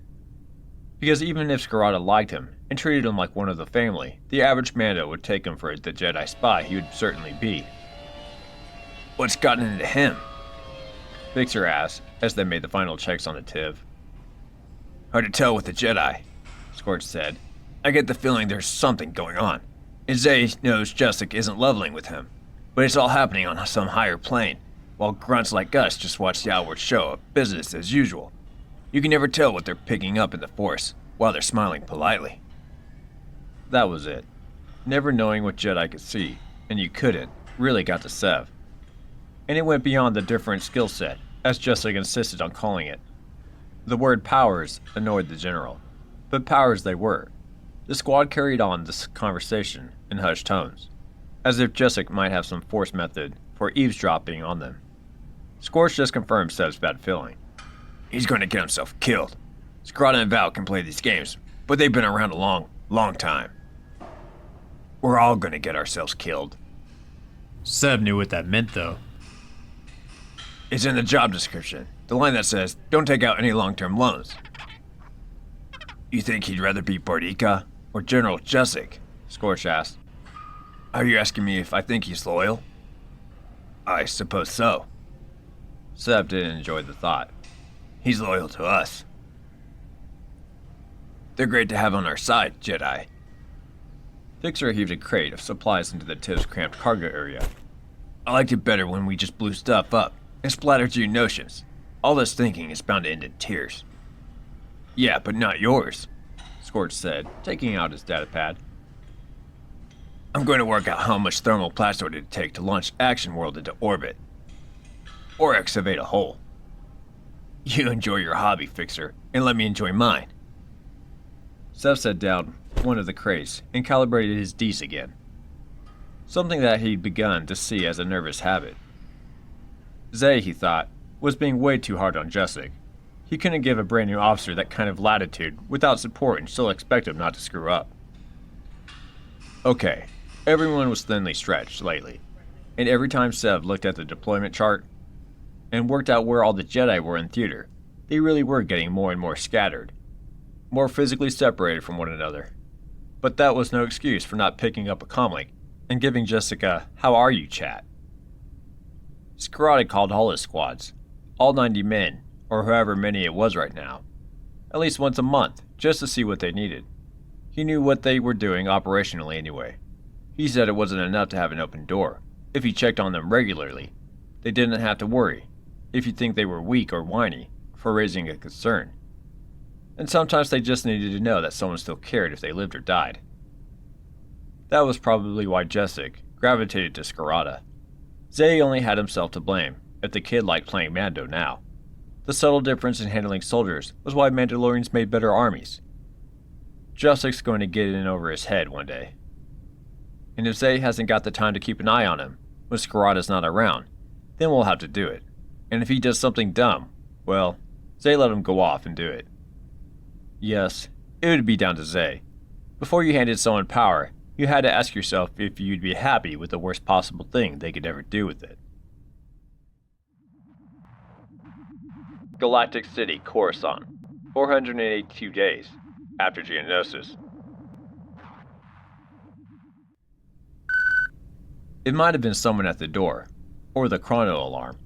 Because even if Skirata liked him and treated him like one of the family, the average Mando would take him for the Jedi spy he would certainly be. What's gotten into him? Fixer asked as they made the final checks on the Tiv. Hard to tell with the Jedi, Scorch said. I get the feeling there's something going on. And Zay knows Jessic isn't leveling with him, but it's all happening on some higher plane, while grunts like us just watch the outward show of business as usual. You can never tell what they're picking up in the Force, while they're smiling politely. That was it. Never knowing what Jedi could see, and you couldn't, really got to Sev. And it went beyond the different skill set, as Jessica insisted on calling it. The word powers annoyed the general, but powers they were. The squad carried on this conversation in hushed tones, as if Jessica might have some force method for eavesdropping on them. Scorch just confirmed Sev's bad feeling. He's going to get himself killed. Skirata and Val can play these games, but they've been around a long, long time. We're all going to get ourselves killed. Sev knew what that meant, though. It's in the job description, the line that says, don't take out any long-term loans. You think he'd rather be Boudica or General Jessic? Scorch asked. Are you asking me if I think he's loyal? I suppose so. Sev didn't enjoy the thought. He's loyal to us. They're great to have on our side, Jedi. Fixer heaved a crate of supplies into the Tiv's cramped cargo area. I liked it better when we just blew stuff up and splattered you notions. All this thinking is bound to end in tears. Yeah, but not yours, Scorch said, taking out his data pad. I'm going to work out how much thermal plasma it'd take to launch Action World into orbit. Or excavate a hole. You enjoy your hobby, Fixer, and let me enjoy mine. Sev set down one of the crates and calibrated his Ds again. Something that he'd begun to see as a nervous habit. Zay, he thought, was being way too hard on Jessic. He couldn't give a brand new officer that kind of latitude without support and still expect him not to screw up. Okay, everyone was thinly stretched lately, and every time Sev looked at the deployment chart and worked out where all the Jedi were in theater, they really were getting more and more scattered, more physically separated from one another. But that was no excuse for not picking up a comlink and giving Jessica "How are you" chat. Skirata called all his squads, all 90 men, or however many it was right now, at least once a month, just to see what they needed. He knew what they were doing operationally anyway. He said it wasn't enough to have an open door. If he checked on them regularly, they didn't have to worry if you think they were weak or whiny for raising a concern. And sometimes they just needed to know that someone still cared if they lived or died. That was probably why Jessic gravitated to Skirata. Zay only had himself to blame if the kid liked playing Mando now. The subtle difference in handling soldiers was why Mandalorians made better armies. Jessic's going to get in over his head one day. And if Zay hasn't got the time to keep an eye on him when Skirata's not around, then we'll have to do it. And if he does something dumb, well, Zay let him go off and do it. Yes, it would be down to Zay. Before you handed someone power, you had to ask yourself if you'd be happy with the worst possible thing they could ever do with it. Galactic City, Coruscant. 482 days after Geonosis. It might have been someone at the door, or the chrono alarm,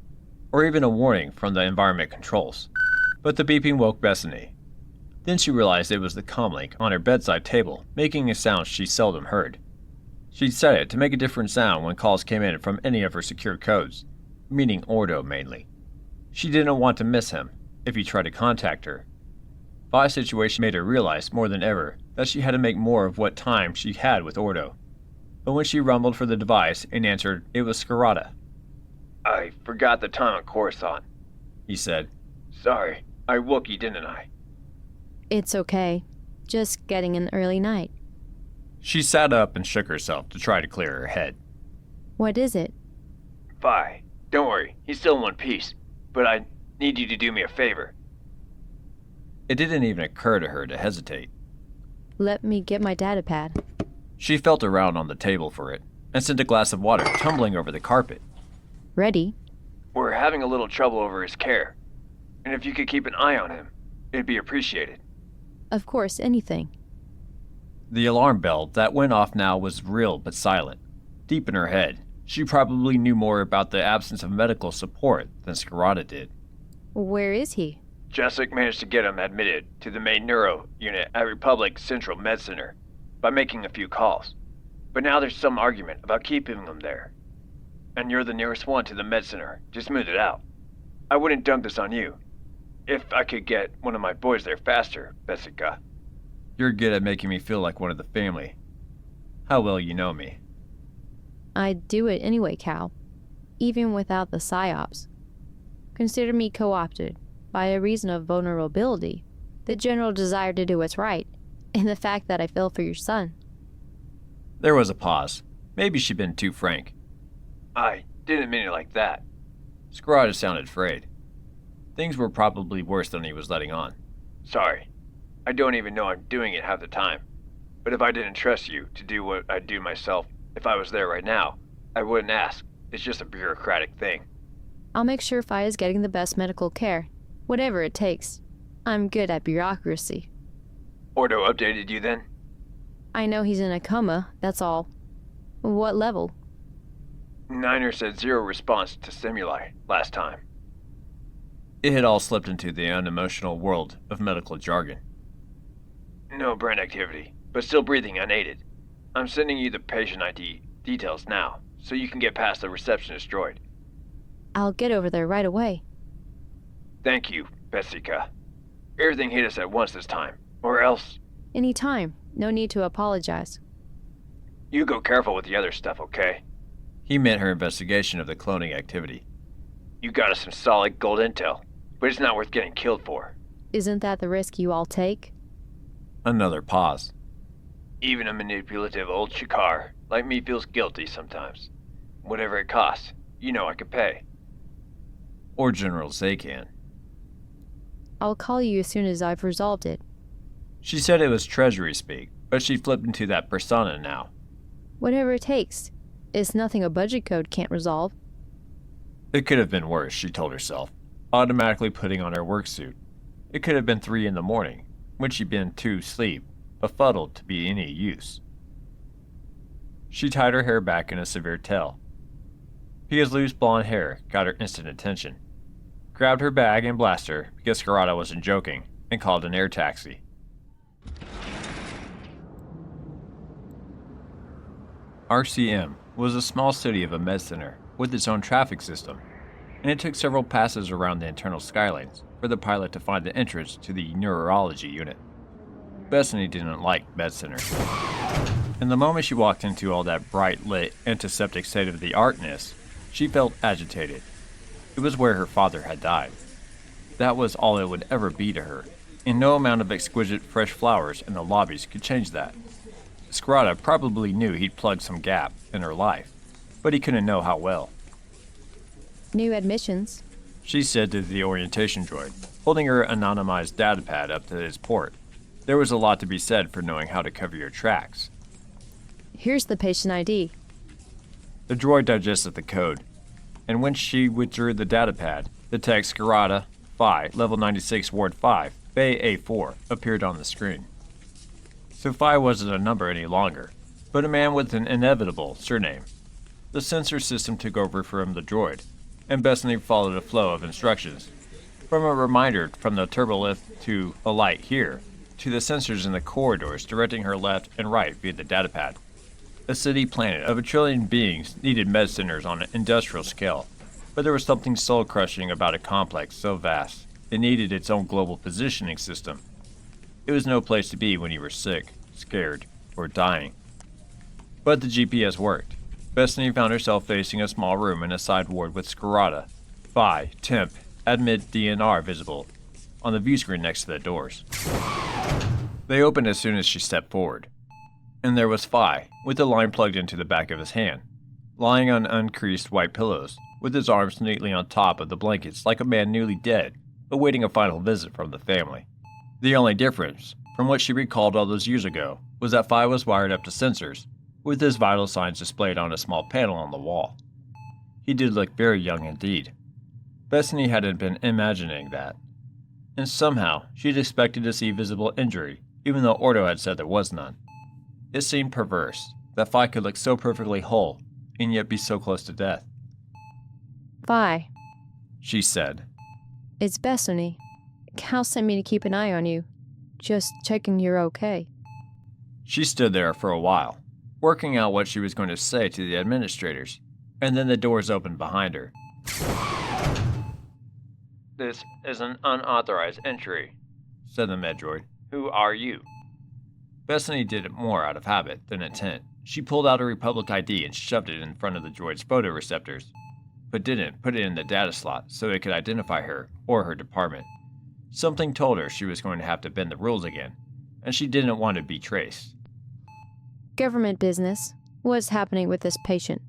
or even a warning from the environment controls. But the beeping woke Bethany. Then she realized it was the comlink on her bedside table, making a sound she seldom heard. She'd set it to make a different sound when calls came in from any of her secure codes, meaning Ordo mainly. She didn't want to miss him if he tried to contact her. Vi's situation made her realize more than ever that she had to make more of what time she had with Ordo. But when she rumbled for the device and answered, it was Scarata. I forgot the time on Coruscant, he said. Sorry, I woke you, didn't I? It's okay. Just getting an early night. She sat up and shook herself to try to clear her head. What is it? Vi, don't worry, he's still in one piece, but I need you to do me a favor. It didn't even occur to her to hesitate. Let me get my datapad. She felt around on the table for it and sent a glass of water tumbling over the carpet. Ready? We're having a little trouble over his care, and if you could keep an eye on him, it'd be appreciated. Of course, anything. The alarm bell that went off now was real but silent. Deep in her head, she probably knew more about the absence of medical support than Scarata did. Where is he? Jessic managed to get him admitted to the main neuro unit at Republic Central Med Center by making a few calls. But now there's some argument about keeping him there. And you're the nearest one to the med center to smooth it out. I wouldn't dunk this on you. If I could get one of my boys there faster, Bessica. You're good at making me feel like one of the family. How well you know me. I'd do it anyway, Cal. Even without the psyops. Consider me co-opted by a reason of vulnerability, the general desire to do what's right, and the fact that I fell for your son. There was a pause. Maybe she'd been too frank. I didn't mean it like that. Scarata sounded afraid. Things were probably worse than he was letting on. Sorry. I don't even know I'm doing it half the time. But if I didn't trust you to do what I'd do myself if I was there right now, I wouldn't ask. It's just a bureaucratic thing. I'll make sure Fi is getting the best medical care, whatever it takes. I'm good at bureaucracy. Ordo updated you then? I know he's in a coma, that's all. What level? Niner said 0 response to stimuli last time. It had all slipped into the unemotional world of medical jargon. No brain activity, but still breathing unaided. I'm sending you the patient ID details now, so you can get past the receptionist droid. I'll get over there right away. Thank you, Bessica. Everything hit us at once this time, or else... Any time. No need to apologize. You go careful with the other stuff, okay? He meant her investigation of the cloning activity. You got us some solid gold intel, but it's not worth getting killed for. Isn't that the risk you all take? Another pause. Even a manipulative old Shikar like me feels guilty sometimes. Whatever it costs, you know I could pay. Or General Zakan. I'll call you as soon as I've resolved it. She said it was treasury speak, but she flipped into that persona now. Whatever it takes. It's nothing a budget code can't resolve. It could have been worse, she told herself, automatically putting on her work suit. It could have been 3 a.m, when she'd been too asleep, befuddled to be any use. She tied her hair back in a severe tail. Pia's loose blonde hair got her instant attention. Grabbed her bag and blaster, because Scarata wasn't joking, and called an air taxi. RCM was a small city of a med center with its own traffic system, and it took several passes around the internal skylines for the pilot to find the entrance to the neurology unit. Bethany didn't like med centers, and the moment she walked into all that bright-lit, antiseptic state-of-the-artness, she felt agitated. It was where her father had died. That was all it would ever be to her, and no amount of exquisite fresh flowers in the lobbies could change that. Scarata probably knew he'd plugged some gap in her life, but he couldn't know how well. New admissions. She said to the orientation droid, holding her anonymized datapad up to his port. There was a lot to be said for knowing how to cover your tracks. Here's the patient ID. The droid digested the code, and when she withdrew the datapad, the text Scarata, Phi, Level 96, Ward 5, Bay A4 appeared on the screen. So Phi wasn't a number any longer, but a man with an inevitable surname. The sensor system took over from the droid, and Bethany followed a flow of instructions. From a reminder from the turbolift to a light here, to the sensors in the corridors directing her left and right via the datapad. A city planet of 1 trillion beings needed med centers on an industrial scale, but there was something soul-crushing about a complex so vast it needed its own global positioning system. It was no place to be when you were sick, scared, or dying. But the GPS worked. Bethany found herself facing a small room in a side ward with Scarata, Phi, Temp, Admit DNR visible on the view screen next to the doors. They opened as soon as she stepped forward. And there was Phi, with the line plugged into the back of his hand, lying on uncreased white pillows, with his arms neatly on top of the blankets like a man newly dead, awaiting a final visit from the family. The only difference, from what she recalled all those years ago, was that Phi was wired up to sensors, with his vital signs displayed on a small panel on the wall. He did look very young indeed. Bethany hadn't been imagining that. And somehow, she'd expected to see visible injury, even though Ordo had said there was none. It seemed perverse that Phi could look so perfectly whole, and yet be so close to death. Phi, She said. it's Bethany. Cal sent me to keep an eye on you. Just checking you're okay. She stood there for a while, working out what she was going to say to the administrators, and then the doors opened behind her. This is an unauthorized entry, said the Medroid. Who are you? Bethany did it more out of habit than intent. She pulled out a Republic ID and shoved it in front of the droid's photoreceptors, but didn't put it in the data slot so it could identify her or her department. Something told her she was going to have to bend the rules again, and she didn't want to be traced. Government business. What's happening with this patient?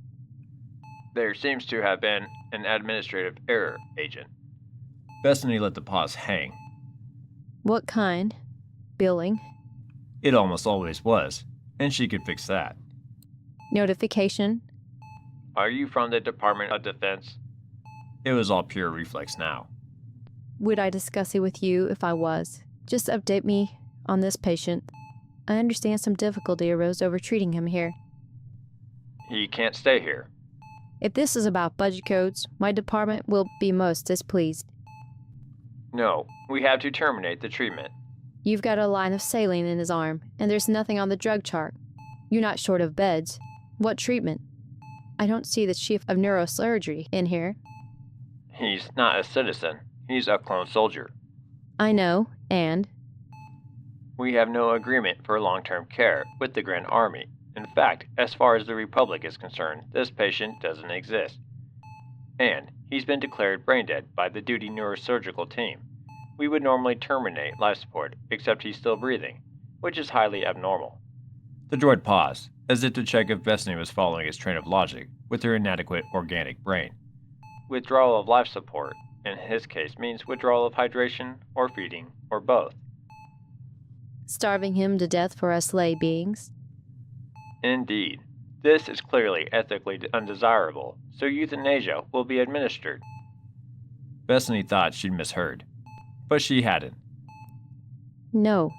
There seems to have been an administrative error, Agent. Bethany let the pause hang. What kind? Billing? It almost always was, and she could fix that. Notification? Are you from the Department of Defense? It was all pure reflex now. Would I discuss it with you if I was? Just update me on this patient. I understand some difficulty arose over treating him here. He can't stay here. If this is about budget codes, my department will be most displeased. No, we have to terminate the treatment. You've got a line of saline in his arm, and there's nothing on the drug chart. You're not short of beds. What treatment? I don't see the chief of neurosurgery in here. He's not a citizen. He's a clone soldier. I know, and? We have no agreement for long-term care with the Grand Army. In fact, as far as the Republic is concerned, this patient doesn't exist. And he's been declared brain dead by the duty neurosurgical team. We would normally terminate life support, except he's still breathing, which is highly abnormal. The droid paused, as if to check if Bethany was following his train of logic with her inadequate organic brain. Withdrawal of life support, in his case, means withdrawal of hydration or feeding, or both. Starving him to death for us lay beings? Indeed. This is clearly ethically undesirable, so euthanasia will be administered. Bethany thought she'd misheard, but she hadn't. No.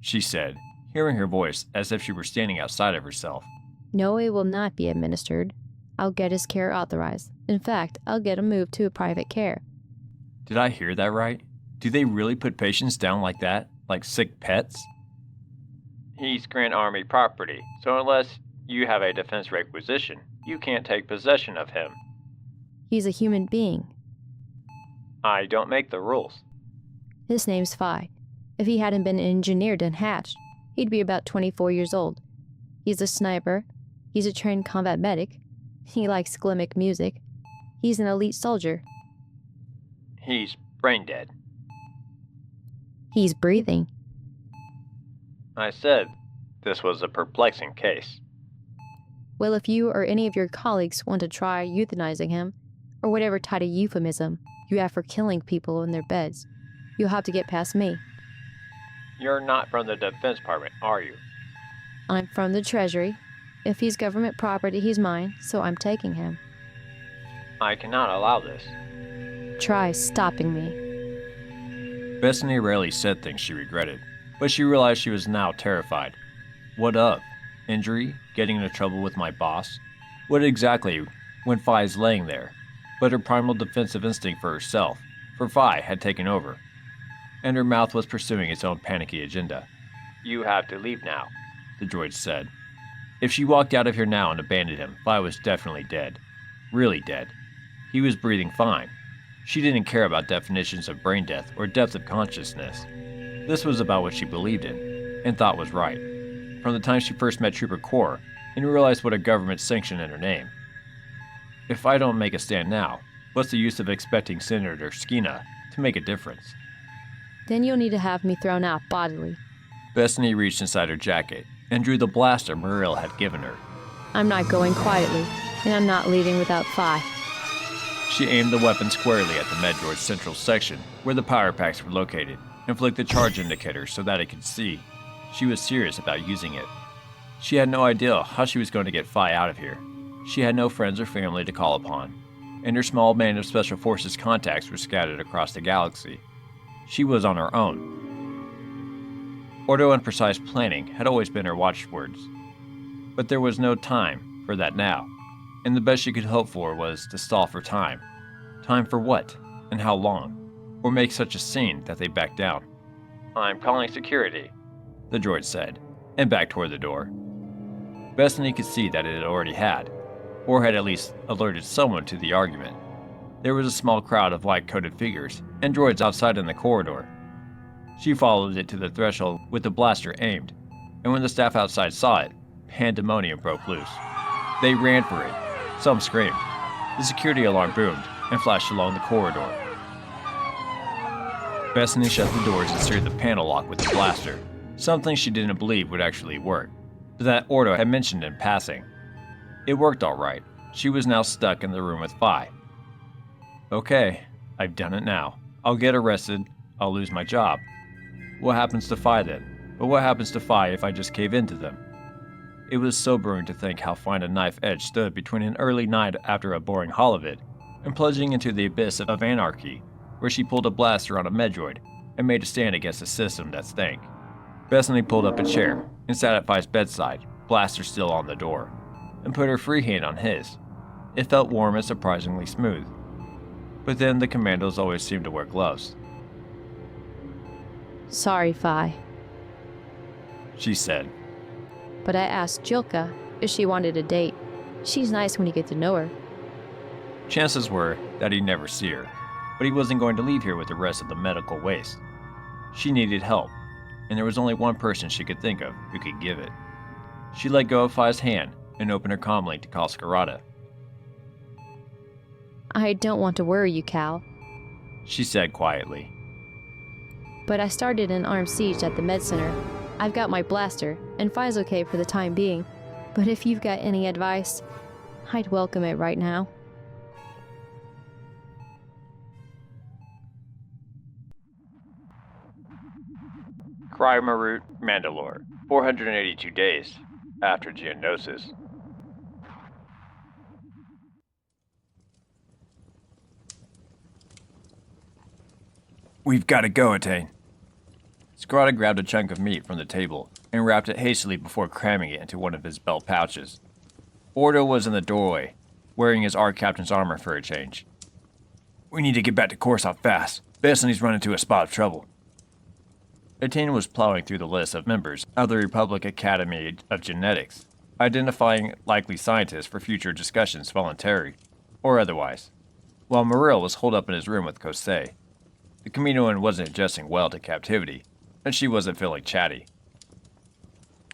She said, hearing her voice as if she were standing outside of herself. No, it will not be administered. I'll get his care authorized. In fact, I'll get him moved to a private care. Did I hear that right? Do they really put patients down like that? Like sick pets? He's Grand Army property, so unless you have a defense requisition, you can't take possession of him. He's a human being. I don't make the rules. His name's Phi. If he hadn't been engineered and hatched, he'd be about 24 years old. He's a sniper. He's a trained combat medic. He likes glimmick music. He's an elite soldier. He's brain dead. He's breathing. I said this was a perplexing case. Well, if you or any of your colleagues want to try euthanizing him, or whatever tidy euphemism you have for killing people in their beds, you'll have to get past me. You're not from the Defense Department, are you? I'm from the Treasury. If he's government property, he's mine, so I'm taking him. I cannot allow this. Try stopping me. Bethany rarely said things she regretted, but she realized she was now terrified. What of? Injury? Getting into trouble with my boss? What exactly when Phi's laying there? But her primal defensive instinct for herself, for Phi, had taken over, and her mouth was pursuing its own panicky agenda. You have to leave now, the droid said. If she walked out of here now and abandoned him, Phi was definitely dead. Really dead. He was breathing fine. She didn't care about definitions of brain death or depth of consciousness. This was about what she believed in, and thought was right, from the time she first met Trooper Core and realized what a government sanctioned in her name. If I don't make a stand now, what's the use of expecting Senator Skina to make a difference? Then you'll need to have me thrown out bodily. Bethany reached inside her jacket and drew the blaster Muriel had given her. I'm not going quietly, and I'm not leaving without Phi. She aimed the weapon squarely at the Medroid's central section, where the power packs were located, and flicked the charge indicator so that it could see. She was serious about using it. She had no idea how she was going to get Phi out of here. She had no friends or family to call upon, and her small band of Special Forces contacts were scattered across the galaxy. She was on her own. Ordo and precise planning had always been her watchwords, but there was no time for that now, and the best she could hope for was to stall for time. Time for what, and how long? Or make such a scene that they backed down. "I'm calling security," the droid said, and backed toward the door. Bethany could see that it already had, or had at least alerted someone to the argument. There was a small crowd of white-coated figures and droids outside in the corridor. She followed it to the threshold with the blaster aimed, and when the staff outside saw it, pandemonium broke loose. They ran for it. Some screamed. The security alarm boomed and flashed along the corridor. Bethany shut the doors and seared the panel lock with the blaster, something she didn't believe would actually work, but that Ordo had mentioned in passing. It worked all right. She was now stuck in the room with Phi. Okay, I've done it now. I'll get arrested. I'll lose my job. What happens to Phi then? But what happens to Phi if I just cave into them? It was sobering to think how fine a knife edge stood between an early night after a boring holovid and plunging into the abyss of anarchy, where she pulled a blaster on a Medroid and made a stand against a system that stank. Bethany pulled up a chair and sat at Phi's bedside, blaster still on the door, and put her free hand on his. It felt warm and surprisingly smooth. But then the commandos always seemed to wear gloves. Sorry, Phi, She said. but I asked Jilka if she wanted a date. She's nice when you get to know her. Chances were that he'd never see her, but he wasn't going to leave here with the rest of the medical waste. She needed help, and there was only one person she could think of who could give it. She let go of Phi's hand and opened her comlink to call Scarada. I don't want to worry you, Cal, She said quietly. but I started an armed siege at the med center. I've got my blaster, and Phi's okay for the time being, but if you've got any advice, I'd welcome it right now. Krymarut, Mandalore, 482 days after Geonosis. We've got to go, Atane. Scarada grabbed a chunk of meat from the table and wrapped it hastily before cramming it into one of his belt pouches. Ordo was in the doorway, wearing his ARC captain's armor for a change. We need to get back to Coruscant fast. Bethany's run into a spot of trouble. Atane was plowing through the list of members of the Republic Academy of Genetics, identifying likely scientists for future discussions, voluntary or otherwise, while Muriel was holed up in his room with Kosei. The Kaminoan wasn't adjusting well to captivity, and she wasn't feeling chatty.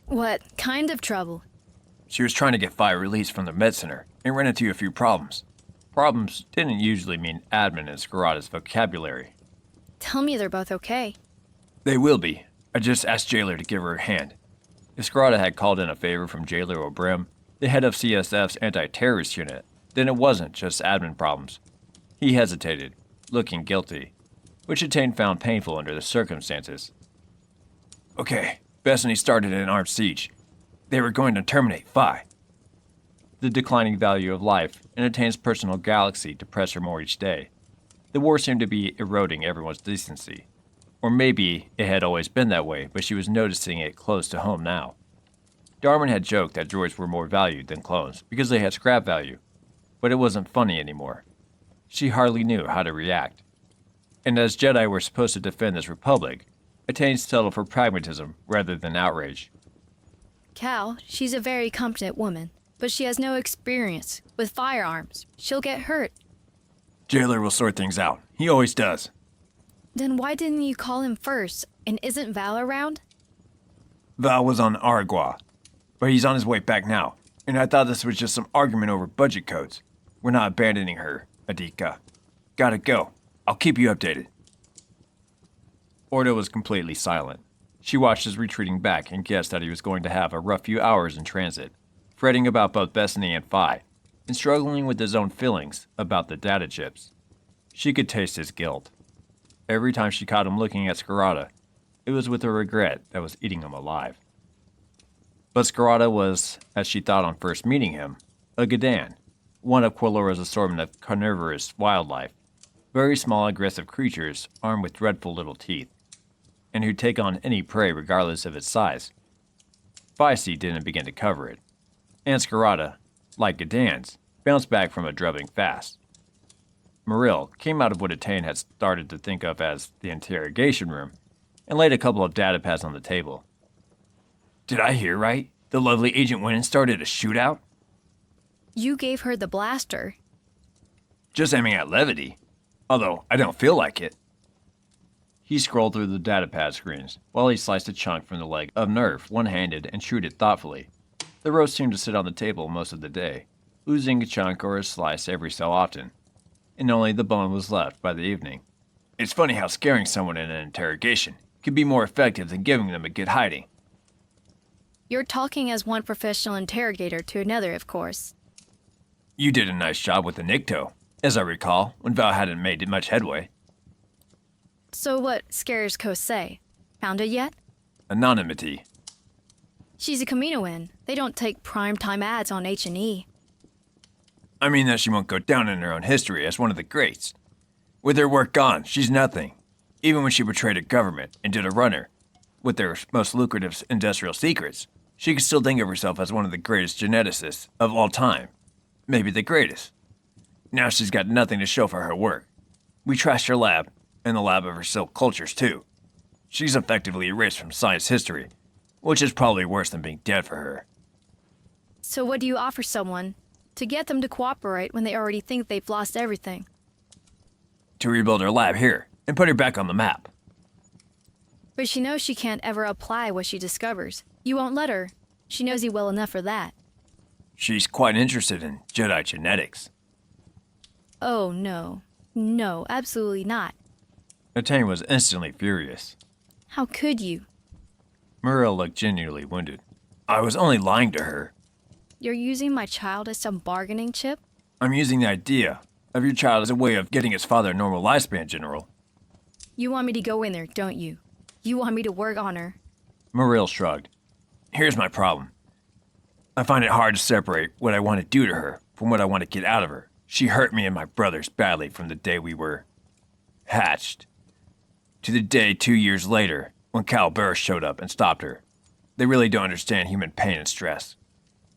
What kind of trouble? She was trying to get Phi released from the med center and ran into a few problems. Problems didn't usually mean admin in Scarada's vocabulary. Tell me they're both okay. They will be. I just asked Jailer to give her a hand. If Scarada had called in a favor from Jailer O'Brim, the head of CSF's anti-terrorist unit, then it wasn't just admin problems. He hesitated, looking guilty, which Atane found painful under the circumstances. Okay, Bethany started an armed siege. They were going to terminate Phi. The declining value of life in Atane's personal galaxy depressed her more each day. The war seemed to be eroding everyone's decency. Or maybe it had always been that way, but she was noticing it close to home now. Darman had joked that droids were more valued than clones because they had scrap value, but it wasn't funny anymore. She hardly knew how to react. And as Jedi were supposed to defend this republic, Atane settled for pragmatism rather than outrage. Cal, she's a very competent woman, but she has no experience with firearms. She'll get hurt. Jailer will sort things out. He always does. Then why didn't you call him first? And isn't Val around? Val was on Aragua, but he's on his way back now, and I thought this was just some argument over budget codes. We're not abandoning her, Adika. Gotta go. I'll keep you updated. Ordo was completely silent. She watched his retreating back and guessed that he was going to have a rough few hours in transit, fretting about both Bethany and Phi, and struggling with his own feelings about the data chips. She could taste his guilt. Every time she caught him looking at Scarada, it was with a regret that was eating him alive. But Scarada was, as she thought on first meeting him, a Gadan, one of Quillora's assortment of carnivorous wildlife, very small aggressive creatures armed with dreadful little teeth, and who take on any prey regardless of its size. Feisty didn't begin to cover it, and Scarada, like Gadans, bounced back from a drubbing fast. Muriel came out of what Attain had started to think of as the interrogation room and laid a couple of data pads on the table. Did I hear right? The lovely agent went and started a shootout? You gave her the blaster. Just aiming at levity, although I don't feel like it. He scrolled through the datapad screens while he sliced a chunk from the leg of nerve one-handed and chewed it thoughtfully. The roast seemed to sit on the table most of the day, oozing a chunk or a slice every so often, and only the bone was left by the evening. It's funny how scaring someone in an interrogation can be more effective than giving them a good hiding. You're talking as one professional interrogator to another, of course. You did a nice job with the Nikto, as I recall, when Val hadn't made much headway. So what scares Kosei? Found it yet? Anonymity. She's a Kaminoan. They don't take primetime ads on H&E. I mean that she won't go down in her own history as one of the greats. With her work gone, she's nothing. Even when she betrayed a government and did a runner with their most lucrative industrial secrets, she could still think of herself as one of the greatest geneticists of all time. Maybe the greatest. Now she's got nothing to show for her work. We trashed her lab, and the lab of her silk cultures too. She's effectively erased from science history, which is probably worse than being dead for her. So what do you offer someone to get them to cooperate when they already think they've lost everything? To rebuild her lab here and put her back on the map. But she knows she can't ever apply what she discovers. You won't let her. She knows you well enough for that. She's quite interested in Jedi genetics. Oh, no. No, absolutely not. Attain was instantly furious. How could you? Muriel looked genuinely wounded. I was only lying to her. You're using my child as some bargaining chip? I'm using the idea of your child as a way of getting his father a normal lifespan, General. You want me to go in there, don't you? You want me to work on her? Muriel shrugged. Here's my problem. I find it hard to separate what I want to do to her from what I want to get out of her. She hurt me and my brothers badly from the day we were hatched to the day 2 years later when Cal Burris showed up and stopped her. They really don't understand human pain and stress,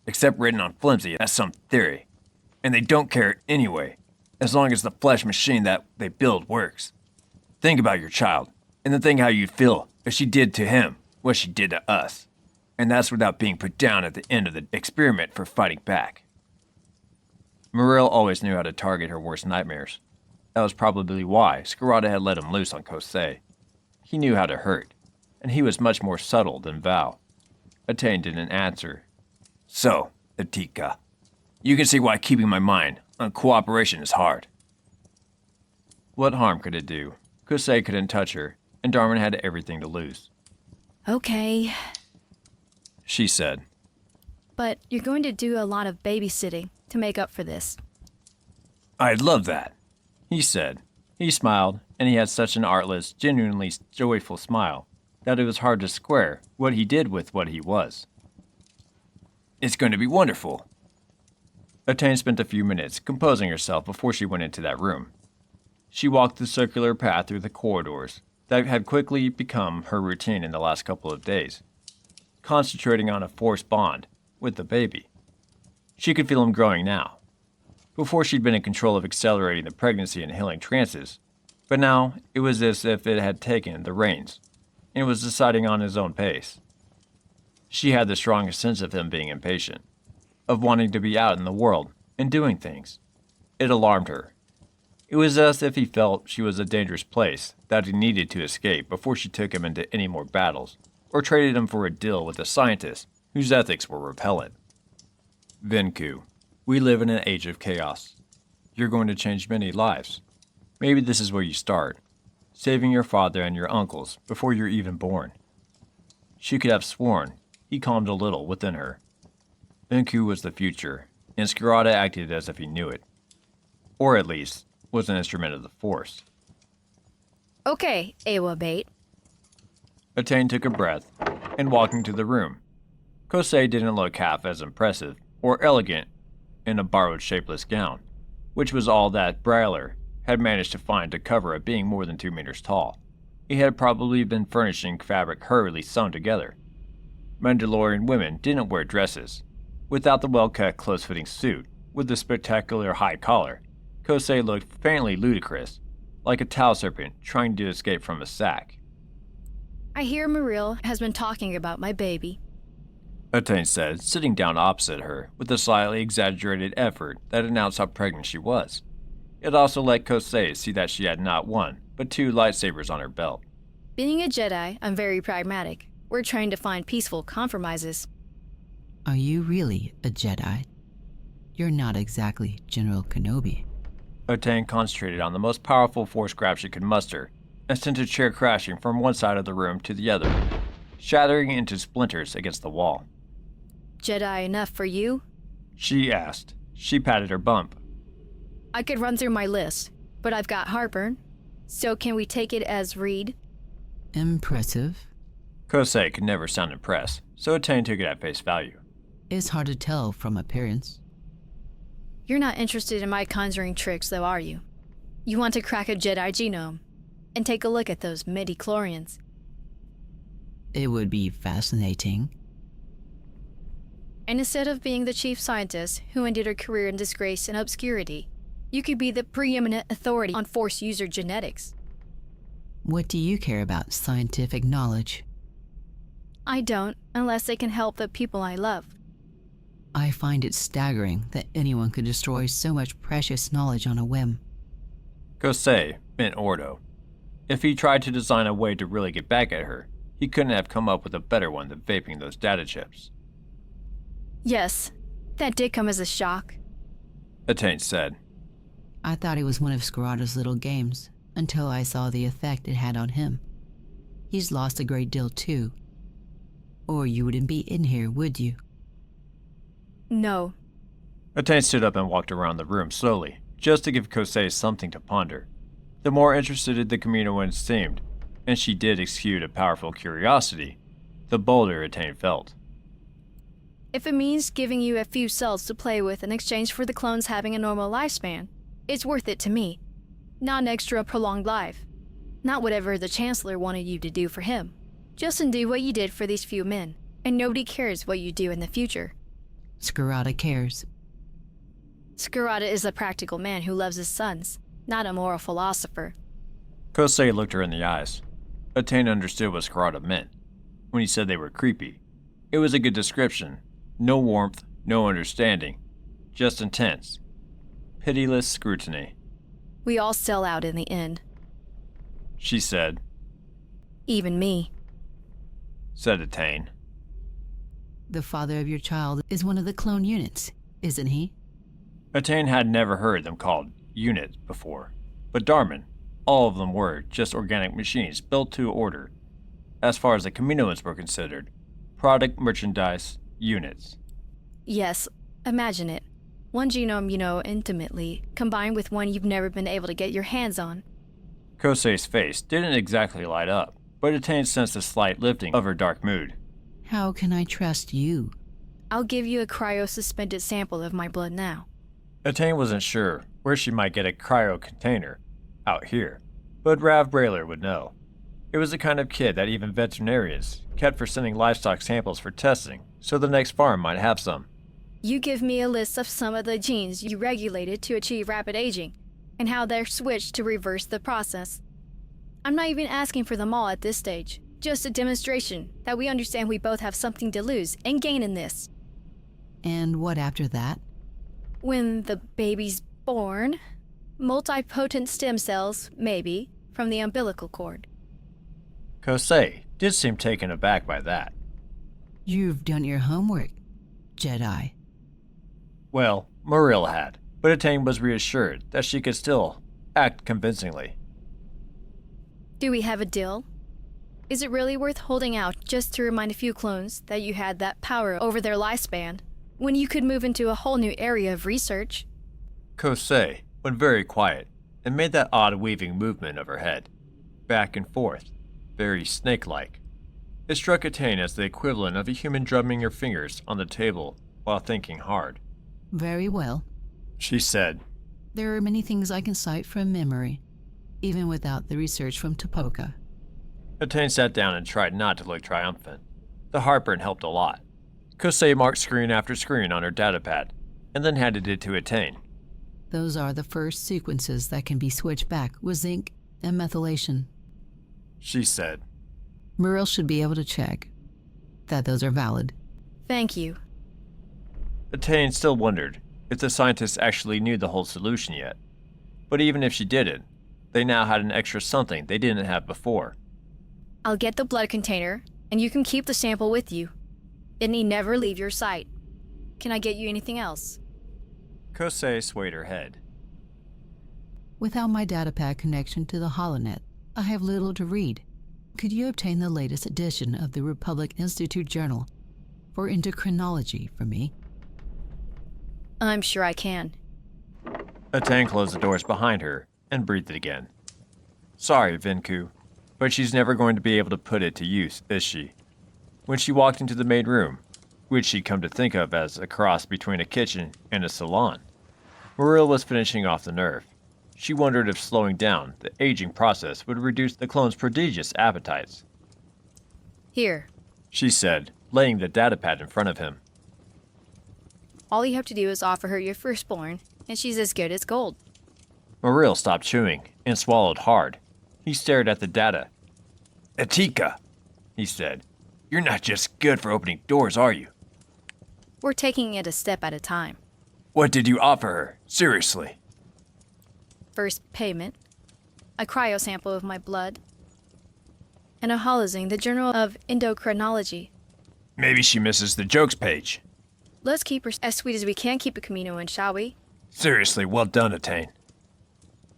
except written on flimsy as some theory. And they don't care anyway, as long as the flesh machine that they build works. Think about your child, and then think how you'd feel if she did to him what she did to us. And that's without being put down at the end of the experiment for fighting back. Muriel always knew how to target her worst nightmares. That was probably why Scarada had let him loose on Kosei. He knew how to hurt, and he was much more subtle than Val. Attain didn't answer. So, Atika, you can see why keeping my mind on cooperation is hard. What harm could it do? Kosei couldn't touch her, and Darwin had everything to lose. Okay, She said. but you're going to do a lot of babysitting to make up for this. I'd love that, he said. He smiled, and he had such an artless, genuinely joyful smile that it was hard to square what he did with what he was. It's going to be wonderful. Attain spent a few minutes composing herself before she went into that room. She walked the circular path through the corridors that had quickly become her routine in the last couple of days, concentrating on a forced bond with the baby. She could feel him growing now. Before she'd been in control of accelerating the pregnancy and healing trances, but now it was as if it had taken the reins and was deciding on his own pace. She had the strongest sense of him being impatient, of wanting to be out in the world and doing things. It alarmed her. It was as if he felt she was a dangerous place that he needed to escape before she took him into any more battles, or traded him for a deal with a scientist whose ethics were repellent. Venku, we live in an age of chaos. You're going to change many lives. Maybe this is where you start, saving your father and your uncles before you're even born. She could have sworn he calmed a little within her. Venku was the future, and Skirata acted as if he knew it. Or at least, was an instrument of the Force. Okay, Awa Bait. Atane took a breath and walked into the room. Kosei didn't look half as impressive or elegant in a borrowed shapeless gown, which was all that Bryler had managed to find to cover a being more than 2 meters tall. He had probably been furnishing fabric hurriedly sewn together. Mandalorian women didn't wear dresses. Without the well-cut, close-fitting suit, with the spectacular high collar, Kosei looked faintly ludicrous, like a towel serpent trying to escape from a sack. I hear Maril has been talking about my baby. Atane said, sitting down opposite her with a slightly exaggerated effort that announced how pregnant she was. It also let Kosei see that she had not one, but 2 lightsabers on her belt. Being a Jedi, I'm very pragmatic. We're trying to find peaceful compromises. Are you really a Jedi? You're not exactly General Kenobi. Atane concentrated on the most powerful force grab she could muster and sent a chair crashing from one side of the room to the other, shattering into splinters against the wall. Jedi enough for you? She asked. She patted her bump. I could run through my list, but I've got heartburn. So can we take it as read? Impressive. Kosei could never sound impressed, so Atane took it at face value. It's hard to tell from appearance. You're not interested in my conjuring tricks, though, are you? You want to crack a Jedi genome and take a look at those midi-chlorians. It would be fascinating. And instead of being the chief scientist who ended her career in disgrace and obscurity, you could be the preeminent authority on Force user genetics. What do you care about scientific knowledge? I don't, unless they can help the people I love. I find it staggering that anyone could destroy so much precious knowledge on a whim. Kosei meant Ordo. If he tried to design a way to really get back at her, he couldn't have come up with a better one than vaping those data chips. Yes, that did come as a shock. Atane said. I thought it was one of Skirata's little games, until I saw the effect it had on him. He's lost a great deal too. Or you wouldn't be in here, would you? No. Atane stood up and walked around the room slowly, just to give Kosei something to ponder. The more interested the Kaminoans seemed, and she did exude a powerful curiosity, the bolder Atane felt. If it means giving you a few cells to play with in exchange for the clones having a normal lifespan, it's worth it to me. Not an extra prolonged life. Not whatever the Chancellor wanted you to do for him. Just undo what you did for these few men, and nobody cares what you do in the future. Skirata cares. Skirata is a practical man who loves his sons, not a moral philosopher. Kosei looked her in the eyes. Atane understood what Skirata meant. When he said they were creepy, it was a good description. No warmth, no understanding. Just intense. Pitiless scrutiny. We all sell out in the end. She said. Even me. Said Atane. The father of your child is one of the clone units, isn't he? Atane had never heard them called units before. But Darman, all of them were just organic machines built to order. As far as the Kaminoans were considered, product merchandise units. Yes, imagine it. One genome you know intimately, combined with one you've never been able to get your hands on. Kosei's face didn't exactly light up, but Atane sensed a slight lifting of her dark mood. How can I trust you? I'll give you a cryo-suspended sample of my blood now. Atane wasn't sure where she might get a cryo container out here, but Rav Brayler would know. It was the kind of kid that even veterinarians kept for sending livestock samples for testing, so the next farm might have some. You give me a list of some of the genes you regulated to achieve rapid aging, and how they're switched to reverse the process. I'm not even asking for them all at this stage, just a demonstration that we understand we both have something to lose and gain in this. And what after that? When the baby's born, Multipotent stem cells, maybe, from the umbilical cord. Kosei did seem taken aback by that. You've done your homework, Jedi. Well, Muriel had, but Atane was reassured that she could still act convincingly. Do we have a deal? Is it really worth holding out just to remind a few clones that you had that power over their lifespan, when you could move into a whole new area of research? Kosei went very quiet and made that odd weaving movement of her head, back and forth, very snake-like. It struck Atane as the equivalent of a human drumming her fingers on the table while thinking hard. Very well. She said, There are many things I can cite from memory, even without the research from Topoka. Atane sat down and tried not to look triumphant. The heartburn helped a lot. Kosei marked screen after screen on her datapad, and then handed it to Atane. Those are the first sequences that can be switched back with zinc and methylation. She said, Muriel should be able to check that those are valid. Thank you. Atane still wondered if the scientists actually knew the whole solution yet. But even if she didn't, they now had an extra something they didn't have before. I'll get the blood container, and you can keep the sample with you. It need never leave your sight. Can I get you anything else? Kosei swayed her head. Without my datapad connection to the HoloNet, I have little to read. Could you obtain the latest edition of the Republic Institute Journal for Endocrinology for me? I'm sure I can. Atane closed the doors behind her and breathed again. Sorry, Vinku, but she's never going to be able to put it to use, is she? When she walked into the main room, which she'd come to think of as a cross between a kitchen and a salon, Muriel was finishing off the nerve. She wondered if slowing down the aging process would reduce the clone's prodigious appetites. Here. She said, laying the datapad in front of him. All you have to do is offer her your firstborn, and she's as good as gold. Muriel stopped chewing and swallowed hard. He stared at the data. Atika, he said, you're not just good for opening doors, are you? We're taking it a step at a time. What did you offer her? Seriously? First payment, a cryo sample of my blood, and a holozine, the Journal of Endocrinology. Maybe she misses the jokes page. Let's keep her as sweet as we can keep a Camino in, shall we? Seriously, well done, Atane.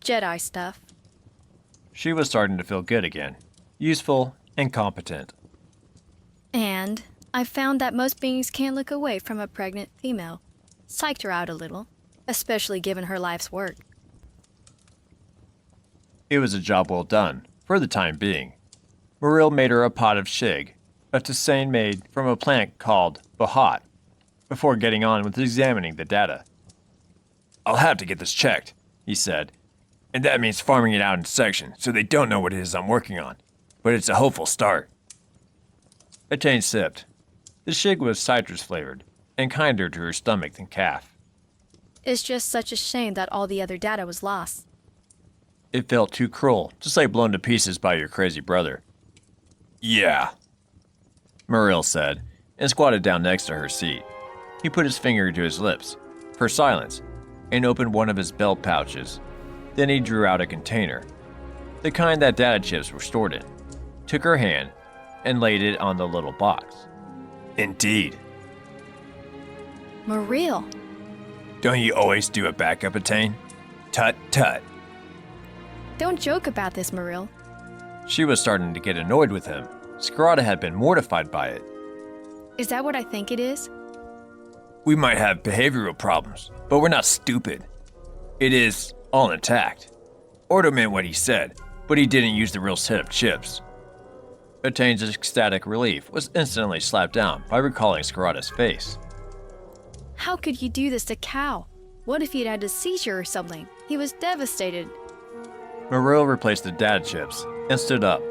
Jedi stuff. She was starting to feel good again. Useful and competent. And I found that most beings can't look away from a pregnant female. Psyched her out a little, especially given her life's work. It was a job well done, for the time being. Muriel made her a pot of shig, a tisane made from a plant called Bahat, before getting on with examining the data. I'll have to get this checked, he said, and that means farming it out in sections so they don't know what it is I'm working on, but it's a hopeful start. Atane sipped. The shig was citrus-flavored, and kinder to her stomach than calf. It's just such a shame that all the other data was lost. It felt too cruel, just like blown to pieces by your crazy brother. Yeah, Muriel said, and squatted down next to her seat. He put his finger to his lips, for silence, and opened one of his belt pouches. Then he drew out a container, the kind that data chips were stored in, took her hand, and laid it on the little box. Indeed. Muriel. Don't you always do a backup, Atane? Tut, tut. Don't joke about this, Muriel. She was starting to get annoyed with him. Scarada had been mortified by it. Is that what I think it is? We might have behavioral problems, but we're not stupid. It is all intact. Ordo meant what he said, but he didn't use the real set of chips. Atane's ecstatic relief was instantly slapped down by recalling Scarada's face. How could you do this to Cal? What if he'd had a seizure or something? He was devastated. Muriel replaced the data chips and stood up.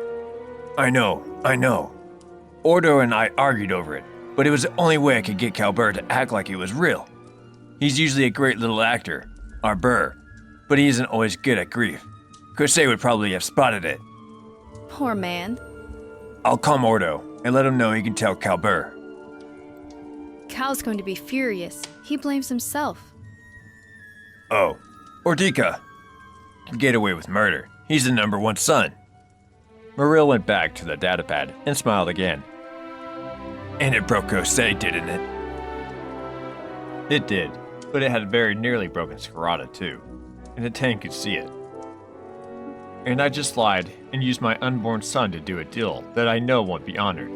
I know. Ordo and I argued over it, but it was the only way I could get Calbur to act like it was real. He's usually a great little actor, our Burr, but he isn't always good at grief. Kosei would probably have spotted it. Poor man. I'll calm Ordo and let him know he can tell Calbur. Cal's going to be furious. He blames himself. Oh, Ortica, can get away with murder. He's the #1 son. Mariel went back to the datapad and smiled again. And it broke Osei, didn't it? It did, but it had very nearly broken Scarada too, and the tank could see it. And I just lied and used my unborn son to do a deal that I know won't be honored.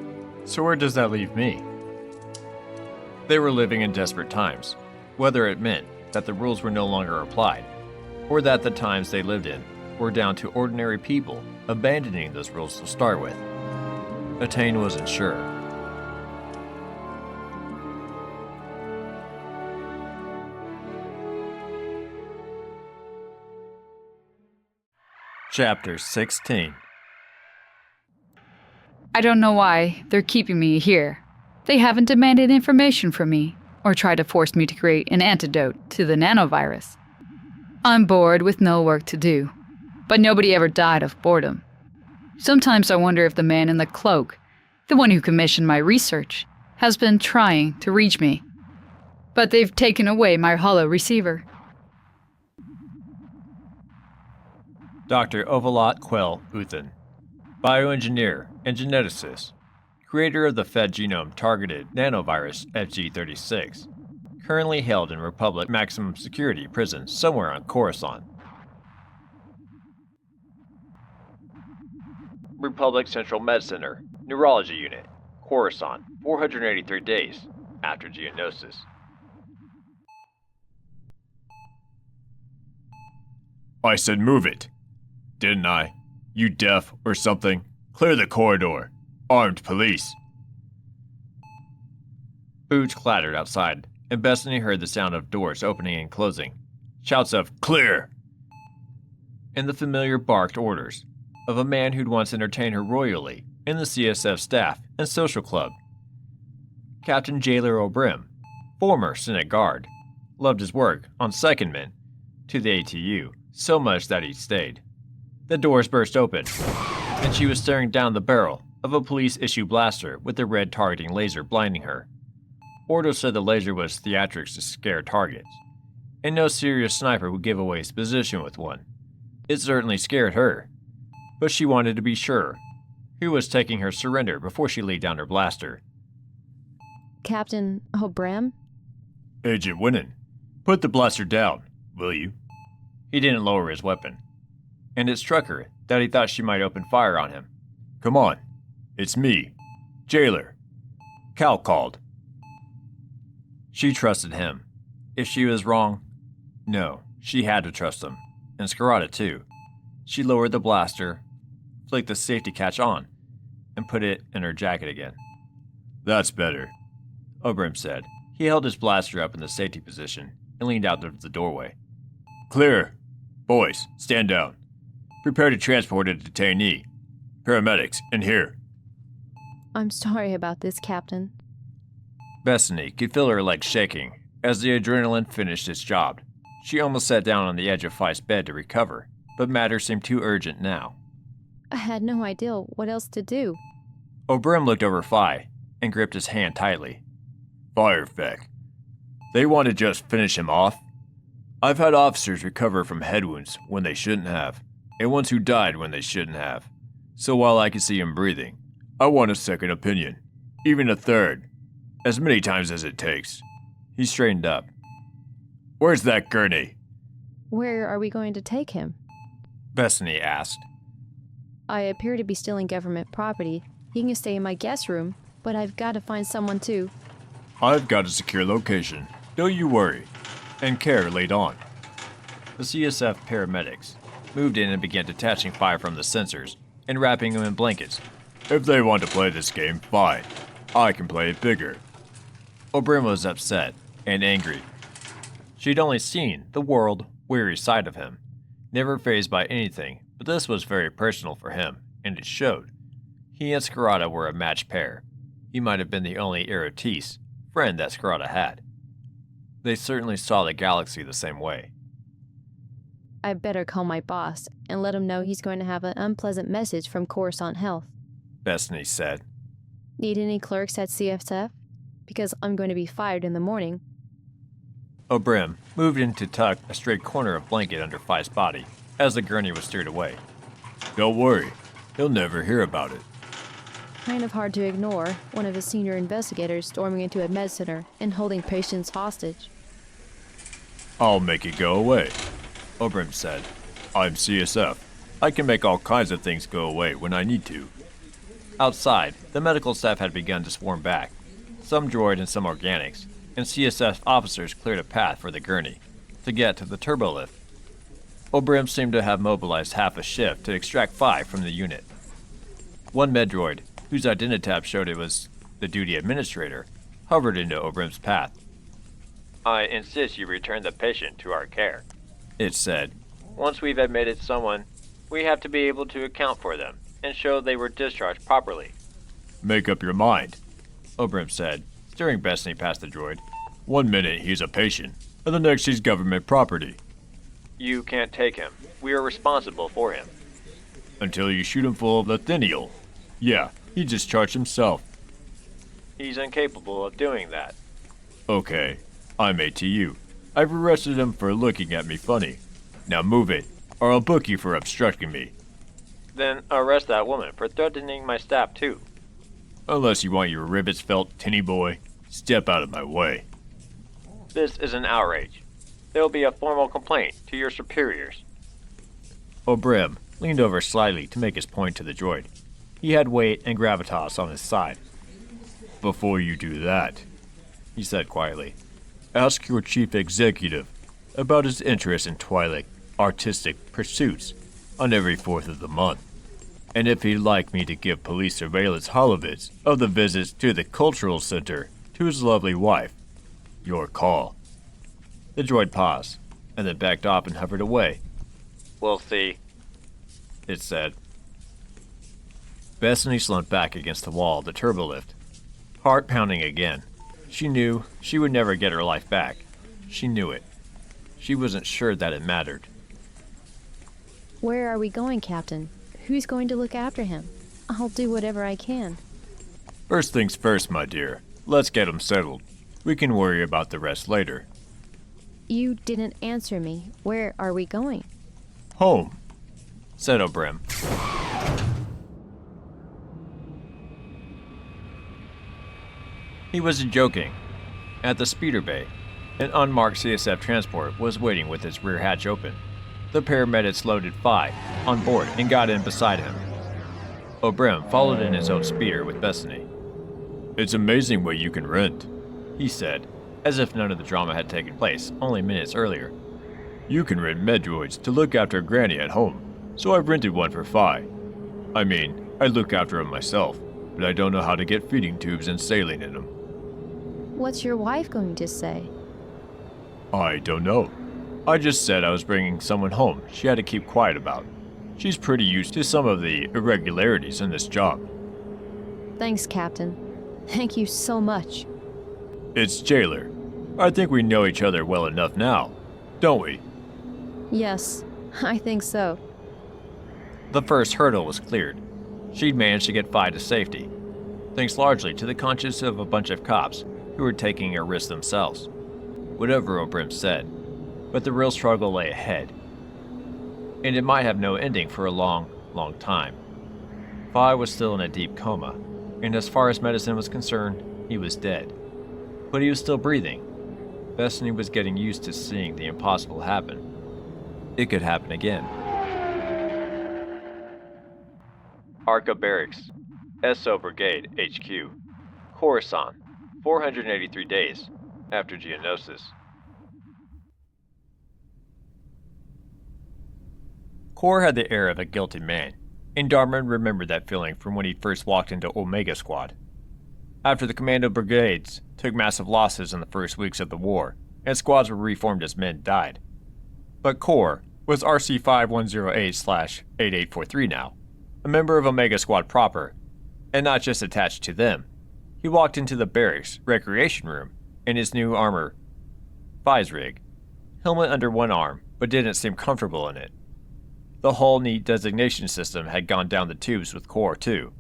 So where does that leave me? They were living in desperate times, whether it meant that the rules were no longer applied, or that the times they lived in were down to ordinary people abandoning those rules to start with. Attain wasn't sure. Chapter 16. I don't know why they're keeping me here. They haven't demanded information from me or tried to force me to create an antidote to the nanovirus. I'm bored with no work to do, but nobody ever died of boredom. Sometimes I wonder if the man in the cloak, the one who commissioned my research, has been trying to reach me. But they've taken away my hollow receiver. Dr. Ovalot Quell Uthan, bioengineer and geneticist, creator of the Fed genome-targeted nanovirus FG36, currently held in Republic Maximum Security Prison somewhere on Coruscant. Republic Central Med Center, Neurology Unit, Coruscant, 483 days after Geonosis. I said move it. Didn't I? You deaf or something? Clear the corridor. Armed police. Boots clattered outside, and Bethany heard the sound of doors opening and closing. Shouts of "Clear!" and the familiar barked orders of a man who'd once entertained her royally in the CSF staff and social club. Captain Jailer O'Brim, former Senate guard, loved his work on secondment to the ATU so much that he stayed. The doors burst open, and she was staring down the barrel of a police-issue blaster with the red targeting laser blinding her. Ordo said the laser was theatrics to scare targets, and no serious sniper would give away his position with one. It certainly scared her, but she wanted to be sure who was taking her surrender before she laid down her blaster. Captain O'Brim? Agent Winnan, put the blaster down, will you? He didn't lower his weapon, and it struck her that he thought she might open fire on him. Come on. It's me. Jailer. Cal called. She trusted him. If she was wrong, no, she had to trust him. And Scarada too. She lowered the blaster, flicked the safety catch on, and put it in her jacket again. That's better, O'Brim said. He held his blaster up in the safety position and leaned out of the doorway. Clear. Boys, stand down. Prepare to transport a detainee. Paramedics, in here. I'm sorry about this, Captain. Bethany could feel her legs shaking as the adrenaline finished its job. She almost sat down on the edge of Fi's bed to recover, but matters seemed too urgent now. I had no idea what else to do. O'Brim looked over Fi and gripped his hand tightly. Firefeck. They want to just finish him off? I've had officers recover from head wounds when they shouldn't have, and ones who died when they shouldn't have. So while I can see him breathing, I want a second opinion, even a third, as many times as it takes. He straightened up. Where's that gurney? Where are we going to take him? Bethany asked. I appear to be stealing government property. He can stay in my guest room, but I've got to find someone too. I've got a secure location. Don't you worry. And care laid on. The CSF paramedics moved in and began detaching Fi from the sensors and wrapping him in blankets. If they want to play this game, fine. I can play it bigger. O'Brim was upset and angry. She'd only seen the world-weary side of him, never fazed by anything, but this was very personal for him, and it showed. He and Scarada were a matched pair. He might have been the only Erotis friend that Scarada had. They certainly saw the galaxy the same way. I better call my boss and let him know he's going to have an unpleasant message from Coruscant Health. Bethany said. Need any clerks at CSF? Because I'm going to be fired in the morning. O'Brim moved in to tuck a straight corner of blanket under Fi's body as the gurney was steered away. Don't worry, he'll never hear about it. Kind of hard to ignore one of his senior investigators storming into a med center and holding patients hostage. I'll make it go away, Obrim said. I'm CSF. I can make all kinds of things go away when I need to. Outside, the medical staff had begun to swarm back, some droid and some organics, and CSF officers cleared a path for the gurney to get to the turbolift. Obrim seemed to have mobilized half a shift to extract 5 from the unit. One med droid, whose identitab showed it was the duty administrator, hovered into Obrim's path. I insist you return the patient to our care. It said, Once we've admitted someone, we have to be able to account for them and show they were discharged properly. Make up your mind, Obrim said, steering Bethany past the droid. 1 minute he's a patient, and the next he's government property. You can't take him. We are responsible for him. Until you shoot him full of lethinial. Yeah, he discharged himself. He's incapable of doing that. Okay, I'm ATU. I've arrested him for looking at me funny. Now move it, or I'll book you for obstructing me. Then arrest that woman for threatening my staff too. Unless you want your rivets felt, tinny boy, step out of my way. This is an outrage. There will be a formal complaint to your superiors. Obrim leaned over slightly to make his point to the droid. He had weight and gravitas on his side. Before you do that, he said quietly, ask your chief executive about his interest in Twi'lek artistic pursuits on every 4th of the month, and if he'd like me to give police surveillance holovids of the visits to the cultural center to his lovely wife. Your call. The droid paused, and then backed off and hovered away. We'll see, it said. Bethany slumped back against the wall of the turbolift, heart pounding again. She knew she would never get her life back. She knew it. She wasn't sure that it mattered. Where are we going, Captain? Who's going to look after him? I'll do whatever I can. First things first, my dear. Let's get him settled. We can worry about the rest later. You didn't answer me. Where are we going? Home, said Obrim. He wasn't joking. At the speeder bay, an unmarked CSF transport was waiting with its rear hatch open. The paramedics loaded 5 on board and got in beside him. Obrim followed in his own speeder with Bethany. It's amazing what you can rent, he said, as if none of the drama had taken place only minutes earlier. You can rent medroids to look after Granny at home, so I've rented one for Phi. I mean, I look after him myself, but I don't know how to get feeding tubes and saline in them. What's your wife going to say? I don't know. I just said I was bringing someone home she had to keep quiet about. She's pretty used to some of the irregularities in this job. Thanks, Captain. Thank you so much. It's Jailer. I think we know each other well enough now, don't we? Yes, I think so. The first hurdle was cleared. She'd managed to get Phi to safety, thanks largely to the conscience of a bunch of cops who were taking a risk themselves. Whatever Obrim said, but the real struggle lay ahead. And it might have no ending for a long, long time. Phi was still in a deep coma, and as far as medicine was concerned, he was dead. But he was still breathing. Bethany was getting used to seeing the impossible happen. It could happen again. Arca Barracks, SO Brigade HQ, Coruscant, 483 days after Geonosis. Kor had the air of a guilty man, and Darman remembered that feeling from when he first walked into Omega Squad. After the commando brigades took massive losses in the first weeks of the war, and squads were reformed as men died. But Kor was RC-5108/8843 now, a member of Omega Squad proper, and not just attached to them. He walked into the barracks recreation room in his new armor, Phi's rig, helmet under one arm, but didn't seem comfortable in it. The whole neat designation system had gone down the tubes with Kor, too.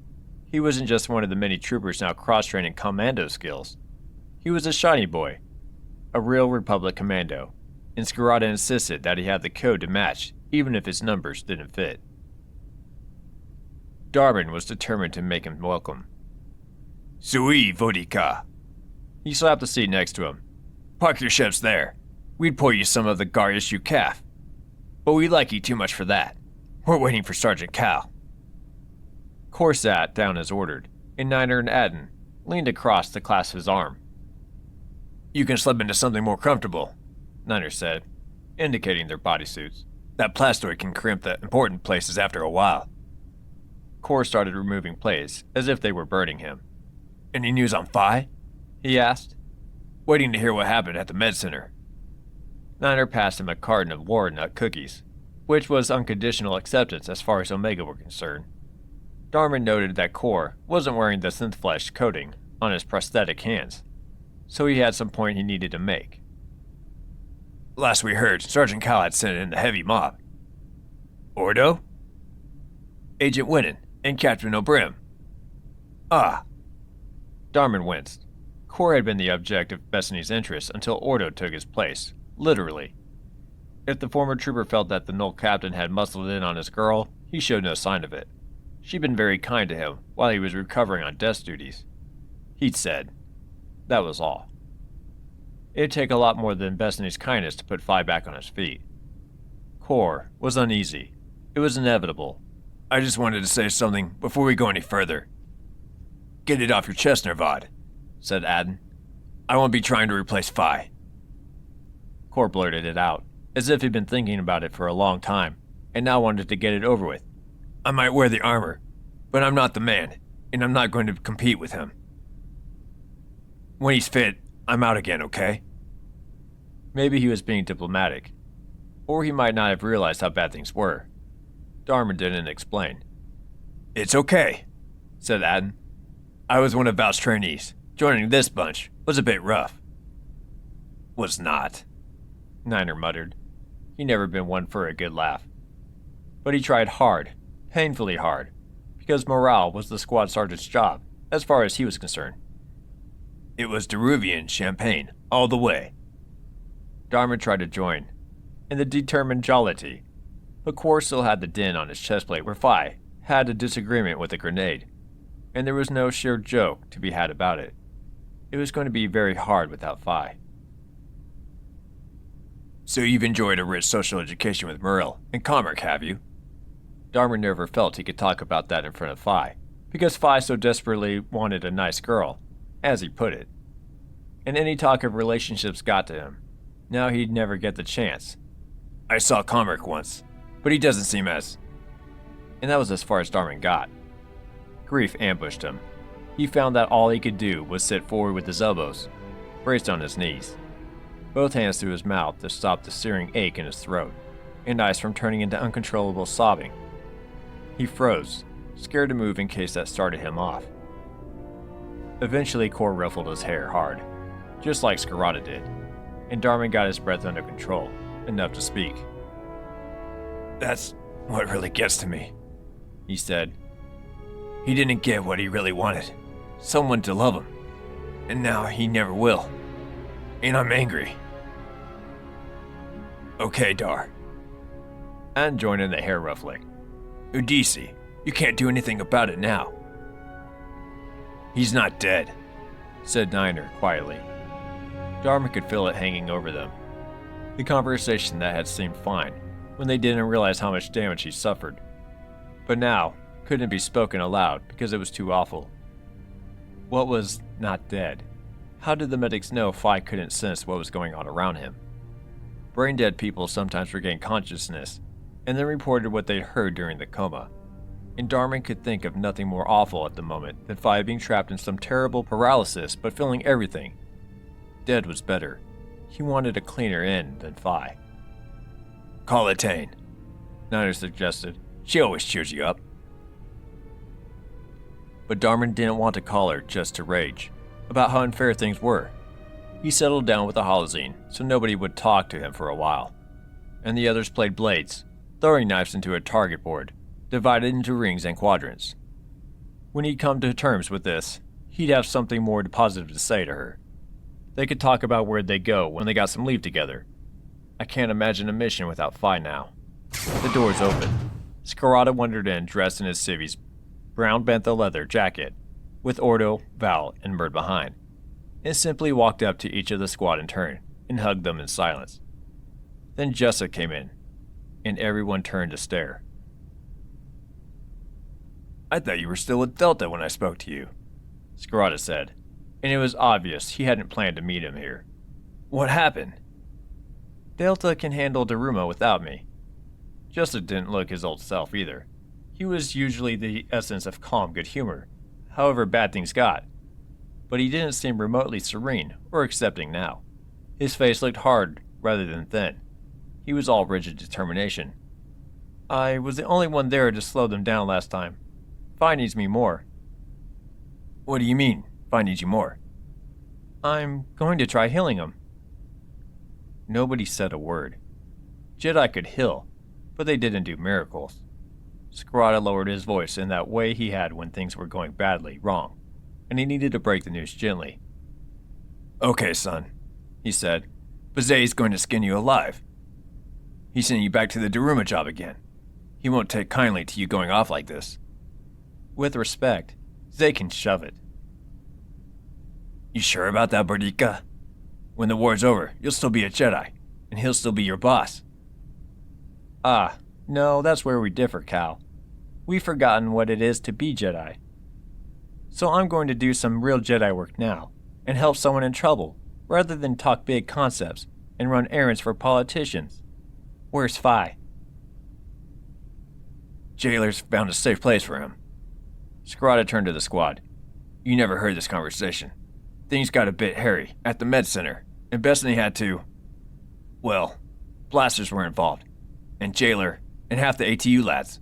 He wasn't just one of the many troopers now cross-training commando skills. He was a shiny boy, a real Republic commando, and Skarada insisted that he had the code to match even if his numbers didn't fit. Darwin was determined to make him welcome. Sui vodka. He slapped the seat next to him. Park your ships there. We'd pour you some of the Garius you calf. But we like you too much for that. We're waiting for Sergeant Cal. Kor sat down as ordered, and Niner and Aden leaned across to clasp his arm. You can slip into something more comfortable, Niner said, indicating their bodysuits. That plastoid can crimp the important places after a while. Kor started removing plates as if they were burning him. Any news on Phi? He asked. Waiting to hear what happened at the med center. Niner passed him a carton of walnut cookies, which was unconditional acceptance as far as Omega were concerned. Darwin noted that Kor wasn't wearing the synth flesh coating on his prosthetic hands, so he had some point he needed to make. Last we heard, Sergeant Cal had sent in the heavy mob. Ordo? Agent Winnan and Captain O'Brim. Ah. Darwin winced. Kor had been the object of Bethany's interest until Ordo took his place, literally. If the former trooper felt that the Null captain had muscled in on his girl, he showed no sign of it. She'd been very kind to him while he was recovering on desk duties. He'd said. That was all. It'd take a lot more than Bethany's kindness to put Phi back on his feet. Kor was uneasy. It was inevitable. I just wanted to say something before we go any further. Get it off your chest, Nervad, said Aden. I won't be trying to replace Phi. Kor blurted it out, as if he'd been thinking about it for a long time, and now wanted to get it over with. I might wear the armor, but I'm not the man, and I'm not going to compete with him. When he's fit, I'm out again, okay? Maybe he was being diplomatic, or he might not have realized how bad things were. Darwin didn't explain. It's okay, said Aden. I was one of Val's trainees. Joining this bunch was a bit rough. Was not, Niner muttered. He'd never been one for a good laugh. But he tried hard, painfully hard, because morale was the squad sergeant's job, as far as he was concerned. It was Deruvian champagne, all the way. Darwin tried to join, in the determined jollity, but Kor still had the din on his chestplate where Phi had a disagreement with a grenade, and there was no sheer joke to be had about it. It was going to be very hard without Phi. So you've enjoyed a rich social education with Muriel and Commerk, have you? Darwin never felt he could talk about that in front of Phi, because Phi so desperately wanted a nice girl, as he put it. And any talk of relationships got to him. Now he'd never get the chance. I saw Commerk once, but he doesn't seem as... And that was as far as Darwin got. Grief ambushed him. He found that all he could do was sit forward with his elbows, braced on his knees, both hands to his mouth to stop the searing ache in his throat, and eyes from turning into uncontrollable sobbing. He froze, scared to move in case that started him off. Eventually, Kor ruffled his hair hard, just like Scarata did, and Darwin got his breath under control, enough to speak. That's what really gets to me, he said. He didn't get what he really wanted, someone to love him, and now he never will. And I'm angry. Okay, Dar. And joined in the hair ruffling. Udisi, you can't do anything about it now. He's not dead, said Niner quietly. Darwin could feel it hanging over them. The conversation that had seemed fine when they didn't realize how much damage he suffered, but now couldn't be spoken aloud because it was too awful. What was not dead? How did the medics know Phi couldn't sense what was going on around him? Brain-dead people sometimes regain consciousness and then reported what they'd heard during the coma, and Darwin could think of nothing more awful at the moment than Phi being trapped in some terrible paralysis but feeling everything. Dead was better. He wanted a cleaner end than Phi. Call it Tane, Niner suggested. She always cheers you up. But Darwin didn't want to call her just to rage about how unfair things were. He settled down with the Holozine so nobody would talk to him for a while, and the others played blades, throwing knives into a target board, divided into rings and quadrants. When he'd come to terms with this, he'd have something more positive to say to her. They could talk about where they'd go when they got some leave together. I can't imagine a mission without Phi now. The doors opened. Scarata wandered in, dressed in his civvy's brown bantha leather jacket, with Ordo, Val, and Mert behind, and simply walked up to each of the squad in turn and hugged them in silence. Then Jessa came in, and everyone turned to stare. I thought you were still with Delta when I spoke to you, Scarata said, and it was obvious he hadn't planned to meet him here. What happened? Delta can handle Daruma without me. Jessa didn't look his old self either. He was usually the essence of calm good humor, however bad things got. But he didn't seem remotely serene or accepting now. His face looked hard rather than thin. He was all rigid determination. I was the only one there to slow them down last time. Vi needs me more. What do you mean, Vi needs you more? I'm going to try healing him. Nobody said a word. Jedi could heal, but they didn't do miracles. Scarata lowered his voice in that way he had when things were going badly wrong, and he needed to break the news gently. Okay, son, he said, but Zay's going to skin you alive. He's sending you back to the Daruma job again. He won't take kindly to you going off like this. With respect, Zay can shove it. You sure about that, Boudica? When the war's over, you'll still be a Jedi, and he'll still be your boss. Ah, no, that's where we differ, Cal. We've forgotten what it is to be Jedi. So I'm going to do some real Jedi work now, and help someone in trouble, rather than talk big concepts and run errands for politicians. Where's Fi? Jailer's found a safe place for him. Scarata turned to the squad. You never heard this conversation. Things got a bit hairy at the med center, and Bethany had to... Well, blasters were involved, and Jailer, and half the ATU lads.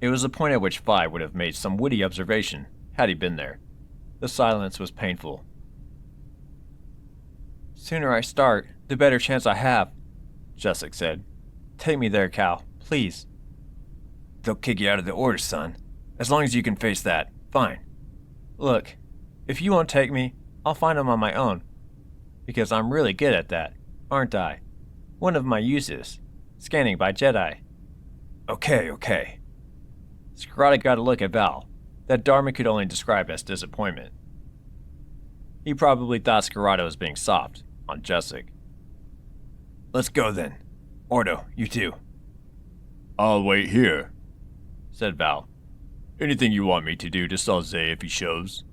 It was a point at which Fi would have made some witty observation, had he been there. The silence was painful. Sooner I start, the better chance I have, Jessic said. Take me there, Cal, please. They'll kick you out of the order, son. As long as you can face that, fine. Look, if you won't take me, I'll find them on my own. Because I'm really good at that, aren't I? One of my uses, scanning by Jedi. Okay. Scarata got a look at Val, that Dharma could only describe as disappointment. He probably thought Scarata was being soft on Jessic. Let's go then. Ordo, you too. I'll wait here, said Val. Anything you want me to do to stall Zay if he shows?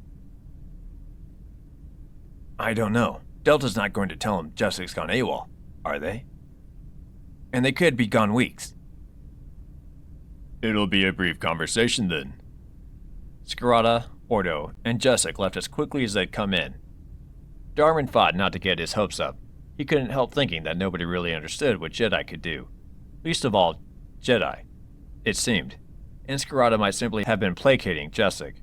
I don't know. Delta's not going to tell him Jessic's gone AWOL, are they? And they could be gone weeks. It'll be a brief conversation then. Scarata, Ordo, and Jessic left as quickly as they'd come in. Darwin fought not to get his hopes up. He couldn't help thinking that nobody really understood what Jedi could do. Least of all, Jedi, it seemed. And Scarata might simply have been placating Jessic.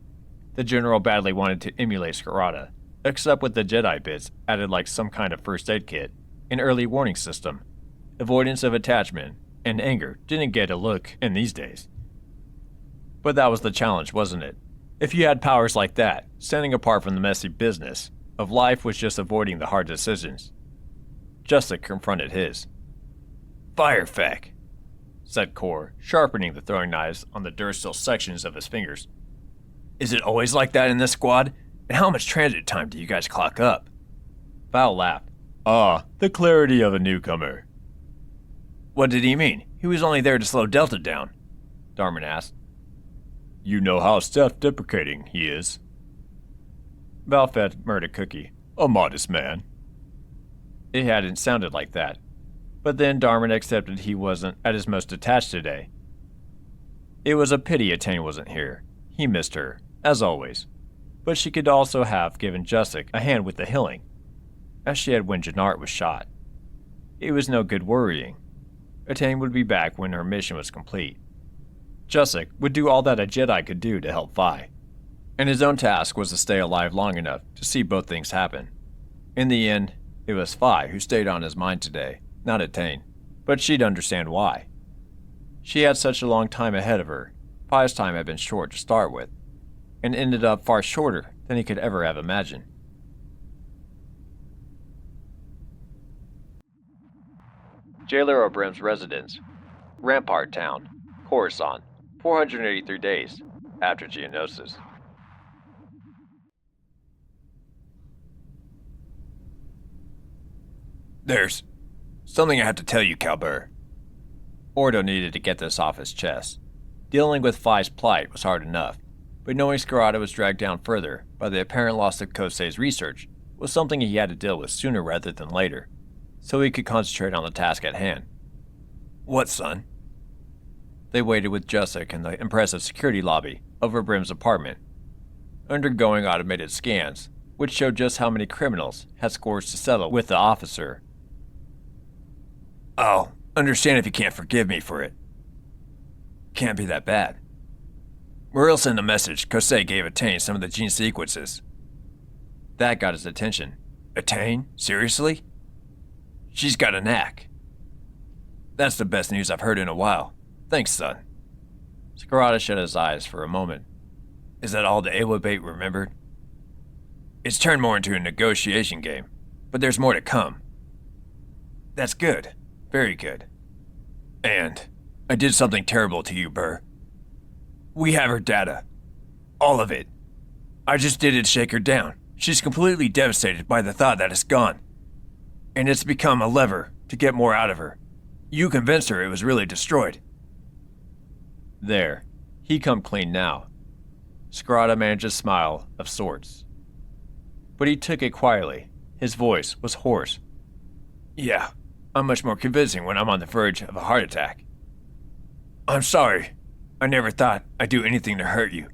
The general badly wanted to emulate Scarata, except with the Jedi bits added like some kind of first aid kit, an early warning system. Avoidance of attachment and anger didn't get a look in these days. But that was the challenge, wasn't it? If you had powers like that, standing apart from the messy business of life was just avoiding the hard decisions. Jessic confronted his. Fire feck, said Kor, sharpening the throwing knives on the Durstill sections of his fingers. Is it always like that in this squad? And how much transit time do you guys clock up? Val laughed. Ah, the clarity of a newcomer. What did he mean? He was only there to slow Delta down, Darman asked. You know how self-deprecating he is. Val fed Mert a cookie. A modest man. It hadn't sounded like that. But then Darman accepted he wasn't at his most attached today. It was a pity Atane wasn't here. He missed her, as always. But she could also have given Jessic a hand with the healing, as she had when Jannart was shot. It was no good worrying. Atane would be back when her mission was complete. Jessic would do all that a Jedi could do to help Vi, and his own task was to stay alive long enough to see both things happen. In the end, it was Vi who stayed on his mind today, not Atane, but she'd understand why. She had such a long time ahead of her. Vi's time had been short to start with, and ended up far shorter than he could ever have imagined. Jailer Obrim's residence, Rampart Town, Coruscant, 483 days after Geonosis. There's something I have to tell you, Calbur. Ordo needed to get this off his chest. Dealing with Phi's plight was hard enough, but knowing Scarada was dragged down further by the apparent loss of Kosei's research was something he had to deal with sooner rather than later, so he could concentrate on the task at hand. What, son? They waited with Jessic in the impressive security lobby of Obrim's apartment, undergoing automated scans, which showed just how many criminals had scores to settle with the officer. I'll understand if you can't forgive me for it. Can't be that bad. Muriel sent a message Kosei gave Attain some of the gene sequences. That got his attention. Attain? Seriously? She's got a knack. That's the best news I've heard in a while. Thanks, son. Scarada shut his eyes for a moment. Is that all the Awabate remembered? It's turned more into a negotiation game, but there's more to come. That's good. Very good. And I did something terrible to you, Burr. We have her data. All of it. I just did it to shake her down. She's completely devastated by the thought that it's gone. And it's become a lever to get more out of her. You convinced her it was really destroyed. There. He come clean now. Scarada managed a smile of sorts. But he took it quietly. His voice was hoarse. Yeah, I'm much more convincing when I'm on the verge of a heart attack. I'm sorry. I never thought I'd do anything to hurt you.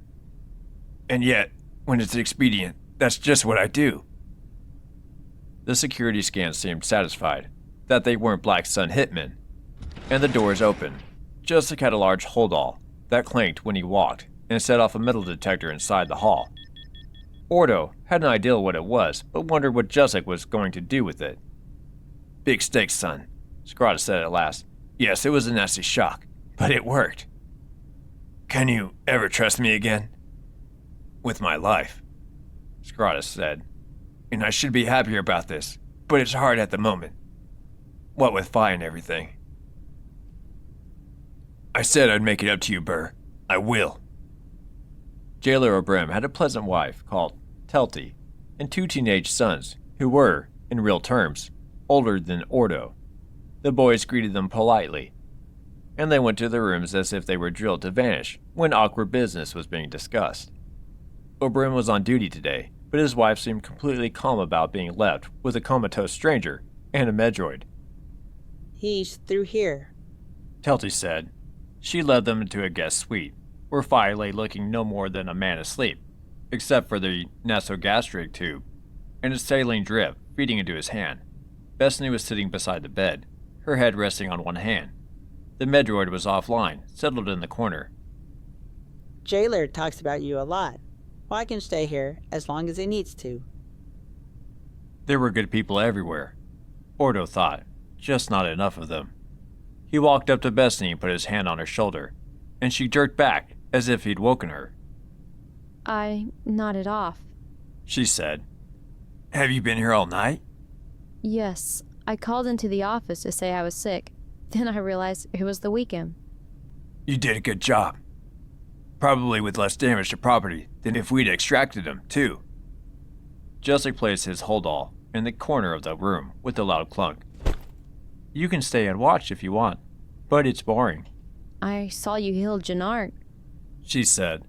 And yet, when it's expedient, that's just what I do. The security scan seemed satisfied that they weren't Black Sun hitmen, and the doors opened. Jessic had a large holdall that clanked when he walked and set off a metal detector inside the hall. Ordo had an idea what it was, but wondered what Jessic was going to do with it. Big stakes, son, Scarada said at last. Yes, it was a nasty shock, but it worked. Can you ever trust me again? With my life, Scarada said. And I should be happier about this, but it's hard at the moment. What with Phi and everything. I said I'd make it up to you, Burr. I will. Jailer Obrim had a pleasant wife called Telti and 2 teenage sons who were, in real terms, older than Ordo. The boys greeted them politely, and they went to their rooms as if they were drilled to vanish when awkward business was being discussed. Obrim was on duty today, but his wife seemed completely calm about being left with a comatose stranger and a Medroid. He's through here, Telti said. She led them into a guest suite, where Phi lay looking no more than a man asleep, except for the nasogastric tube and a saline drip feeding into his hand. Bethany was sitting beside the bed, her head resting on one hand. The Medroid was offline, settled in the corner. Jailer talks about you a lot. Well, I can stay here as long as he needs to. There were good people everywhere, Ordo thought, just not enough of them. He walked up to Bethany and put his hand on her shoulder, and she jerked back as if he'd woken her. I nodded off. She said. Have you been here all night? Yes, I called into the office to say I was sick. Then I realized it was the weekend. You did a good job. Probably with less damage to property than if we'd extracted him, too. Jessic placed his holdall in the corner of the room with a loud clunk. You can stay and watch if you want, but it's boring. I saw you heal Jannard, she said.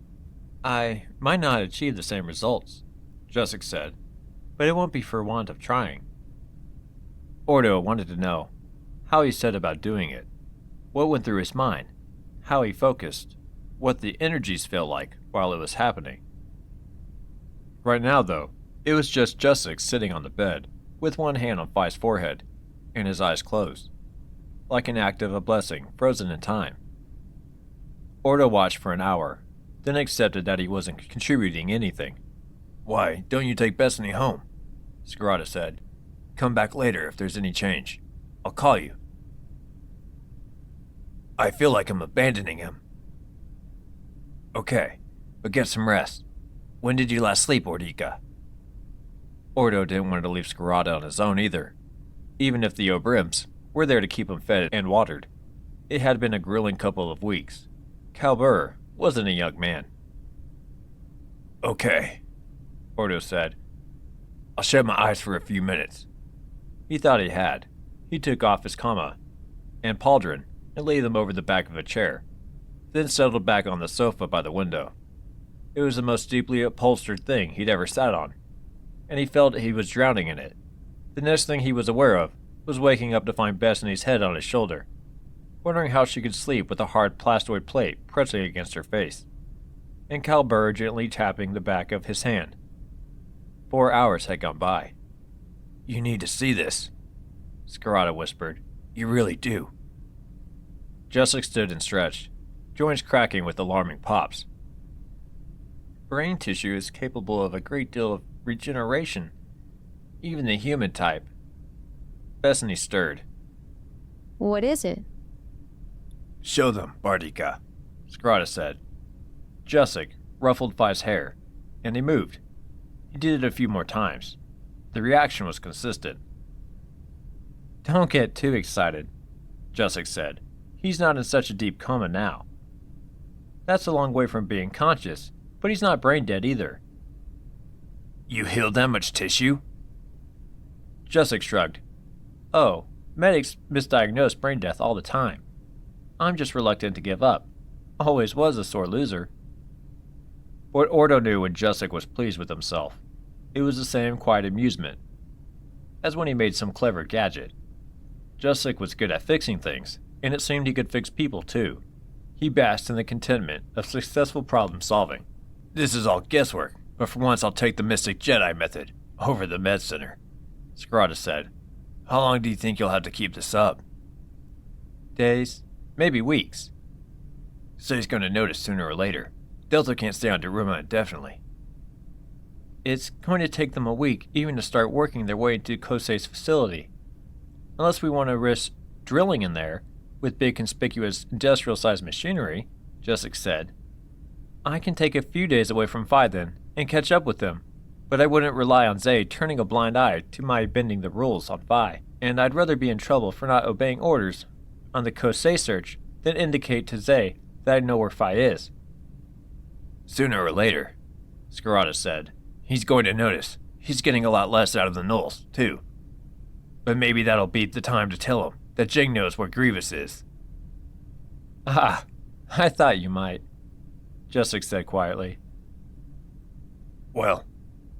I might not achieve the same results, Jessic said, but it won't be for want of trying. Ordo wanted to know how he set about doing it, what went through his mind, how he focused, what the energies felt like while it was happening. Right now, though, it was just Jessic sitting on the bed, with one hand on Phi's forehead, and his eyes closed, like an act of a blessing frozen in time. Ordo watched for an hour, then accepted that he wasn't contributing anything. Why don't you take Bethany home? Scarada said. Come back later if there's any change. I'll call you. I feel like I'm abandoning him. Okay, but get some rest. When did you last sleep, Ordica? Ordo didn't want to leave Scarada on his own either, even if the Obrims were there to keep him fed and watered. It had been a grueling couple of weeks. Kalber wasn't a young man. "Okay," Ordo said. "I'll shut my eyes for a few minutes." He thought he had. He took off his kama and pauldron and laid them over the back of a chair, then settled back on the sofa by the window. It was the most deeply upholstered thing he'd ever sat on, and he felt he was drowning in it. The next thing he was aware of was waking up to find Bethany's head on his shoulder, wondering how she could sleep with a hard plastoid plate pressing against her face, and Kalber gently tapping the back of his hand. 4 hours had gone by. "You need to see this," Scarata whispered. "You really do." Jessic stood and stretched, joints cracking with alarming pops. Brain tissue is capable of a great deal of regeneration, even the human type. Bethany stirred. What is it? "Show them, Bardika," Scarata said. Jessic ruffled Fi's hair, and he moved. He did it a few more times. The reaction was consistent. "Don't get too excited," Jessic said. "He's not in such a deep coma now. That's a long way from being conscious, but he's not brain dead either." "You healed that much tissue?" Jessic shrugged. "Oh, medics misdiagnose brain death all the time. I'm just reluctant to give up. Always was a sore loser." What Ordo knew when Jessic was pleased with himself, it was the same quiet amusement as when he made some clever gadget. Jessic was good at fixing things, and it seemed he could fix people too. He basked in the contentment of successful problem solving. "This is all guesswork, but for once I'll take the Mystic Jedi method over the Med Center," Scarata said. "How long do you think you'll have to keep this up?" "Days, maybe weeks." "So he's going to notice sooner or later. Delta can't stay on Daruma indefinitely." "It's going to take them a week even to start working their way into Kosei's facility. Unless we want to risk drilling in there with big conspicuous industrial-sized machinery," Jessic said. "I can take a few days away from Phi then and catch up with them, but I wouldn't rely on Zay turning a blind eye to my bending the rules on Phi, and I'd rather be in trouble for not obeying orders on the Kosei search than indicate to Zay that I know where Phi is." "Sooner or later," Scarata said. "He's going to notice. He's getting a lot less out of the Knolls, too. But maybe that'll be the time to tell him that Jing knows where Grievous is." "Ah, I thought you might," Jessic said quietly. "Well,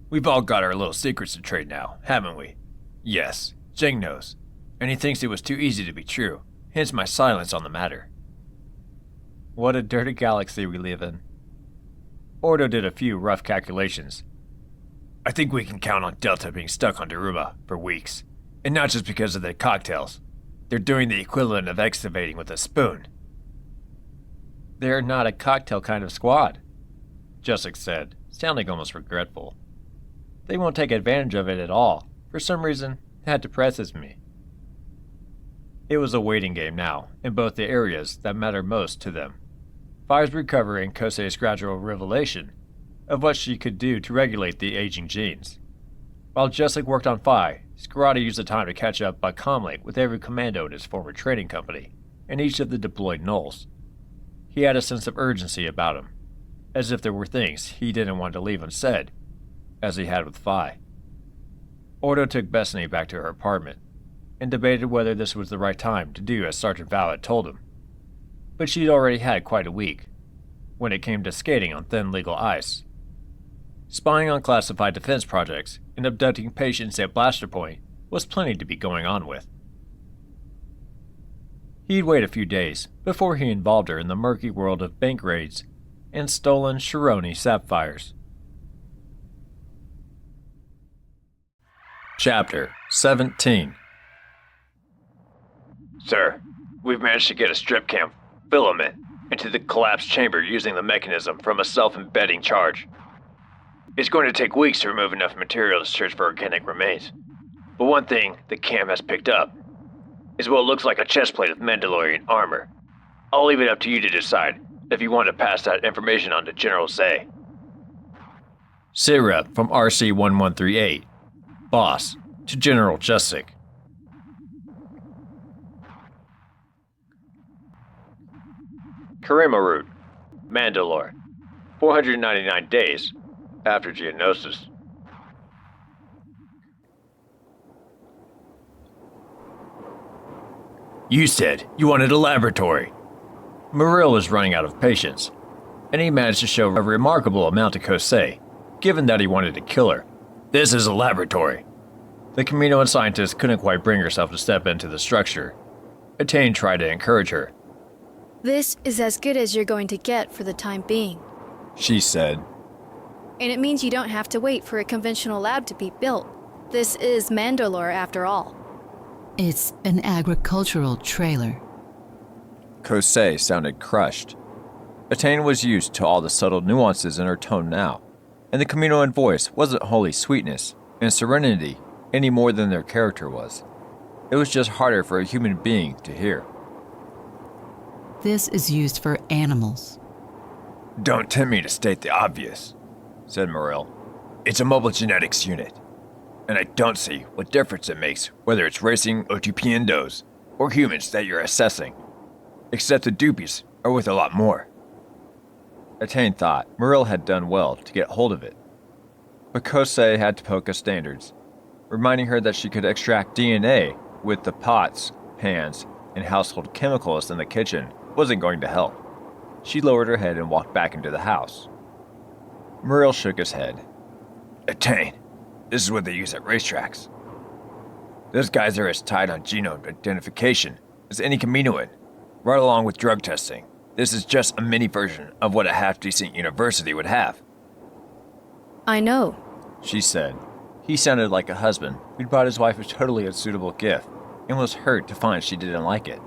we've all got our little secrets to trade now, haven't we? Yes, Jing knows, and he thinks it was too easy to be true, hence my silence on the matter." What a dirty galaxy we live in. Ordo did a few rough calculations. "I think we can count on Delta being stuck on Daruma for weeks. And not just because of the cocktails. They're doing the equivalent of excavating with a spoon." "They're not a cocktail kind of squad," Jessic said, sounding almost regretful. "They won't take advantage of it at all. For some reason, that depresses me." It was a waiting game now, in both the areas that mattered most to them. Phi's recovery and Kosei's gradual revelation of what she could do to regulate the aging genes. While Jessic worked on Phi, Scarata used the time to catch up by comlink with every commando in his former trading company and each of the deployed Knolls. He had a sense of urgency about him, as if there were things he didn't want to leave unsaid, as he had with Phi. Ordo took Bethany back to her apartment and debated whether this was the right time to do as Sergeant Val had told him. But she'd already had quite a week when it came to skating on thin legal ice. Spying on classified defense projects and abducting patients at Blaster Point was plenty to be going on with. He'd wait a few days before he involved her in the murky world of bank raids and stolen Shironi sapphires. Chapter 17. "Sir, we've managed to get a strip cam filament into the collapsed chamber using the mechanism from a self-embedding charge. It's going to take weeks to remove enough material to search for organic remains. But one thing the cam has picked up is what looks like a chestplate of Mandalorian armor. I'll leave it up to you to decide if you want to pass that information on to General Zay." Sitrep from RC-1138. Boss, to General Jessic. Karima route, Mandalore, 499 days after Geonosis. You said you wanted a laboratory. Muriel was running out of patience, and he managed to show a remarkable amount to Kosei, given that he wanted to kill her. This is a laboratory. The Kaminoan scientist couldn't quite bring herself to step into the structure. Attain tried to encourage her. This is as good as you're going to get for the time being. She said, And it means you don't have to wait for a conventional lab to be built. This is Mandalore after all. It's an agricultural trailer. Kosei sounded crushed. Attain was used to all the subtle nuances in her tone now, and the Kaminoan voice wasn't wholly sweetness and serenity any more than their character was. It was just harder for a human being to hear. This is used for animals. Don't tempt me to state the obvious, said Morel. It's a mobile genetics unit, and I don't see what difference it makes whether it's racing Otupiendos or humans that you're assessing. Except the Dupes are worth a lot more. Attain thought Morel had done well to get hold of it, but Kosei had to poke us standards, reminding her that she could extract DNA with the pots, pans, and household chemicals in the kitchen wasn't going to help. She lowered her head and walked back into the house. Muriel shook his head. Attain, this is what they use at racetracks. Those guys are as tight on genome identification as any Kaminoan, right along with drug testing. This is just a mini version of what a half-decent university would have. I know, she said. He sounded like a husband who'd bought his wife a totally unsuitable gift and was hurt to find she didn't like it.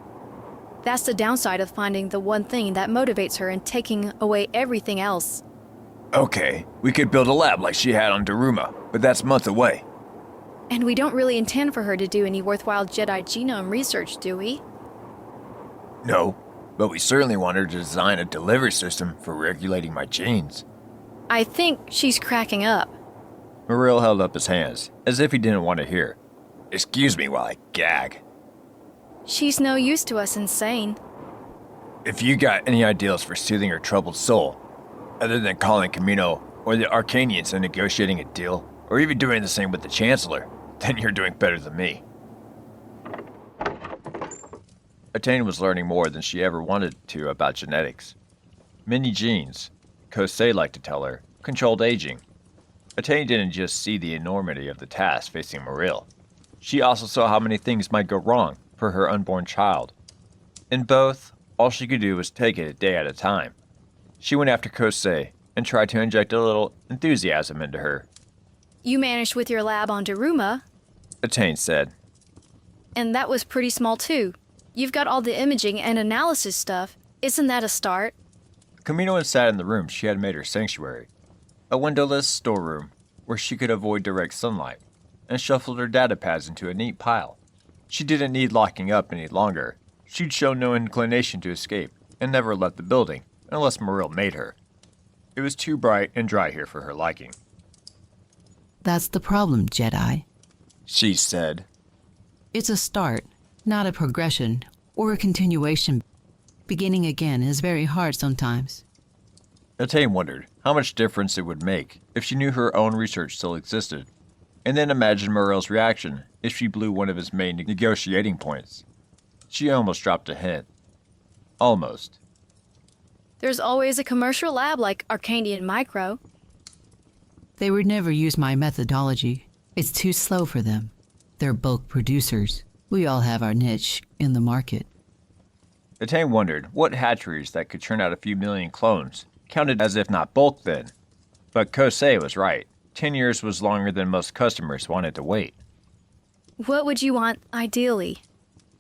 That's the downside of finding the one thing that motivates her and taking away everything else. Okay, we could build a lab like she had on Daruma, but that's months away. And we don't really intend for her to do any worthwhile Jedi genome research, do we? No, but we certainly want her to design a delivery system for regulating my genes. I think she's cracking up. Muriel held up his hands, as if he didn't want to hear. Excuse me while I gag. She's no use to us insane. If you got any ideals for soothing her troubled soul, other than calling Kamino or the Arcanians and negotiating a deal, or even doing the same with the Chancellor, then you're doing better than me. Attain was learning more than she ever wanted to about genetics. Many genes, Kosei liked to tell her, controlled aging. Attain didn't just see the enormity of the task facing Muriel. She also saw how many things might go wrong for her unborn child. In both, all she could do was take it a day at a time. She went after Kosei and tried to inject a little enthusiasm into her. You managed with your lab on Daruma, Attain said. And that was pretty small too. You've got all the imaging and analysis stuff. Isn't that a start? Kaminoan sat in the room she had made her sanctuary, a windowless storeroom where she could avoid direct sunlight, and shuffled her data pads into a neat pile. She didn't need locking up any longer. She'd shown no inclination to escape, and never left the building, unless Morel made her. It was too bright and dry here for her liking. That's the problem, Jedi. She said. It's a start, not a progression or a continuation. Beginning again is very hard sometimes. Attain wondered how much difference it would make if she knew her own research still existed, and then imagined Morel's reaction if she blew one of his main negotiating points. She almost dropped a hint. Almost. There's always a commercial lab like Arcanian Micro. They would never use my methodology. It's too slow for them. They're bulk producers. We all have our niche in the market. Attain wondered what hatcheries that could turn out a few million clones counted as if not bulk then. But Kosei was right. 10 years was longer than most customers wanted to wait. What would you want ideally?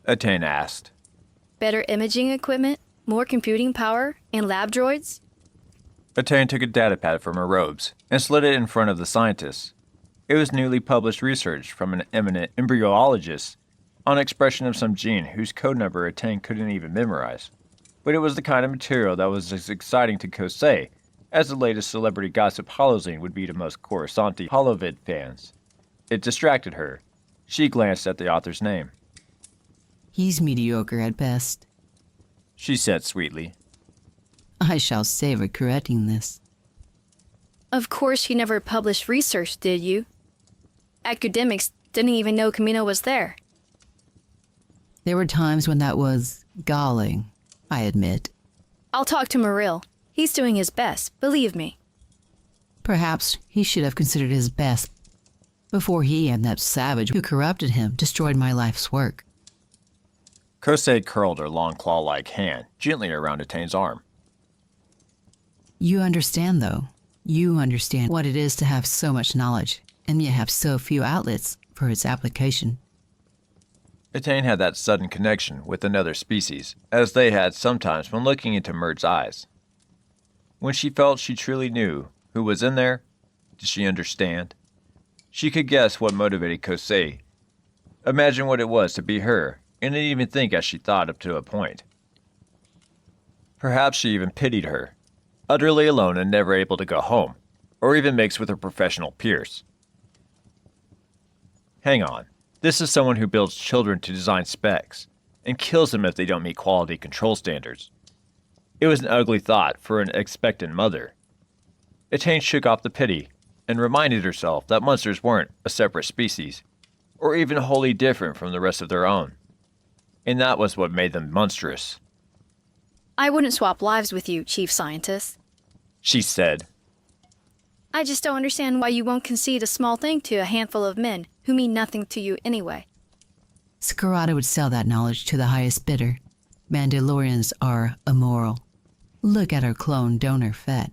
Attain asked. Better imaging equipment, more computing power, and lab droids? Attain took a datapad from her robes and slid it in front of the scientists. It was newly published research from an eminent embryologist on expression of some gene whose code number Attain couldn't even memorize. But it was the kind of material that was as exciting to Kosei as the latest celebrity gossip holozine would be to most Coruscanti Holovid fans. It distracted her. She glanced at the author's name. He's mediocre at best. She said sweetly. I shall savor correcting this. Of course, you never published research, did you? Academics didn't even know Camino was there. There were times when that was galling, I admit. I'll talk to Muril. He's doing his best, believe me. Perhaps he should have considered his best before he and that savage who corrupted him destroyed my life's work. Kosei curled her long claw-like hand gently around Etaine's arm. You understand, though. You understand what it is to have so much knowledge, and yet have so few outlets for its application. Etaine had that sudden connection with another species, as they had sometimes when looking into Murd's eyes. When she felt she truly knew who was in there, did she understand? She could guess what motivated Kosei, imagine what it was to be her, and didn't even think as she thought up to a point. Perhaps she even pitied her, utterly alone and never able to go home, or even mix with her professional peers. Hang on, this is someone who builds children to design specs, and kills them if they don't meet quality control standards. It was an ugly thought for an expectant mother. Etaine shook off the pity, and reminded herself that monsters weren't a separate species, or even wholly different from the rest of their own. And that was what made them monstrous. I wouldn't swap lives with you, Chief Scientist. She said. I just don't understand why you won't concede a small thing to a handful of men who mean nothing to you anyway. Scarada would sell that knowledge to the highest bidder. Mandalorians are immoral. Look at our clone donor Fett.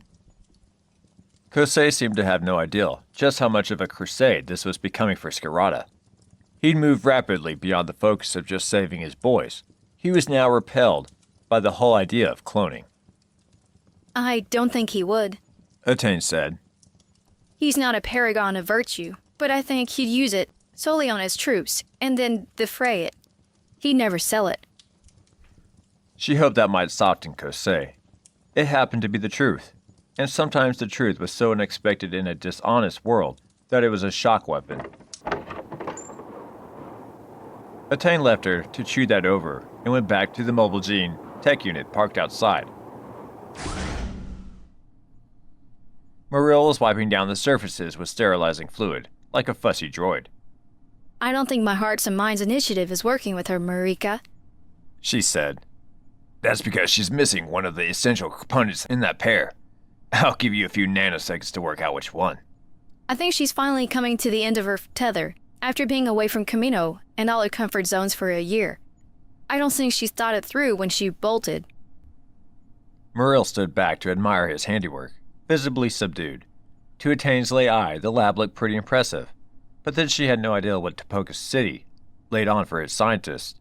Kosei seemed to have no idea just how much of a crusade this was becoming for Scarada. He'd moved rapidly beyond the focus of just saving his boys. He was now repelled by the whole idea of cloning. I don't think he would. Etaine said. He's not a paragon of virtue, but I think he'd use it solely on his troops, and then defray it. He'd never sell it. She hoped that might soften Kosei. It happened to be the truth, and sometimes the truth was so unexpected in a dishonest world that it was a shock weapon. Etaine left her to chew that over and went back to the Mobile Gene tech unit parked outside. Muril was wiping down the surfaces with sterilizing fluid, like a fussy droid. I don't think my hearts and minds initiative is working with her, Marika. She said. That's because she's missing one of the essential components in that pair. I'll give you a few nanoseconds to work out which one. I think she's finally coming to the end of her tether, after being away from Camino and all her comfort zones for a year. I don't think she's thought it through when she bolted. Muril stood back to admire his handiwork, visibly subdued. To Etaine's lay eye, the lab looked pretty impressive, but then she had no idea what Tipoca City laid on for its scientists.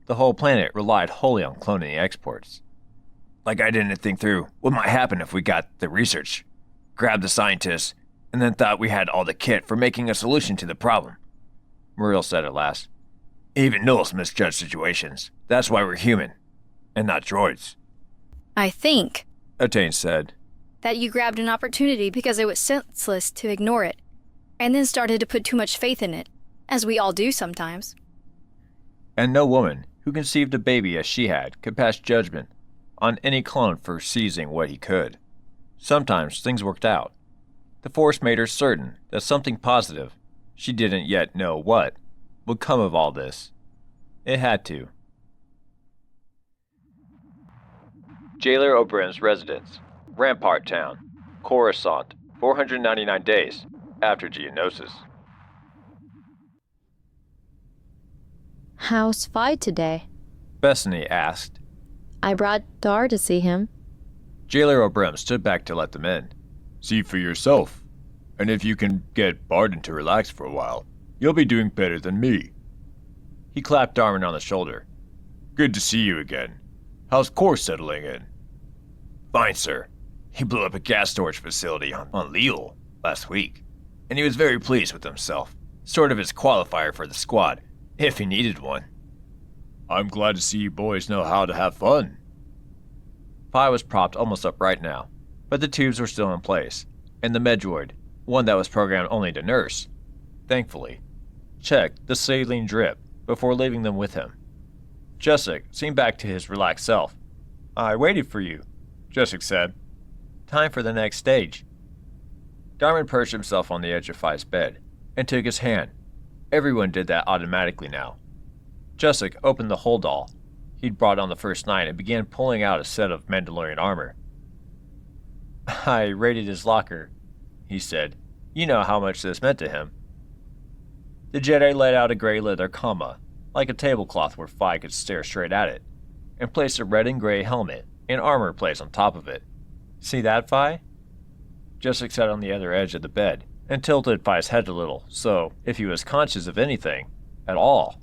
The whole planet relied wholly on cloning exports. Like I didn't think through what might happen if we got the research, grabbed the scientists, and then thought we had all the kit for making a solution to the problem, Muril said at last. Even Knowles misjudged situations. That's why we're human, and not droids. I think, Etaine said, that you grabbed an opportunity because it was senseless to ignore it, and then started to put too much faith in it, as we all do sometimes. And no woman who conceived a baby as she had could pass judgment on any clone for seizing what he could. Sometimes things worked out. The Force made her certain that something positive, she didn't yet know what, would come of all this. It had to. Jailer Oberyn's residence, Rampart Town, Coruscant, 499 days after Geonosis. How's Fi today? Bethany asked. I brought Dar to see him. Jailer Oberyn stood back to let them in. See for yourself. And if you can get Barden to relax for a while, you'll be doing better than me. He clapped Darwin on the shoulder. Good to see you again. How's Kor settling in? Fine, sir. He blew up a gas storage facility on Leal last week, and he was very pleased with himself. Sort of his qualifier for the squad, if he needed one. I'm glad to see you boys know how to have fun. Fi was propped almost upright now, but the tubes were still in place, and the Medroid, one that was programmed only to nurse, thankfully, checked the saline drip before leaving them with him. Jessic seemed back to his relaxed self. I waited for you. Jessic said. Time for the next stage. Darman perched himself on the edge of Fi's bed and took his hand. Everyone did that automatically now. Jessic opened the holdall he'd brought on the first night and began pulling out a set of Mandalorian armor. I raided his locker, he said. You know how much this meant to him. The Jedi let out a gray leather comma, like a tablecloth where Fi could stare straight at it, and placed a red and gray helmet and armor plates on top of it. See that, Fi? Jessic sat on the other edge of the bed and tilted Fi's head a little, so if he was conscious of anything, at all,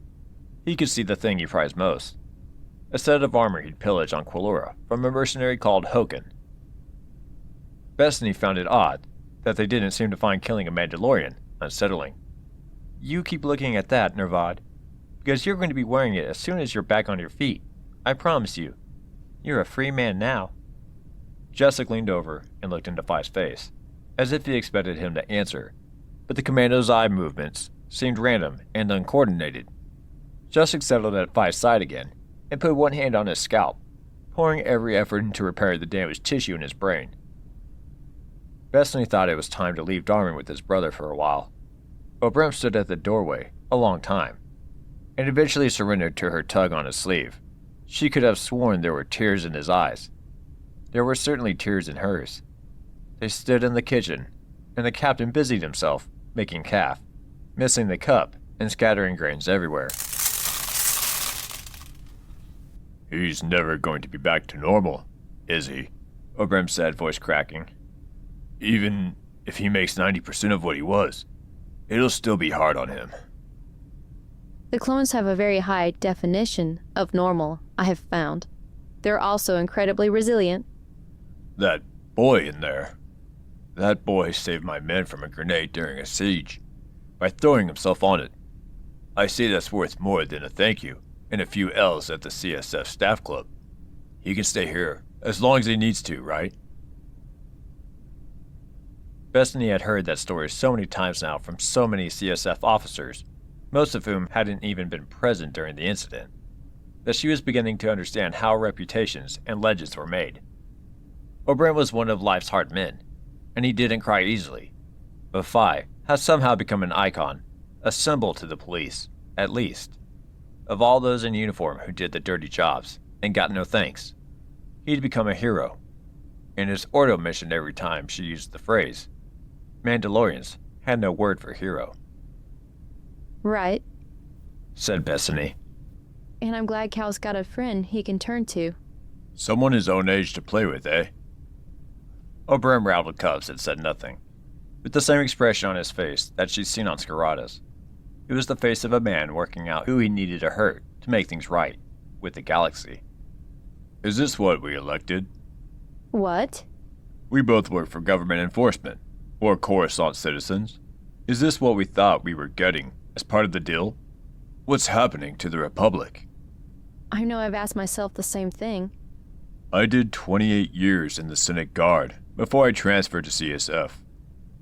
he could see the thing he prized most. A set of armor he'd pillaged on Quilora from a mercenary called Hoken. Bethany found it odd that they didn't seem to find killing a Mandalorian unsettling. You keep looking at that, Nervad, because you're going to be wearing it as soon as you're back on your feet. I promise you. You're a free man now. Jessic leaned over and looked into Fi's face, as if he expected him to answer, but the commando's eye movements seemed random and uncoordinated. Jessic settled at Fi's side again and put one hand on his scalp, pouring every effort to repair the damaged tissue in his brain. Bethany thought it was time to leave Darman with his brother for a while. Oberon stood at the doorway a long time, and eventually surrendered to her tug on his sleeve. She could have sworn there were tears in his eyes. There were certainly tears in hers. They stood in the kitchen, and the captain busied himself making calf, missing the cup and scattering grains everywhere. He's never going to be back to normal, is he? Oberon said, voice cracking. Even if he makes 90% of what he was, it'll still be hard on him. The clones have a very high definition of normal, I have found. They're also incredibly resilient. That boy in there. That boy saved my men from a grenade during a siege by throwing himself on it. I say that's worth more than a thank you and a few L's at the CSF staff club. He can stay here as long as he needs to, right? Bethany had heard that story so many times now from so many CSF officers, most of whom hadn't even been present during the incident, that she was beginning to understand how reputations and legends were made. Oberon was one of life's hard men, and he didn't cry easily, but Fi has somehow become an icon, a symbol to the police, at least. Of all those in uniform who did the dirty jobs and got no thanks, he'd become a hero. In his Ordo mission every time she used the phrase, Mandalorians had no word for hero. Right. Said Bethany. And I'm glad Cal's got a friend he can turn to. Someone his own age to play with, eh? Oberon rattled Cubs and said nothing, with the same expression on his face that she'd seen on Scarata's. It was the face of a man working out who he needed to hurt to make things right with the galaxy. Is this what we elected? What? We both work for government enforcement, or Coruscant citizens. Is this what we thought we were getting as part of the deal? What's happening to the Republic? I know I've asked myself the same thing. I did 28 years in the Senate Guard before I transferred to CSF.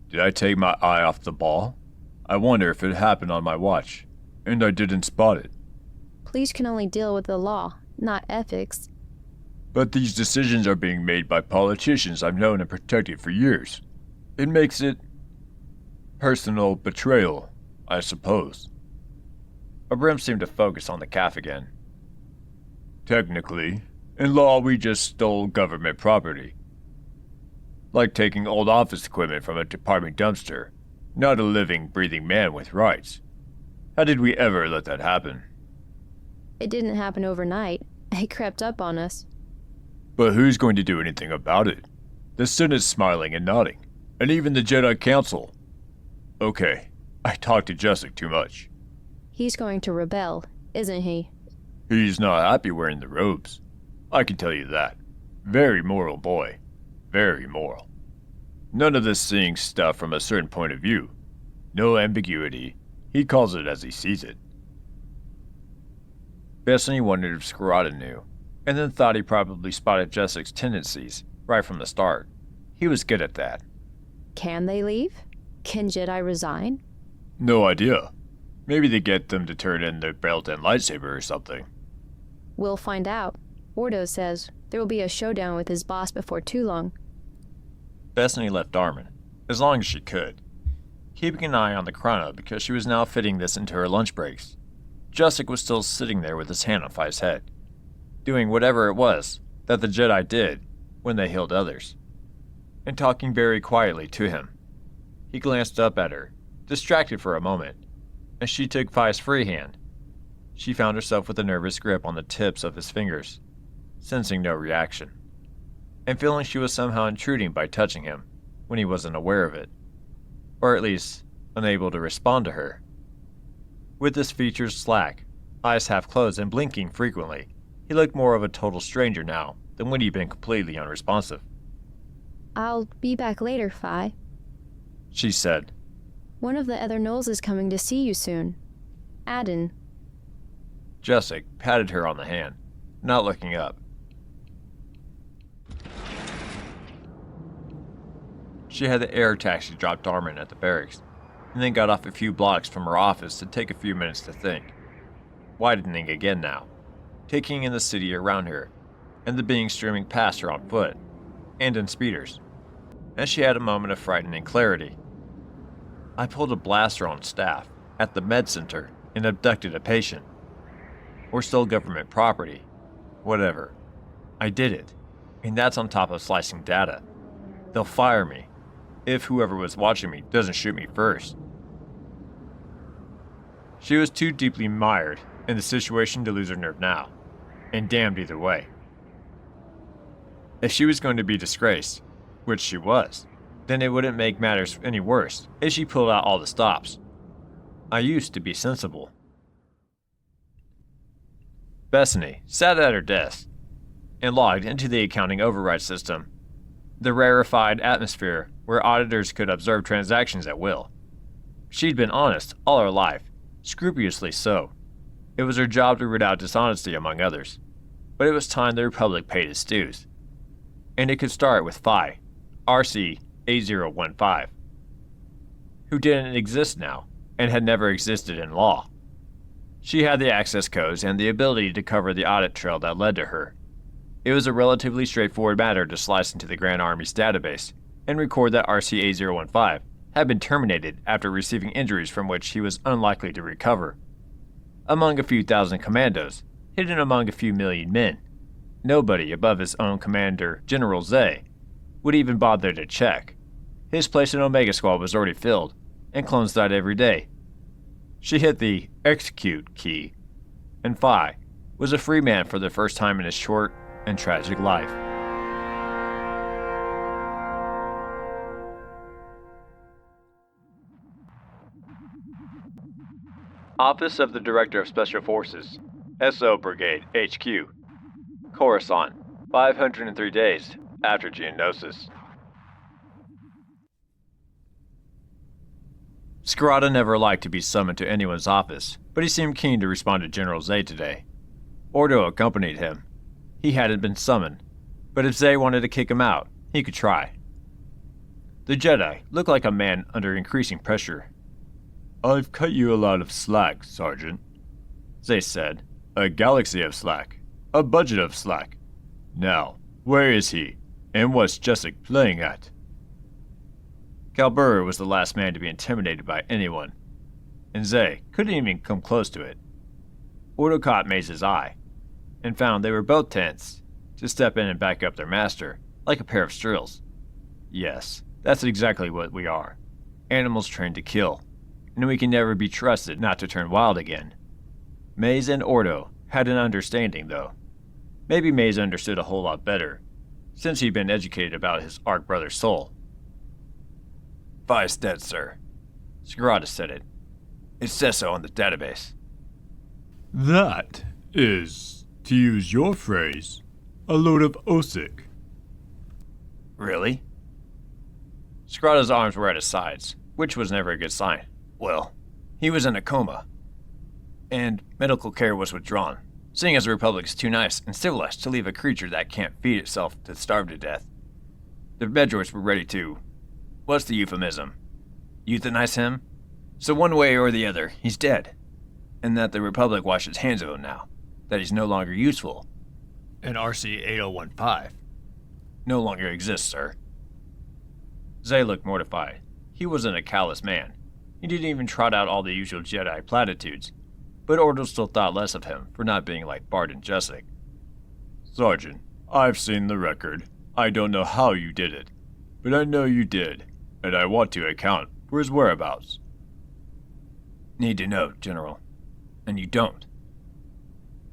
Did I take my eye off the ball? I wonder if it happened on my watch, and I didn't spot it. Police can only deal with the law, not ethics. But these decisions are being made by politicians I've known and protected for years. It makes it personal betrayal, I suppose. Oberon seemed to focus on the calf again. Technically, in law we just stole government property. Like taking old office equipment from a department dumpster. Not a living, breathing man with rights. How did we ever let that happen? It didn't happen overnight. It crept up on us. But who's going to do anything about it? The Senate's smiling and nodding, and even the Jedi Council. Okay, I talked to Jessic too much. He's going to rebel, isn't he? He's not happy wearing the robes. I can tell you that. Very moral boy. Very moral. None of this seeing stuff from a certain point of view. No ambiguity. He calls it as he sees it. Bethany wondered if Scarata knew, and then thought he probably spotted Jessic's tendencies right from the start. He was good at that. Can they leave? Can Jedi resign? No idea. Maybe they get them to turn in their belt and lightsaber or something. We'll find out. Ordo says There will be a showdown with his boss before too long. Bethany left Darman, as long as she could, keeping an eye on the chrono because she was now fitting this into her lunch breaks. Jessic was still sitting there with his hand on Fi's head, doing whatever it was that the Jedi did when they healed others, and talking very quietly to him. He glanced up at her, distracted for a moment, as she took Fi's free hand. She found herself with a nervous grip on the tips of his fingers, sensing no reaction, and feeling she was somehow intruding by touching him when he wasn't aware of it, or at least unable to respond to her. With his features slack, eyes half closed and blinking frequently, he looked more of a total stranger now than when he'd been completely unresponsive. I'll be back later, Fi. She said. One of the other Knolls is coming to see you soon. Adin. Jessic patted her on the hand, not looking up. She had the air taxi drop Darman at the barracks, and then got off a few blocks from her office to take a few minutes to think, widening again now, taking in the city around her, and the beings streaming past her on foot, and in speeders, and she had a moment of frightening clarity. I pulled a blaster on staff at the med center and abducted a patient. Or stole government property. Whatever. I did it, and that's on top of slicing data. They'll fire me, if whoever was watching me doesn't shoot me first. She was too deeply mired in the situation to lose her nerve now, and damned either way. If she was going to be disgraced, which she was, then it wouldn't make matters any worse if she pulled out all the stops. I used to be sensible. Bethany sat at her desk and logged into the accounting override system, the rarefied atmosphere where auditors could observe transactions at will. She'd been honest all her life, scrupulously so. It was her job to root out dishonesty among others, but it was time the Republic paid its dues. And it could start with Fi, RC-8015, who didn't exist now and had never existed in law. She had the access codes and the ability to cover the audit trail that led to her. It was a relatively straightforward matter to slice into the Grand Army's database and record that RC-8015 had been terminated after receiving injuries from which he was unlikely to recover. Among a few thousand commandos, hidden among a few million men, nobody above his own commander, General Zay, would even bother to check. His place in Omega Squad was already filled, and clones died every day. She hit the execute key, and Fi was a free man for the first time in his short and tragic life. Office of the Director of Special Forces, SO Brigade HQ, Coruscant, 503 days after Geonosis. Scarada never liked to be summoned to anyone's office, but he seemed keen to respond to General Zay today. Ordo accompanied him. He hadn't been summoned, but if Zay wanted to kick him out, he could try. The Jedi looked like a man under increasing pressure. "I've cut you a lot of slack, Sergeant," Zay said. "A galaxy of slack. A budget of slack. Now, where is he? And what's Jessic playing at?" Calbur was the last man to be intimidated by anyone, and Zay couldn't even come close to it. Ordo caught Maze's eye, and found they were both tense to step in and back up their master, like a pair of strills. Yes, that's exactly what we are. Animals trained to kill, and we can never be trusted not to turn wild again. Maze and Ordo had an understanding, though. Maybe Maze understood a whole lot better, since he'd been educated about his Arc brother's soul. "Fi's dead, sir." Scarada said it. "It says so on the database." That is, to use your phrase, a load of Osik. Really? Scarada's arms were at his sides, which was never a good sign. Well, he was in a coma, and medical care was withdrawn, seeing as the Republic is too nice and civilized to leave a creature that can't feed itself to starve to death. The Bedroids were ready to, what's the euphemism? Euthanize him? So one way or the other, he's dead. And that the Republic washed its hands of him now, that he's no longer useful. And RC-8015 no longer exists, sir. Zay looked mortified. He wasn't a callous man. He didn't even trot out all the usual Jedi platitudes, but Ordo still thought less of him for not being like Bart and Jessic. Sergeant, I've seen the record. I don't know how you did it, but I know you did, and I want to account for his whereabouts. Need to know, General, and you don't.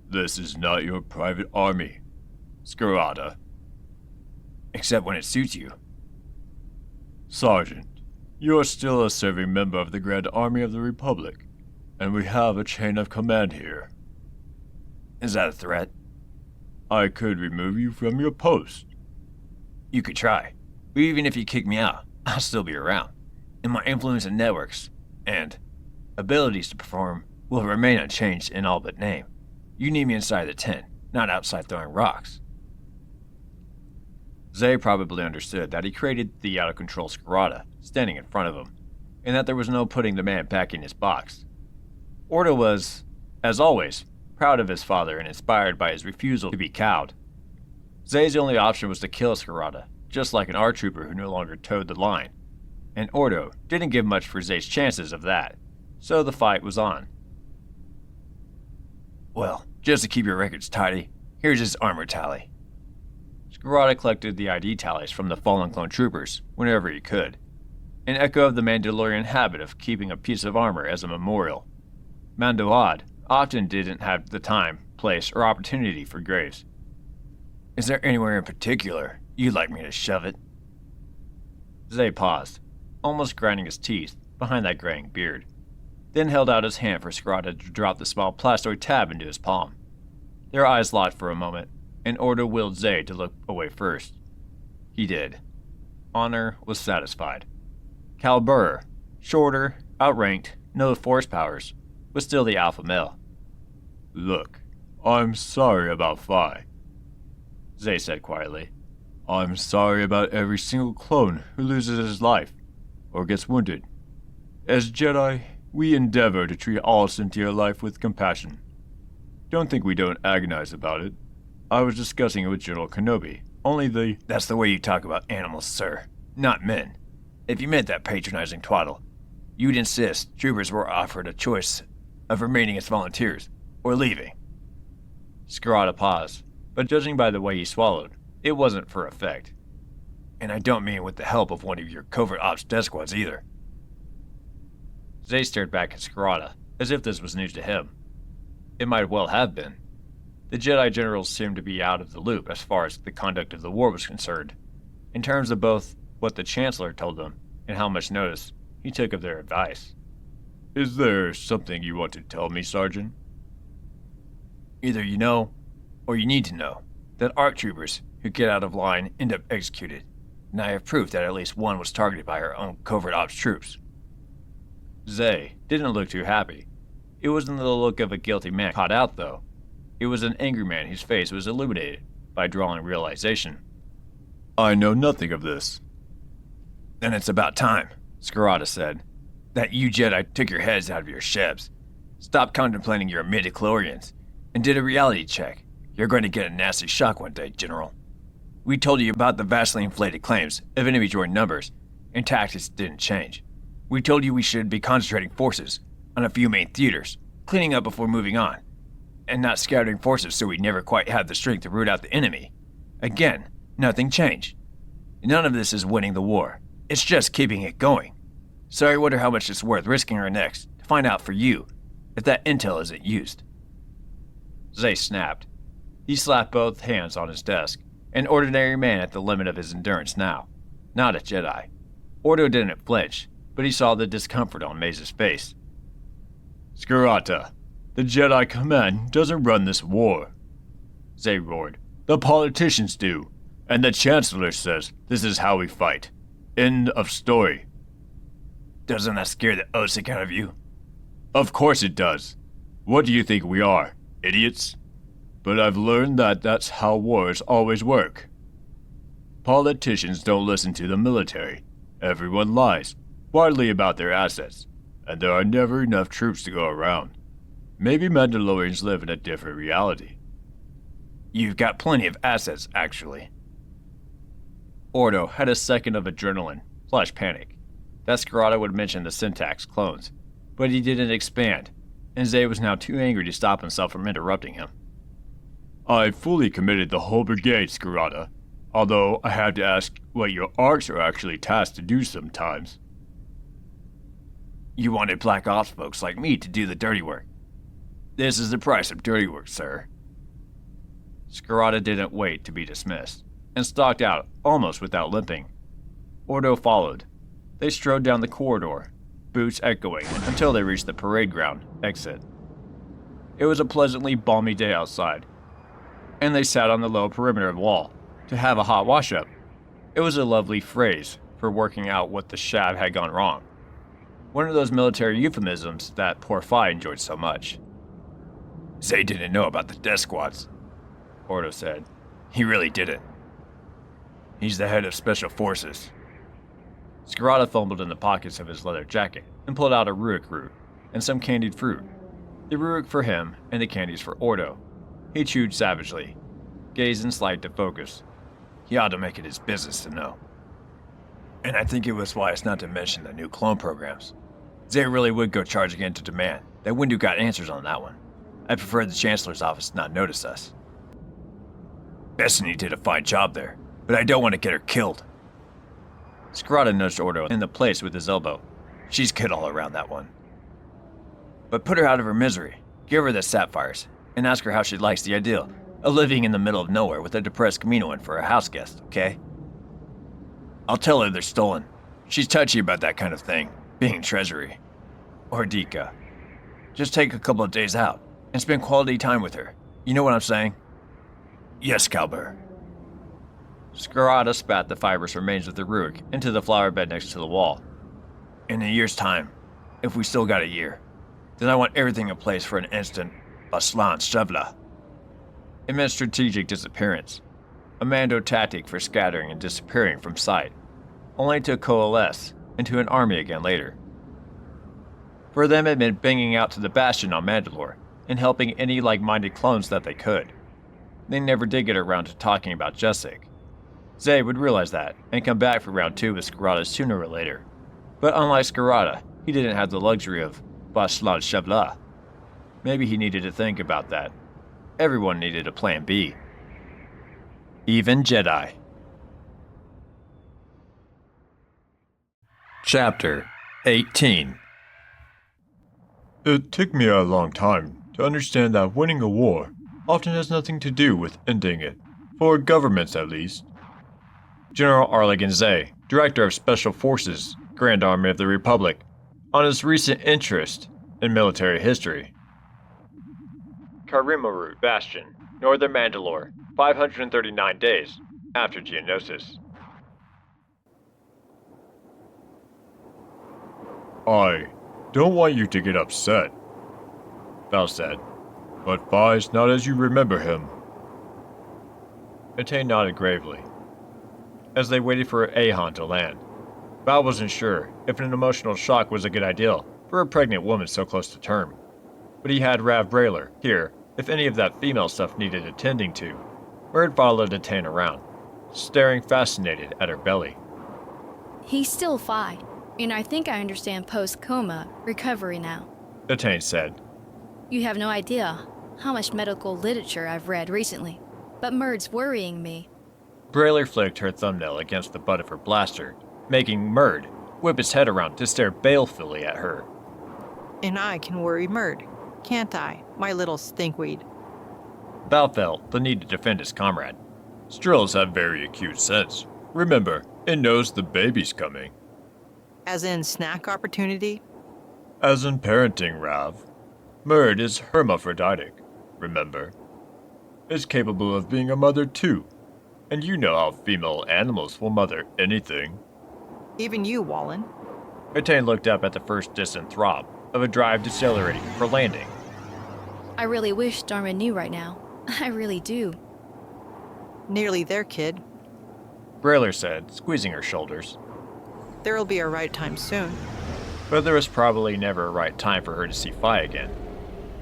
This is not your private army, Scarada. Except when it suits you. Sergeant, you are still a serving member of the Grand Army of the Republic, and we have a chain of command here. Is that a threat? I could remove you from your post. You could try, but even if you kick me out, I'll still be around, and my influence and networks, and abilities to perform will remain unchanged in all but name. You need me inside the tent, not outside throwing rocks. Zay probably understood that he created the out-of-control Scarada standing in front of him, and that there was no putting the man back in his box. Ordo was, as always, proud of his father and inspired by his refusal to be cowed. Zay's only option was to kill Scarada, just like an R-trooper who no longer towed the line, and Ordo didn't give much for Zay's chances of that, so the fight was on. Well, just to keep your records tidy, here's his armor tally. Scarada collected the ID tallies from the fallen clone troopers whenever he could, an echo of the Mandalorian habit of keeping a piece of armor as a memorial. Mando'ad often didn't have the time, place, or opportunity for graves. Is there anywhere in particular you'd like me to shove it? Zay paused, almost grinding his teeth behind that graying beard, then held out his hand for Scarada to drop the small plastoid tab into his palm. Their eyes locked for a moment, and Ordo willed Zay to look away first. He did. Honor was satisfied. Cal Burr, shorter, outranked, no force powers, was still the alpha male. Look, I'm sorry about Phi, Zay said quietly. I'm sorry about every single clone who loses his life, or gets wounded. As Jedi, we endeavor to treat all sentient life with compassion. Don't think we don't agonize about it. I was discussing it with General Kenobi. That's the way you talk about animals, sir, not men. If you meant that patronizing twaddle, you'd insist troopers were offered a choice of remaining as volunteers or leaving. Scarada paused, but judging by the way he swallowed, it wasn't for effect. And I don't mean with the help of one of your covert ops death squads either. Zay stared back at Scarada, as if this was news to him. It might well have been. The Jedi generals seemed to be out of the loop as far as the conduct of the war was concerned, in terms of both what the Chancellor told them and how much notice he took of their advice. Is there something you want to tell me, Sergeant? Either you know, or you need to know, that ARC troopers who get out of line end up executed, and I have proof that at least one was targeted by our own covert ops troops. Zay didn't look too happy. It wasn't the look of a guilty man caught out, though. It was an angry man whose face was illuminated by drawing realization. I know nothing of this. Then it's about time, Scarada said, that you Jedi took your heads out of your shebs, stopped contemplating your midichlorians, and did a reality check. You're going to get a nasty shock one day, General. We told you about the vastly inflated claims of enemy joint numbers, and tactics didn't change. We told you we should be concentrating forces on a few main theaters, cleaning up before moving on, and not scattering forces so we'd never quite have the strength to root out the enemy. Again, nothing changed. None of this is winning the war. It's just keeping it going. So I wonder how much it's worth risking our necks to find out for you if that intel isn't used. Zay snapped. He slapped both hands on his desk, an ordinary man at the limit of his endurance now, not a Jedi. Ordo didn't flinch, but he saw the discomfort on Maze's face. Scarada, the Jedi command doesn't run this war, Zay roared. The politicians do, and the Chancellor says this is how we fight. End of story. Doesn't that scare the OSIC out of you? Of course it does. What do you think we are, idiots? But I've learned that that's how wars always work. Politicians don't listen to the military. Everyone lies, widely about their assets, and there are never enough troops to go around. Maybe Mandalorians live in a different reality. You've got plenty of assets, actually. Ordo had a second of adrenaline, / panic. That Scarada would mention the syntax clones, but he didn't expand, and Zay was now too angry to stop himself from interrupting him. I fully committed the whole brigade, Scarada, although I have to ask what your arcs are actually tasked to do sometimes. You wanted Black Ops folks like me to do the dirty work. This is the price of dirty work, sir. Scarada didn't wait to be dismissed, and stalked out almost without limping. Ordo followed. They strode down the corridor, boots echoing, until they reached the parade ground exit. It was a pleasantly balmy day outside, and they sat on the low perimeter wall to have a hot wash-up. It was a lovely phrase for working out what the Shav had gone wrong. One of those military euphemisms that poor Phi enjoyed so much. Zay didn't know about the death squads, Ordo said. He really didn't. He's the head of Special Forces. Scarada fumbled in the pockets of his leather jacket and pulled out a Ruik root and some candied fruit. The Ruik for him and the candies for Ordo. He chewed savagely, gaze and slide to focus. He ought to make it his business to know. And I think it was wise not to mention the new clone programs. Zay really would go charging into demand. That Windu got answers on that one. I prefer the Chancellor's office not notice us. Destiny did a fine job there, but I don't want to get her killed. Scarada nudged Ordo in the place with his elbow. She's good all around, that one. But put her out of her misery. Give her the sapphires, and ask her how she likes the idea of living in the middle of nowhere with a depressed Kaminoan for a house guest, okay? I'll tell her they're stolen. She's touchy about that kind of thing, being treasury. Or Dika. Just take a couple of days out, and spend quality time with her. You know what I'm saying? Yes, Calber. Scarada spat the fibrous remains of the Ruik into the flower bed next to the wall. In a year's time, if we still got a year, then I want everything in place for an instant Aslan Shevla. It meant strategic disappearance, a Mando tactic for scattering and disappearing from sight, only to coalesce into an army again later. For them it meant banging out to the Bastion on Mandalore and helping any like-minded clones that they could. They never did get around to talking about Jessic. Zay would realize that and come back for round 2 with Scarada sooner or later. But unlike Scarada, he didn't have the luxury of Baslan Shevla. Maybe he needed to think about that. Everyone needed a plan B. Even Jedi. Chapter 18. It took me a long time to understand that winning a war often has nothing to do with ending it, for governments at least. General Arlegan Zay, Director of Special Forces, Grand Army of the Republic, on his recent interest in military history. Karimaru Bastion, Northern Mandalore, 539 days after Geonosis. I don't want you to get upset, Val said, but Phi's not as you remember him. Etain nodded gravely. As they waited for Ahan to land, Val wasn't sure if an emotional shock was a good idea for a pregnant woman so close to term. But he had Rav Brailer here if any of that female stuff needed attending to. Murd followed Etain around, staring fascinated at her belly. He's still fine, and I think I understand post-coma recovery now. Etain said. You have no idea how much medical literature I've read recently, but Murd's worrying me. Brailer flicked her thumbnail against the butt of her blaster, making Murd whip his head around to stare balefully at her. And I can worry Murd, can't I, my little stinkweed? Val felt the need to defend his comrade. Strills have very acute sense. Remember, it knows the baby's coming. As in snack opportunity? As in parenting, Rav. Murd is hermaphroditic, remember? Is capable of being a mother too. And you know how female animals will mother anything. Even you, Wallen. Etain looked up at the first distant throb of a drive decelerating for landing. I really wish Dharma knew right now. I really do. Nearly there, kid. Brailer said, squeezing her shoulders. There'll be a right time soon. But there was probably never a right time for her to see Phi again.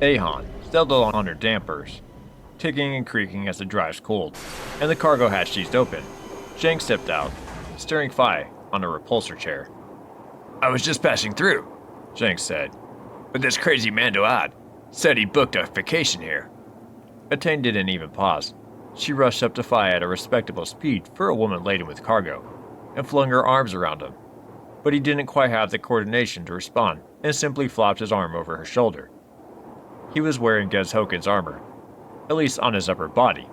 Ahan still on her dampers. ticking and creaking as the drives cooled, and the cargo hatch eased open. Zhang stepped out, steering Phi on a repulsor chair. I was just passing through, Zhang said. but this crazy Mando Ad said he booked a vacation here. Attain didn't even pause. She rushed up to Phi at a respectable speed for a woman laden with cargo, and flung her arms around him. But he didn't quite have the coordination to respond, and simply flopped his arm over her shoulder. He was wearing Gez Hoken's armor, at least on his upper body.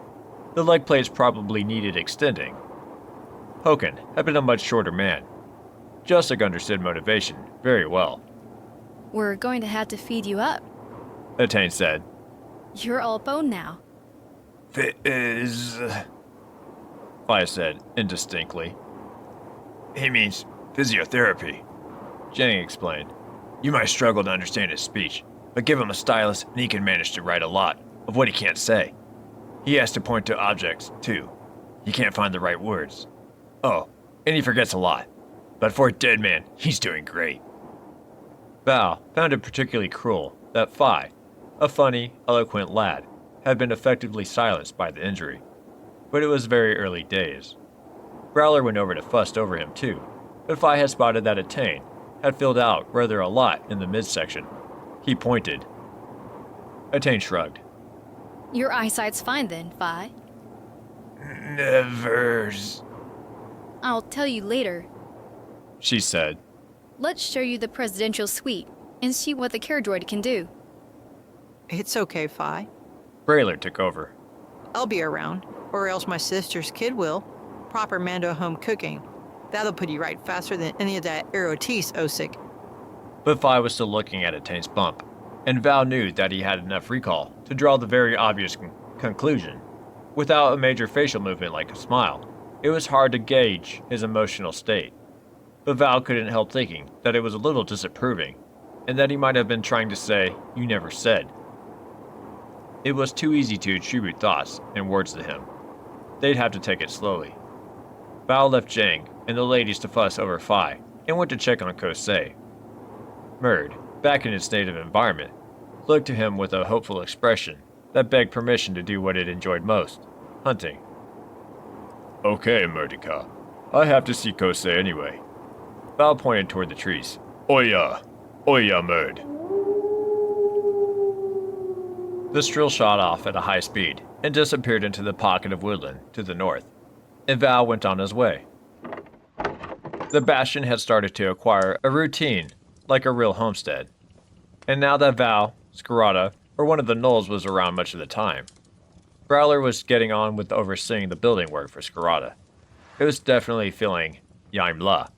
The leg plates probably needed extending. Hoken had been a much shorter man. Justic understood motivation very well. We're going to have to feed you up. Attain said. You're all bone now. Phi said indistinctly. He means physiotherapy, Zhang explained. You might struggle to understand his speech, but give him a stylus and he can manage to write a lot of what he can't say. He has to point to objects, too. He can't find the right words. Oh, and he forgets a lot. But for a dead man, he's doing great. Val found it particularly cruel that Phi, a funny, eloquent lad, had been effectively silenced by the injury. But it was very early days. Growler went over to fuss over him too, but Phi had spotted that Attain had filled out rather a lot in the midsection. He pointed. Attain shrugged. Your eyesight's fine then, Phi. Nevers. I'll tell you later. She said. Let's show you the presidential suite and see what the care droid can do. It's okay, Phi. Braylor took over. I'll be around, or else my sister's kid will. Proper Mando home cooking. That'll put you right faster than any of that Aerotis, Osik. But Phi was still looking at Attain's bump, and Val knew that he had enough recall to draw the very obvious conclusion. Without a major facial movement like a smile, it was hard to gauge his emotional state. But Val couldn't help thinking that it was a little disapproving, and that he might have been trying to say, "You never said." It was too easy to attribute thoughts and words to him. They'd have to take it slowly. Val left Zhang and the ladies to fuss over Phi and went to check on Kosei. Murd, back in its native environment, looked to him with a hopeful expression that begged permission to do what it enjoyed most, hunting. Okay, Murdica. I have to see Kosei anyway. Val pointed toward the trees. Oya! Oya, Murd. The Strill shot off at a high speed and disappeared into the pocket of woodland to the north, and Val went on his way. The Bastion had started to acquire a routine like a real homestead, and now that Val, Scarada, or one of the Gnolls was around much of the time, Growler was getting on with overseeing the building work for Scarada. It was definitely feeling Yaimla,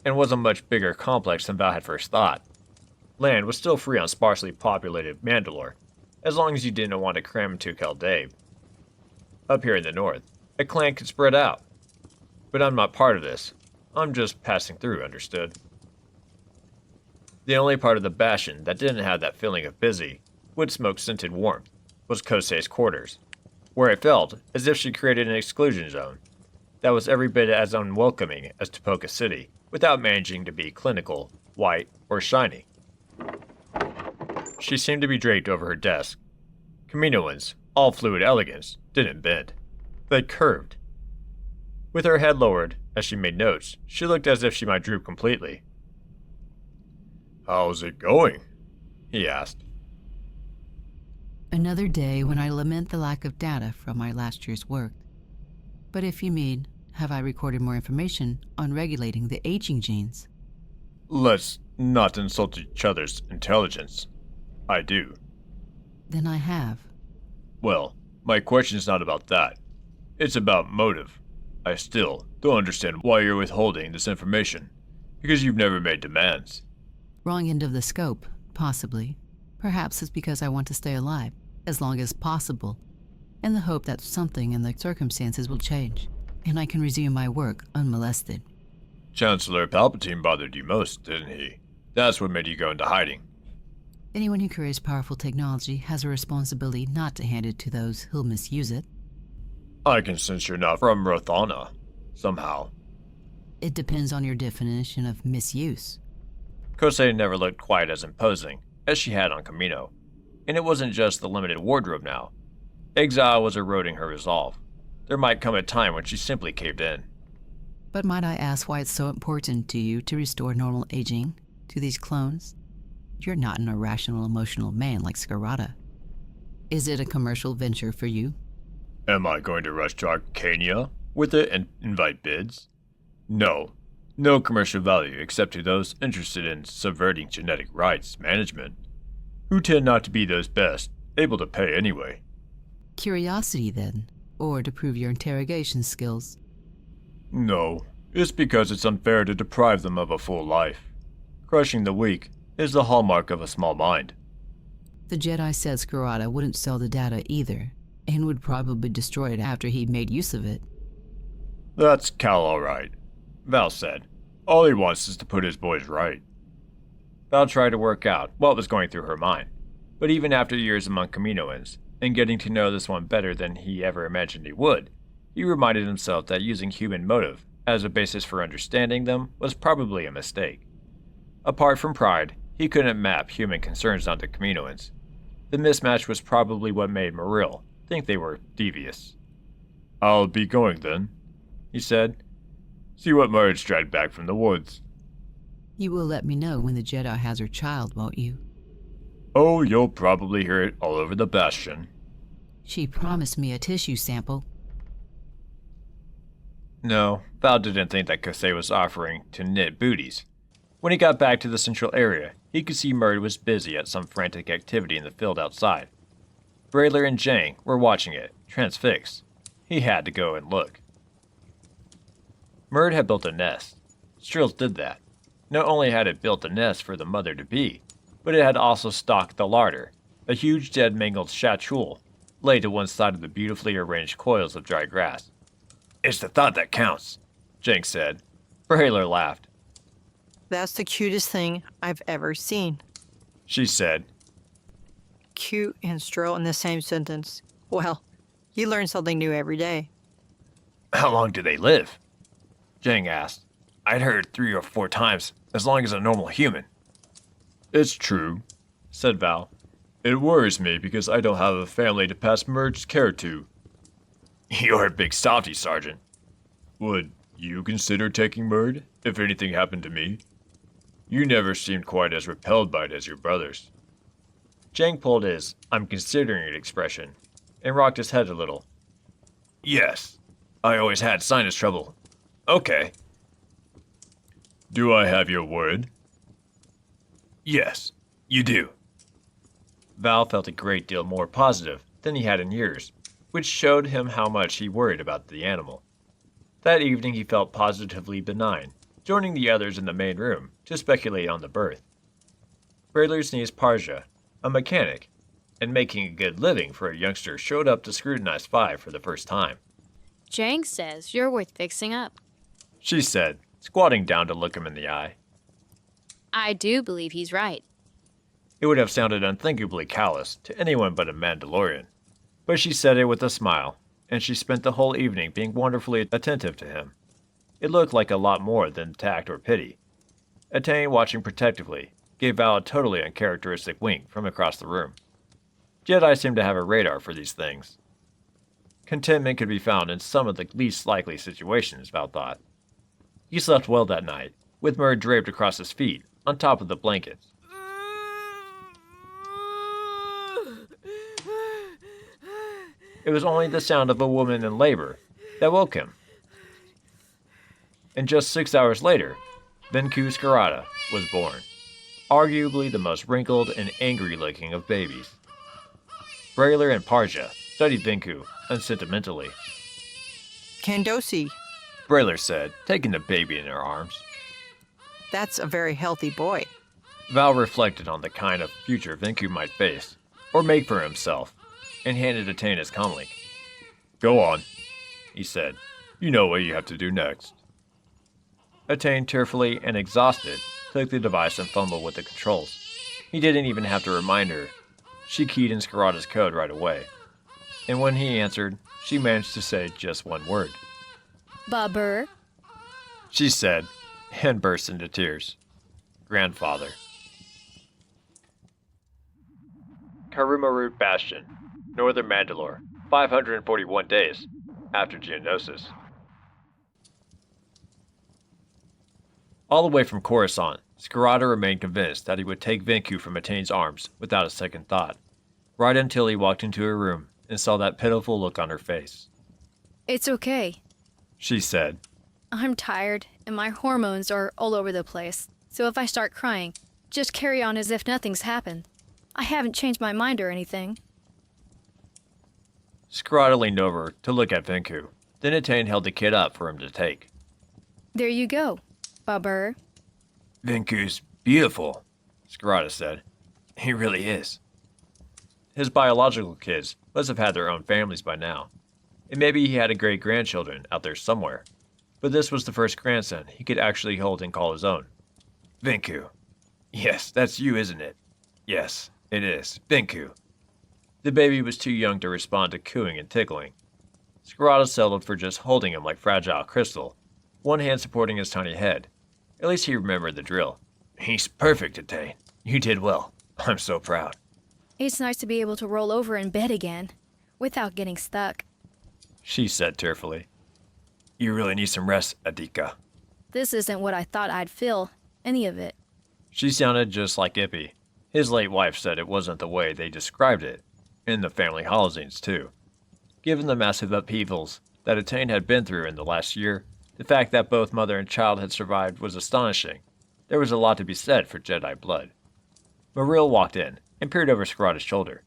and was a much bigger complex than Val had first thought. Land was still free on sparsely populated Mandalore, as long as you didn't want to cram into Caldabe. Up here in the north, a clan could spread out. But I'm not part of this. I'm just passing through, understood? The only part of the Bastion that didn't have that feeling of busy, wood-smoke-scented warmth was Kosei's quarters, where it felt as if she created an exclusion zone that was every bit as unwelcoming as Tipoca City, without managing to be clinical, white, or shiny. She seemed to be draped over her desk. Kaminoans, all fluid elegance, didn't bend. They curved. With her head lowered, as she made notes, she looked as if she might droop completely. How's it going? He asked. Another day when I lament the lack of data from my last year's work. But if you mean, have I recorded more information on regulating the aging genes? Let's not insult each other's intelligence. I do. Then I have. Well, my question's not about that. It's about motive. I still don't understand why you're withholding this information, because you've never made demands. Wrong end of the scope, possibly. Perhaps it's because I want to stay alive, as long as possible, in the hope that something in the circumstances will change, and I can resume my work unmolested. Chancellor Palpatine bothered you most, didn't he? That's what made you go into hiding. Anyone who carries powerful technology has a responsibility not to hand it to those who'll misuse it. I can sense you're not from Rothana, somehow. It depends on your definition of misuse. Kosei never looked quite as imposing as she had on Kamino, and it wasn't just the limited wardrobe now. Exile was eroding her resolve. There might come a time when she simply caved in. But might I ask why it's so important to you to restore normal aging to these clones? You're not an irrational, emotional man like Scarata. Is it a commercial venture for you? Am I going to rush to Arcania with it and invite bids? No. No commercial value except to those interested in subverting genetic rights management, who tend not to be those best, able to pay anyway. Curiosity, then, or to prove your interrogation skills? No, it's because it's unfair to deprive them of a full life. Crushing the weak is the hallmark of a small mind. The Jedi said Scarata wouldn't sell the data either, and would probably destroy it after he'd made use of it. That's Cal all right, Val said. All he wants is to put his boys right. Val tried to work out what was going through her mind, but even after years among Kaminoans, and getting to know this one better than he ever imagined he would, he reminded himself that using human motive as a basis for understanding them was probably a mistake. Apart from pride, he couldn't map human concerns onto Kaminoans. The mismatch was probably what made Maril think they were devious. I'll be going then, he said. See what Marge dragged back from the woods. You will let me know when the Jedi has her child, won't you? Oh, you'll probably hear it all over the Bastion. She promised me a tissue sample. No, Val didn't think that Kosei was offering to knit booties. When he got back to the central area, he could see Murd was busy at some frantic activity in the field outside. Brayler and Jang were watching it, transfixed. He had to go and look. Murd had built a nest. Strills did that. Not only had it built a nest for the mother-to-be, but it had also stocked the larder, a huge dead mangled Shachul, laid to one side of the beautifully arranged coils of dry grass. "It's the thought that counts," Jang said. Brayler laughed. That's the cutest thing I've ever seen. She said. Cute and Stroll in the same sentence. Well, you learn something new every day. "How long do they live?" Jang asked. "I'd heard 3 or 4 times, as long as a normal human." It's true, said Val. It worries me because I don't have a family to pass Merge's care to. You're a big softy, Sergeant. Would you consider taking Murd if anything happened to me? You never seemed quite as repelled by it as your brothers. Jang pulled his "I'm considering it" expression and rocked his head a little. "Yes, I always had sinus trouble. Okay." Do I have your word? "Yes, you do." Val felt a great deal more positive than he had in years, which showed him how much he worried about the animal. That evening he felt positively benign, joining the others in the main room to speculate on the birth. Brayler's niece Parja, a mechanic, and making a good living for a youngster, showed up to scrutinize Five for the first time. Jang says you're worth fixing up. She said, squatting down to look him in the eye. I do believe he's right. It would have sounded unthinkably callous to anyone but a Mandalorian, but she said it with a smile, and she spent the whole evening being wonderfully attentive to him. It looked like a lot more than tact or pity. Attain, watching protectively, gave Val a totally uncharacteristic wink from across the room. Jedi seemed to have a radar for these things. Contentment could be found in some of the least likely situations, Val thought. He slept well that night, with Murd draped across his feet, on top of the blankets. It was only the sound of a woman in labor that woke him. And just 6 hours later, Venku Scarata was born, arguably the most wrinkled and angry-looking of babies. Brayler and Parja studied Venku unsentimentally. Kandosi, Brayler said, taking the baby in her arms. that's a very healthy boy. Val reflected on the kind of future Venku might face, or make for himself, and handed Attain his comlink. Go on, He said. you know what you have to do next. Attain, tearfully and exhausted, took the device and fumbled with the controls. He didn't even have to remind her. She keyed in Scarata's code right away. And when he answered, she managed to say just one word. Babur. She said, and burst into tears. Grandfather. Karumarut Bastion, Northern Mandalore, 541 days after Geonosis. All the way from Coruscant, Skirata remained convinced that he would take Vinku from Atane's arms without a second thought, right until he walked into her room and saw that pitiful look on her face. It's okay. She said, I'm tired, and my hormones are all over the place, so if I start crying, just carry on as if nothing's happened. I haven't changed my mind or anything. Skirata leaned over to look at Vinku. Then Atane held the kid up for him to take. There you go, Babur. Vinku's beautiful, Skirata said. He really is. His biological kids must have had their own families by now, and maybe he had a great-grandchildren out there somewhere. But this was the first grandson he could actually hold and call his own. Vinku. Yes, that's you, isn't it? Yes, it is. Vinku. The baby was too young to respond to cooing and tickling. Skirata settled for just holding him like fragile crystal, one hand supporting his tiny head. At least he remembered the drill. He's perfect, Atane. You did well. I'm so proud. It's nice to be able to roll over in bed again, without getting stuck. She said tearfully. You really need some rest, Adika. This isn't what I thought I'd feel, any of it. She sounded just like Ippy. His late wife said it wasn't the way they described it, in the family holozines too. Given the massive upheavals that Atane had been through in the last year, the fact that both mother and child had survived was astonishing. There was a lot to be said for Jedi blood. Maril walked in and peered over Skirata's shoulder.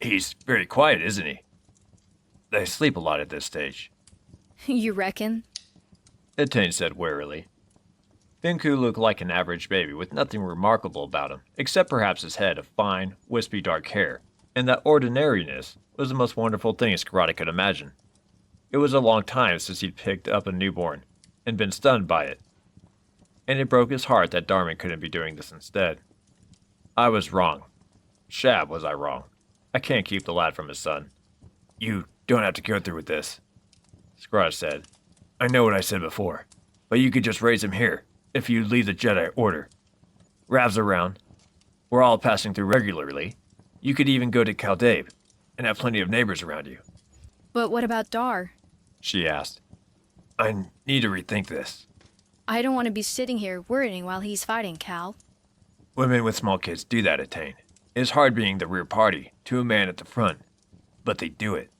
He's very quiet, isn't he? They sleep a lot at this stage. You reckon? Atane said warily. Vinku looked like an average baby with nothing remarkable about him, except perhaps his head of fine, wispy dark hair, and that ordinariness was the most wonderful thing Skirata could imagine. It was a long time since he'd picked up a newborn and been stunned by it, and it broke his heart that Darman couldn't be doing this instead. I was wrong. Shab, was I wrong? I can't keep the lad from his son. You don't have to go through with this, Skirata said. I know what I said before, but you could just raise him here if you leave the Jedi Order. Rav's around. We're all passing through regularly. You could even go to Caldabe and have plenty of neighbors around you. But what about Dar? She asked. I need to rethink this. I don't want to be sitting here worrying while he's fighting, Cal. Women with small kids do that, Atane. It's hard being the rear party to a man at the front, but they do it.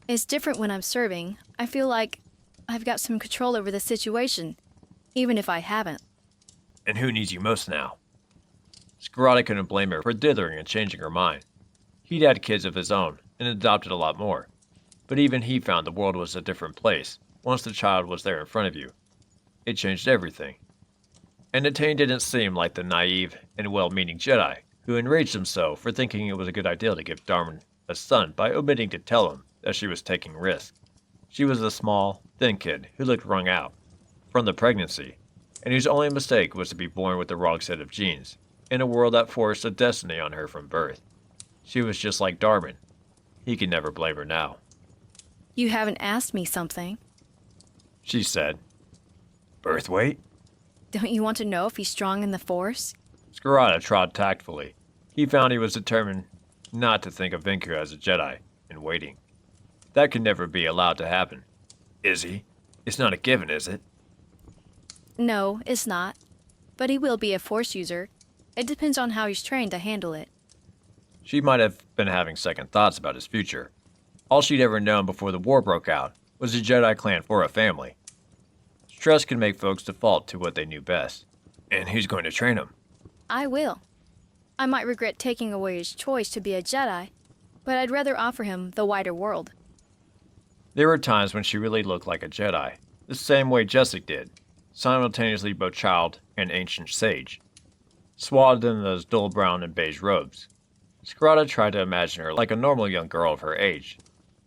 It's different when I'm serving. I feel like I've got some control over the situation, even if I haven't. And who needs you most now? Skirata couldn't blame her for dithering and changing her mind. He'd had kids of his own and adopted a lot more, but even he found the world was a different place once the child was there in front of you. It changed everything. And Atane didn't seem like the naive and well-meaning Jedi who enraged him so for thinking it was a good idea to give Darman a son by omitting to tell him that she was taking risks. She was a small, thin kid who looked wrung out from the pregnancy, and whose only mistake was to be born with the wrong set of genes, in a world that forced a destiny on her from birth. She was just like Darman. He could never blame her now. You haven't asked me something. She said. Birth weight? Don't you want to know if he's strong in the Force? Skirata trod tactfully. He found he was determined not to think of Vinku as a Jedi, and waiting. That could never be allowed to happen. Is he? It's not a given, is it? No, it's not. But he will be a Force user. It depends on how he's trained to handle it. She might have been having second thoughts about his future. All she'd ever known before the war broke out was a Jedi clan for a family. Stress could make folks default to what they knew best. And who's going to train him? I will. I might regret taking away his choice to be a Jedi, but I'd rather offer him the wider world. There were times when she really looked like a Jedi, the same way Jessic did, simultaneously both child and ancient sage, swathed in those dull brown and beige robes. Skirata tried to imagine her like a normal young girl of her age,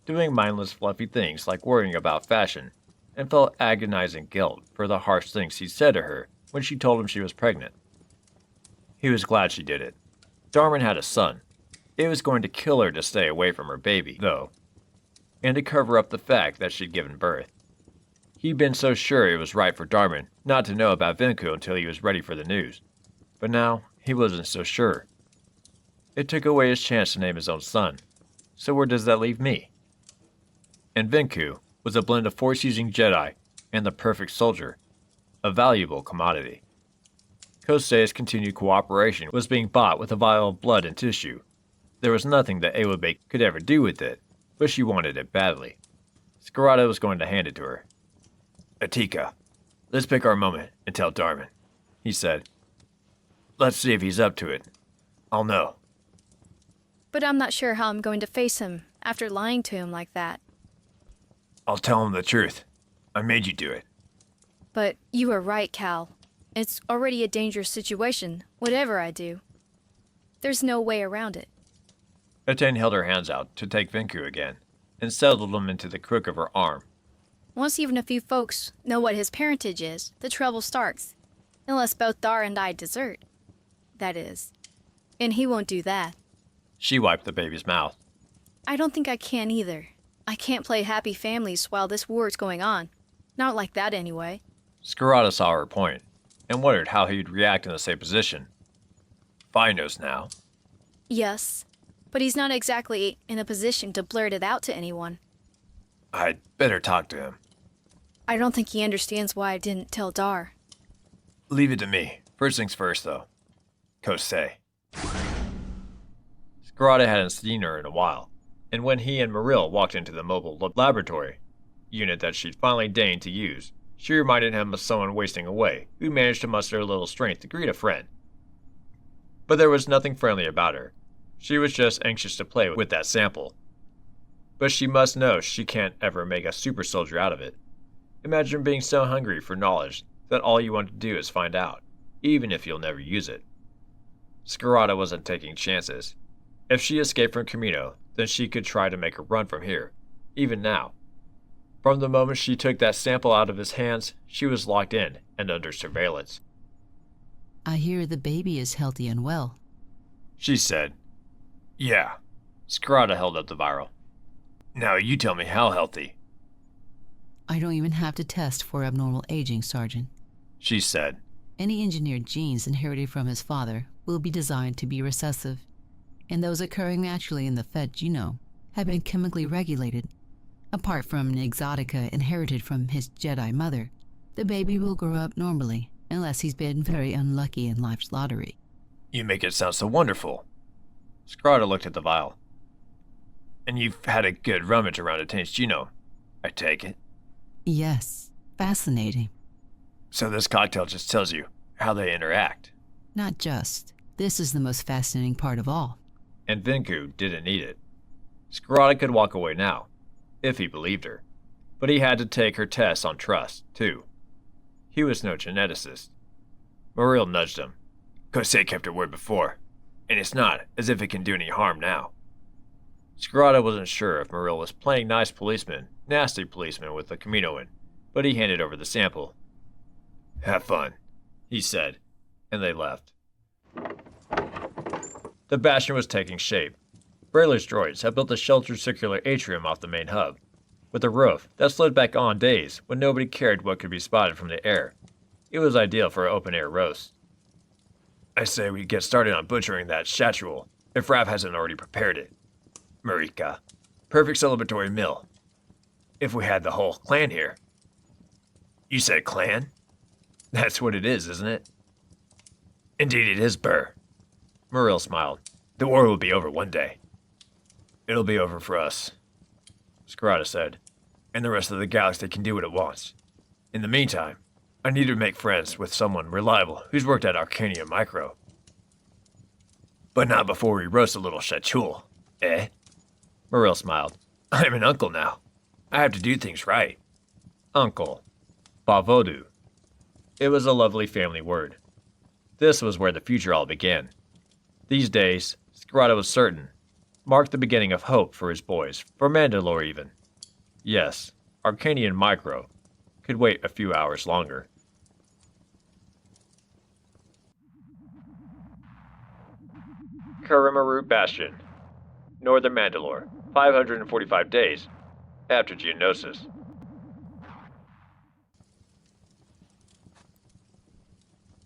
doing mindless fluffy things like worrying about fashion, and felt agonizing guilt for the harsh things he said to her when she told him she was pregnant. He was glad she did it. Darman had a son. It was going to kill her to stay away from her baby, though, and to cover up the fact that she'd given birth. He'd been so sure it was right for Darman not to know about Vinku until he was ready for the news. But now, he wasn't so sure. It took away his chance to name his own son. So where does that leave me? and Vinku was a blend of force-using Jedi and the perfect soldier, a valuable commodity. Kosei's continued cooperation was being bought with a vial of blood and tissue. There was nothing that Ewabe could ever do with it, but she wanted it badly. Scarada was going to hand it to her. Atika, let's pick our moment and tell Darman, he said. Let's see if he's up to it. I'll know. But I'm not sure how I'm going to face him after lying to him like that. I'll tell him the truth. I made you do it. But you are right, Cal. It's already a dangerous situation, whatever I do. There's no way around it. Etain held her hands out to take Vinku again, and settled them into the crook of her arm. Once even a few folks know what his parentage is, the trouble starts. Unless both Dar and I desert. That is. And he won't do that. She wiped the baby's mouth. I don't think I can either. I can't play happy families while this war's going on. Not like that anyway. Scarada saw her point, and wondered how he'd react in the same position. Fi knows now. Yes, but he's not exactly in a position to blurt it out to anyone. I'd better talk to him. I don't think he understands why I didn't tell Dar. Leave it to me. First things first, though. Kosei. Scarada hadn't seen her in a while, and when he and Maril walked into the mobile laboratory unit that she'd finally deigned to use, she reminded him of someone wasting away who managed to muster a little strength to greet a friend. But there was nothing friendly about her. She was just anxious to play with that sample. But she must know she can't ever make a super soldier out of it. Imagine being so hungry for knowledge that all you want to do is find out, even if you'll never use it. Scarada wasn't taking chances. If she escaped from Camino, then she could try to make a run from here, even now. From the moment she took that sample out of his hands, she was locked in and under surveillance. I hear the baby is healthy and well. She said. Yeah. Scarada held up the vial. Now you tell me how healthy. I don't even have to test for abnormal aging, Sergeant. She said. Any engineered genes inherited from his father will be designed to be recessive, and those occurring naturally in the Fett genome have been chemically regulated. Apart from an exotica inherited from his Jedi mother, the baby will grow up normally unless he's been very unlucky in life's lottery. You make it sound so wonderful. Scarada looked at the vial. And you've had a good rummage around Etain's genome, I take it? Yes, fascinating. So this cocktail just tells you how they interact. Not just. This is the most fascinating part of all. And Vinku didn't need it. Scarada could walk away now, if he believed her. But he had to take her tests on trust, too. He was no geneticist. Maril nudged him. Kosei kept her word before, and it's not as if it can do any harm now. Scarada wasn't sure if Maril was playing nice policeman, nasty policeman with the Kaminoan, but he handed over the sample. Have fun, he said, and they left. The Bastion was taking shape. Brayler's droids had built a sheltered circular atrium off the main hub, with a roof that slid back on days when nobody cared what could be spotted from the air. It was ideal for an open-air roast. I say we get started on butchering that Shatual, if Rav hasn't already prepared it. Marika. Perfect celebratory meal. If we had the whole clan here. You said clan? That's what it is, isn't it? Indeed it is, Burr. Maril smiled. The war will be over one day. It'll be over for us, Scarada said, and the rest of the galaxy can do what it wants. In the meantime, I need to make friends with someone reliable who's worked at Arcania Micro. But not before we roast a little Shatual, eh? Maril smiled. I'm an uncle now. I have to do things right. Uncle. Bavodu. It was a lovely family word. This was where the future all began. These days, Scarada was certain, marked the beginning of hope for his boys, for Mandalore even. Yes, Arcanian Micro could wait a few hours longer. Karimaru Bastion, Northern Mandalore, 545 days after Geonosis.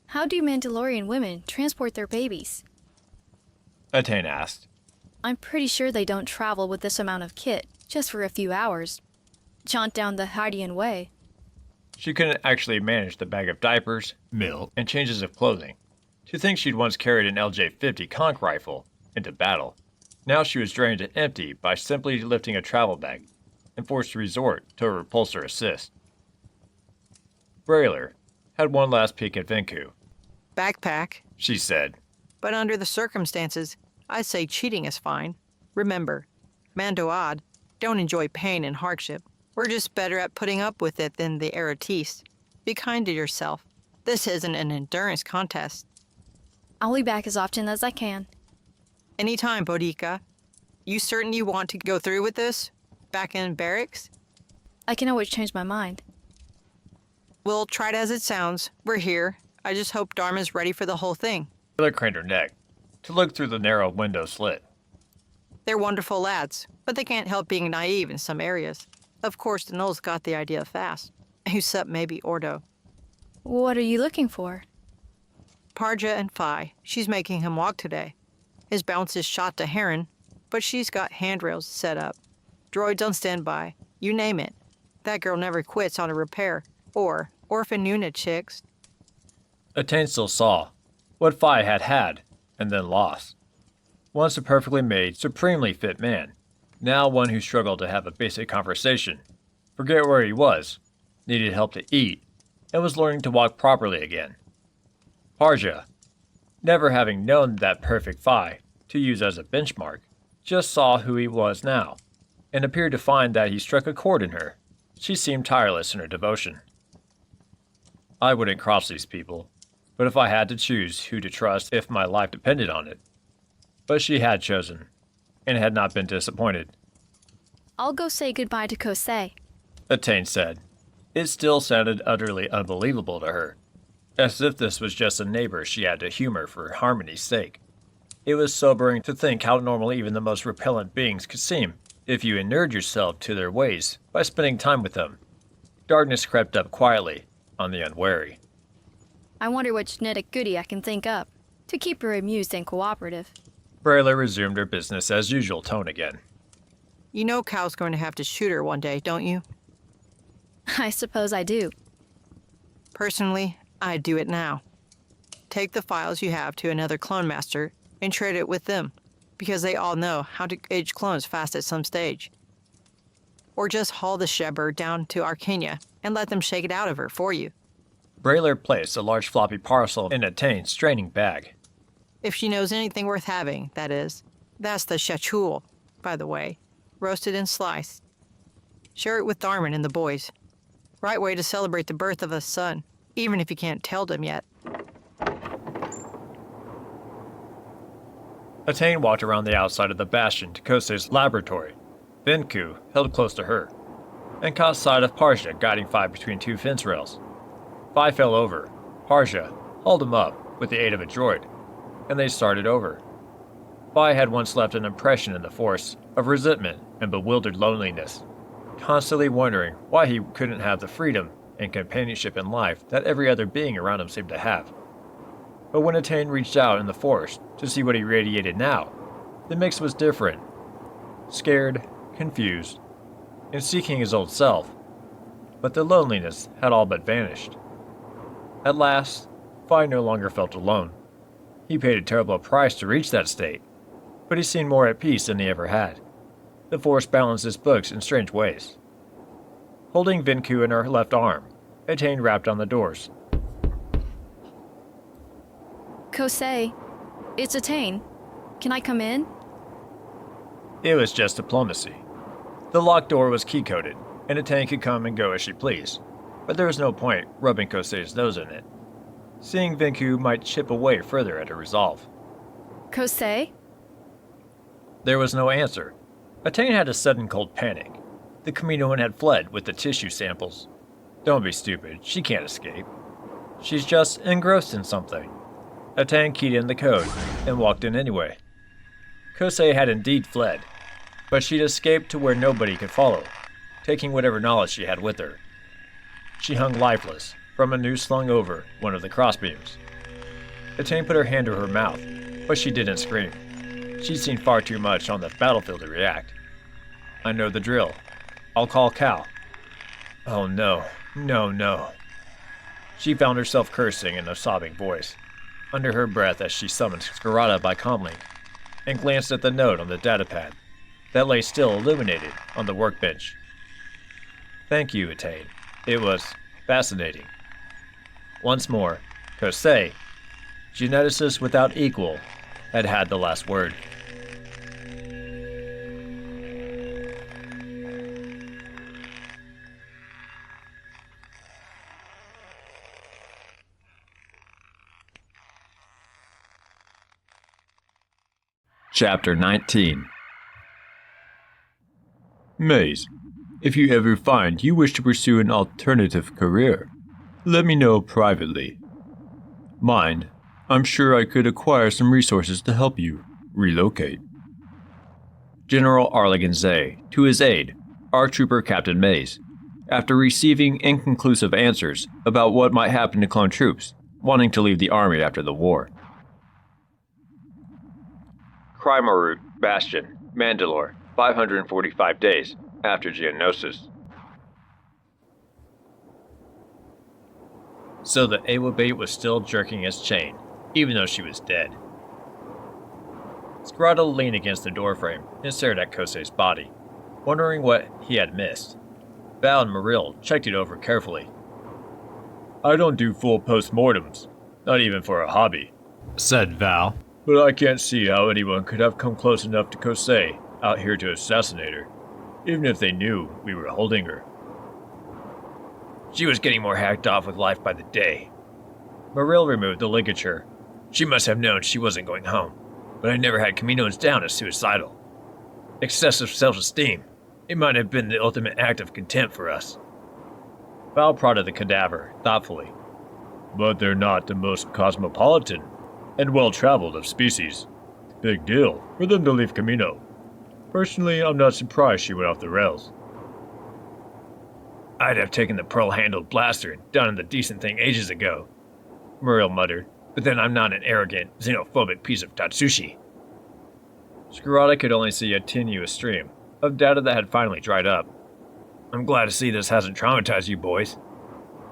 How do Mandalorian women transport their babies? Etain asked. I'm pretty sure they don't travel with this amount of kit, just for a few hours. jaunt down the Hydian way. She couldn't actually manage the bag of diapers, milk, and changes of clothing. To think she'd once carried an LJ-50 conch rifle into battle. Now she was drained to empty by simply lifting a travel bag and forced to resort to a repulsor assist. Brayler had one last peek at Vinku. Backpack. She said, But under the circumstances, I'd say cheating is fine. Remember, Mandoad don't enjoy pain and hardship. We're just better at putting up with it than the Eratis. Be kind to yourself. This isn't an endurance contest. I'll be back as often as I can. Anytime, Boudica. You certain you want to go through with this? Back in barracks? I can always change my mind. We'll try it as it sounds. We're here. I just hope Dharma's ready for the whole thing. Brayler craned her neck to look through the narrow window slit. They're wonderful lads, but they can't help being naive in some areas. Of course, the Knolls got the idea fast. Except maybe Ordo. What are you looking for? Parja and Phi. She's making him walk today. His bounce is shot to Heron, but she's got handrails set up. Droids on standby. You name it. That girl never quits on a repair. Or orphan Nuna chicks. Attain still saw what Phi had and then lost. Once a perfectly made, supremely fit man. Now one who struggled to have a basic conversation, forget where he was, needed help to eat, and was learning to walk properly again. Parja, never having known that perfect Phi to use as a benchmark, just saw who he was now, and appeared to find that he struck a chord in her. She seemed tireless in her devotion. I wouldn't cross these people, but if I had to choose who to trust if my life depended on it. But she had chosen, and had not been disappointed. I'll go say goodbye to Kosei. Attain said. It still sounded utterly unbelievable to her, as if this was just a neighbor she had to humor for harmony's sake. It was sobering to think how normal even the most repellent beings could seem if you inured yourself to their ways by spending time with them. Darkness crept up quietly on the unwary. I wonder what genetic goodie I can think up to keep her amused and cooperative. Brayler resumed her business as usual tone again. You know Cal's going to have to shoot her one day, don't you? I suppose I do. Personally, I'd do it now. Take the files you have to another clone master and trade it with them, because they all know how to age clones fast at some stage. Or just haul the Sheber down to Arcania and let them shake it out of her for you. Brayler placed a large floppy parcel in Attain's straining bag. If she knows anything worth having, that is. That's the shachul, by the way, roasted and sliced. Share it with Dharman and the boys. Right way to celebrate the birth of a son, even if you can't tell them yet. Attain walked around the outside of the bastion to Kosei's laboratory. Vinku held close to her, and caught sight of Parja guiding Phi between two fence rails. Phi fell over. Parja hauled him up with the aid of a droid, and they started over. Phi had once left an impression in the Force of resentment and bewildered loneliness, constantly wondering why he couldn't have the freedom and companionship in life that every other being around him seemed to have. But when Attain reached out in the Force to see what he radiated now, the mix was different. Scared, confused, and seeking his old self. But the loneliness had all but vanished. At last, Phi no longer felt alone. He paid a terrible price to reach that state, but he seemed more at peace than he ever had. The Force balanced his books in strange ways. Holding Vinku in her left arm, Attain rapped on the doors. Kosei, it's Attain. Can I come in? It was just diplomacy. The locked door was key-coded, and Attain could come and go as she pleased, but there was no point rubbing Kosei's nose in it. Seeing Vinku might chip away further at her resolve. Kosei? There was no answer. Attain had a sudden cold panic. The Kaminoan had fled with the tissue samples. Don't be stupid, she can't escape. She's just engrossed in something. Attain keyed in the code and walked in anyway. Kosei had indeed fled, but she'd escaped to where nobody could follow, taking whatever knowledge she had with her. She hung lifeless from a noose slung over one of the crossbeams. Attain put her hand to her mouth, but she didn't scream. She'd seen far too much on the battlefield to react. I know the drill. I'll call Cal. Oh no, no, no. She found herself cursing in a sobbing voice, under her breath as she summoned Scarata by comlink, and glanced at the note on the datapad that lay still illuminated on the workbench. Thank you, Etain. It was fascinating. Once more, Kosei, geneticist without equal, had the last word. Chapter 19. Maze, if you ever find you wish to pursue an alternative career, let me know privately. Mind, I'm sure I could acquire some resources to help you relocate. General Arligan Zay, to his aide, R-Trooper Captain Maze, after receiving inconclusive answers about what might happen to clone troops wanting to leave the army after the war. Crimeroot, Bastion, Mandalore, 545 days after Geonosis. So the Awabate was still jerking its chain, even though she was dead. Scarata leaned against the doorframe and stared at Kosei's body, wondering what he had missed. Val and Maril checked it over carefully. I don't do full postmortems, not even for a hobby, said Val. But I can't see how anyone could have come close enough to Kosei out here to assassinate her, even if they knew we were holding her. She was getting more hacked off with life by the day. Maril removed the ligature. She must have known she wasn't going home, but I never had Kaminoans down as suicidal. Excessive self-esteem. It might have been the ultimate act of contempt for us. Val prodded the cadaver thoughtfully. But they're not the most cosmopolitan and well-traveled of species. Big deal for them to leave Kamino. Personally, I'm not surprised she went off the rails. I'd have taken the pearl-handled blaster and done the decent thing ages ago, Muriel muttered, but then I'm not an arrogant, xenophobic piece of Tatsushi. Scarata could only see a tenuous stream of data that had finally dried up. I'm glad to see this hasn't traumatized you boys,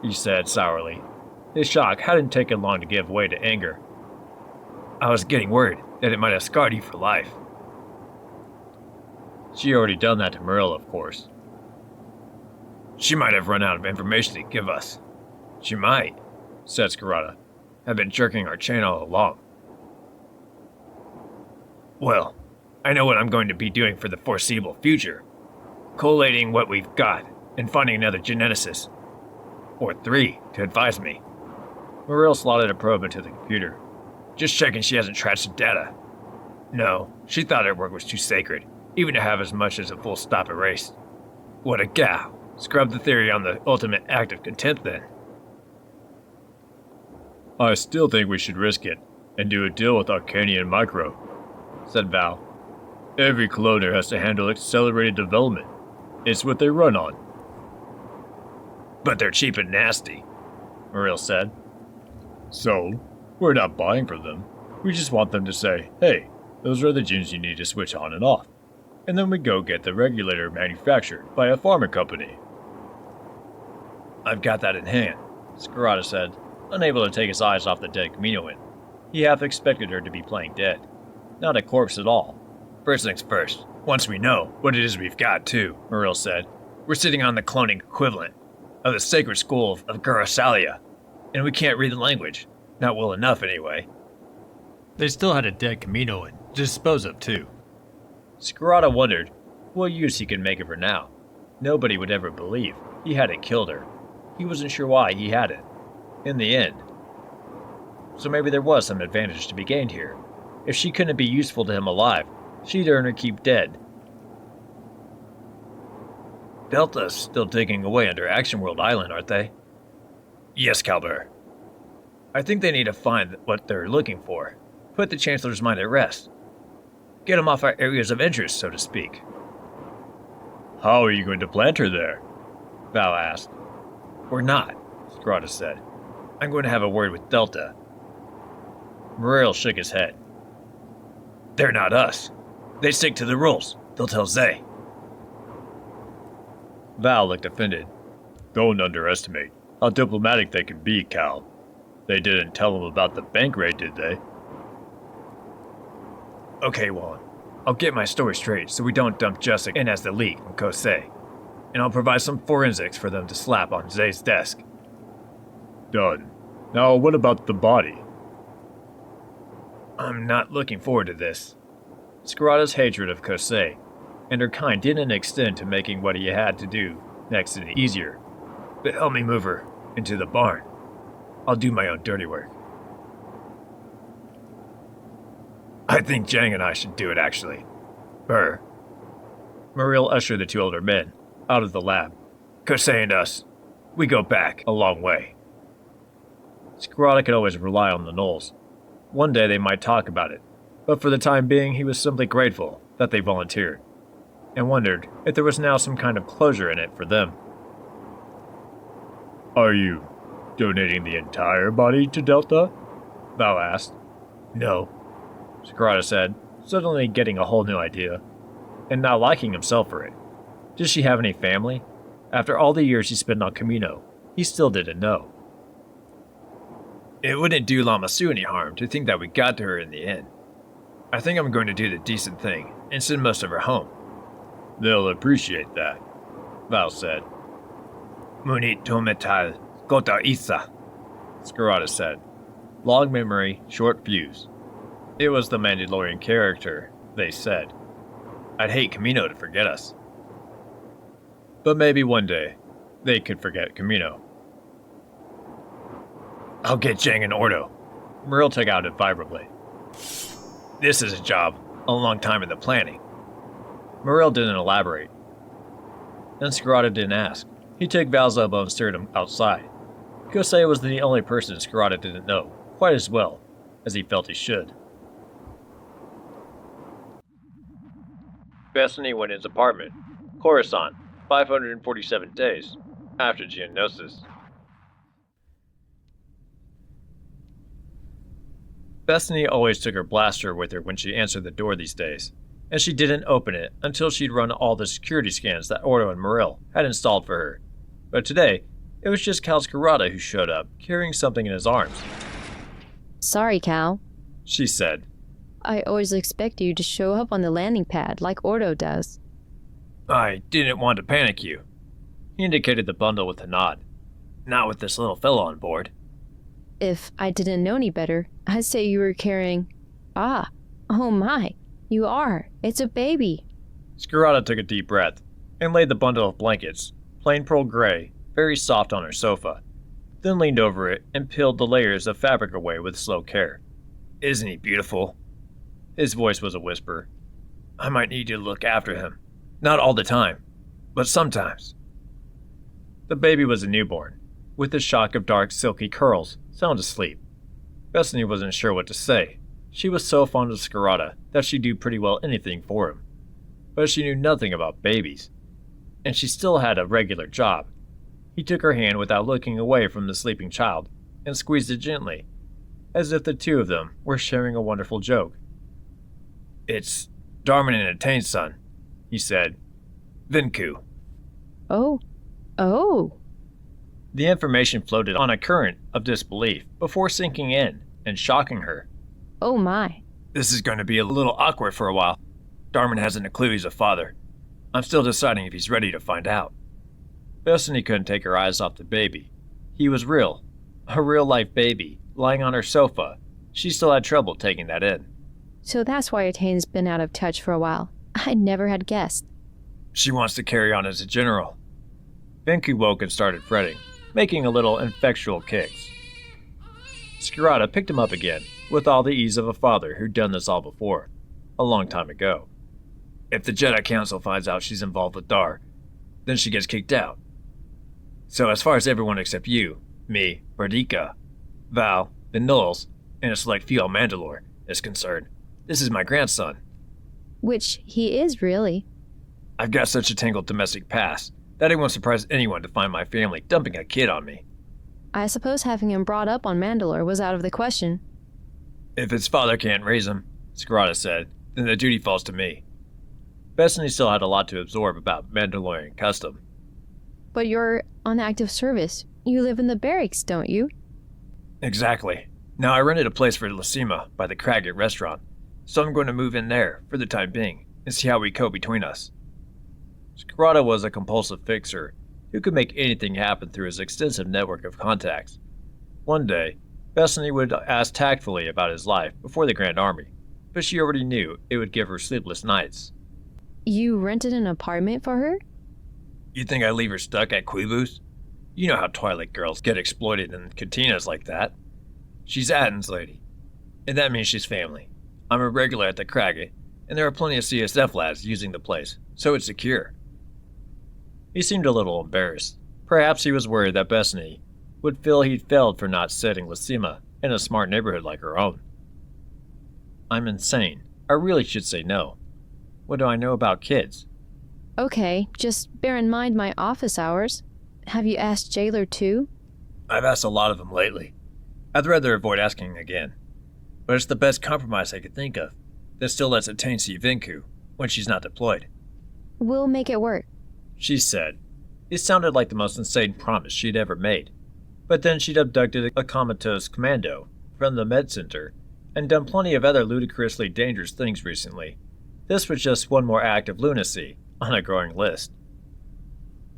he said sourly. His shock hadn't taken long to give way to anger. I was getting worried that it might have scarred you for life. She already done that to Muriel, of course. She might have run out of information to give us. She might, said Scarata, have been jerking our chain all along. Well, I know what I'm going to be doing for the foreseeable future. Collating what we've got and finding another geneticist. Or 3 to advise me. Muriel slotted a probe into the computer. Just checking she hasn't trashed the data. No, she thought her work was too sacred, even to have as much as a full stop erased. What a gal. Scrub the theory on the ultimate act of contempt then. I still think we should risk it and do a deal with Arcanian Micro, said Val. Every cloner has to handle accelerated development. It's what they run on. But they're cheap and nasty, Muriel said. So, we're not buying from them. We just want them to say, hey, those are the genes you need to switch on and off. And then we go get the regulator manufactured by a pharma company. I've got that in hand, Scarata said, unable to take his eyes off the dead Kaminoan. He half expected her to be playing dead. Not a corpse at all. First things first, once we know what it is we've got too, Muriel said, we're sitting on the cloning equivalent of the sacred school of Gurasalia, and we can't read the language. Not well enough, anyway. They still had a dead Kaminoan to dispose of, too. Scarata wondered what use he could make of her now. Nobody would ever believe he hadn't killed her. He wasn't sure why he hadn't, in the end. So maybe there was some advantage to be gained here. If she couldn't be useful to him alive, she'd earn her keep dead. Delta's still digging away under Action World Island, aren't they? Yes, Calber. I think they need to find what they're looking for. Put the Chancellor's mind at rest. Get him off our areas of interest, so to speak. How are you going to plant her there? Val asked. We're not, Scarata said. I'm going to have a word with Delta. Muriel shook his head. They're not us. They stick to the rules. They'll tell Zay. Val looked offended. Don't underestimate how diplomatic they can be, Cal. They didn't tell him about the bank raid, did they? Okay, Wallen. I'll get my story straight so we don't dump Jessica in as the leak on Kosei. And I'll provide some forensics for them to slap on Zay's desk. Done. Now, what about the body? I'm not looking forward to this. Scarata's hatred of Kosei and her kind didn't extend to making what he had to do next any easier. But help me move her into the barn. I'll do my own dirty work. I think Jang and I should do it, actually. Her. Muriel ushered the two older men out of the lab. Kosei and us, we go back a long way. Scarata could always rely on the Knolls. One day they might talk about it, but for the time being he was simply grateful that they volunteered, and wondered if there was now some kind of closure in it for them. Are you donating the entire body to Delta? Val asked. No, Scarata said, suddenly getting a whole new idea, and not liking himself for it. Does she have any family? After all the years she spent on Camino, he still didn't know. It wouldn't do Lamasu any harm to think that we got to her in the end. I think I'm going to do the decent thing and send most of her home. They'll appreciate that, Val said. Munit tometal kota isa, Scarata said. Long memory, short fuse. It was the Mandalorian character, they said. I'd hate Camino to forget us. But maybe one day, they could forget Camino. I'll get Jang and Ordo. Muriel took out it vibrantly. This is a job a long time in the planning. Muriel didn't elaborate. And Scarata didn't ask. He took Val's elbow and steered him outside. Kosei was the only person Scarata didn't know quite as well as he felt he should. Bethany went in his apartment, Coruscant, 547 days after Geonosis. Bethany always took her blaster with her when she answered the door these days, and she didn't open it until she'd run all the security scans that Ordo and Muriel had installed for her. But today, it was just Cal Scarata who showed up, carrying something in his arms. Sorry, Cal, she said. I always expect you to show up on the landing pad like Ordo does. I didn't want to panic you. He indicated the bundle with a nod. Not with this little fellow on board. If I didn't know any better, I'd say you were carrying... Ah, oh my, you are. It's a baby. Scarata took a deep breath and laid the bundle of blankets, plain pearl gray, very soft on her sofa, then leaned over it and peeled the layers of fabric away with slow care. Isn't he beautiful? His voice was a whisper. I might need you to look after him. Not all the time, but sometimes. The baby was a newborn, with a shock of dark, silky curls, sound asleep. Bethany wasn't sure what to say. She was so fond of Scarata that she'd do pretty well anything for him. But she knew nothing about babies. And she still had a regular job. He took her hand without looking away from the sleeping child and squeezed it gently, as if the two of them were sharing a wonderful joke. It's Darman and Atane's son, he said. Vinku. Oh. The information floated on a current of disbelief before sinking in and shocking her. Oh my. This is going to be a little awkward for a while. Darman hasn't a clue he's a father. I'm still deciding if he's ready to find out. Bethany couldn't take her eyes off the baby. He was real. A real-life baby, lying on her sofa. She still had trouble taking that in. So that's why Atane's been out of touch for a while. I never had guessed. She wants to carry on as a general. Vinku woke and started fretting, making a little ineffectual kicks. Scarata picked him up again, with all the ease of a father who'd done this all before, a long time ago. If the Jedi Council finds out she's involved with Dar, then she gets kicked out. So as far as everyone except you, me, Bardika, Val, the Knolls, and a select few on Mandalore is concerned, this is my grandson. Which he is, really. I've got such a tangled domestic past that it won't surprise anyone to find my family dumping a kid on me. I suppose having him brought up on Mandalore was out of the question. If his father can't raise him, Scarata said, then the duty falls to me. Bethany still had a lot to absorb about Mandalorian custom. But you're on active service. You live in the barracks, don't you? Exactly. Now I rented a place for Lacima by the Craggett restaurant, so I'm going to move in there for the time being and see how we cope between us. Scarrata was a compulsive fixer who could make anything happen through his extensive network of contacts. One day, Bethany would ask tactfully about his life before the Grand Army, but she already knew it would give her sleepless nights. You rented an apartment for her? You think I leave her stuck at Quibus? You know how Twilight girls get exploited in cantinas like that. She's Atten's lady, and that means she's family. I'm a regular at the Craggett, and there are plenty of CSF lads using the place, so it's secure. He seemed a little embarrassed. Perhaps he was worried that Bethany would feel he'd failed for not setting Lacima in a smart neighborhood like her own. I'm insane. I really should say no. What do I know about kids? Okay, just bear in mind my office hours. Have you asked Jailer too? I've asked a lot of them lately. I'd rather avoid asking again. But it's the best compromise I could think of that still lets Attain see Vinku when she's not deployed. We'll make it work. She said. It sounded like the most insane promise she'd ever made. But then she'd abducted a comatose commando from the med center and done plenty of other ludicrously dangerous things recently. This was just one more act of lunacy on a growing list.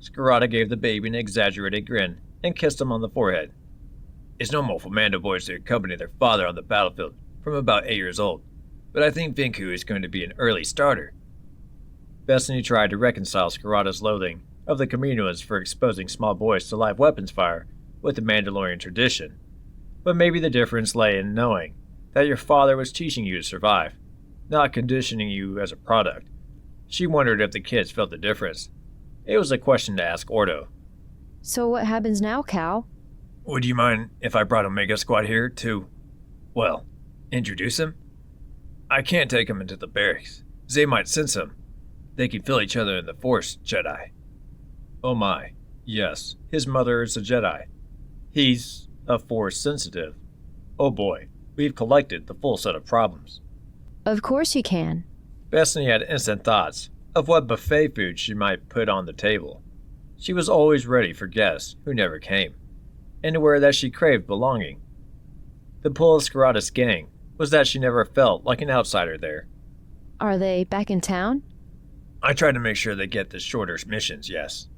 Scarrata gave the baby an exaggerated grin and kissed him on the forehead. It's normal for Mando boys to accompany their father on the battlefield from about 8 years old, but I think Vinku is going to be an early starter. Bethany tried to reconcile Scarrata's loathing of the Kaminoans for exposing small boys to live weapons fire with the Mandalorian tradition, but maybe the difference lay in knowing that your father was teaching you to survive, not conditioning you as a product. She wondered if the kids felt the difference. It was a question to ask Ordo. So what happens now, Cal? Would you mind if I brought Omega Squad here to, well, introduce him? I can't take him into the barracks. Zay might sense him. They can feel each other in the Force, Jedi. Oh my, yes, his mother is a Jedi. He's a Force sensitive. Oh boy, we've collected the full set of problems. Of course you can. Bethany had instant thoughts of what buffet food she might put on the table. She was always ready for guests who never came, and aware that she craved belonging. The pull of Scarrata's gang was that she never felt like an outsider there. Are they back in town? I try to make sure they get the shorter missions, yes.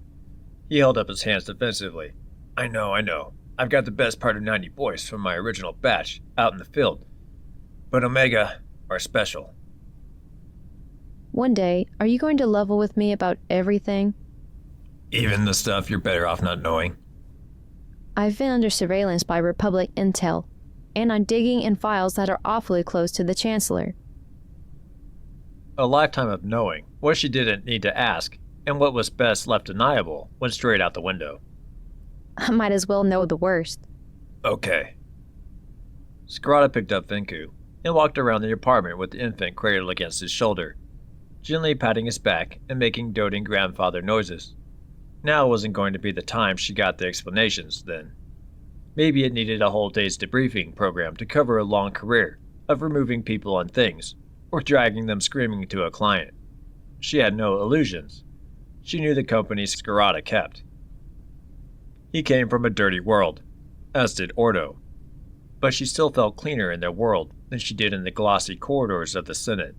He held up his hands defensively. I know. I've got the best part of 90 boys from my original batch out in the field. But Omega are special. One day, are you going to level with me about everything? Even the stuff you're better off not knowing? I've been under surveillance by Republic Intel, and I'm digging in files that are awfully close to the Chancellor. A lifetime of knowing what she didn't need to ask and what was best left deniable went straight out the window. I might as well know the worst. Okay. Scarrata picked up Vinku and walked around the apartment with the infant cradled against his shoulder, gently patting his back and making doting grandfather noises. Now wasn't going to be the time she got the explanations, then. Maybe it needed a whole day's debriefing program to cover a long career of removing people and things, or dragging them screaming to a client. She had no illusions. She knew the company Scarrata kept. He came from a dirty world, as did Ordo, but she still felt cleaner in their world than she did in the glossy corridors of the Senate,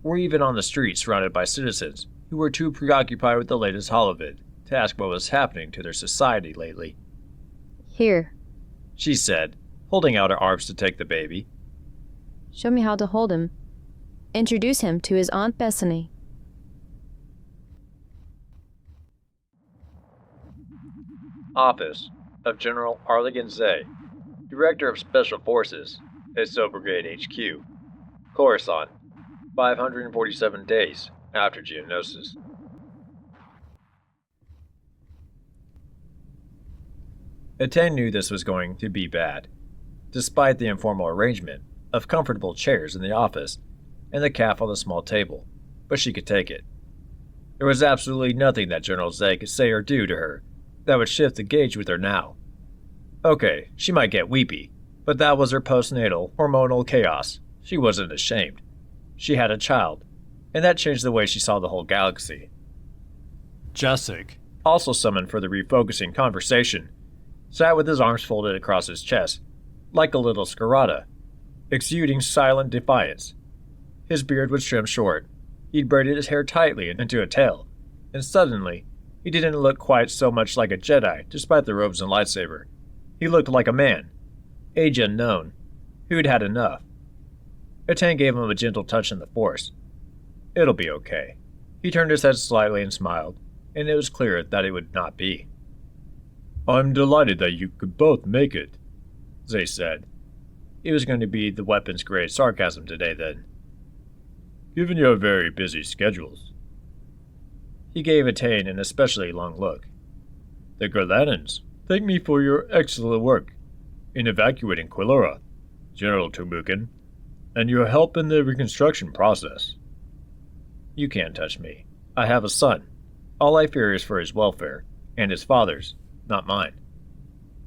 or even on the streets surrounded by citizens who were too preoccupied with the latest holovid to ask what was happening to their society lately. Here. She said, holding out her arms to take the baby. Show me how to hold him. Introduce him to his Aunt Bethany. Office of General Arligan Zay, Director of Special Forces, Hisso Brigade HQ, Coruscant, 547 days after Geonosis. Attain knew this was going to be bad, despite the informal arrangement of comfortable chairs in the office and the calf on the small table, but she could take it. There was absolutely nothing that General Zay could say or do to her that would shift the gauge with her now. Okay, she might get weepy, but that was her postnatal hormonal chaos. She wasn't ashamed. She had a child, and that changed the way she saw the whole galaxy. Jessic, also summoned for the refocusing conversation, sat with his arms folded across his chest, like a little Scarada, exuding silent defiance. His beard was trimmed short. He'd braided his hair tightly into a tail, and suddenly, he didn't look quite so much like a Jedi despite the robes and lightsaber. He looked like a man, age unknown, who'd had enough. Etain gave him a gentle touch in the Force. It'll be okay. He turned his head slightly and smiled, and it was clear that it would not be. I'm delighted that you could both make it, Zay said. It was going to be the weapons-grade sarcasm today, then. Given your very busy schedules. He gave Etain an especially long look. The Gurlanans thank me for your excellent work in evacuating Quilora, General Turbukin, and your help in the reconstruction process. You can't touch me. I have a son. All I fear is for his welfare, and his father's, not mine.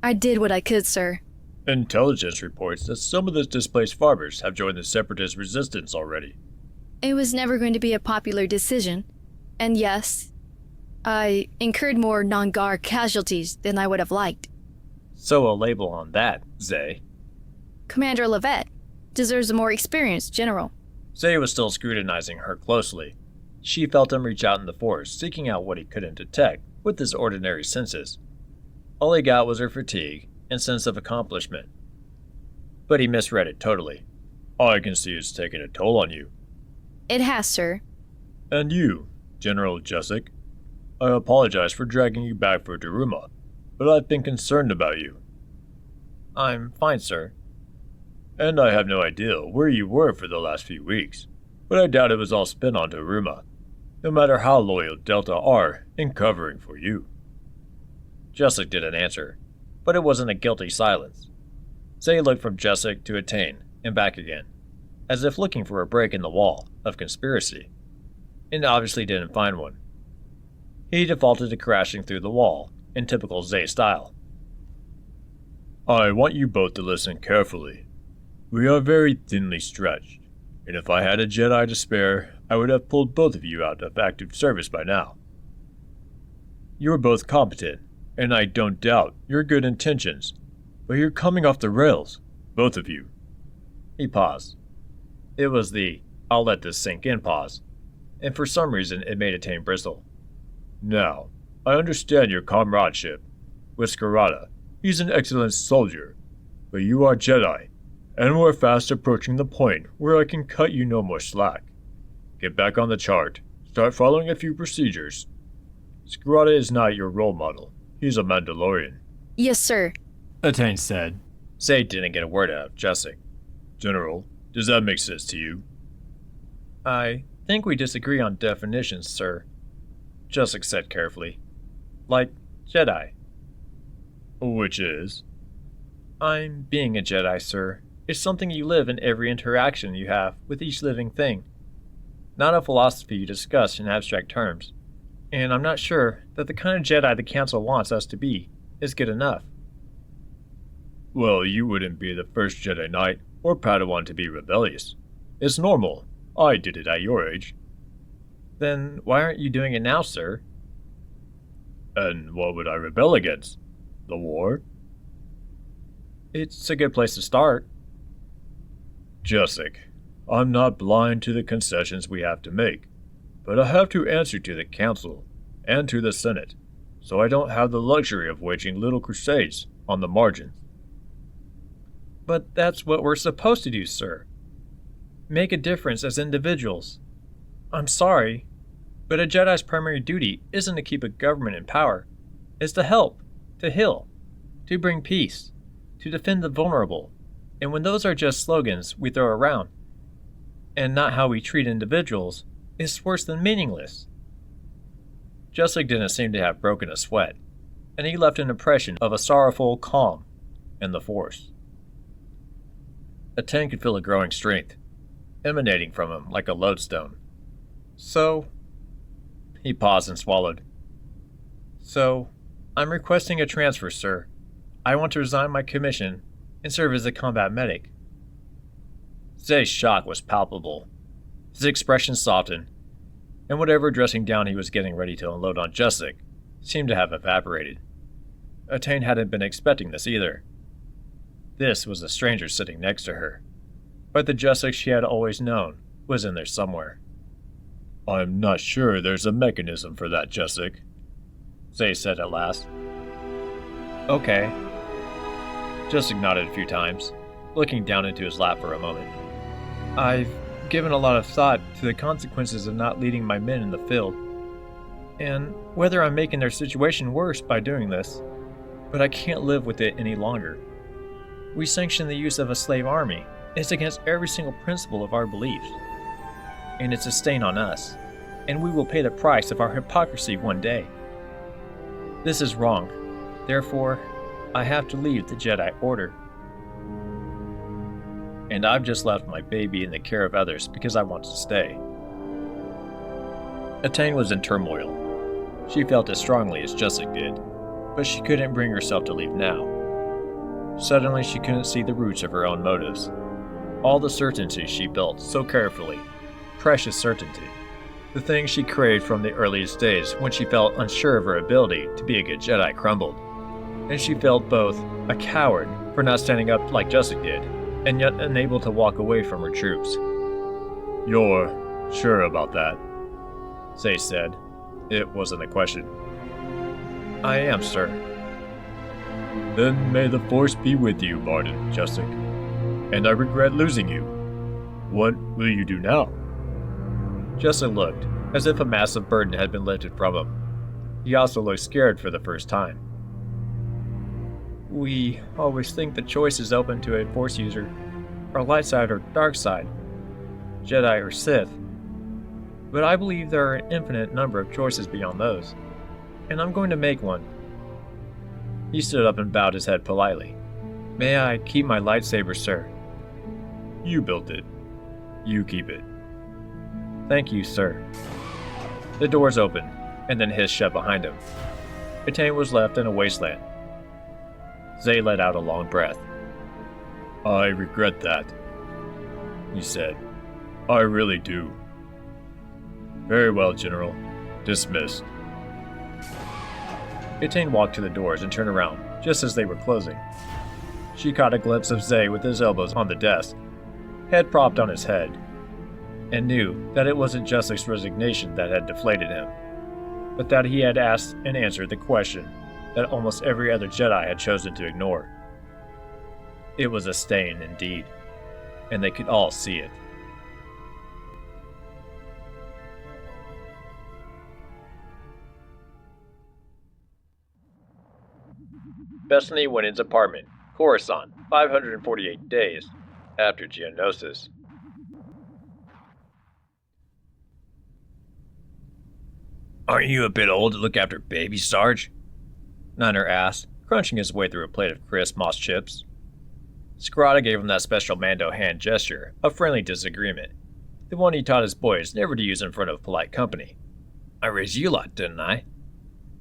I did what I could, sir. Intelligence reports that some of the displaced farmers have joined the Separatist resistance already. It was never going to be a popular decision. And yes, I incurred more non-Gar casualties than I would have liked. So a label on that, Zay. Commander Levette deserves a more experienced general. Zay was still scrutinizing her closely. She felt him reach out in the Force, seeking out what he couldn't detect with his ordinary senses. All he got was her fatigue and sense of accomplishment. But he misread it totally. I can see it's taking a toll on you. It has, sir. And you, General Jussic. I apologize for dragging you back for Daruma, but I've been concerned about you. I'm fine, sir. And I have no idea where you were for the last few weeks, but I doubt it was all spent on Daruma, no matter how loyal Delta are in covering for you. Jussic didn't answer, but it wasn't a guilty silence. Zay looked from Jussic to Etain and back again, as if looking for a break in the wall of conspiracy, and obviously didn't find one. He defaulted to crashing through the wall in typical Zay style. I want you both to listen carefully. We are very thinly stretched, and if I had a Jedi to spare, I would have pulled both of you out of active service by now. You are both competent, and I don't doubt your good intentions, but you're coming off the rails, both of you. He paused. It was the I'll let this sink in pause, and for some reason it made Etain bristle. Now, I understand your comradeship with Scarada. He's an excellent soldier, but you are Jedi, and we're fast approaching the point where I can cut you no more slack. Get back on the chart, start following a few procedures. Scarada is not your role model. He's a Mandalorian. Yes, sir. Etain said. Zay didn't get a word out of Jussic. General, does that make sense to you? I think we disagree on definitions, sir, Jussic said carefully. Like Jedi. Which is? I'm being a Jedi, sir. It's something you live in every interaction you have with each living thing. Not a philosophy you discuss in abstract terms. And I'm not sure that the kind of Jedi the Council wants us to be is good enough. Well, you wouldn't be the first Jedi Knight or Padawan to be rebellious. It's normal. I did it at your age. Then why aren't you doing it now, sir? And what would I rebel against? The war? It's a good place to start. Jussic, I'm not blind to the concessions we have to make, but I have to answer to the Council and to the Senate, so I don't have the luxury of waging little crusades on the margins. But that's what we're supposed to do, sir. Make a difference as individuals. I'm sorry, but a Jedi's primary duty isn't to keep a government in power. It's to help, to heal, to bring peace, to defend the vulnerable. And when those are just slogans we throw around, and not how we treat individuals, it's worse than meaningless. Jussic didn't seem to have broken a sweat, and he left an impression of a sorrowful calm in the Force. Etain could feel a growing strength, emanating from him like a lodestone. So, he paused and swallowed. So, I'm requesting a transfer, sir. I want to resign my commission and serve as a combat medic. Zay's shock was palpable. His expression softened, and whatever dressing down he was getting ready to unload on Jussic seemed to have evaporated. Attain hadn't been expecting this either. This was a stranger sitting next to her, but the Jessup she had always known was in there somewhere. "I'm not sure there's a mechanism for that, Jessup," Zay said at last. "Okay." Jessup nodded a few times, looking down into his lap for a moment. "I've given a lot of thought to the consequences of not leading my men in the field, and whether I'm making their situation worse by doing this, but I can't live with it any longer. We sanction the use of a slave army. It's against every single principle of our beliefs, and it's a stain on us, and we will pay the price of our hypocrisy one day. This is wrong. Therefore, I have to leave the Jedi Order. And I've just left my baby in the care of others because I want to stay." Attain was in turmoil. She felt as strongly as Jessup did, but she couldn't bring herself to leave now. Suddenly, she couldn't see the roots of her own motives. All the certainty she built so carefully, precious certainty, the things she craved from the earliest days when she felt unsure of her ability to be a good Jedi crumbled, and she felt both a coward for not standing up like Jessup did, and yet unable to walk away from her troops. "You're sure about that?" Zay said. It wasn't a question. "I am, sir." "Then may the Force be with you, Barden Jessup. And I regret losing you. What will you do now?" Jessup looked as if a massive burden had been lifted from him. He also looked scared for the first time. "We always think the choice is open to a Force user, or light side or dark side, Jedi or Sith. But I believe there are an infinite number of choices beyond those, and I'm going to make one." He stood up and bowed his head politely. "May I keep my lightsaber, sir?" "You built it. You keep it." "Thank you, sir." The doors opened, and then hissed shut behind him. Attain was left in a wasteland. Zay let out a long breath. "I regret that," he said. "I really do." "Very well, General. Dismissed." Attain walked to the doors and turned around just as they were closing. She caught a glimpse of Zay with his elbows on the desk, head propped on his head, and knew that it wasn't Jessup's resignation that had deflated him, but that he had asked and answered the question that almost every other Jedi had chosen to ignore. It was a stain indeed, and they could all see it. Bethany Winnen's apartment, Coruscant, 548 days after Geonosis. "Aren't you a bit old to look after babies, Sarge?" Niner asked, crunching his way through a plate of crisp moss chips. Scarada gave him that special Mando hand gesture of friendly disagreement, the one he taught his boys never to use in front of polite company. "I raised you lot, didn't I?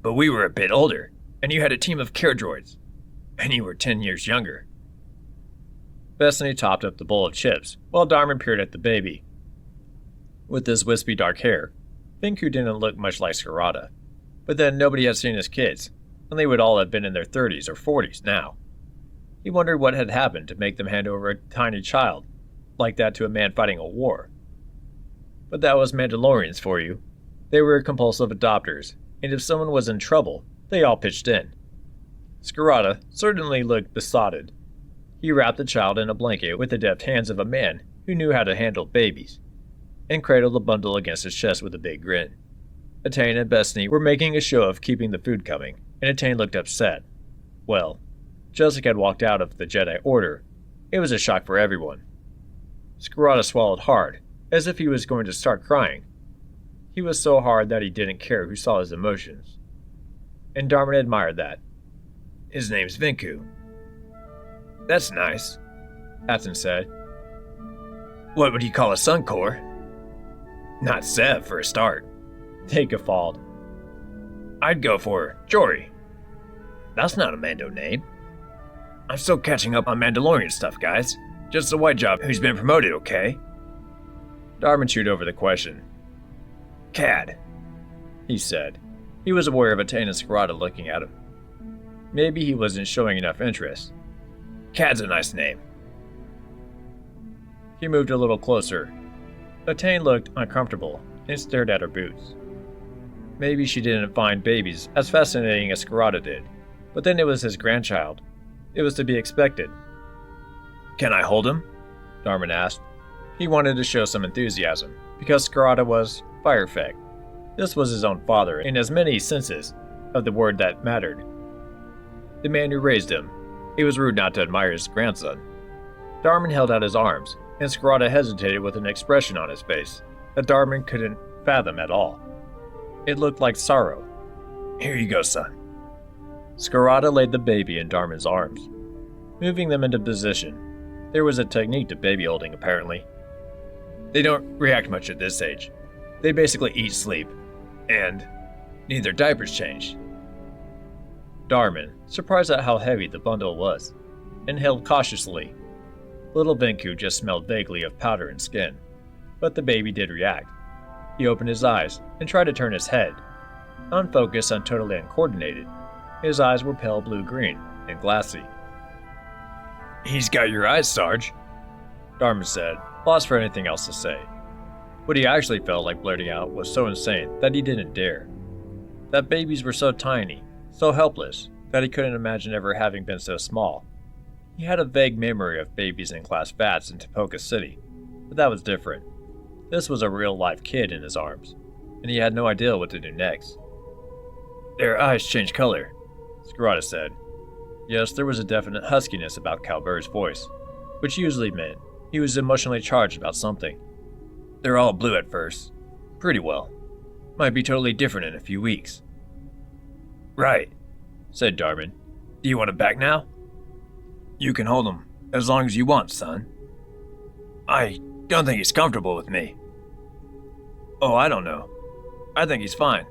But we were a bit older, and you had a team of care droids, and you were 10 years younger." Bethany topped up the bowl of chips, while Darman peered at the baby. With his wispy dark hair, Vinku didn't look much like Scarada, but then nobody had seen his kids, and they would all have been in their 30s or 40s now. He wondered what had happened to make them hand over a tiny child like that to a man fighting a war. But that was Mandalorians for you. They were compulsive adopters, and if someone was in trouble, they all pitched in. Scarada certainly looked besotted. He wrapped the child in a blanket with the deft hands of a man who knew how to handle babies, and cradled the bundle against his chest with a big grin. Attain and Bethany were making a show of keeping the food coming, and Attain looked upset. Well, Jessica had walked out of the Jedi Order. It was a shock for everyone. Scarada swallowed hard, as if he was going to start crying. He was so hard that he didn't care who saw his emotions. And Darman admired that. "His name's Vinku." "That's nice," Atton said. "What would you call a son, Cor?" "Not Sev, for a start." They guffawed. "I'd go for Jory." "That's not a Mando name." "I'm still catching up on Mandalorian stuff, guys. Just a white job who's been promoted, okay?" Darman chewed over the question. "Cad," he said. He was aware of Attain and Scarada looking at him. Maybe he wasn't showing enough interest. Cad's a nice name. He moved a little closer. Attain looked uncomfortable and stared at her boots. Maybe she didn't find babies as fascinating as Scarada did, but then it was his grandchild. It was to be expected. Can I hold him? Darman asked. He wanted to show some enthusiasm, because Scarada was Firefang. This was his own father in as many senses of the word that mattered. The man who raised him. It was rude not to admire his grandson. Darman held out his arms, and Scarada hesitated with an expression on his face that Darman couldn't fathom at all. It looked like sorrow. Here you go, son. Scarada laid the baby in Darman's arms, moving them into position. There was a technique to baby holding, apparently. They don't react much at this age. They basically eat, sleep, and need their diapers changed. Darman, surprised at how heavy the bundle was, inhaled cautiously. Little Venku just smelled vaguely of powder and skin, but the baby did react. He opened his eyes and tried to turn his head. Unfocused and totally uncoordinated, his eyes were pale blue-green and glassy. He's got your eyes, Sarge, Darman said, lost for anything else to say. What he actually felt like blurting out was so insane that he didn't dare. That babies were so tiny, so helpless, that he couldn't imagine ever having been so small. He had a vague memory of babies in glass vats in Tipoca City, but that was different. This was a real-life kid in his arms, and he had no idea what to do next. Their eyes change color, Scarada said. Yes, there was a definite huskiness about Calbur's voice, which usually meant he was emotionally charged about something. They're all blue at first. Pretty well. Might be totally different in a few weeks. Right, said Darman. Do you want him back now? You can hold him as long as you want, son. I don't think he's comfortable with me. Oh, I don't know. I think he's fine.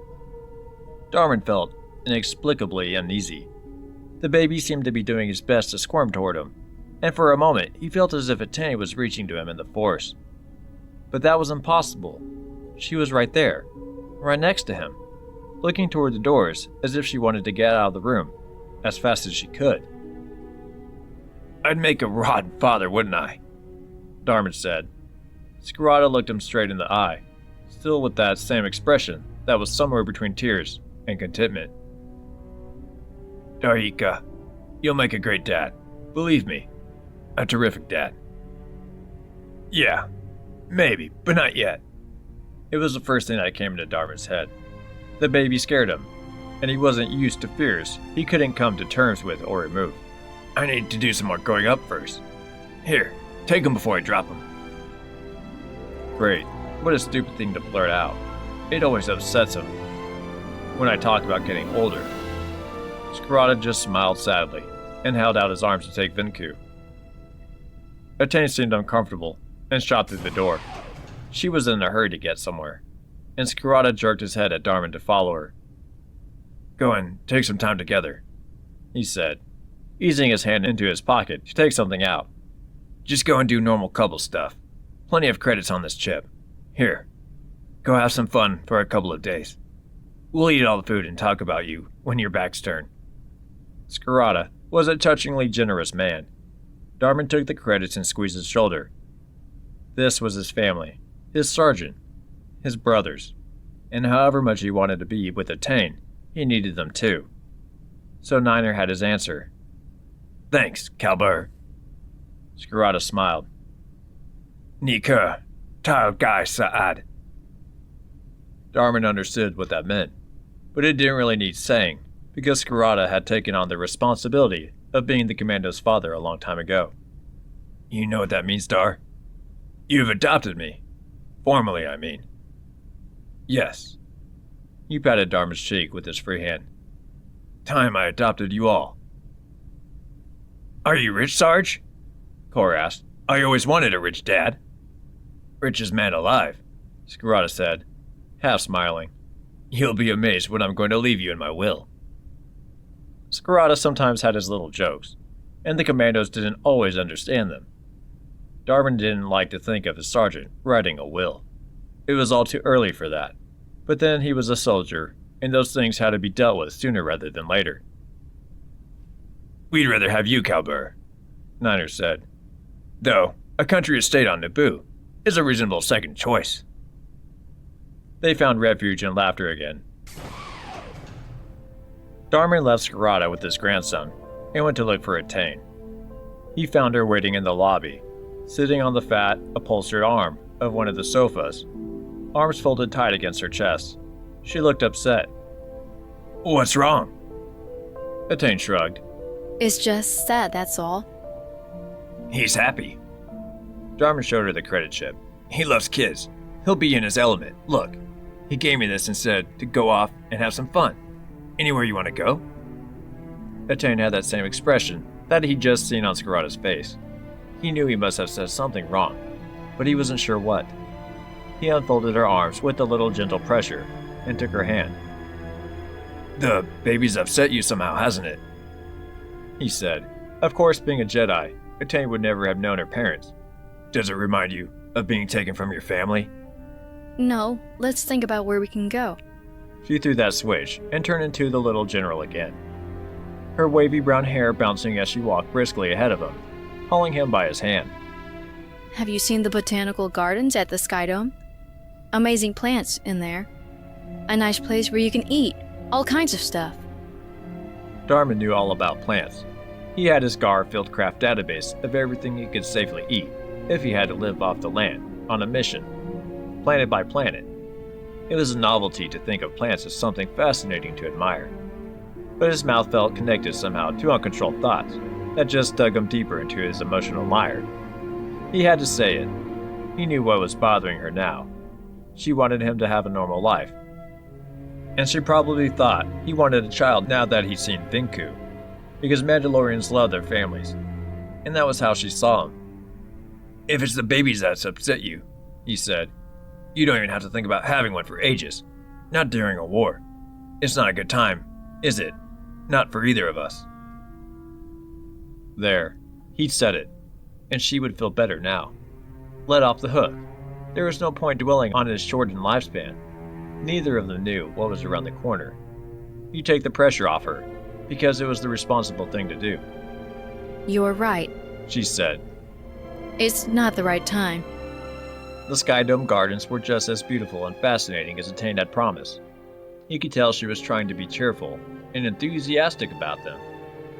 Darman felt inexplicably uneasy. The baby seemed to be doing his best to squirm toward him, and for a moment he felt as if Attain was reaching to him in the force. But that was impossible. She was right there, right next to him, looking toward the doors as if she wanted to get out of the room as fast as she could. I'd make a rotten father, wouldn't I? Darman said. Scarada looked him straight in the eye, still with that same expression that was somewhere between tears and contentment. Darika, you'll make a great dad. Believe me, a terrific dad. Yeah, maybe, but not yet. It was the first thing that came into Darman's head. The baby scared him, and he wasn't used to fears he couldn't come to terms with or remove. I need to do some more growing up first. Here, take him before I drop him. Great. What a stupid thing to blurt out. It always upsets him when I talk about getting older. Scarada just smiled sadly and held out his arms to take Venku. Attain seemed uncomfortable and shot through the door. She was in a hurry to get somewhere, and Scarada jerked his head at Darman to follow her. Go and take some time together, he said, easing his hand into his pocket to take something out. Just go and do normal couple stuff. Plenty of credits on this chip. Here, go have some fun for a couple of days. We'll eat all the food and talk about you when your back's turned. Scarada was a touchingly generous man. Darman took the credits and squeezed his shoulder. This was his family, his sergeant, his brothers, and however much he wanted to be with Attain, he needed them too. So Niner had his answer. Thanks, Calbur. Scarada smiled. Nika, Tal Gai Saad. Darman understood what that meant, but it didn't really need saying, because Scarada had taken on the responsibility of being the commando's father a long time ago. You know what that means, Dar? You've adopted me. Formally, I mean. Yes. He patted Darman's cheek with his free hand. Time I adopted you all. Are you rich, Sarge? Cor asked. I always wanted a rich dad. Richest man alive, Scarada said, half smiling. You'll be amazed what I'm going to leave you in my will. Scarada sometimes had his little jokes, and the commandos didn't always understand them. Darman didn't like to think of his sergeant writing a will. It was all too early for that, but then he was a soldier and those things had to be dealt with sooner rather than later. We'd rather have you, Calbur, Niner said. though a country estate on Naboo is a reasonable second choice. They found refuge in laughter again. Darman left Scarada with his grandson and went to look for Etain. He found her waiting in the lobby, sitting on the fat, upholstered arm of one of the sofas, arms folded tight against her chest. She looked upset. What's wrong? Etain shrugged. It's just sad, that's all. He's happy. Darman showed her the credit chip. He loves kids. He'll be in his element. Look, he gave me this and said to go off and have some fun. Anywhere you want to go? Etain had that same expression that he'd just seen on Scarada's face. He knew he must have said something wrong, but he wasn't sure what. He unfolded her arms with a little gentle pressure and took her hand. The baby's upset you somehow, hasn't it? He said. Of course, being a Jedi, Etain would never have known her parents. Does it remind you of being taken from your family? No, let's think about where we can go. She threw that switch and turned into the little general again, her wavy brown hair bouncing as she walked briskly ahead of him, hauling him by his hand. Have you seen the botanical gardens at the Sky Dome? Amazing plants in there. A nice place where you can eat all kinds of stuff. Darman knew all about plants. He had his Gar-filled craft database of everything he could safely eat if he had to live off the land, on a mission, planet by planet. It was a novelty to think of plants as something fascinating to admire. But his mouth felt connected somehow to uncontrolled thoughts that just dug him deeper into his emotional mire. He had to say it. He knew what was bothering her now. She wanted him to have a normal life. And she probably thought he wanted a child now that he'd seen Vinku, because Mandalorians love their families, and that was how she saw him. If it's the babies that's upset you, he said, you don't even have to think about having one for ages. Not during a war. It's not a good time, is it? Not for either of us. There, he'd said it, and she would feel better now. Let off the hook. There was no point dwelling on his shortened lifespan. Neither of them knew what was around the corner. He'd take the pressure off her, because it was the responsible thing to do. You're right. She said. It's not the right time. The Sky Dome Gardens were just as beautiful and fascinating as Etain had promised. He could tell she was trying to be cheerful and enthusiastic about them,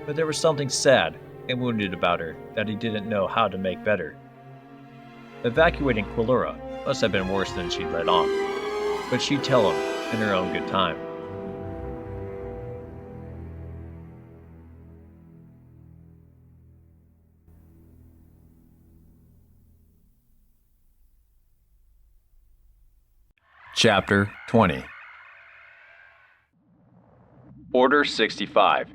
but there was something sad and wounded about her that he didn't know how to make better. Evacuating Quilura must have been worse than she'd let on, but she'd tell him in her own good time. Chapter 20. Order 65.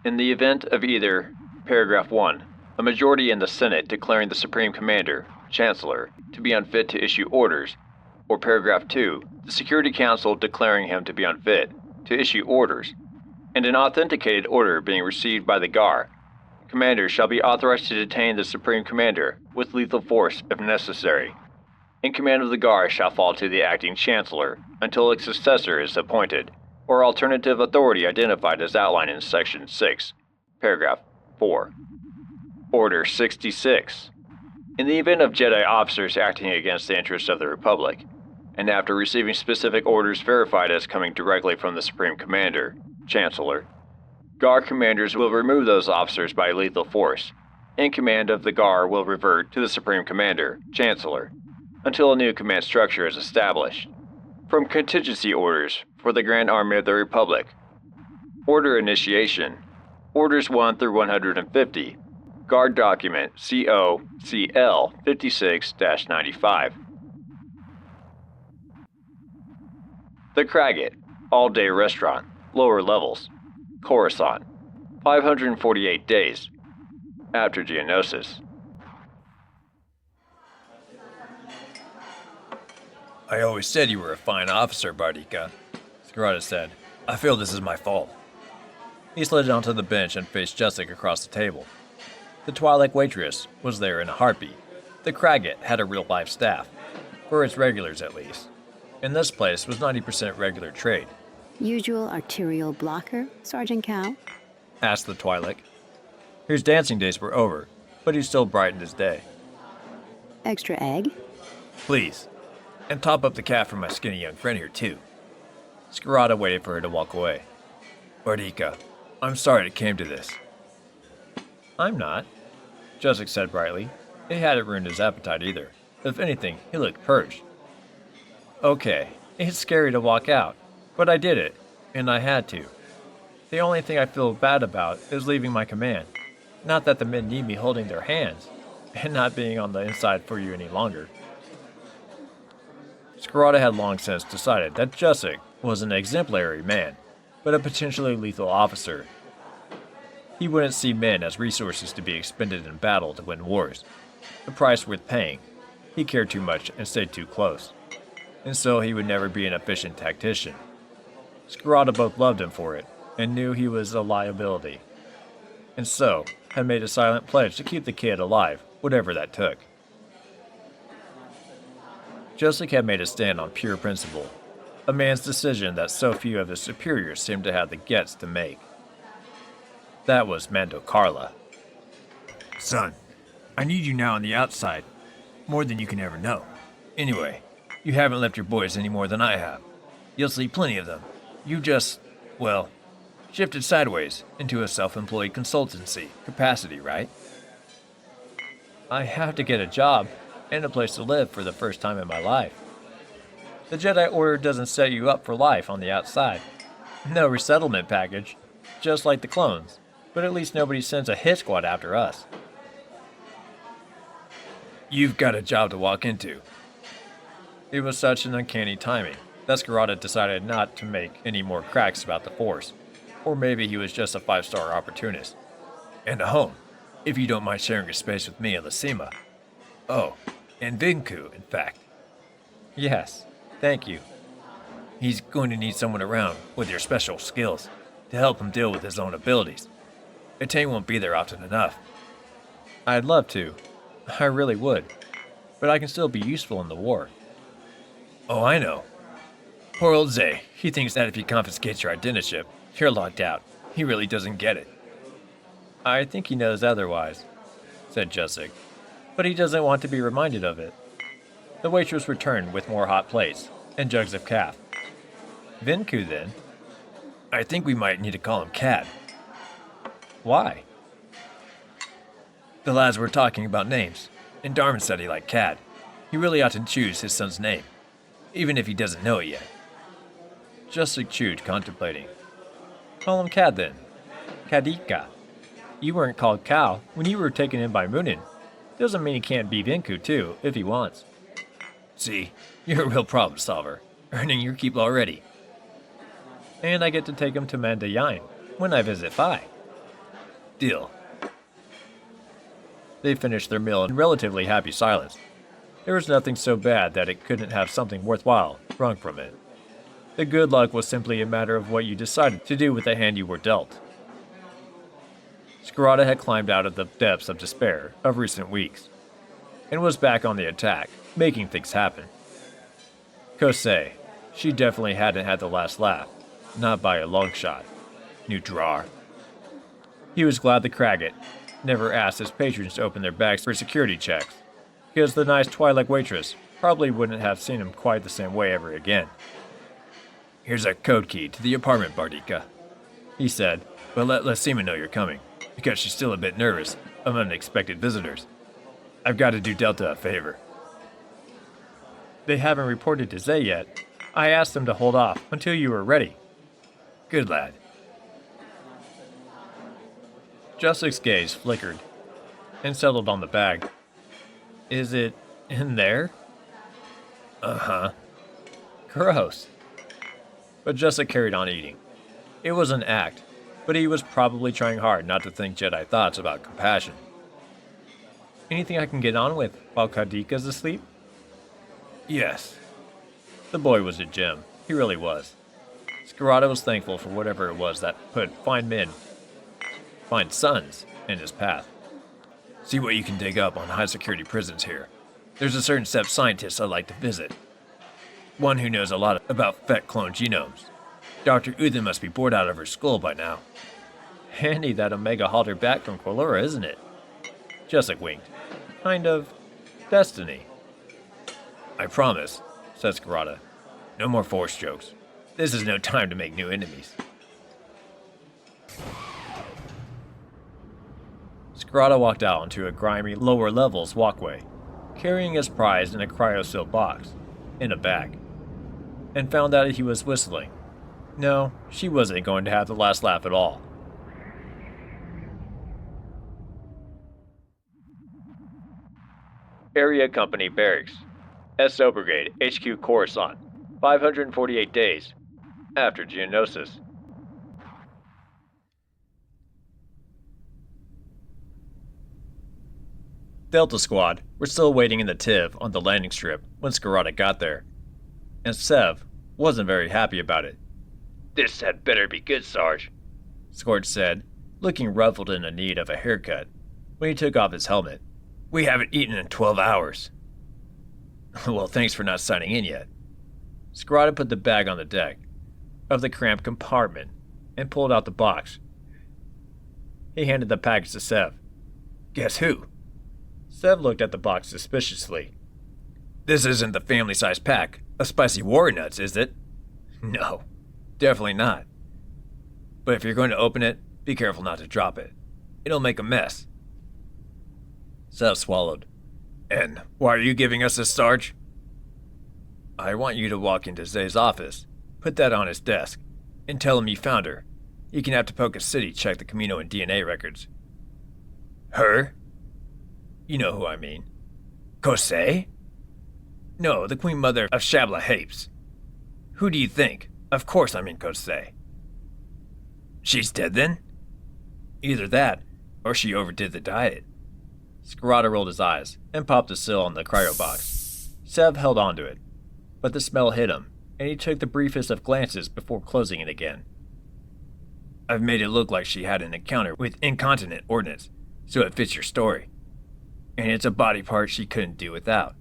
In the event of either Paragraph 1, a majority in the Senate declaring the Supreme Commander, Chancellor, to be unfit to issue orders, or Paragraph 2, the Security Council declaring him to be unfit to issue orders, and an authenticated order being received by the GAR, commanders shall be authorized to detain the Supreme Commander with lethal force if necessary. In command of the GAR shall fall to the acting Chancellor until a successor is appointed, or alternative authority identified as outlined in Section 6, Paragraph 4. Order 66. In the event of Jedi officers acting against the interests of the Republic, and after receiving specific orders verified as coming directly from the Supreme Commander, Chancellor, GAR commanders will remove those officers by lethal force. In command of the GAR will revert to the Supreme Commander, Chancellor, until a new command structure is established. From contingency orders for the Grand Army of the Republic. Order initiation. Orders 1 through 150. GAR document COCL 56-95. The Kraget, all-day restaurant, lower levels, Coruscant, 548 days, after Geonosis. I always said you were a fine officer, Bardika, Scarada said. I feel this is my fault. He slid onto the bench and faced Jessica across the table. The Twi'lek waitress was there in a heartbeat. The Kraget had a real-life staff, for its regulars at least, and this place was 90% regular trade. Usual arterial blocker, Sergeant Cal? Asked the Twi'lek. His dancing days were over, but he still brightened his day. Extra egg? Please. And top up the cat for my skinny young friend here, too. Scarada waited for her to walk away. Bardika, I'm sorry it came to this. I'm not, Jessup said brightly. It hadn't ruined his appetite either. If anything, he looked purged. Okay, it's scary to walk out, but I did it, and I had to. The only thing I feel bad about is leaving my command. Not that the men need me holding their hands, and not being on the inside for you any longer. Scarada had long since decided that Jessup was an exemplary man, but a potentially lethal officer. He wouldn't see men as resources to be expended in battle to win wars. The price worth paying. He cared too much and stayed too close. And so he would never be an efficient tactician. Scarada both loved him for it, and knew he was a liability. And so, had made a silent pledge to keep the kid alive, whatever that took. Jessup had made a stand on pure principle, a man's decision that so few of his superiors seemed to have the guts to make. That was Mando Carla. Son, I need you now on the outside, more than you can ever know. Anyway, you haven't left your boys any more than I have. You'll see plenty of them. You just, well, shifted sideways into a self-employed consultancy capacity, right? I have to get a job and a place to live for the first time in my life. The Jedi Order doesn't set you up for life on the outside. No resettlement package, just like the clones, but at least nobody sends a hit squad after us. You've got a job to walk into. It was such an uncanny timing that Scarada decided not to make any more cracks about the Force, or maybe he was just a 5-star opportunist. And a home, if you don't mind sharing a space with me and Lasima. Oh, and Vinku, in fact. Yes, thank you. He's going to need someone around with your special skills to help him deal with his own abilities. Attain won't be there often enough. I'd love to. I really would. But I can still be useful in the war. Oh, I know. Poor old Zay. He thinks that if he confiscates your identityship, you're locked out. He really doesn't get it. I think he knows otherwise, said Jessup. But he doesn't want to be reminded of it. The waitress returned with more hot plates and jugs of caf. Vinku, then? I think we might need to call him Cad. Why? The lads were talking about names, and Darman said he liked Cad. He really ought to choose his son's name, even if he doesn't know it yet. Jessup chewed, contemplating. Call him Cad, then. Kadika. You weren't called Cal when you were taken in by Moonin. Doesn't mean he can't be Vinku, too, if he wants. See, you're a real problem solver, earning your keep already. And I get to take him to Mandayan when I visit Phi. Deal. They finished their meal in relatively happy silence. There was nothing so bad that it couldn't have something worthwhile wrung from it. The good luck was simply a matter of what you decided to do with the hand you were dealt. Scarada had climbed out of the depths of despair of recent weeks, and was back on the attack, making things happen. Kosei, she definitely hadn't had the last laugh, not by a long shot. New drawer. He was glad the Kraggett never asked his patrons to open their bags for security checks, because the nice Twi'lek waitress probably wouldn't have seen him quite the same way ever again. Here's a code key to the apartment, Bardika, he said, but let Lasima know you're coming, because she's still a bit nervous of unexpected visitors. I've got to do Delta a favor. They haven't reported to Zay yet. I asked them to hold off until you were ready. Good lad. Jessup's gaze flickered and settled on the bag. Is it in there? Uh-huh. Gross. But Jessup carried on eating. It was an act, but he was probably trying hard not to think Jedi thoughts about compassion. Anything I can get on with while Kadika's asleep? Yes. The boy was a gem. He really was. Scarada was thankful for whatever it was that put fine sons, in his path. See what you can dig up on high-security prisons here. There's a certain scientist I'd like to visit. One who knows a lot about Fett clone genomes. Dr. Uthin must be bored out of her skull by now. Handy that Omega hauled her back from Quilura, isn't it? Jessic winked. Kind of destiny. I promise, said Scarada. No more force jokes. This is no time to make new enemies. Scarada walked out onto a grimy lower levels walkway, carrying his prize in a cryoseal box, in a bag, and found out he was whistling. No, she wasn't going to have the last laugh at all. Area Company Barracks. SO Brigade, HQ Coruscant. 548 days. After Geonosis. Delta Squad were still waiting in the TIV on the landing strip when Scarada got there. And Sev wasn't very happy about it. This had better be good, Sarge, Scorch said, looking ruffled and in need of a haircut, when he took off his helmet. We haven't eaten in 12 hours. Well, thanks for not signing in yet. Scarada put the bag on the deck of the cramped compartment and pulled out the box. He handed the package to Sev. Guess who? Sev looked at the box suspiciously. This isn't the family-sized pack of spicy warrior nuts, is it? No, definitely not. But if you're going to open it, be careful not to drop it. It'll make a mess. Sev swallowed. And why are you giving us this, Sarge? I want you to walk into Zay's office, put that on his desk, and tell him you found her. You can have Tapoka City check the Camino and DNA records. Her? You know who I mean. Kosei? No, the Queen Mother of Shabla Hapes. Who do you think? Of course I mean Kosei. She's dead then? Either that, or she overdid the diet. Scarada rolled his eyes and popped the seal on the cryo box. Sev held onto it, but the smell hit him, and he took the briefest of glances before closing it again. I've made it look like she had an encounter with incontinent ordnance, so it fits your story. And it's a body part she couldn't do without.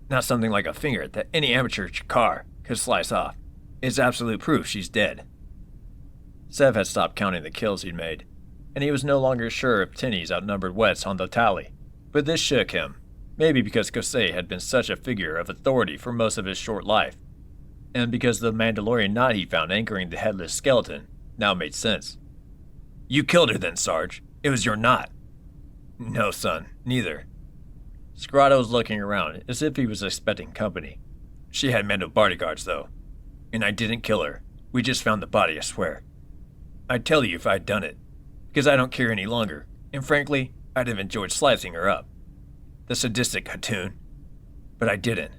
Not something like a finger that any amateur Chikar could slice off. It's absolute proof she's dead. Sev had stopped counting the kills he'd made, and he was no longer sure if Tinny's outnumbered Wets on the tally. But this shook him, maybe because Kosei had been such a figure of authority for most of his short life, and because the Mandalorian knot he found anchoring the headless skeleton now made sense. You killed her then, Sarge. It was your knot. No, son, neither. Scarada was looking around as if he was expecting company. She had Mando bodyguards, though. And I didn't kill her. We just found the body, I swear. I'd tell you if I'd done it, because I don't care any longer, and frankly, I'd have enjoyed slicing her up. The sadistic Hatun. But I didn't,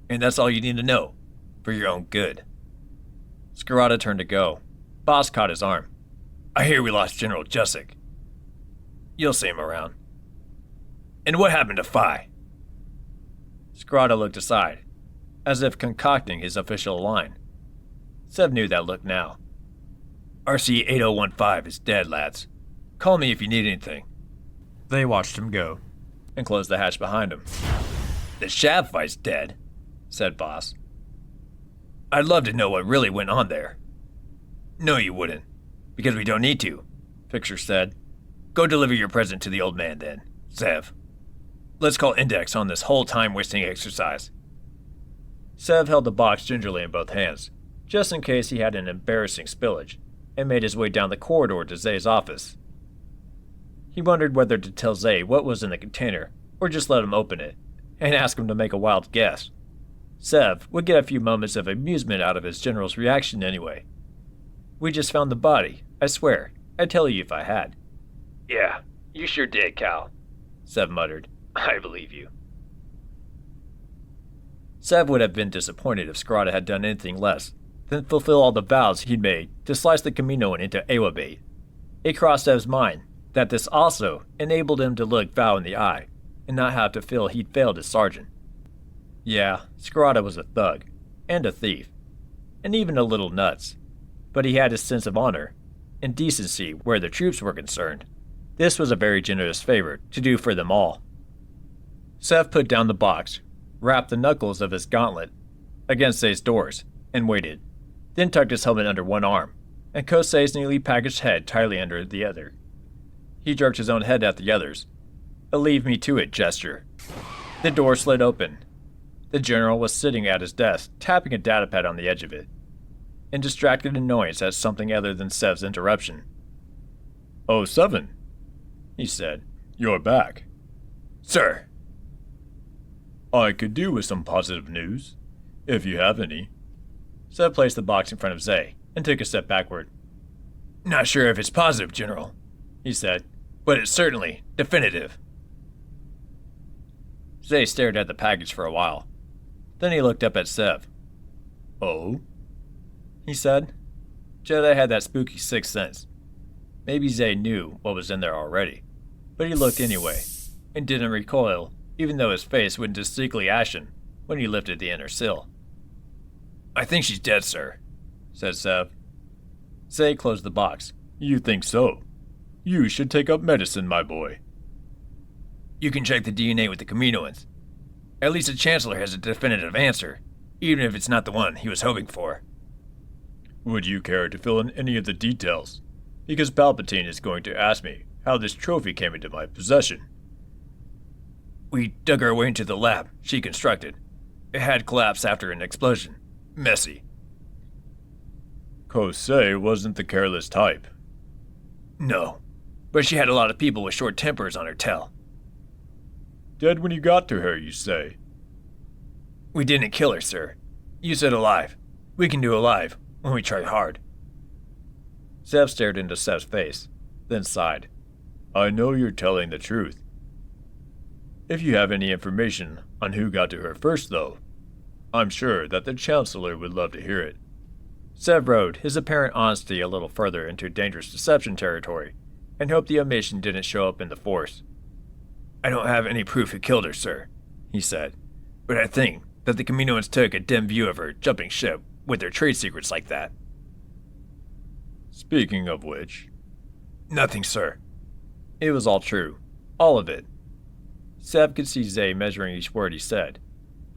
and that's all you need to know, for your own good. Scarada turned to go. Boss caught his arm. I hear we lost General Jussic. You'll see him around. And what happened to Phi? Scarada looked aside, as if concocting his official line. Sev knew that look now. RC-8015 is dead, lads. Call me if you need anything. They watched him go, and closed the hatch behind him. The Shab fight's dead, said Boss. I'd love to know what really went on there. No, you wouldn't, because we don't need to, Fixer said. Go deliver your present to the old man, then, Sev. Let's call Index on this whole time-wasting exercise. Sev held the box gingerly in both hands, just in case he had an embarrassing spillage, and made his way down the corridor to Zay's office. He wondered whether to tell Zay what was in the container, or just let him open it, and ask him to make a wild guess. Sev would get a few moments of amusement out of his general's reaction anyway. We just found the body, I swear. I'd tell you if I had. Yeah, you sure did, Cal, Sev muttered. I believe you. Sev would have been disappointed if Scarada had done anything less than fulfill all the vows he'd made to slice the Caminoan into Awa bait. It crossed Sev's mind that this also enabled him to look Val in the eye and not have to feel he'd failed his sergeant. Yeah, Scarada was a thug, and a thief, and even a little nuts, but he had his sense of honor and decency where the troops were concerned. This was a very generous favor to do for them all. Sev put down the box, rapped the knuckles of his gauntlet against Zay's doors, and waited. then tucked his helmet under one arm, and Kosei's newly packaged head tightly under the other. He jerked his own head at the others, a leave me to it gesture. The door slid open. The general was sitting at his desk, tapping a datapad on the edge of it, in distracted annoyance at something other than Sev's interruption. "Oh, 7," he said. "You're back." "Sir." "I could do with some positive news, if you have any." Sev placed the box in front of Zay and took a step backward. "Not sure if it's positive, General," he said, "but it's certainly definitive." Zay stared at the package for a while. Then he looked up at Sev. "Oh?" he said. Jedi had that spooky sixth sense. Maybe Zay knew what was in there already, but he looked anyway, and didn't recoil, even though his face went distinctly ashen when he lifted the inner sill. "I think she's dead, sir," said Sev. Zay closed the box. "You think so? You should take up medicine, my boy." "You can check the DNA with the Kaminoans. At least the Chancellor has a definitive answer, even if it's not the one he was hoping for." "Would you care to fill in any of the details? Because Palpatine is going to ask me how this trophy came into my possession." "We dug our way into the lab she constructed. It had collapsed after an explosion. Messy." "Kosei wasn't the careless type." "No, but she had a lot of people with short tempers on her tail." "Dead when you got to her, you say?" "We didn't kill her, sir. You said alive. We can do alive when we try hard." Sev stared into Sev's face, then sighed. "I know you're telling the truth. If you have any information on who got to her first, though, I'm sure that the Chancellor would love to hear it." Sev rode his apparent honesty a little further into dangerous deception territory, and hoped the omission didn't show up in the Force. "I don't have any proof who killed her, sir," he said, "but I think that the Kaminoans took a dim view of her jumping ship with their trade secrets like that." "Speaking of which..." "Nothing, sir." It was all true. All of it. Sev could see Zay measuring each word he said,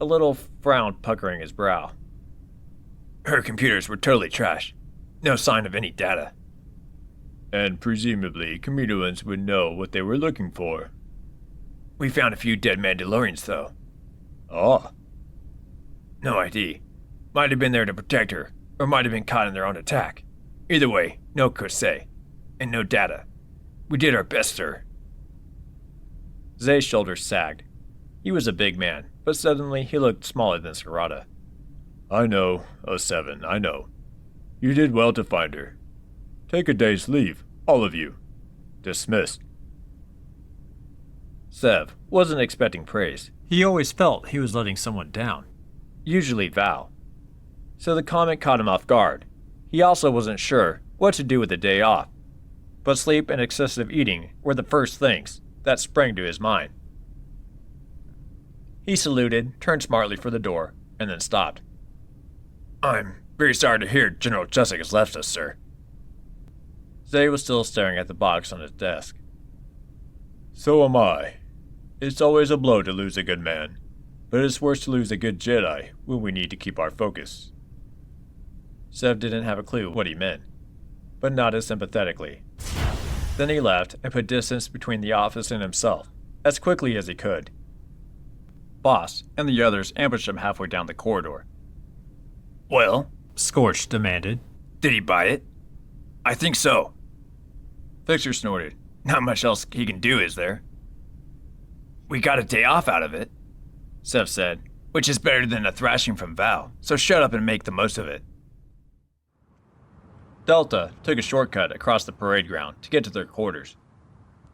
a little frown puckering his brow. "Her computers were totally trashed. No sign of any data." "And presumably Kaminoans would know what they were looking for." "We found a few dead Mandalorians, though." "Ah." "No ID. Might have been there to protect her, or might have been caught in their own attack. Either way, no Kosei, and no data. We did our best, sir." Zay's shoulders sagged. He was a big man, but suddenly he looked smaller than Skirata. "I know, 07, I know. You did well to find her. Take a day's leave, all of you. Dismissed." Sev wasn't expecting praise. He always felt he was letting someone down, usually Val. So the comment caught him off guard. He also wasn't sure what to do with the day off, but sleep and excessive eating were the first things that sprang to his mind. He saluted, turned smartly for the door, and then stopped. "I'm very sorry to hear General Jessic has left us, sir." Zay was still staring at the box on his desk. "So am I. It's always a blow to lose a good man, but it's worse to lose a good Jedi when we need to keep our focus." Sev didn't have a clue what he meant, but nodded sympathetically. Then he left and put distance between the office and himself, as quickly as he could. Boss and the others ambushed him halfway down the corridor. "Well?" Scorch demanded. "Did he buy it?" "I think so." Fixer snorted. "Not much else he can do, is there?" "We got a day off out of it," Sev said, "which is better than a thrashing from Val, so shut up and make the most of it." Delta took a shortcut across the parade ground to get to their quarters.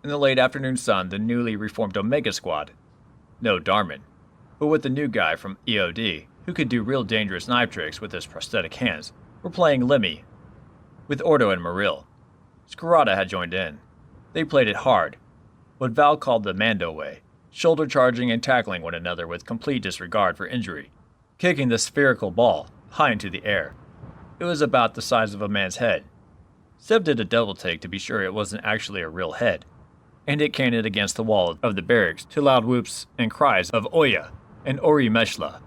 In the late afternoon sun, the newly reformed Omega Squad, no Darman, but with the new guy from EOD, who could do real dangerous knife tricks with his prosthetic hands, were playing Limmy with Ordo and Maril. Skirata had joined in. They played it hard, what Val called the Mando way, shoulder charging and tackling one another with complete disregard for injury, kicking the spherical ball high into the air. It was about the size of a man's head. Sev did a double take to be sure it wasn't actually a real head, and it cannoned against the wall of the barracks to loud whoops and cries of Oya and Ori Meshla.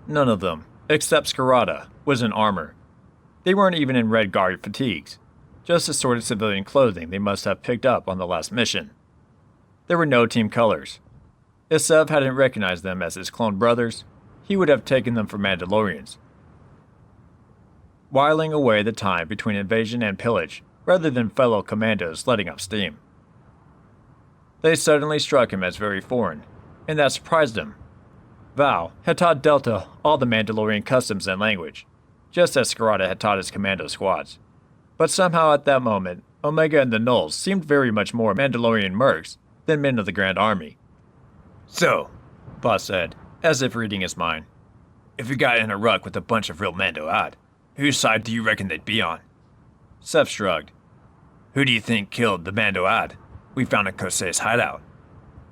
None of them, except Skirata, was in armor. They weren't even in Red Guard fatigues, just the sort of civilian clothing they must have picked up on the last mission. There were no team colors. If Sev hadn't recognized them as his clone brothers, he would have taken them for Mandalorians. Whiling away the time between invasion and pillage rather than fellow commandos letting up steam. They suddenly struck him as very foreign, and that surprised him. Val had taught Delta all the Mandalorian customs and language, just as Scarada had taught his commando squads. But somehow at that moment, Omega and the Nulls seemed very much more Mandalorian mercs than men of the Grand Army. "So," Boss said, as if reading his mind, "if we got in a ruck with a bunch of real Mando-Ad, whose side do you reckon they'd be on?" Sev shrugged. "Who do you think killed the Mando-Ad we found in Kosei's hideout?"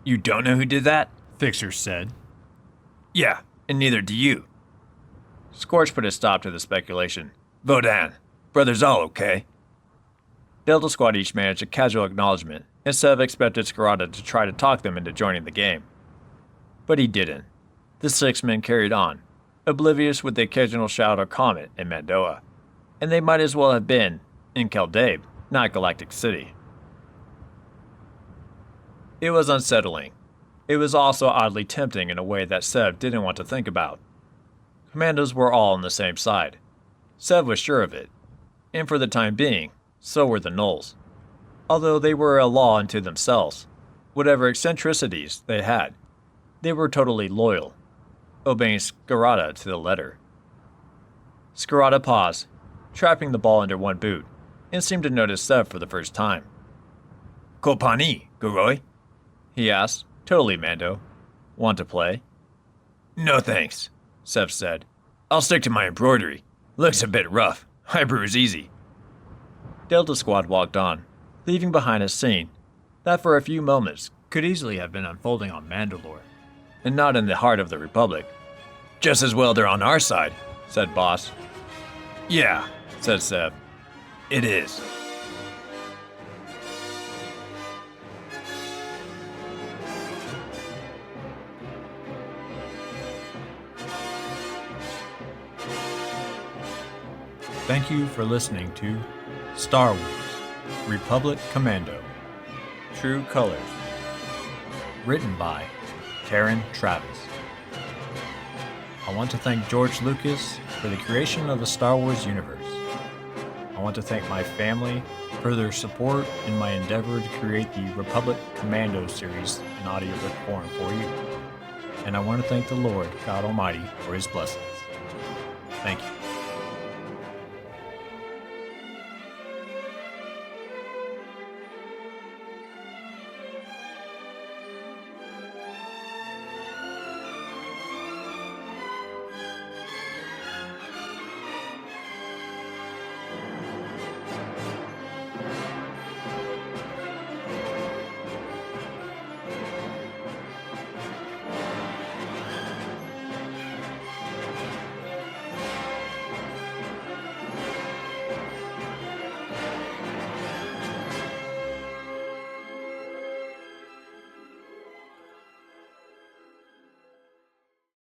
"You don't know who did that?" Fixer said. "Yeah, and neither do you." Scorch put a stop to the speculation. "Vodan, brothers all okay?" Delta Squad each managed a casual acknowledgement, and Sev expected Scarada to try to talk them into joining the game. But he didn't. The 6 men carried on, oblivious with the occasional shout or comment in Mandoa, and they might as well have been in Keldabe, not Galactic City. It was unsettling. It was also oddly tempting in a way that Sev didn't want to think about. Commandos were all on the same side. Sev was sure of it. And for the time being, so were the Nulls. Although they were a law unto themselves, whatever eccentricities they had, they were totally loyal, obeying Scarada to the letter. Scarada paused, trapping the ball under one boot, and seemed to notice Sev for the first time. "Kopani, Guroi?" he asked, totally Mando. "Want to play?" "No thanks," Sev said. "I'll stick to my embroidery. Looks a bit rough. Hybrid is easy." Delta Squad walked on, leaving behind a scene that for a few moments could easily have been unfolding on Mandalore, and not in the heart of the Republic. "Just as well they're on our side," said Boss. "Yeah," said Sev. "It is." Thank you for listening to Star Wars Republic Commando True Colors. Written by Karen Travis. I want to thank George Lucas for the creation of the Star Wars universe. I want to thank my family for their support in my endeavor to create the Republic Commando series in audiobook form for you. And I want to thank the Lord God Almighty for his blessings. Thank you.